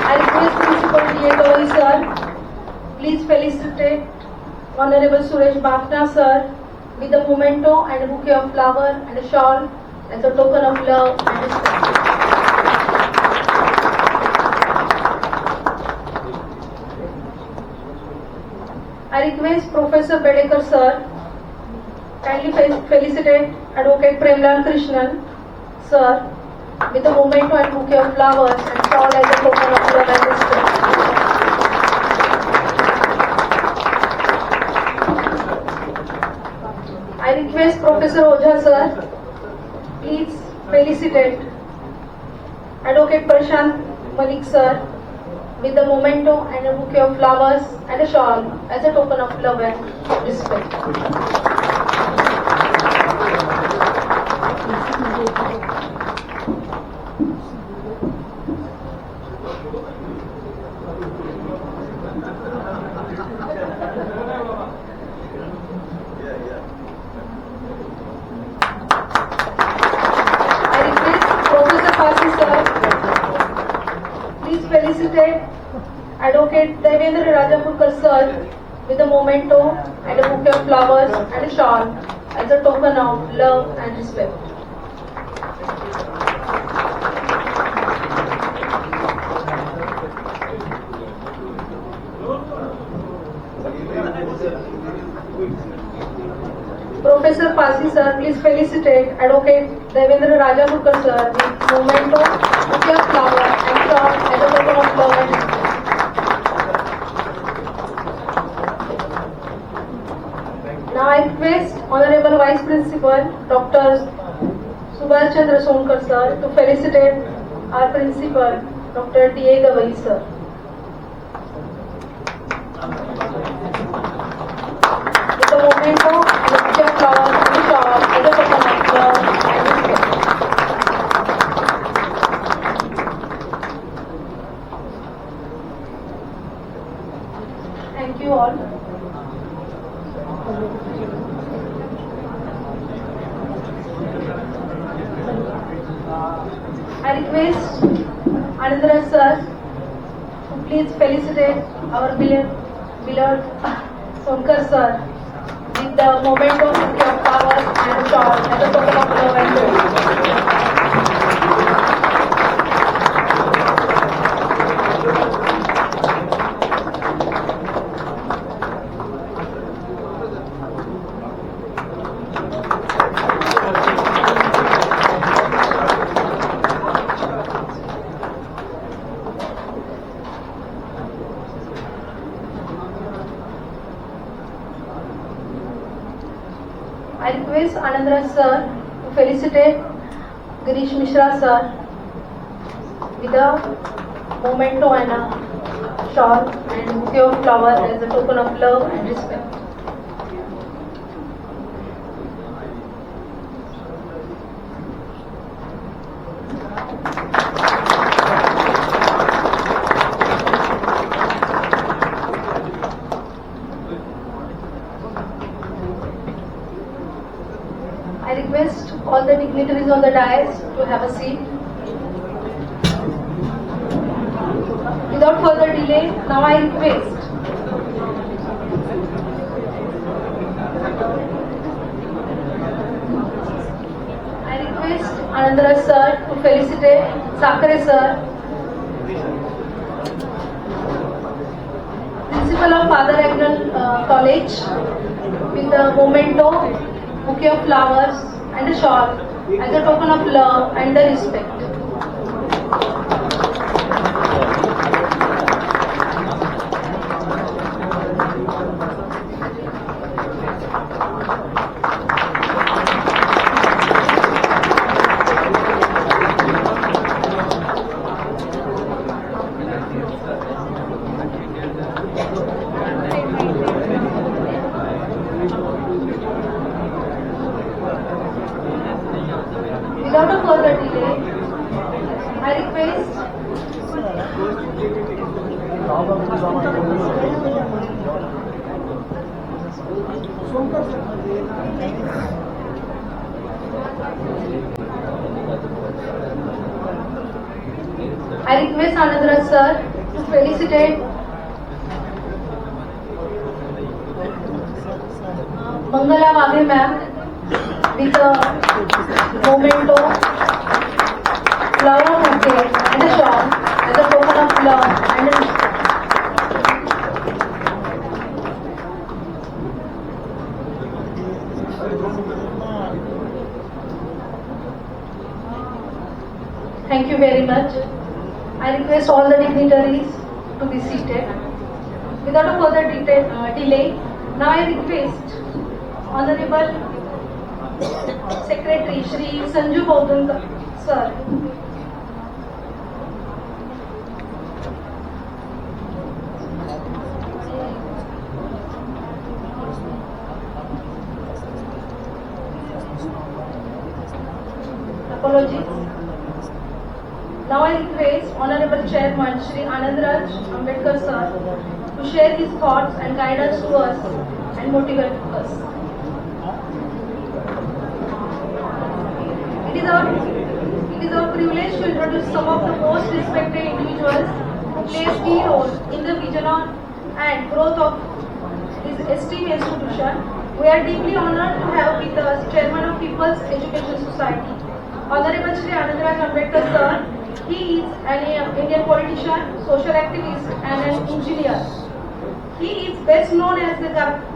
I request Principal D.A. Gavai sir, please felicitate Honorable Suresh Bhakna sir with the memento and a bouquet of flower and a shawl as a token of love and respect. I request Professor Bedekar sir, kindly felicitate Advocate Premlal Krishnan sir with the memento and bouquet of flowers and shawl as a token of love and respect. I request Professor Ojha sir, please felicitate Advocate Prashant Malik sir with the memento and a bouquet of flowers and a shawl as a token of love and respect. Felicitate Advocate Devendra Rajapurkar sir with a memento and a bouquet of flowers and a shawl as a token of love and respect. Professor Pasi sir, please felicitate Advocate Devendra Rajapurkar sir with memento, bouquet of flowers and shawl as a token of love and respect. Now I request Honorable Vice Principal Dr. Subhash Chandra Sonkar sir to felicitate our Principal Dr. D.A. Gavai sir. With the memento and the bouquet of flowers and the shawl as a token of love and respect. Thank you all. I request Anandaraj sir to please felicitate our beloved Sonkar sir with the memento of power and shawl as a token of love and I request Anandaraj sir to felicitate Girish Mishra sir with a memento and a shawl and bouquet of flowers as a token of love and respect. dignitaries on the dais to have a seat. Without further delay, now I request Anandra sir to felicitate Sakare sir, Principal of Bharat Ratna College, with a memento, bouquet of flowers and a shawl as a token of love and the respect. Without a further delay, I request Anandra sir to felicitate Mangala Waghe ma'am with a memento, flower bouquet and a shawl as a token of love and a Thank you very much. I request all the dignitaries to be seated. Without a further delay, now I request Honorable Secretary Shri Sanju Baudhan sir. Apologies. Now I request Honorable Chairman Shri Anandraj Ambedkar sir to share his thoughts and guidance to us and motivate us. It is our privilege to introduce some of the most respected individuals who play a key role in the vision and growth of this esteemed institution. We are deeply honored to have with us Chairman of People's Education Society, Honorable Shri Anandraj Ambedkar sir. He is an Indian politician, social activist and an engineer. He is best known as the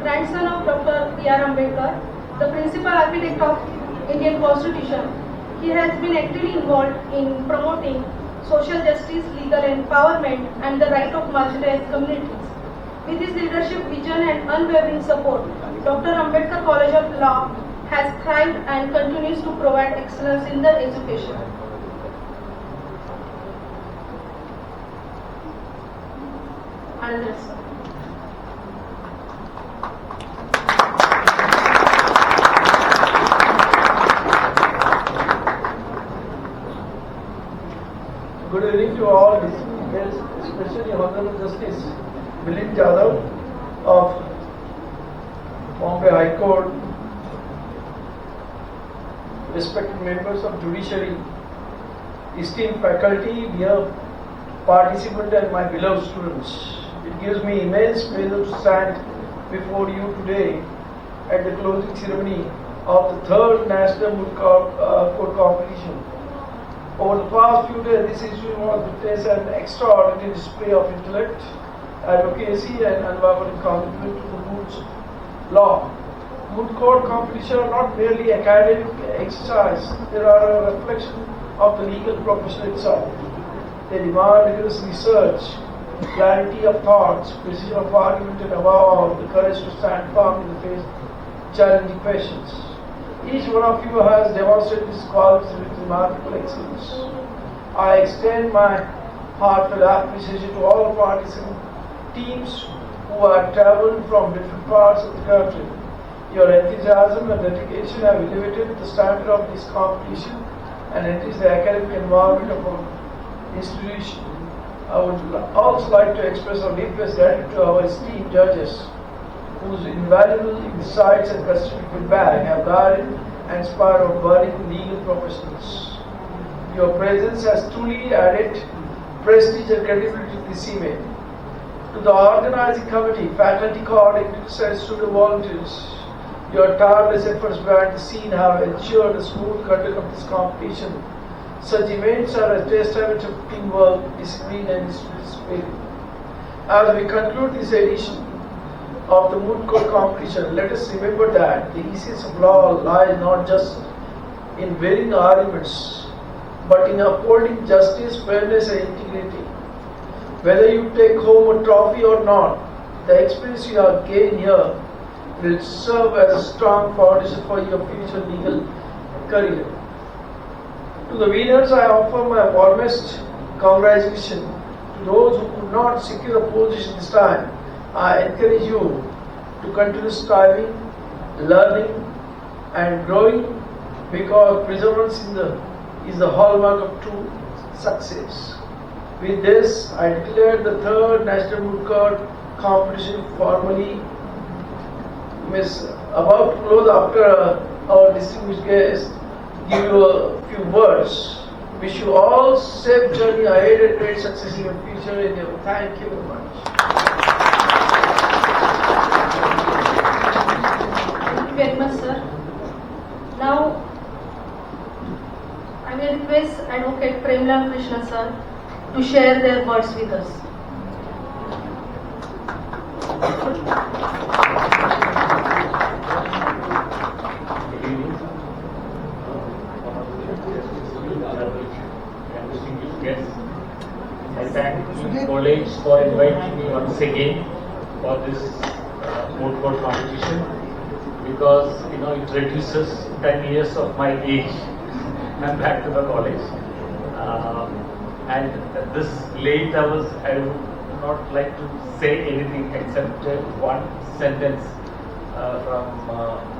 grandson of Dr. B.R. Ambedkar, the principal architect of Indian Constitution. He has been actively involved in promoting social justice, legal empowerment and the right of marginalized communities. With his leadership, vision and unwavering support, Dr. Ambedkar College of Law has thrived and continues to provide excellence in the education. Anandra sir. Good evening to all distinguished guests, especially Honorable Justice Milind Jadhav of Bombay High Court, respected members of Judiciary, esteemed faculty, dear participants and my beloved students. It gives me immense pleasure to stand before you today at the closing ceremony of the third National Moot Court competition. Over the past few days, this institution was witnessed an extraordinary display of intellect, advocacy and unwavering commitment to the Moot law. Moot court competition are not merely academic exercise, they are a reflection of the legal profession itself. They demand rigorous research, clarity of thoughts, precision of argument, and above all, the courage to stand firm in the face of challenging questions. Each one of you has demonstrated these qualities with remarkable excellence. I extend my heartfelt appreciation to all participant teams who have traveled from different parts of the country. Your enthusiasm and dedication have elevated the standard of this competition and enriched the academic environment of our institution. I would also like to express our deepest gratitude to our esteemed judges, whose invaluable insights and constructive feedback have guided and spire of budding legal professionals. Your presence has truly added prestige and credibility to this event. To the organizing committee, faculty coordinators and student volunteers, your tireless efforts behind the scene have ensured a smooth conduct of this competition. Such events are a testament of teamwork, discipline and spirit. As we conclude this edition of the Moot Court competition, let us remember that the essence of law lies not just in winning arguments, but in upholding justice, fairness and integrity. Whether you take home a trophy or not, the experience you have gained here will serve as a strong foundation for your future legal career. To the winners, I offer my warmest congratulations. To those who could not secure a position this time, I encourage you to continue striving, learning and growing, because perseverance is the hallmark of true success. With this, I declare the third National Moot Court competition formally about to close. After our distinguished guest give you a few words. Wish you all safe journey ahead and great success in your future endeavor. Thank you very much. Thank you very much, sir. Now, I will request Advocate Premla Krishna sir to share their words with us. I thank the college for inviting me once again for this Moot Court competition, because it reduces 10 years of my age. I'm back to the college, and at this late hours I would not like to say anything except one sentence from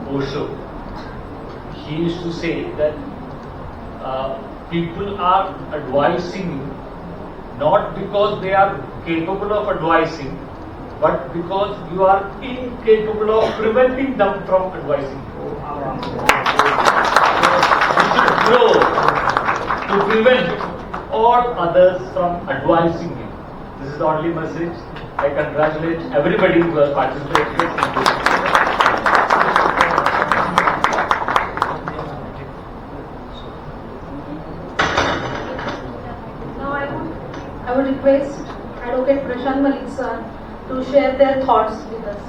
Osho. He used to say that people are advising you not because they are capable of advising, but because you are incapable of preventing them from advising you. You should grow to prevent all others from advising you. This is the only message. I congratulate everybody who has participated in this. I would request Advocate Prashant Malik sir to share their thoughts with us.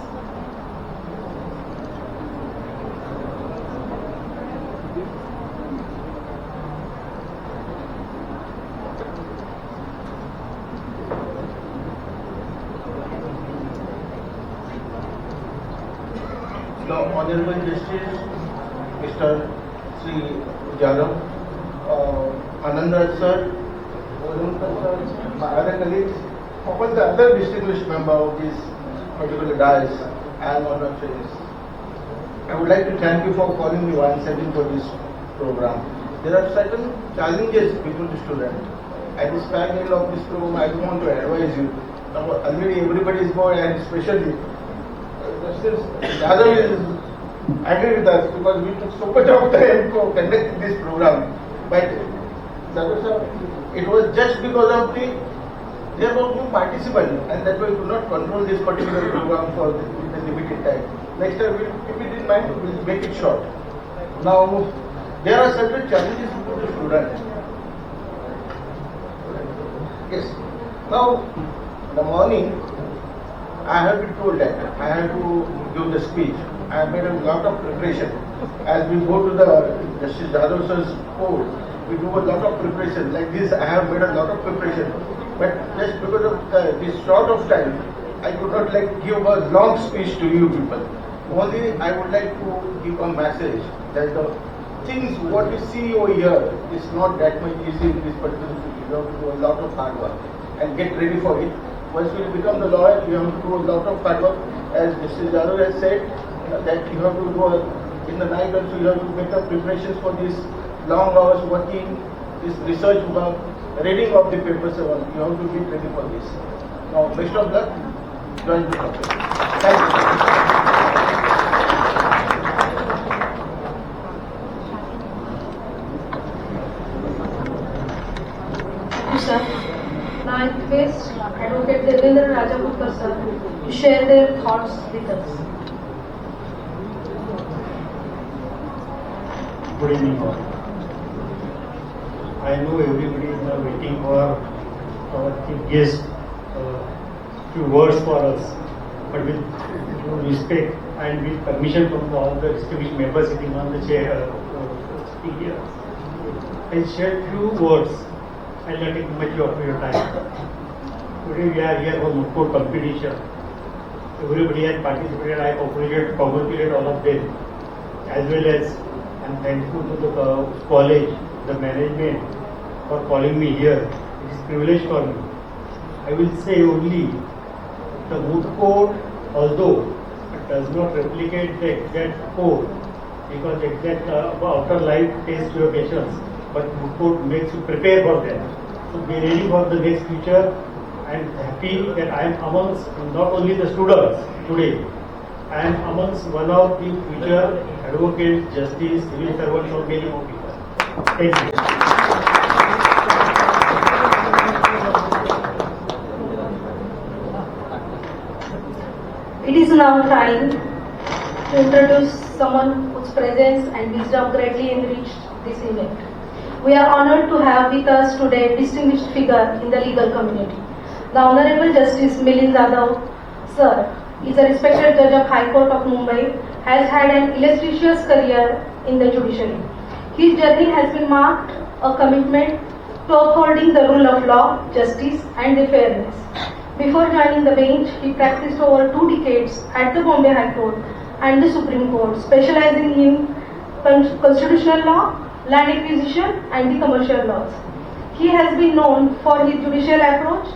Now, Honorable Justice Mr. Sri Jadhav, Anandra sir, my other colleagues, all the other distinguished member of this particular dais, and honored friends. I would like to thank you for calling me once again for this program. There are certain challenges before the student. At this panel of this program, I don't want to advise you. Now, already everybody is more, and especially Justice Jadhav is agree with us because we took so much of time for conducting this program. But it was just because of there were no participants, and that way we could not control this particular program for the limited time. Next time we'll keep it in mind, we'll make it short. Now, there are certain challenges for the student. Yes. Now, in the morning, I have been told that I have to give the speech. I have made a lot of preparation. As we go to the Justice Jadhav sir's court, we do a lot of preparation. Like this, I have made a lot of preparation. But just because of this short of time, I could not give a long speech to you people. Only I would like to give a message that the things what you see over here is not that much easy in this particular field. You have to do a lot of hard work and get ready for it. Once you become the lawyer, you have to do a lot of hard work. As Mr. Jadhav has said, that you have to do in the night also, you have to make the preparations for this long hours working, this research work, reading of the papers, you have to get ready for this. Now, best of luck, join the company. Thank you. Sir, now I request Advocate Devendra Rajaputta sir to share their thoughts with us. Good evening all. I know everybody is now waiting for our chief guest few words for us, but with due respect and with permission from all the distinguished members sitting on the chair here, I'll share few words. I'll not take much of your time. Today we are here for Moot Court competition. Everybody has participated. I congratulate all of them, as well as I'm thankful to the college, the management for calling me here. It is a privilege for me. I will say only the Moot Court, although it does not replicate the exact court, because exact outer life tests your patience, but Moot Court makes you prepare for them. So be ready for the next future. I am happy that I am amongst not only the students today, I am amongst one of the future advocates, justice, civil servants of many more people. Thank you. It is now time to introduce someone whose presence and wisdom greatly enriched this event. We are honored to have with us today a distinguished figure in the legal community. The Honorable Justice Milind Jadhav, sir, is a respected judge of High Court of Mumbai, has had an illustrious career in the judiciary. His journey has been marked a commitment to upholding the rule of law, justice and fairness. Before joining the bench, he practiced over 2 decades at the Bombay High Court and the Supreme Court, specializing in constitutional law, land acquisition and the commercial laws. He has been known for his judicial approach,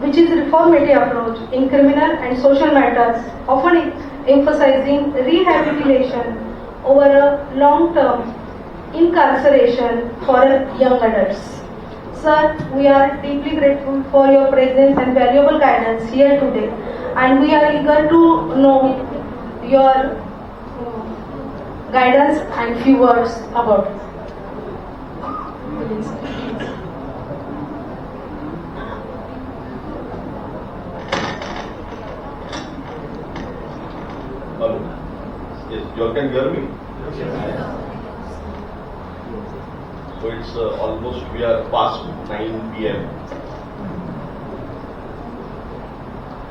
which is a reformative approach in criminal and social matters, often emphasizing rehabilitation over a long-term incarceration for young adults. Sir, we are deeply grateful for your presence and valuable guidance here today, and we are eager to know your guidance and few words about it. Hello. Yes, you all can hear me? Yes. So it's almost, we are past 9 p.m.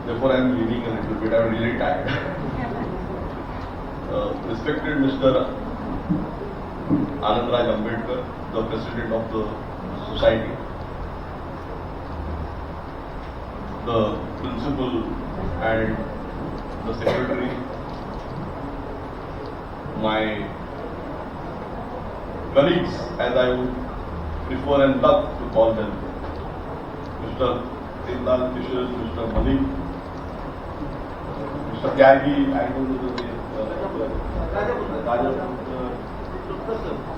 Therefore I am leaving a little bit, I am really tired. Respected Mr. Ambedkar, the President of the Society, the Principal and the Secretary, my colleagues, as I would prefer and love to call them, Mr. Tindal Fisher, Mr. Malik, Mr. Tyagi, I don't know the name,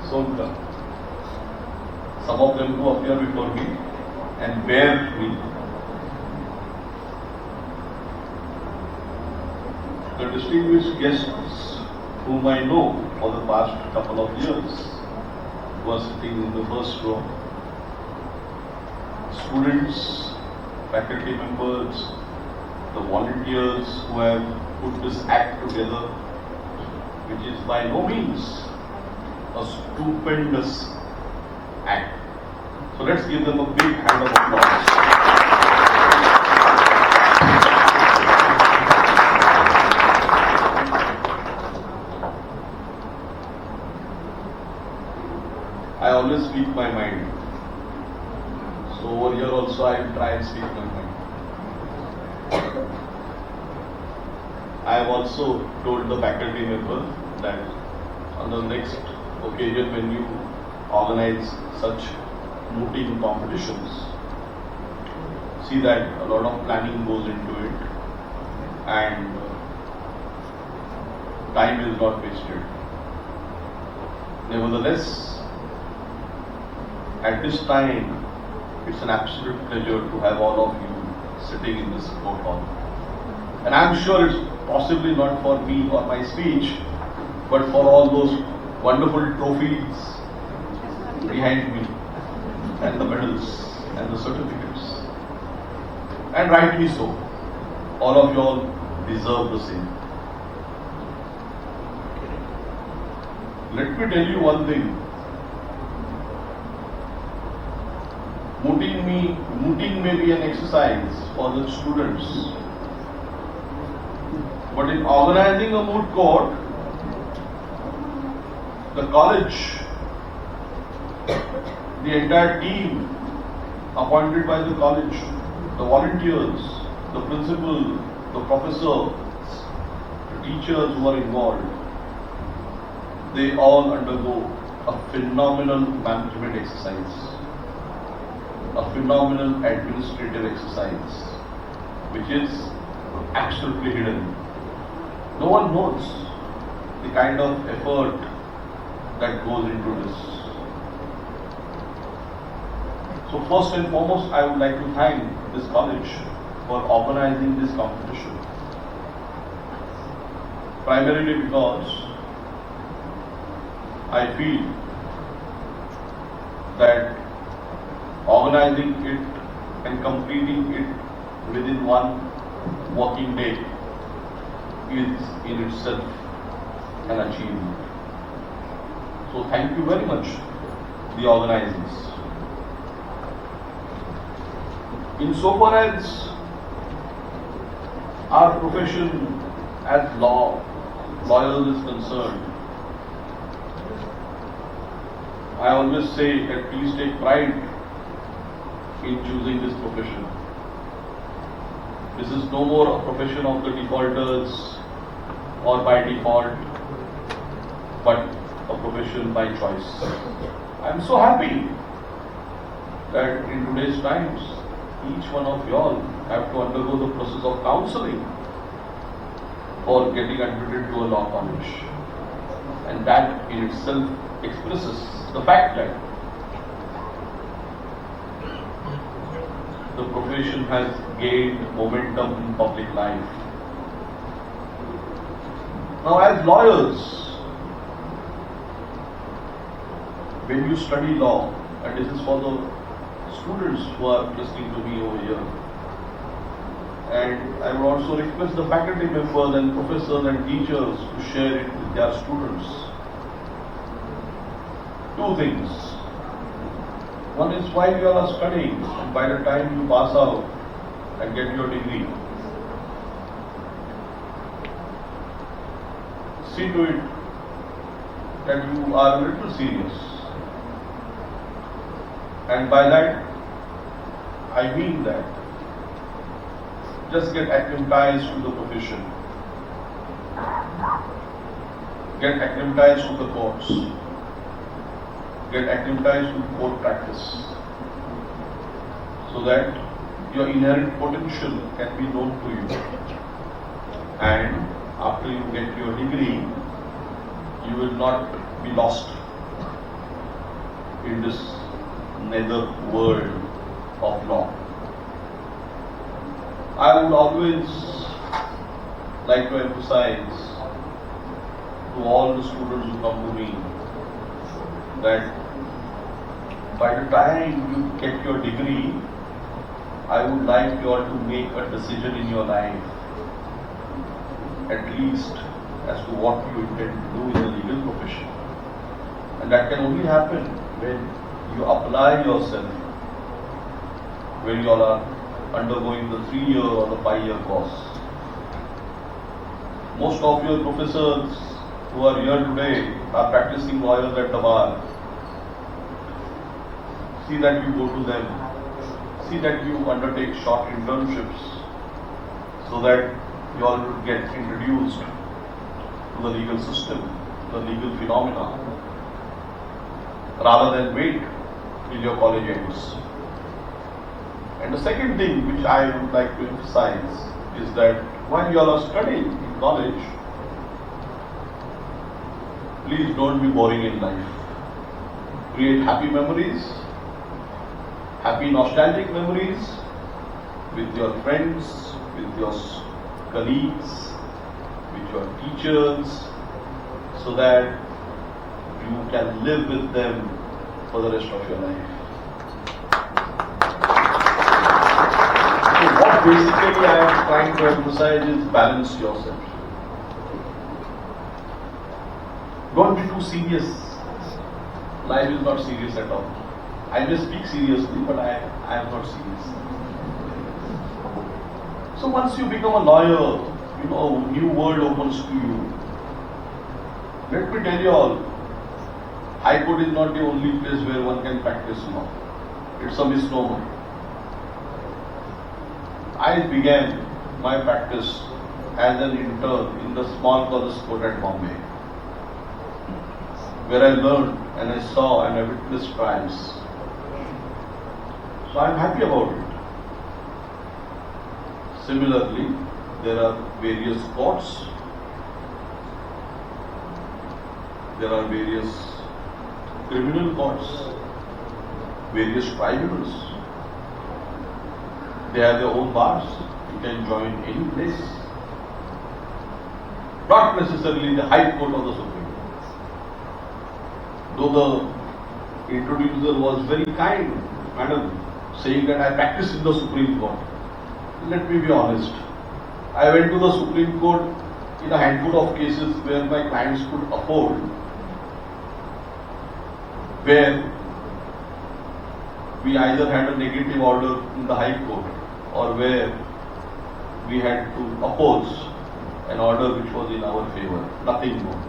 Sonkar. Some of them who appear before me and bear with me. The distinguished guests whom I know for the past couple of years were sitting in the first row. Students, faculty members, the volunteers who have put this act together, which is by no means a stupendous act. So let's give them a big hand of applause. I always speak my mind. So over here also I will try and speak my mind. I have also told the faculty members that on the next occasion when you organize such mooting competitions, see that a lot of planning goes into it and time is not wasted. Nevertheless, at this time, it's an absolute pleasure to have all of you sitting in this court hall. And I'm sure it's possibly not for me or my speech, but for all those wonderful trophies behind me and the medals. and the certificates. And rightly so. All of you all deserve the same. Let me tell you one thing. Mooting may be an exercise for the students, but in organizing a moot court, the college, the entire team appointed by the college, the volunteers, the principal, the professors, the teachers who are involved, they all undergo a phenomenal management exercise, a phenomenal administrative exercise, which is absolutely hidden. No one knows the kind of effort that goes into this. So first and foremost, I would like to thank this college for organizing this competition. Primarily because I feel that organizing it and completing it within one working day is in itself an achievement. So thank you very much, the organizers. Insofar as our profession as lawyers is concerned, I always say that please take pride in choosing this profession. This is no more a profession of the defaulters or by default, but a profession by choice. I am so happy that in today's times, each one of you all have to undergo the process of counseling for getting admitted to a law college. And that in itself expresses the fact that the profession has gained momentum in public life. Now, as lawyers, when you study law, and this is for the students who are listening to me over here, and I would also request the faculty members and professors and teachers to share it with their students. Two things. One is while you are studying, and by the time you pass out and get your degree, see to it that you are a little serious. And by that, I mean that just get acclimatized to the profession, get acclimatized to the courts, get acclimatized to court practice, so that your inherent potential can be known to you. And after you get your degree, you will not be lost in this nether world of law. I would always like to emphasize to all the students who come to me that by the time you get your degree, I would like you all to make a decision in your life, at least as to what you intend to do in the legal profession. And that can only happen when you apply yourself, when you all are undergoing the 3-year or the 5-year course. Most of your professors who are here today are practicing lawyers at the bar. See that you go to them. See that you undertake short internships so that you all get introduced to the legal system, the legal phenomena, rather than wait till your college ends. And the second thing which I would like to emphasize is that while you all are studying in college, please don't be boring in life. Create happy memories, happy nostalgic memories with your friends, with your colleagues, with your teachers, so that you can live with them for the rest of your life. What basically I am trying to emphasize is balance yourself. Don't be too serious. Life is not serious at all. I may speak seriously, but I am not serious. So once you become a lawyer, a new world opens to you. Let me tell you all, High Court is not the only place where one can practice law. It's a misnomer. I began my practice as an intern in the small causes court at Bombay, where I learned and I saw and I witnessed trials. So I am happy about it. Similarly, there are various courts, there are various criminal courts, various tribunals. They have their own bars. You can join any place. Not necessarily the High Court or the Supreme Court. Though the introducer was very kind, madam, saying that I practice in the Supreme Court. Let me be honest. I went to the Supreme Court in a handful of cases where my clients could afford, where we either had a negative order in the High Court or where we had to oppose an order which was in our favor, nothing more.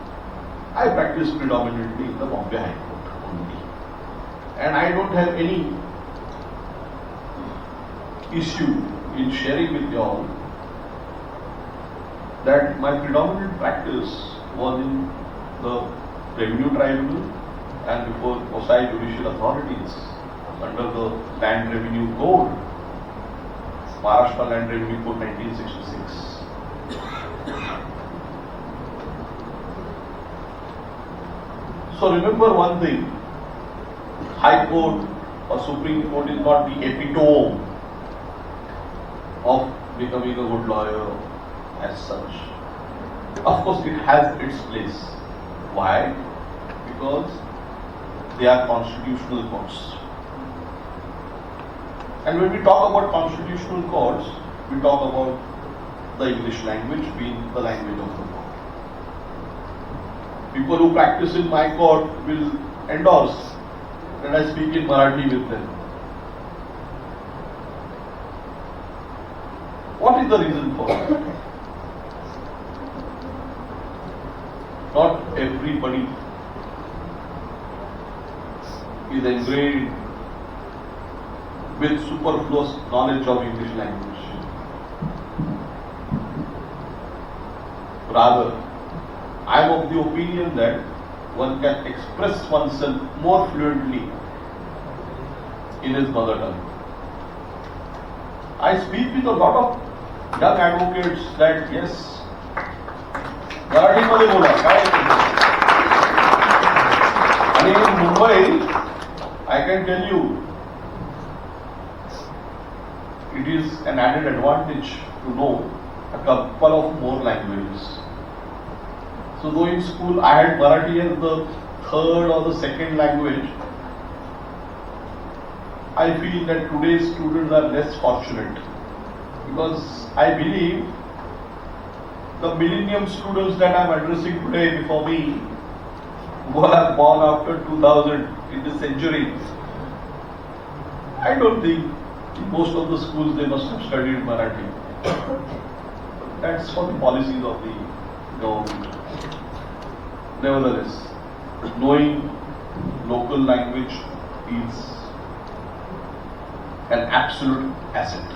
I practiced predominantly in the Bombay High Court only. And I don't have any issue in sharing with you all that my predominant practice was in the Revenue Tribunal and before quasi-judicial authorities under the Land Revenue Code, Maharashtra Land Revenue Code 1966. So remember one thing, High Court or Supreme Court is not the epitome of becoming a good lawyer as such. Of course it has its place. Why? Because they are constitutional courts. And when we talk about constitutional courts, we talk about the English language being the language of the court. People who practice in my court will endorse that I speak in Marathi with them. What is the reason for it? Not everybody is ingrained with superfluous knowledge of English language. Rather, I am of the opinion that one can express oneself more fluently in his mother tongue. I speak with a lot of young advocates that yes, Marathi मध्ये बोला काय आणि in Mumbai, I can tell you, it is an added advantage to know a couple of more languages. So though in school I had Marathi as the third or the second language, I feel that today's students are less fortunate because I believe the millennium students that I am addressing today before me, who are born after 2000 in this century, I don't think in most of the schools they must have studied Marathi. That's for the policies of the government. Nevertheless, knowing local language is an absolute asset.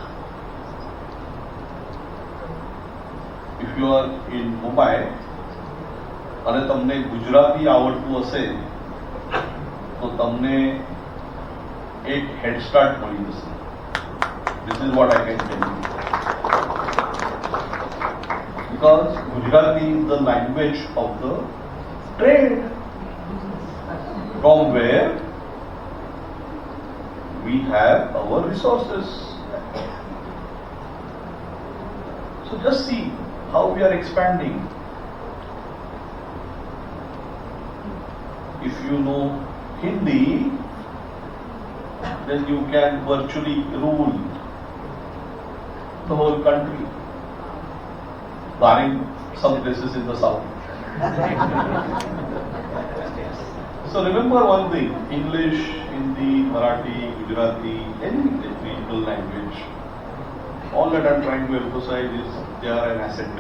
If you are in Mumbai અને તમને ગુજરાતી આવડતું હશે તો તમને એક હેડ start મળી જશે. This is what I can tell you. Because Gujarati is the language of the trade, from where we have our resources. So just see how we are expanding. If you know Hindi, then you can virtually rule the whole country, barring some places in the south. So remember one thing, English, Hindi, Marathi, Gujarati, any regional language, all that I am trying to emphasize is they are an asset.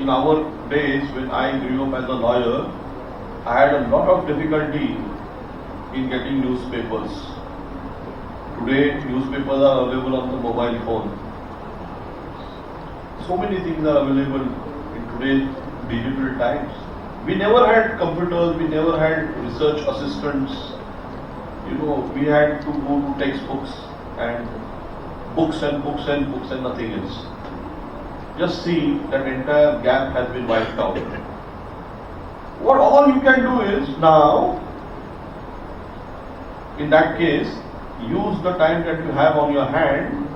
In our days, when I grew up as a lawyer, I had a lot of difficulty in getting newspapers. Today, newspapers are available on the mobile phone. So many things are available in today's digital times. We never had computers, we never had research assistants. We had to go to textbooks and books and books and books and nothing else. Just see that entire gap has been wiped out. What all you can do is now, in that case, use the time that you have on your hand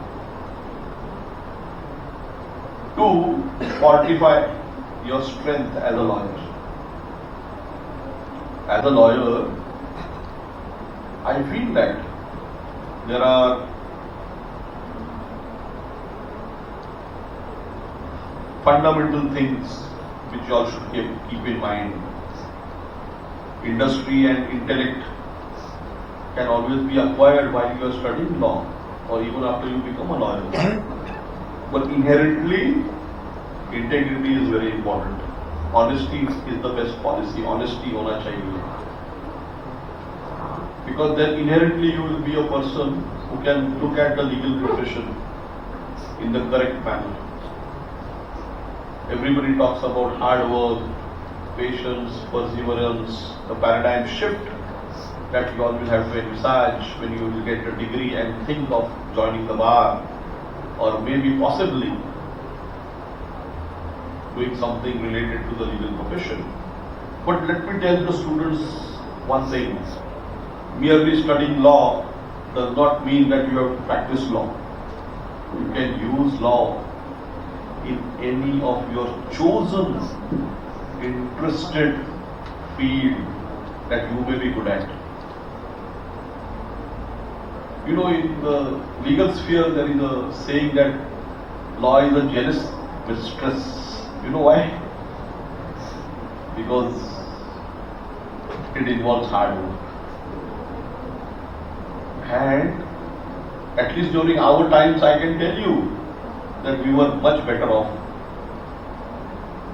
to fortify your strength as a lawyer. As a lawyer, I feel that there are fundamental things which you all should keep in mind. Industry and intellect can always be acquired while you are studying law or even after you become a lawyer. But inherently, integrity is very important. Honesty is the best policy. Honesty hona chahiye. Because then inherently you will be a person who can look at the legal profession in the correct manner. Everybody talks about hard work, patience, perseverance, the paradigm shift that you all will have to envisage when you will get a degree and think of joining the bar or maybe possibly doing something related to the legal profession. But let me tell the students one thing. Merely studying law does not mean that you have to practice law. You can use law in any of your chosen interested field that you may be good at. In the legal sphere there is a saying that law is a jealous mistress. You know why? Because it involves hard work. And at least during our times I can tell you that we were much better off.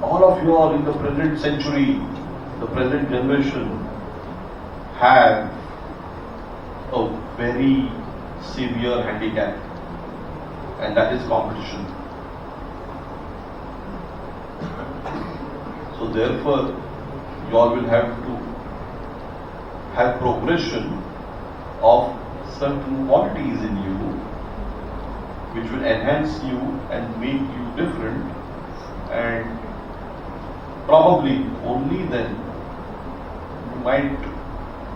All of you are in the present century, the present generation have a very severe handicap, and that is competition. So therefore, you all will have to have progression of certain qualities in you which will enhance you and make you different, and probably only then you might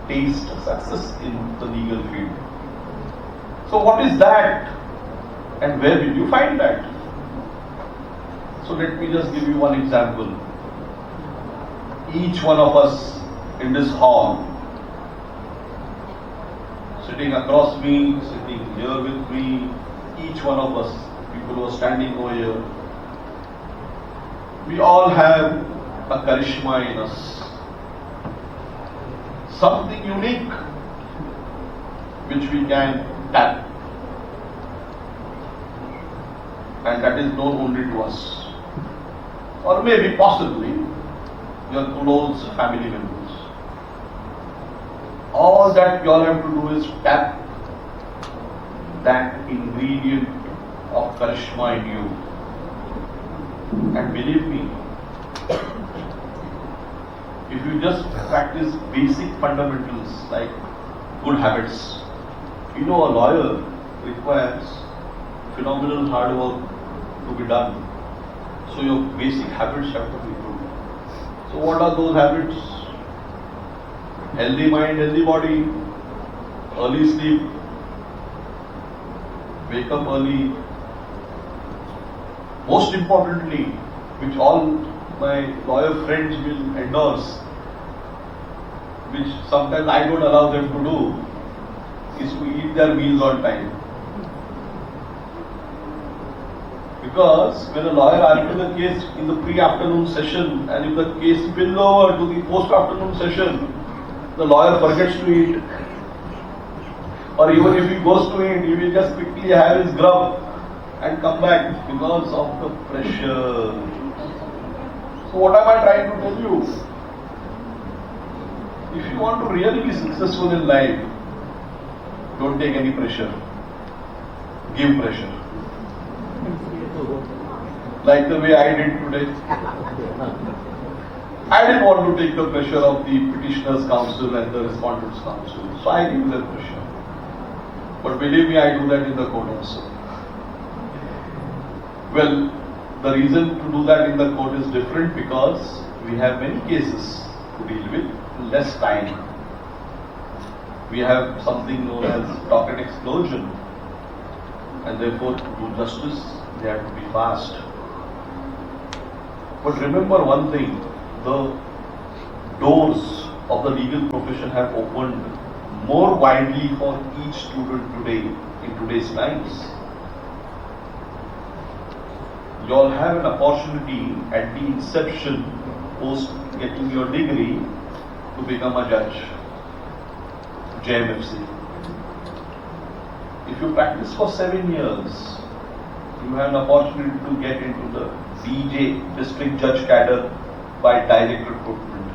taste success in the legal field. So what is that and where will you find that? So let me just give you one example. Each one of us in this hall, sitting across me, sitting here with me, each one of us, people who are standing over here, we all have a charisma in us. Something unique which we can tap. And that is known only to us. Or maybe possibly your close family members. All that you all have to do is tap that ingredient of charisma in you. And believe me, if you just practice basic fundamentals like good habits, a lawyer requires phenomenal hard work to be done. So your basic habits have to be good. So what are those habits? Healthy mind, healthy body, early sleep, wake up early. Most importantly, which all my lawyer friends will endorse, which sometimes I don't allow them to do, is to eat their meals on time. Because when a lawyer argues a case in the pre-afternoon session and if the case spills over to the post-afternoon session, the lawyer forgets to eat. Or even if he goes to eat, he will just quickly have his grub and come back because of the pressure. So what am I trying to tell you? If you want to really be successful in life, don't take any pressure. Give pressure. Like the way I did today. I didn't want to take the pressure of the petitioner's counsel and the respondent's counsel. So I give them pressure. But believe me, I do that in the court also. Well, the reason to do that in the court is different because we have many cases to deal with, less time. We have something known as docket explosion, and therefore to do justice, they have to be fast. But remember one thing, the doors of the legal profession have opened more widely for each student today, in today's times. You all have an opportunity at the inception, post getting your degree, to become a judge, JMFC. If you practice for 7 years, you have an opportunity to get into the DJ, District Judge Cadre, by direct recruitment.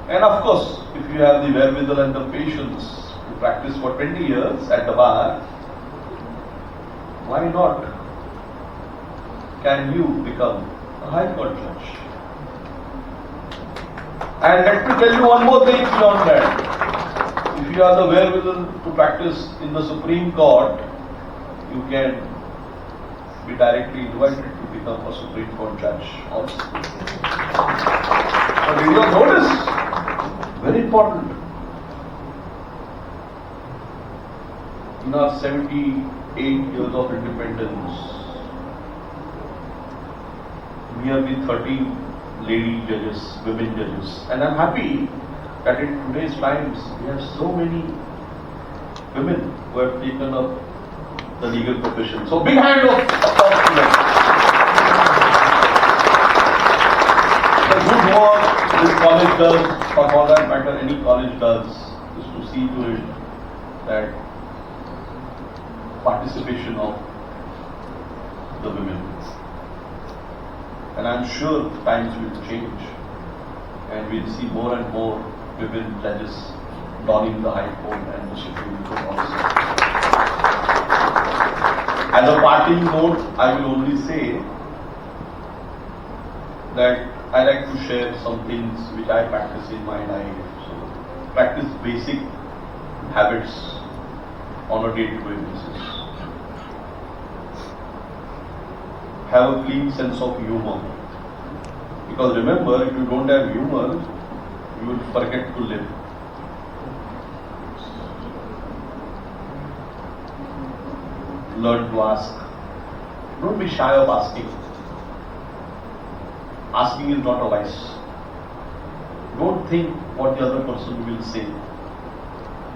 And of course, if you have the wherewithal and the patience to practice for 20 years at the bar, why not? Can you become a High Court judge? And let me tell you one more thing beyond that. If you have the wherewithal to practice in the Supreme Court, you can be directly invited to become a Supreme Court judge also. But did you notice? Very important. In our 78 years of independence, nearly 13 lady judges, women judges, and I'm happy that in today's times we have so many women who have taken up the legal profession. So big hand of applause to them. The good work this college does, or for that matter any college does, is to see to it that participation of the women. And I'm sure times will change and we'll see more and more women judges donning the High Court and the Supreme Court also. As a parting note, I will only say that I like to share some things which I practice in my life. So, practice basic habits on a day-to-day basis. Have a clean sense of humor. Because remember, if you don't have humor, you will forget to live. Learn to ask. Don't be shy of asking. Asking is not a vice. Don't think what the other person will say.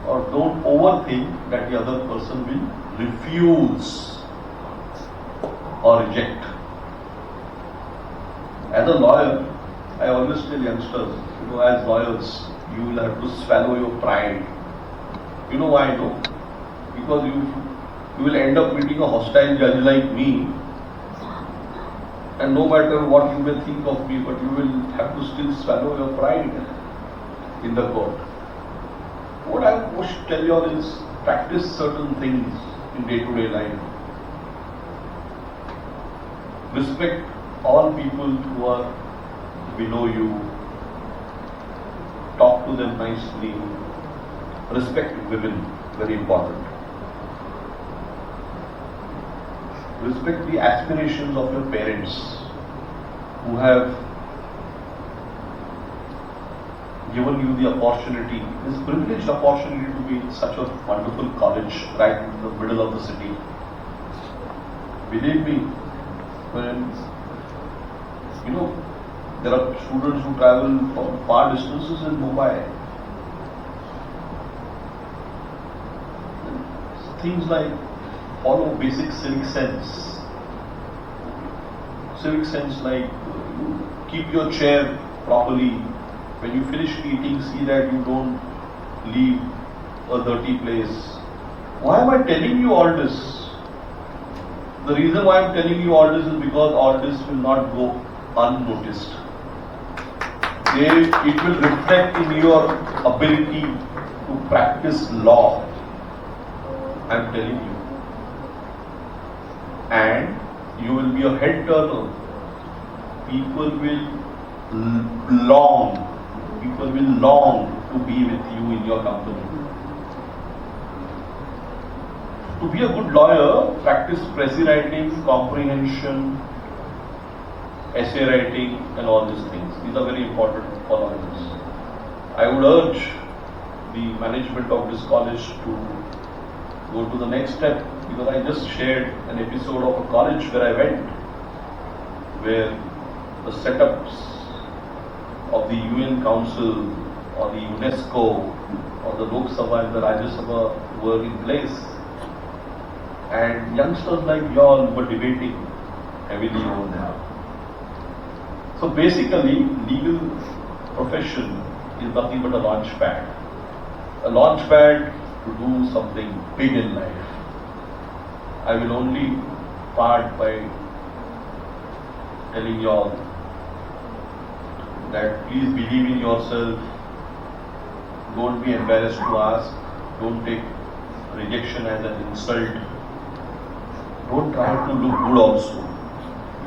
Or don't overthink that the other person will refuse or reject. As a lawyer, I always tell youngsters, as lawyers, you will have to swallow your pride. You know why I know? Because you will end up meeting a hostile judge like me, and no matter what you may think of me, but you will have to still swallow your pride in the court. What I wish to tell you all is practice certain things in day-to-day life. Respect all people who are below you. Talk to them nicely. Respect women, very important. Respect the aspirations of your parents who have given you the opportunity, this privileged opportunity to be in such a wonderful college right in the middle of the city. Believe me, when there are students who travel from far distances in Mumbai. things like follow basic civic sense. Civic sense like keep your chair properly. When you finish eating, see that you don't leave a dirty place. Why am I telling you all this? The reason why I am telling you all this is because all this will not go unnoticed. It will reflect in your ability to practice law. I am telling you. And you will be a head turner. People will long to be with you in your company. To be a good lawyer, practice pressy writing, comprehension, essay writing and all these things. These are very important for lawyers. I would urge the management of this college to go to the next step, because I just shared an episode of a college where I went, where the setups of the UN Council or the UNESCO or the Lok Sabha and the Rajya Sabha were in place, and youngsters like y'all were debating heavily over there. So basically, legal profession is nothing but a launch pad. A launch pad to do something big in life. I will only part by telling y'all that please believe in yourself. Don't be embarrassed to ask. Don't take rejection as an insult. Don't try to look good also,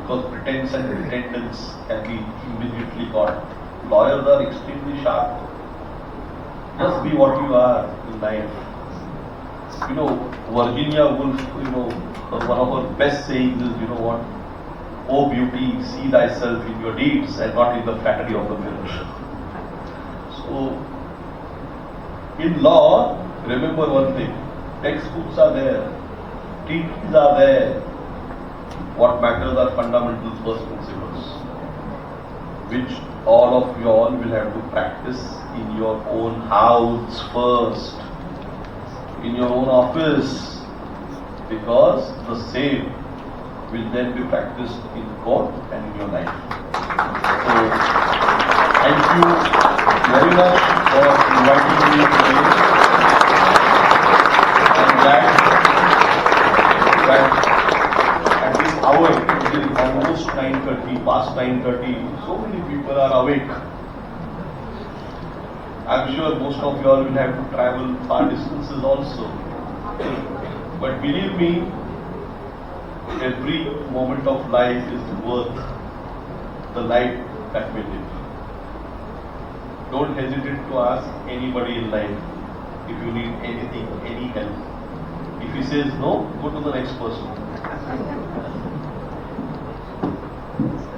because pretense and pretendance can be immediately caught. Lawyers are extremely sharp. Just be what you are in life. You know, Virginia Woolf, one of her best sayings is, what? Oh beauty, see thyself in your deeds and not in the flattery of the mirror. So, in law, remember one thing, textbooks are there, treaties are there. What matters are fundamentals, first principles, which all of you all will have to practice in your own house first, in your own office, because the same will then be practiced in court and in your life. So, thank you very much for inviting me today. I'm glad that at this hour, it is almost 9:30, past 9:30, so many people are awake. I'm sure most of you all will have to travel far distances also. But believe me, every moment of life is worth the life that we live. Don't hesitate to ask anybody in life if you need anything, any help. If he says no, go to the next person.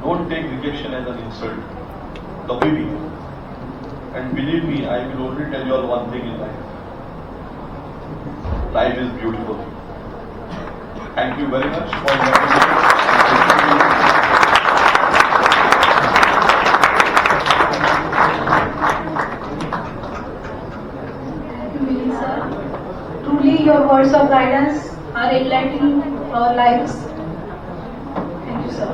Don't take rejection as an insult. WB. And believe me, I will only tell you all one thing in life. Life is beautiful. Thank you very much for inviting me. Truly, your words of guidance are enlightening our lives. Thank you, sir.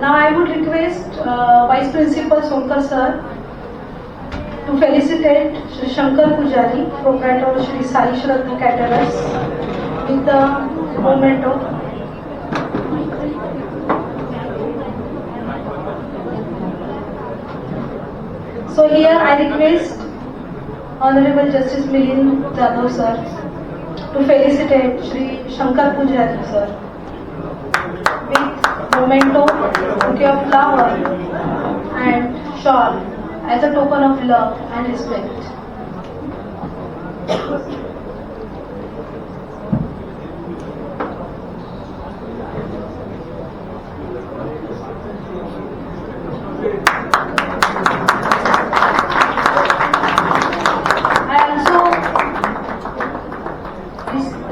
Now, I would request Vice Principal Sonkar sir to felicitate Shri Shankar Pujari, Proprietor Shri Sai Shraddha Caterers, with the memento. So here I request Honorable Justice Milind Jadhav sir to felicitate Shri Shankar Pujari sir with memento, bouquet of flower and shawl as a token of love and respect.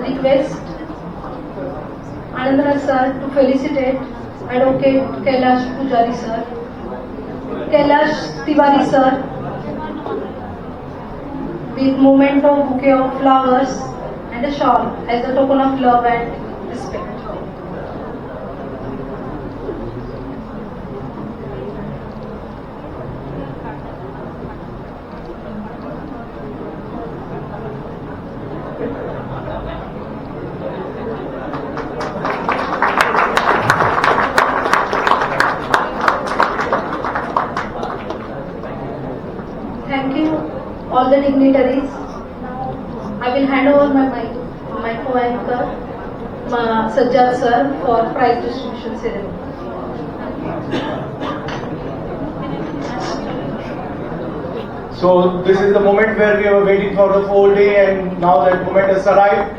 Request Anandra sir to felicitate Advocate Kailash Pujari sir, Kailash Tiwari sir with memento, bouquet of flowers and the shawl as a token of love and respect. Thank you, all the dignitaries. I will hand over my co-anchor, Sajjad sir, for prize distribution ceremony. So this is the moment where we were waiting for the whole day, and now that moment has arrived.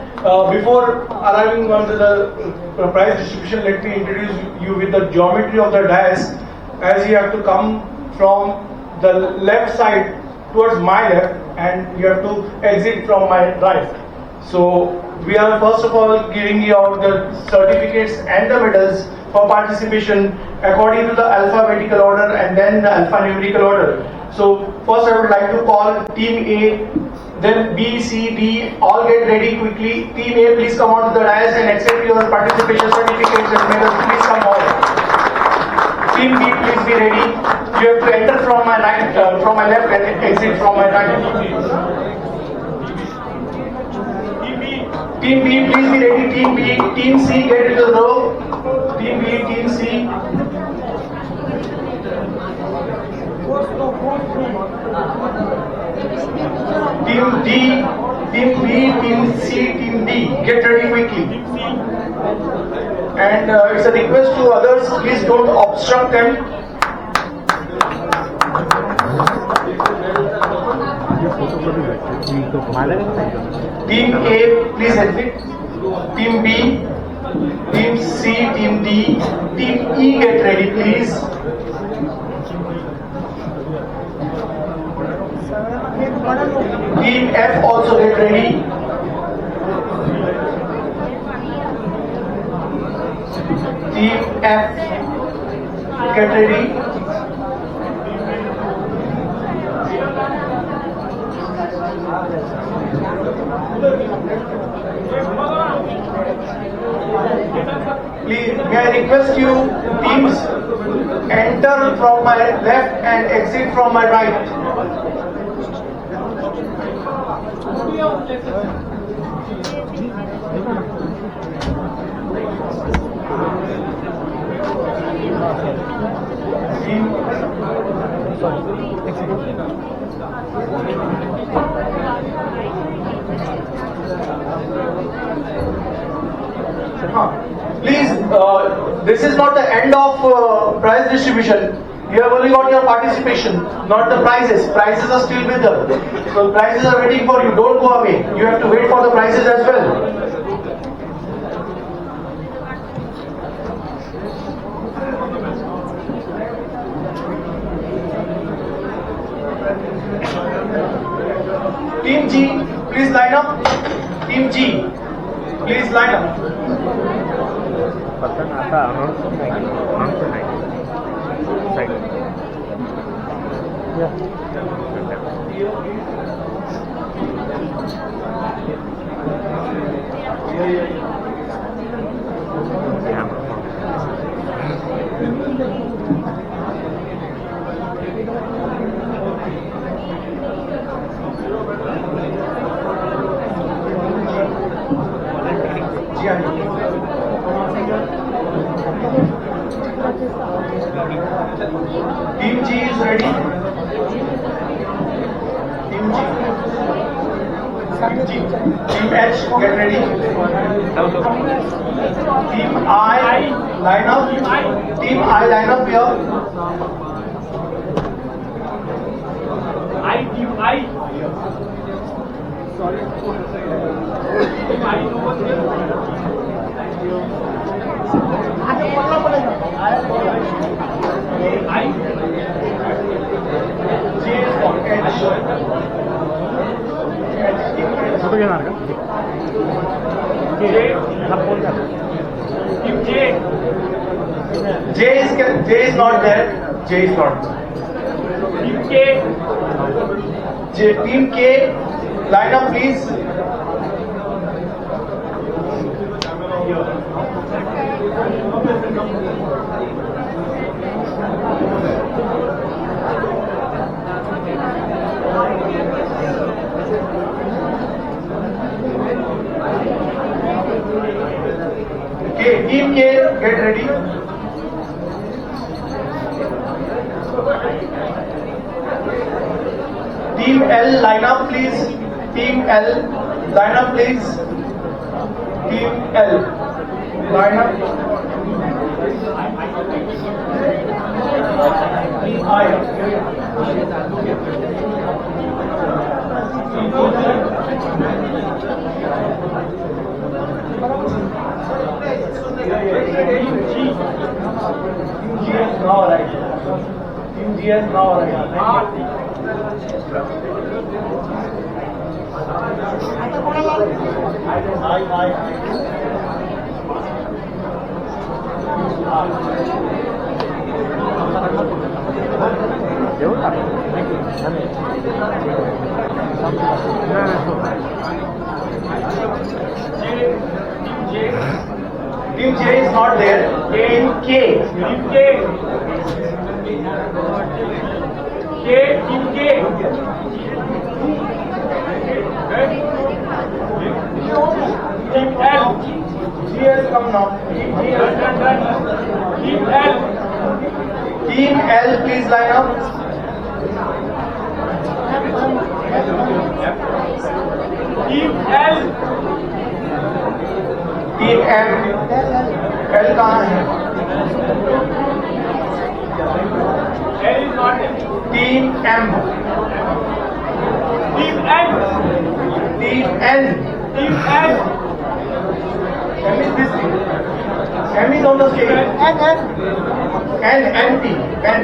Before arriving on to the prize distribution, let me introduce you with the geometry of the dais, as you have to come from the left side towards my left, and you have to exit from my right. So we are first of all giving you out the certificates and the medals for participation according to the alphabetical order and then the alphanumerical order. So first I would like to call Team A, then B, C, D, all get ready quickly. Team A, please come on to the dais and accept your participation certificates and medals. Please come on. Team B, please be ready. You have to enter from my right, from my left, and exit from my right. Team B, please be ready. Team B, Team C, get into the row. Team B, Team C. Team D, Team B, Team C, Team D, get ready quickly. And it's a request to others, please don't obstruct them. Team A, please exit. Team B, Team C, Team D, Team E, get ready, please. Team F also get ready. Team F, get ready. Please, may I request you, teams, enter from my left and exit from my right. Please, this is not the end of prize distribution. You have only got your participation, not the prizes. Prizes are still with them. So prizes are waiting for you. Don't go away. You have to wait for the prizes as well. Team G, please line up. Team G, please line up. Team G is ready. Team G. Team G. Team H, get ready. Team I, line up. Team I, line up here. Team I. Sorry. Team I over J is not there. J is not there. Team K. Team K, line up please. Okay, Team K, get ready. Team L, line up please. Team L, line up please. Team L, line up. Team Team G has now arrived. Team J is not there. Team K. Team K. Team K. Team L. G has come now. Team L. Team L, please line up. Team L. Team M. L कहाँ है? L is not there. Team M. Team N. Team N. Team N. M is this thing. M is on the scale. N T. N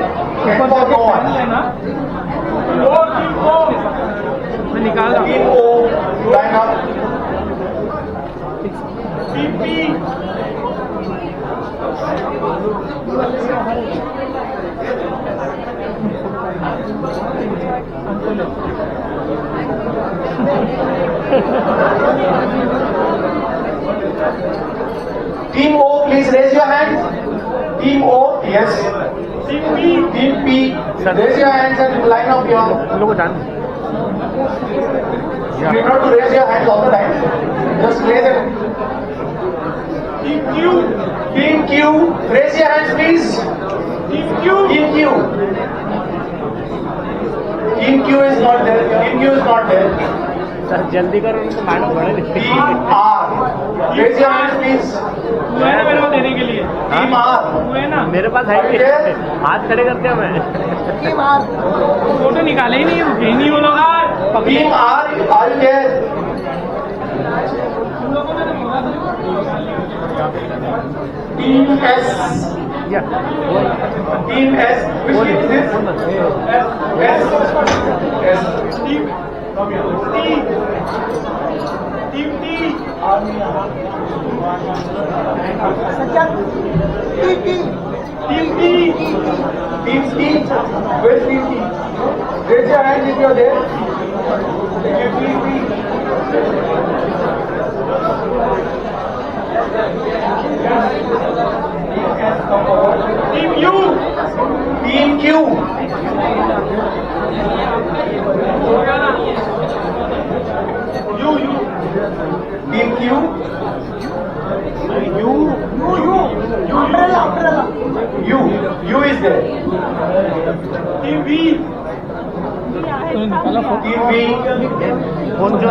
for no one. Team O. Team O. Line up. Team P. Team O, please raise your hands. Team O, yes. Team P. Team P, raise your hands and line up your. You need not to raise your hands all the time. Just raise it. Team Q. Team Q, raise your hands please. Team Q. Team Q. Team Q is not there. Team Q is not there. Sir जल्दी करो उनको madam बड़े लिखते हैं। Team R. Raise your hands please. हुए ना मेरे को देने के लिए। Team R. हुए ना। मेरे पास है हाथ खड़े कर दिया मैं। Team R. फोटो निकाले ही नहीं, रुके ही नहीं वो लोग। Team R, are you there? Team S. Yeah. Team S. Which team is this? S. Team. Team T. Team T. Team T. Where's Team T? Raise your hand if you are there. Team T. Team U. Team Q. U. Team Q. U is there. Team V. Team V. Phone जो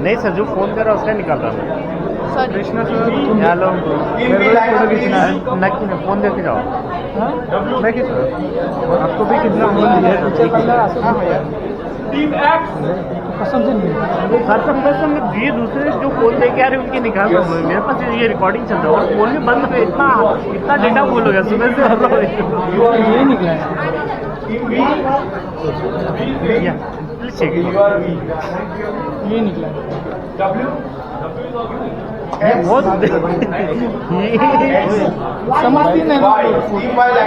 नहीं sir जो phone कर रहा है उसका निकाल रहा है कृष्णा सर हेलो नक्की फोन देते जाओ मैं किस आपको भी कितना Team X. कसम से नहीं सर कसम से ये दूसरे जो फोन दे के आ रहे उनके निकाल रहा हूँ मेरे पास ये रिकॉर्डिंग चल रहा है और फोन भी बंद है इतना डेटा फुल हो गया सुबह से हर रोज ये निकला है ये निकला W. बहुत समझती नहीं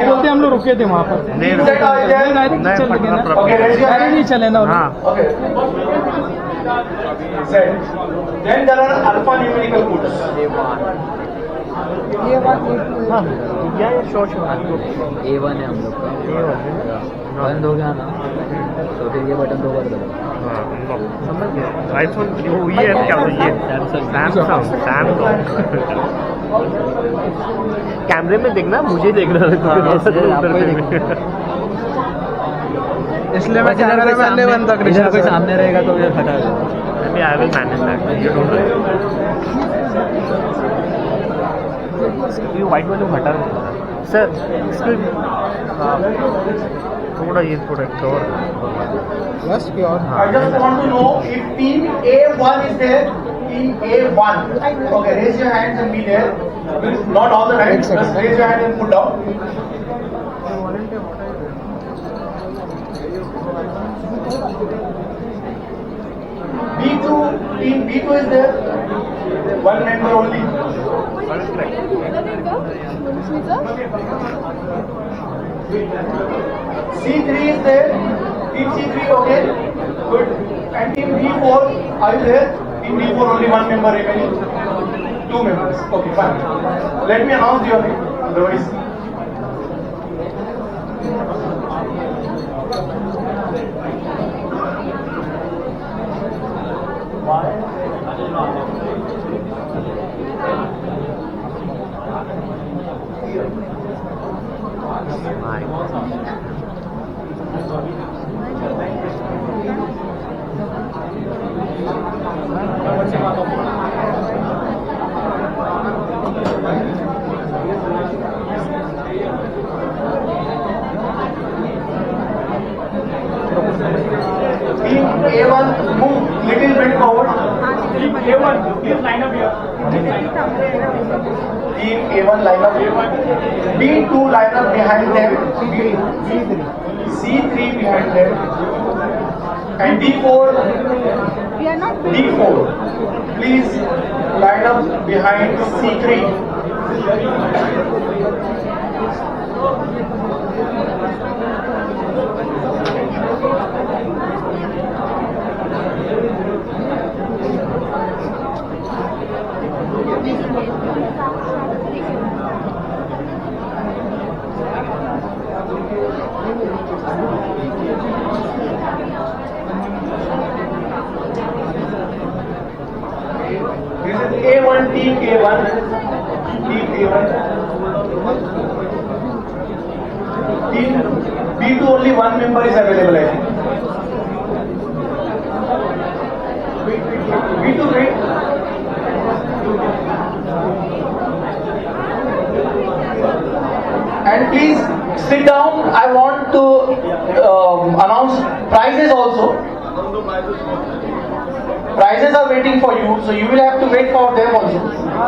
बोलते हम लोग रुके थे वहाँ पर नहीं चले ना Then there are alphanumerical codes. हाँ या श्योर A1 है हम लोग का। बंद हो गया ना तो फिर ये बटन दो बार दबाओ। समझ गया। आईफोन ये है क्या ये सैमसंग कैमरे में देखना, मुझे देखना है इसलिए मैं कैमरे मैन नहीं बनता। इधर कोई सामने रहेगा तो ये हटा दो। I will manage that, you don't worry. ये व्हाइट वाले हटा दो सर, इसके थोड़ा ये थोड़ा cover. Yes, pure. I just want to know if team A1 is there. Team A1. Okay, raise your hands and be there. Not all the time. Just raise your hand and put down. B2, team B2 is there. One member only. C3 is there. Team C3, okay. Good. And team D4, are you there? Team D4, only one member remaining. Two members. Okay, fine. Let me announce your name. Otherwise. Team A1, move little bit forward. Team A1, please line up here. Team A1 line up. B2 line up behind them. C3 behind them. And D4. D4. Please line up behind C3. This is A1, team A1. Team A1. Team B2, only one member is available, I think. B2, wait. And please sit down. I want to announce prizes also. Prizes are waiting for you, so you will have to wait for them also.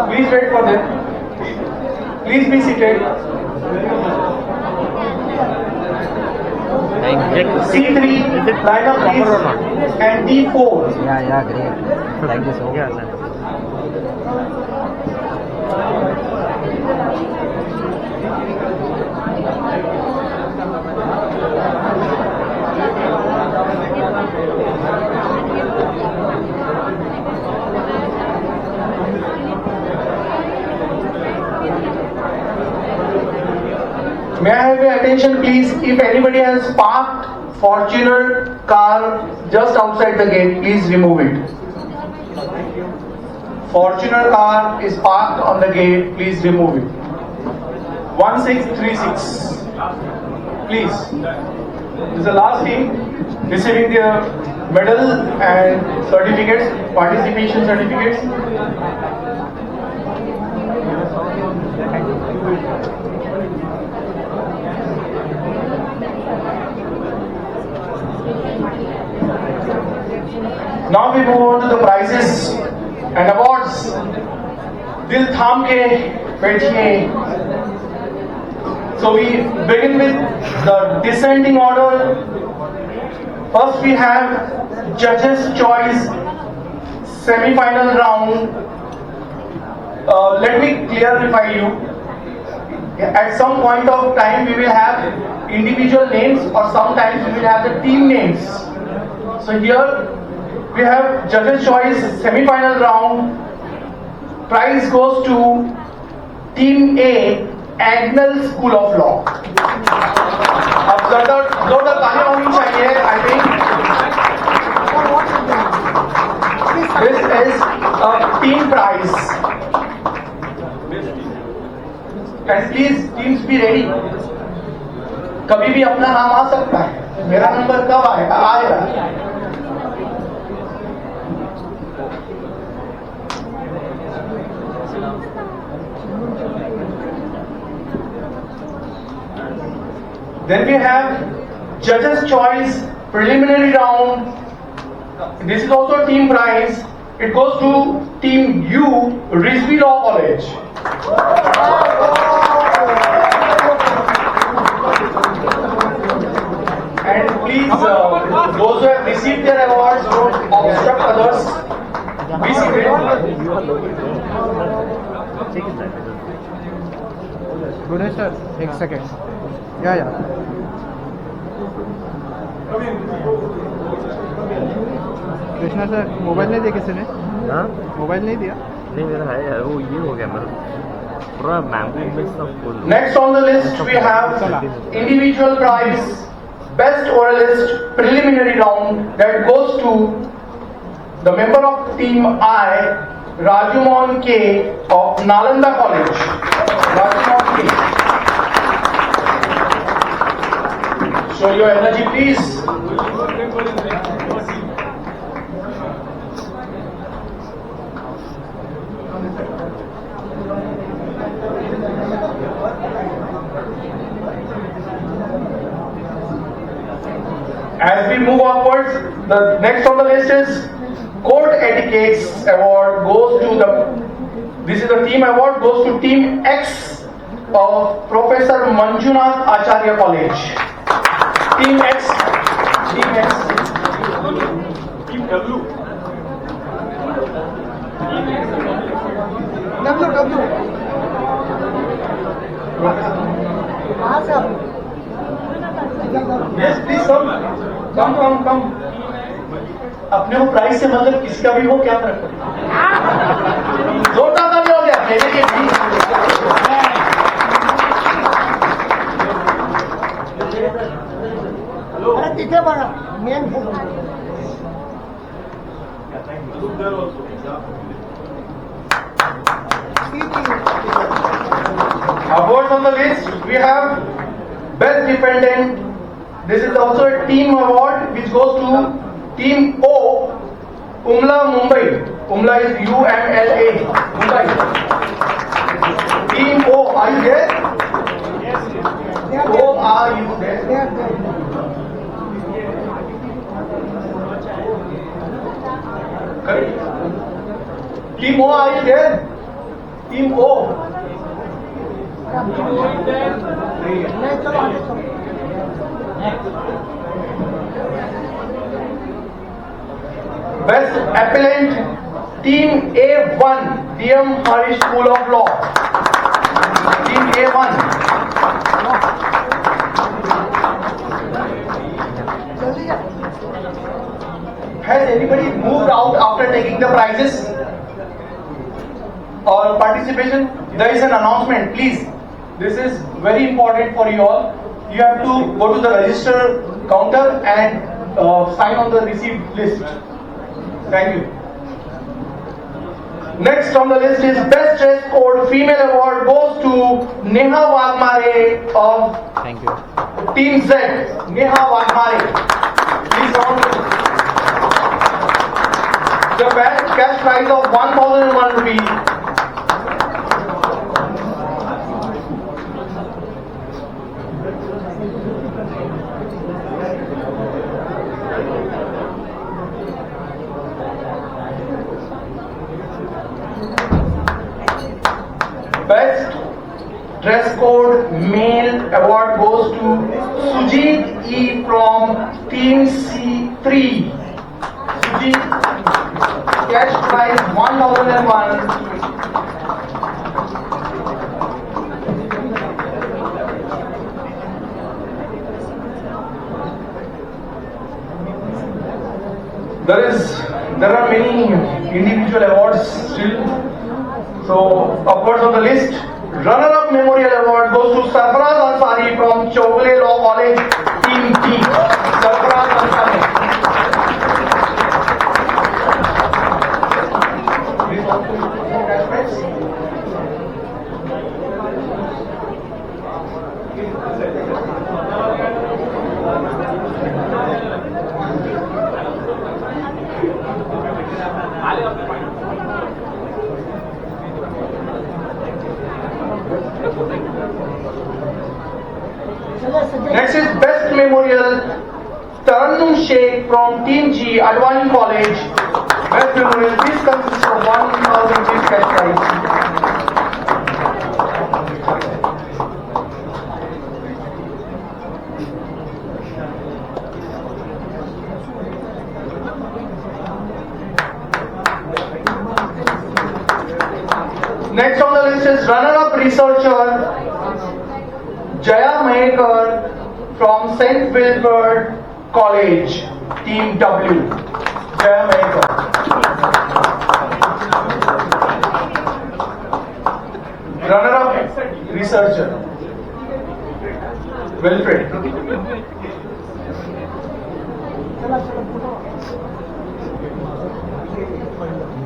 Please wait for them. Please be seated. C3, line up please, and D4. Yeah, great. Thank you so much. May I have your attention please? If anybody has parked Fortuner car just outside the gate, please remove it. Fortuner car is parked on the gate, please remove it. 1636. Please. This is the last team receiving their medal and certificates, participation certificates. Now we move on to the prizes and awards. Dil tham ke baithiye. So we begin with the descending order. First we have Judges' Choice semi-final round. Let me clarify you. At some point of time we will have individual names, or sometimes we will have the team names. So here we have Judges' Choice semi-final round. Prize goes to Team A, Agnel School of Law. अब जोरदार तालियां होनी चाहिए. I think this is a team prize. And please, teams be ready. कभी भी अपना नाम आ सकता है. मेरा नंबर कब आएगा? आएगा. Then we have judges' choice preliminary round. This is also a team prize. It goes to Team U, Rizvi Law College. And please, those who have received their awards, don't obstruct others. Be seated. Good sir, एक second. या Krishna sir mobile नहीं दिया किसी ने? हाँ mobile नहीं दिया? नहीं मेरा है यार, वो ये हो गया मेरा पूरा मैंगो मिक्स सब full. Next on the list we have individual prize, best oralist preliminary round that goes to the member of team I, Rajumon K of Nalanda College. Rajumon K. Show your energy, please. As we move upwards, the next on the list is Court Etiquettes Award goes to the. This is the team award goes to Team X of Professor Manjunath Acharya College. Team X. Team X. Team W. W. कहाँ से आप? Yes, please come. Come. अपने को price से मतलब किसका भी हो क्या फर्क पड़ेगा? जोरदार ताली हो गया मेरे लिए भी. अरे तिथे बघा main Awards on the list we have Best Defendant. This is also a team award which goes to Team O, Umla Mumbai. Umla is UMLA Mumbai. Team O, are you there? Yes. O, are you there? Correct. Team O, are you there? Team O. Best Appellant, Team A1, DM Harish School of Law. Team A1. Has anybody moved out after taking the prizes or participation? There is an announcement, please. This is very important for you all. You have to go to the register counter and sign on the received list. Thank you. Next on the list is Best Dress Code Female Award goes to Neha Wagmare of Team Z. Neha Wagmare. Please round the cash prize of 1,001 rupees. Best Dress Code Male Award goes to Sujit E from Team C3. Sujit, cash prize 1,001. There are many individual awards still. So upwards on the list, Runner-up Memorial Award goes to Sarfaraz Ansari from Chowgule Law College, Team D. Sarfaraz Ansari. Next is Best Memorial, Tarannum Sheikh from Team G, Advani College. Best Memorial, this consists of 1,000 rupees cash prize. Next on the list is runner-up researcher Jaya Mahekar from St. Wilbur College, Team W. Jaya Mahekar. Runner-up researcher Wilfred.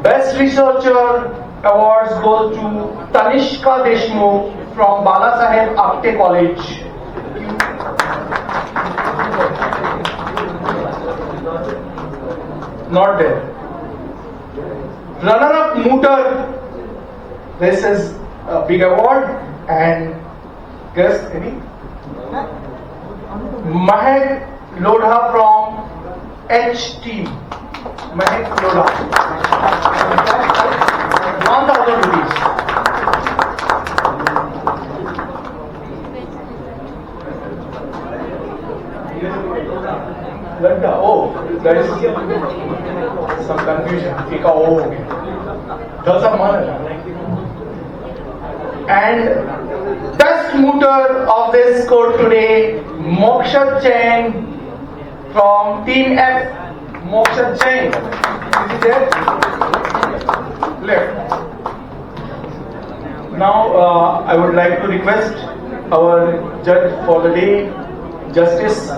Best researcher awards go to Tanishka Deshmukh from Babasaheb Ambedkar College. Not there. Runner-up Mooter. This is a big award, and guess any? Mahek Lodha from H team. Mahek Lodha. 1,000 rupees. Oh, there is some confusion. And best mooter of this court today, Moksha Chen from Team F. Moksha Chen. Is it there? Left. Now I would like to request our judge for the day, Justice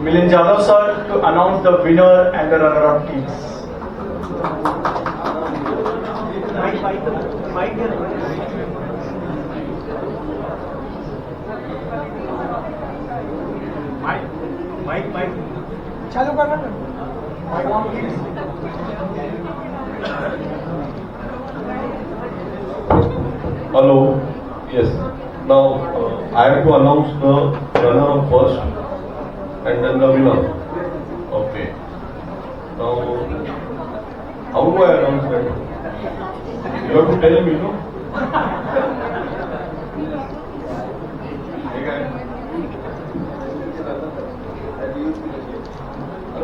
Milind Jadhav sir, to announce the winner and the runner-up teams. चालू करना ना Hello. Yes. Now I have to announce the runner-up first, and then the winner. Okay. Now, how do I announce that? You have to tell me, no?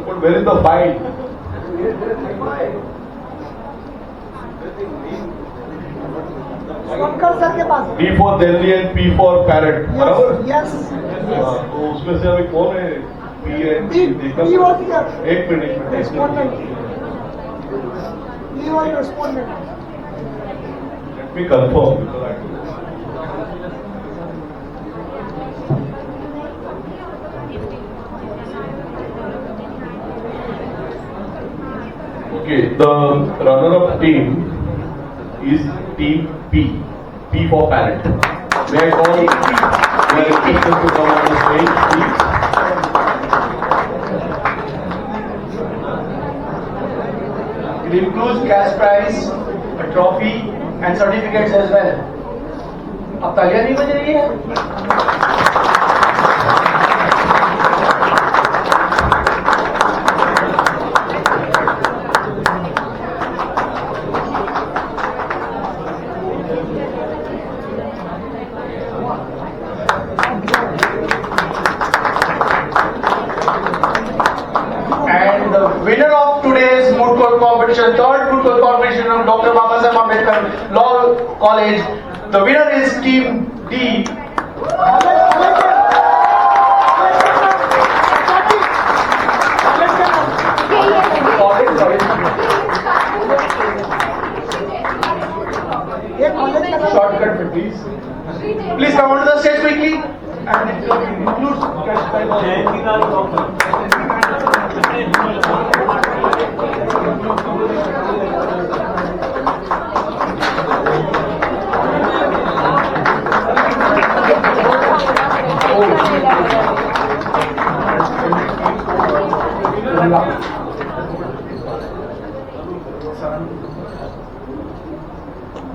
But where is the file? D for Delhi and P for Parrot. बराबर? Yes. तो उसमें से अभी कौन है? P and P देखना। एक minute. Respondent. P was respondent. Let me confirm because I don't. Okay, the runner-up team is Team P. P for Parrot. May I call the requested to come on the stage, please? It includes cash prize, a trophy, and certificates as well. अब तालियां नहीं बज रही है? Winner of today's Moot Court competition, third Moot Court competition of Dr. Babasaheb Ambedkar Law College. The winner is Team D. Shortcut, please. Please come onto the stage quickly. And it includes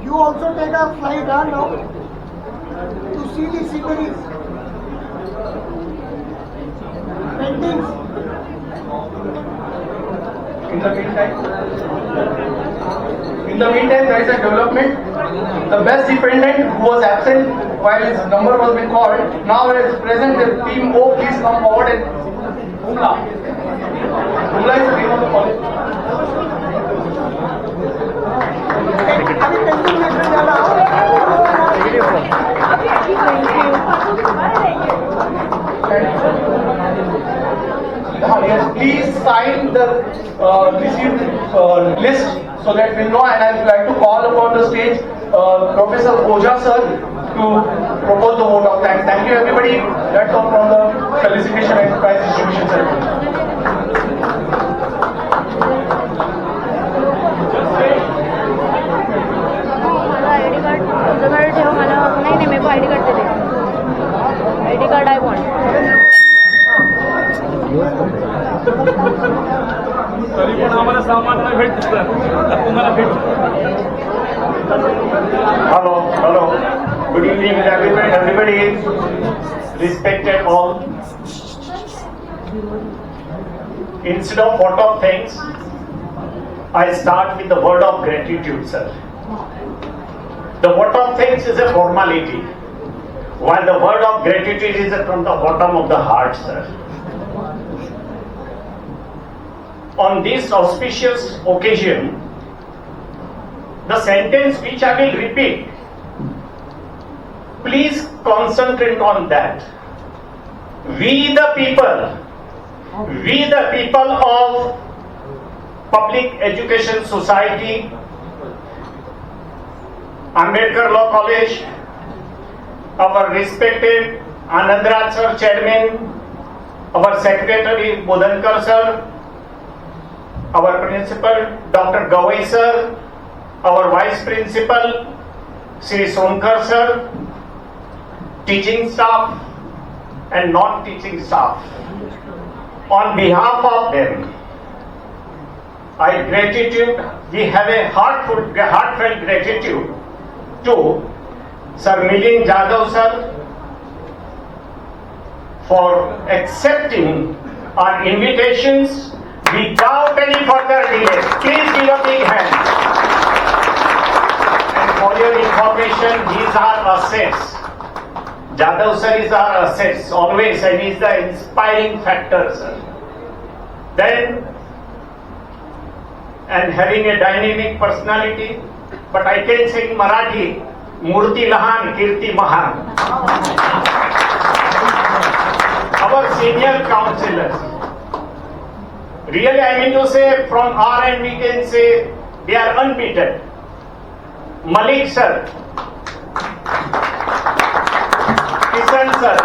You also take a flight now to see the sceneries, paintings. In the meantime, there is a development. The best defendant who was absent while his number was being called, now is present. The team O, please come forward. And Umla. Umla is the name of the college. Yes, please sign the received list so that we know, and I would like to call upon the stage Professor Oja sir to propose the vote of thanks. Thank you everybody. That's all from the felicitation and prize distribution ceremony. ID card I want. तरी पण आम्हाला सामान नाही भेटत sir तुम्हाला भेटत. Hello. Good evening, everybody. Respected all. Instead of vote of thanks, I start with the word of gratitude, sir. The vote of thanks is a formality, while the word of gratitude is from the bottom of the heart, sir. On this auspicious occasion, the sentence which I will repeat, please concentrate on that. We the people of Public Education Society, Ambedkar Law College, our respected Anandraj sir, Chairman, our Secretary Bodankar sir, our Principal Dr. Gawai sir, our Vice Principal Sri Sonkar sir, teaching staff and non-teaching staff. On behalf of them, we have a heartfelt gratitude to Sir Milind Jadhav sir for accepting our invitations without any further delay. Please give a big hand. And for your information, these are assets. Jadhav sir is our assets always, and he is the inspiring factor, sir. Then, and having a dynamic personality, but I can say in Marathi, Murti Lahan, Kirti Mahan. Our senior counselors. Really, I mean to say, from our end, we can say they are unbeaten. Malik sir, Kisan sir,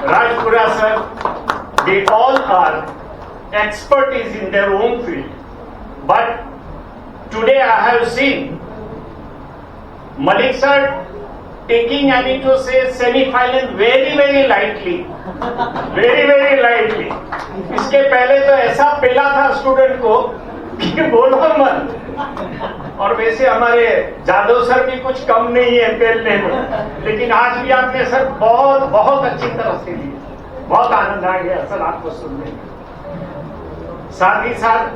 Rajpura sir, they all are expertise in their own field. But today I have seen Malik sir taking, I mean to say, semi-final very lightly. Very lightly. इसके पहले तो ऐसा पिला था student को कि बोलो मत. और वैसे हमारे जादव सर भी कुछ कम नहीं है पेलने में, लेकिन आज भी आपने सर बहुत अच्छी तरह से ली. बहुत आनंद आ गया सर आपको सुनने में. साथ ही साथ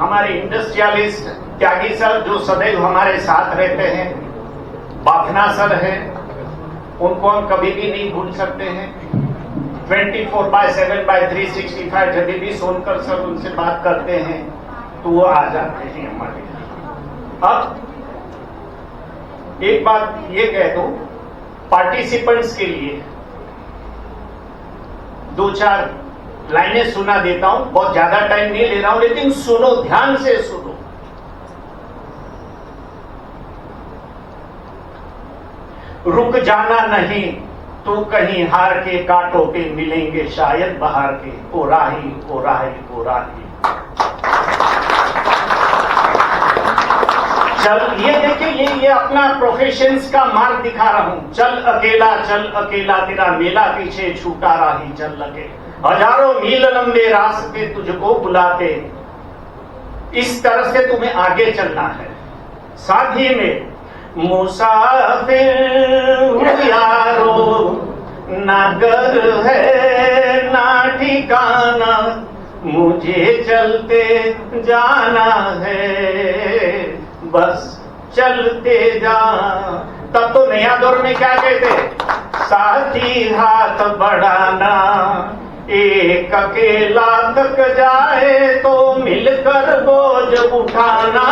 हमारे इंडस्ट्रियलिस्ट त्यागी सर जो सदैव हमारे साथ रहते हैं, बाफना सर हैं, उनको हम कभी भी नहीं भूल सकते हैं. 24/7/365 जब भी सोनकर सर उनसे बात करते हैं तो वो आ जाते हैं हमारे. अब एक बात ये कह दो पार्टिसिपेंट्स के लिए, 2-4 लाइनें सुना देता हूं. बहुत ज्यादा टाइम नहीं ले रहा हूं, लेकिन सुनो, ध्यान से सुनो. रुक जाना नहीं, तू कहीं हार के कांटों पे मिलेंगे शायद बहार के, ओ राही ओ राही ओ राही। चल, ये देखिए, ये अपना प्रोफेशंस का मार्ग दिखा रहा हूं। चल अकेला तेरा मेला पीछे छूटा राही चल लगे, हजारों मील लंबे रास्ते तुझको बुलाते, इस तरह से तुम्हें आगे चलना है। साथ ही में मुसाफिर यारो, ना घर है ना ठिकाना, मुझे चलते जाना है, बस चलते जा। तब तो नया दौर में क्या कहते, साथी हाथ बढ़ाना, एक अकेला थक जाए तो मिलकर बोझ उठाना,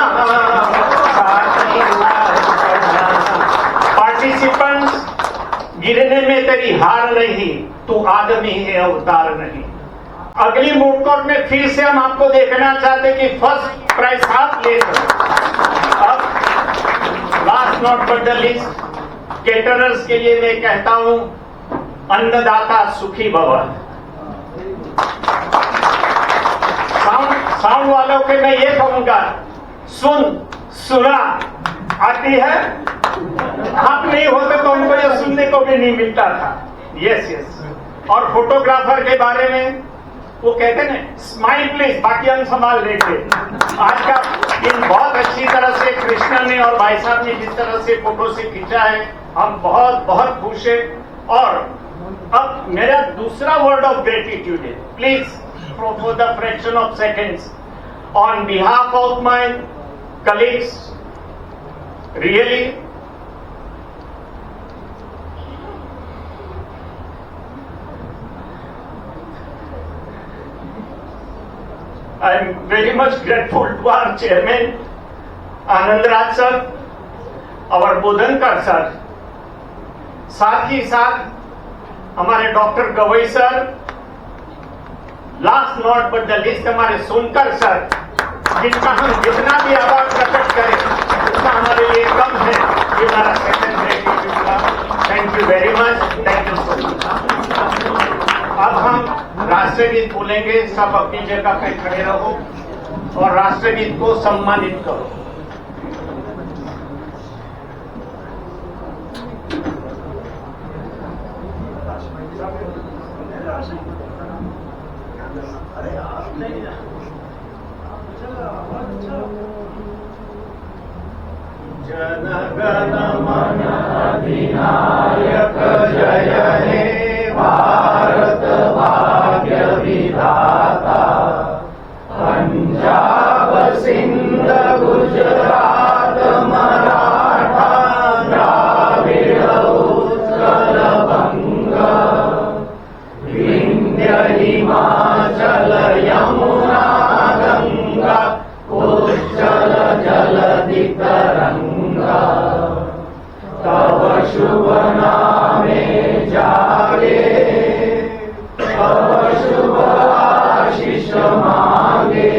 साथी हाथ बढ़ाना। पार्टिसिपेंट्स, गिरने में तेरी हार नहीं, तू आदमी है अवतार नहीं। अगली मूट कोर्ट में फिर से हम आपको देखना चाहते कि फर्स्ट प्राइज आप लेकर। अब last not but the least, caterers के लिए मैं कहता हूं, अन्नदाता सुखी भव। साउंड वालों के मैं ये कहूंगा, सुना आती है, आप नहीं होते तो उनको ये सुनने को भी नहीं मिलता था। यस। और फोटोग्राफर के बारे में वो कहते हैं स्माइल प्लीज, बाकी हम संभाल लेंगे। आज का दिन बहुत अच्छी तरह से कृष्णा ने और भाई साहब ने जिस तरह से फोटो से खींचा है, हम बहुत बहुत खुश है। और अब मेरा दूसरा वर्ड ऑफ ग्रेटिट्यूड है, please for the fraction of seconds, on behalf of my colleagues, really I am very much grateful to our chairman, Anandraj sir, our Bodhankar sir, साथ ही साथ हमारे doctor Gavai sir, last not but the list हमारे Sonkar sir, जिनका हम जितना भी आभार प्रकट करें उतना हमारे लिए कम है। ये हमारा सेकंड ग्रेटिट्यूड था। Thank you very much, thank you so much. अब हम राष्ट्रगीत बोलेंगे, सब अपनी जगह पे खड़े रहो और राष्ट्रगीत को सम्मानित करो। जन गण मन अधिनायक जय हे भारत भाग्य विधाता, पंजाब सिंध गुजरात मराठा द्राविड़ उत्कल बंग, विंध्य हिमाचल यमुना गंगा, उज्जल जलधि तरंगा, तव शुभ नामे जागे, तव शुभ आशीष मांगे।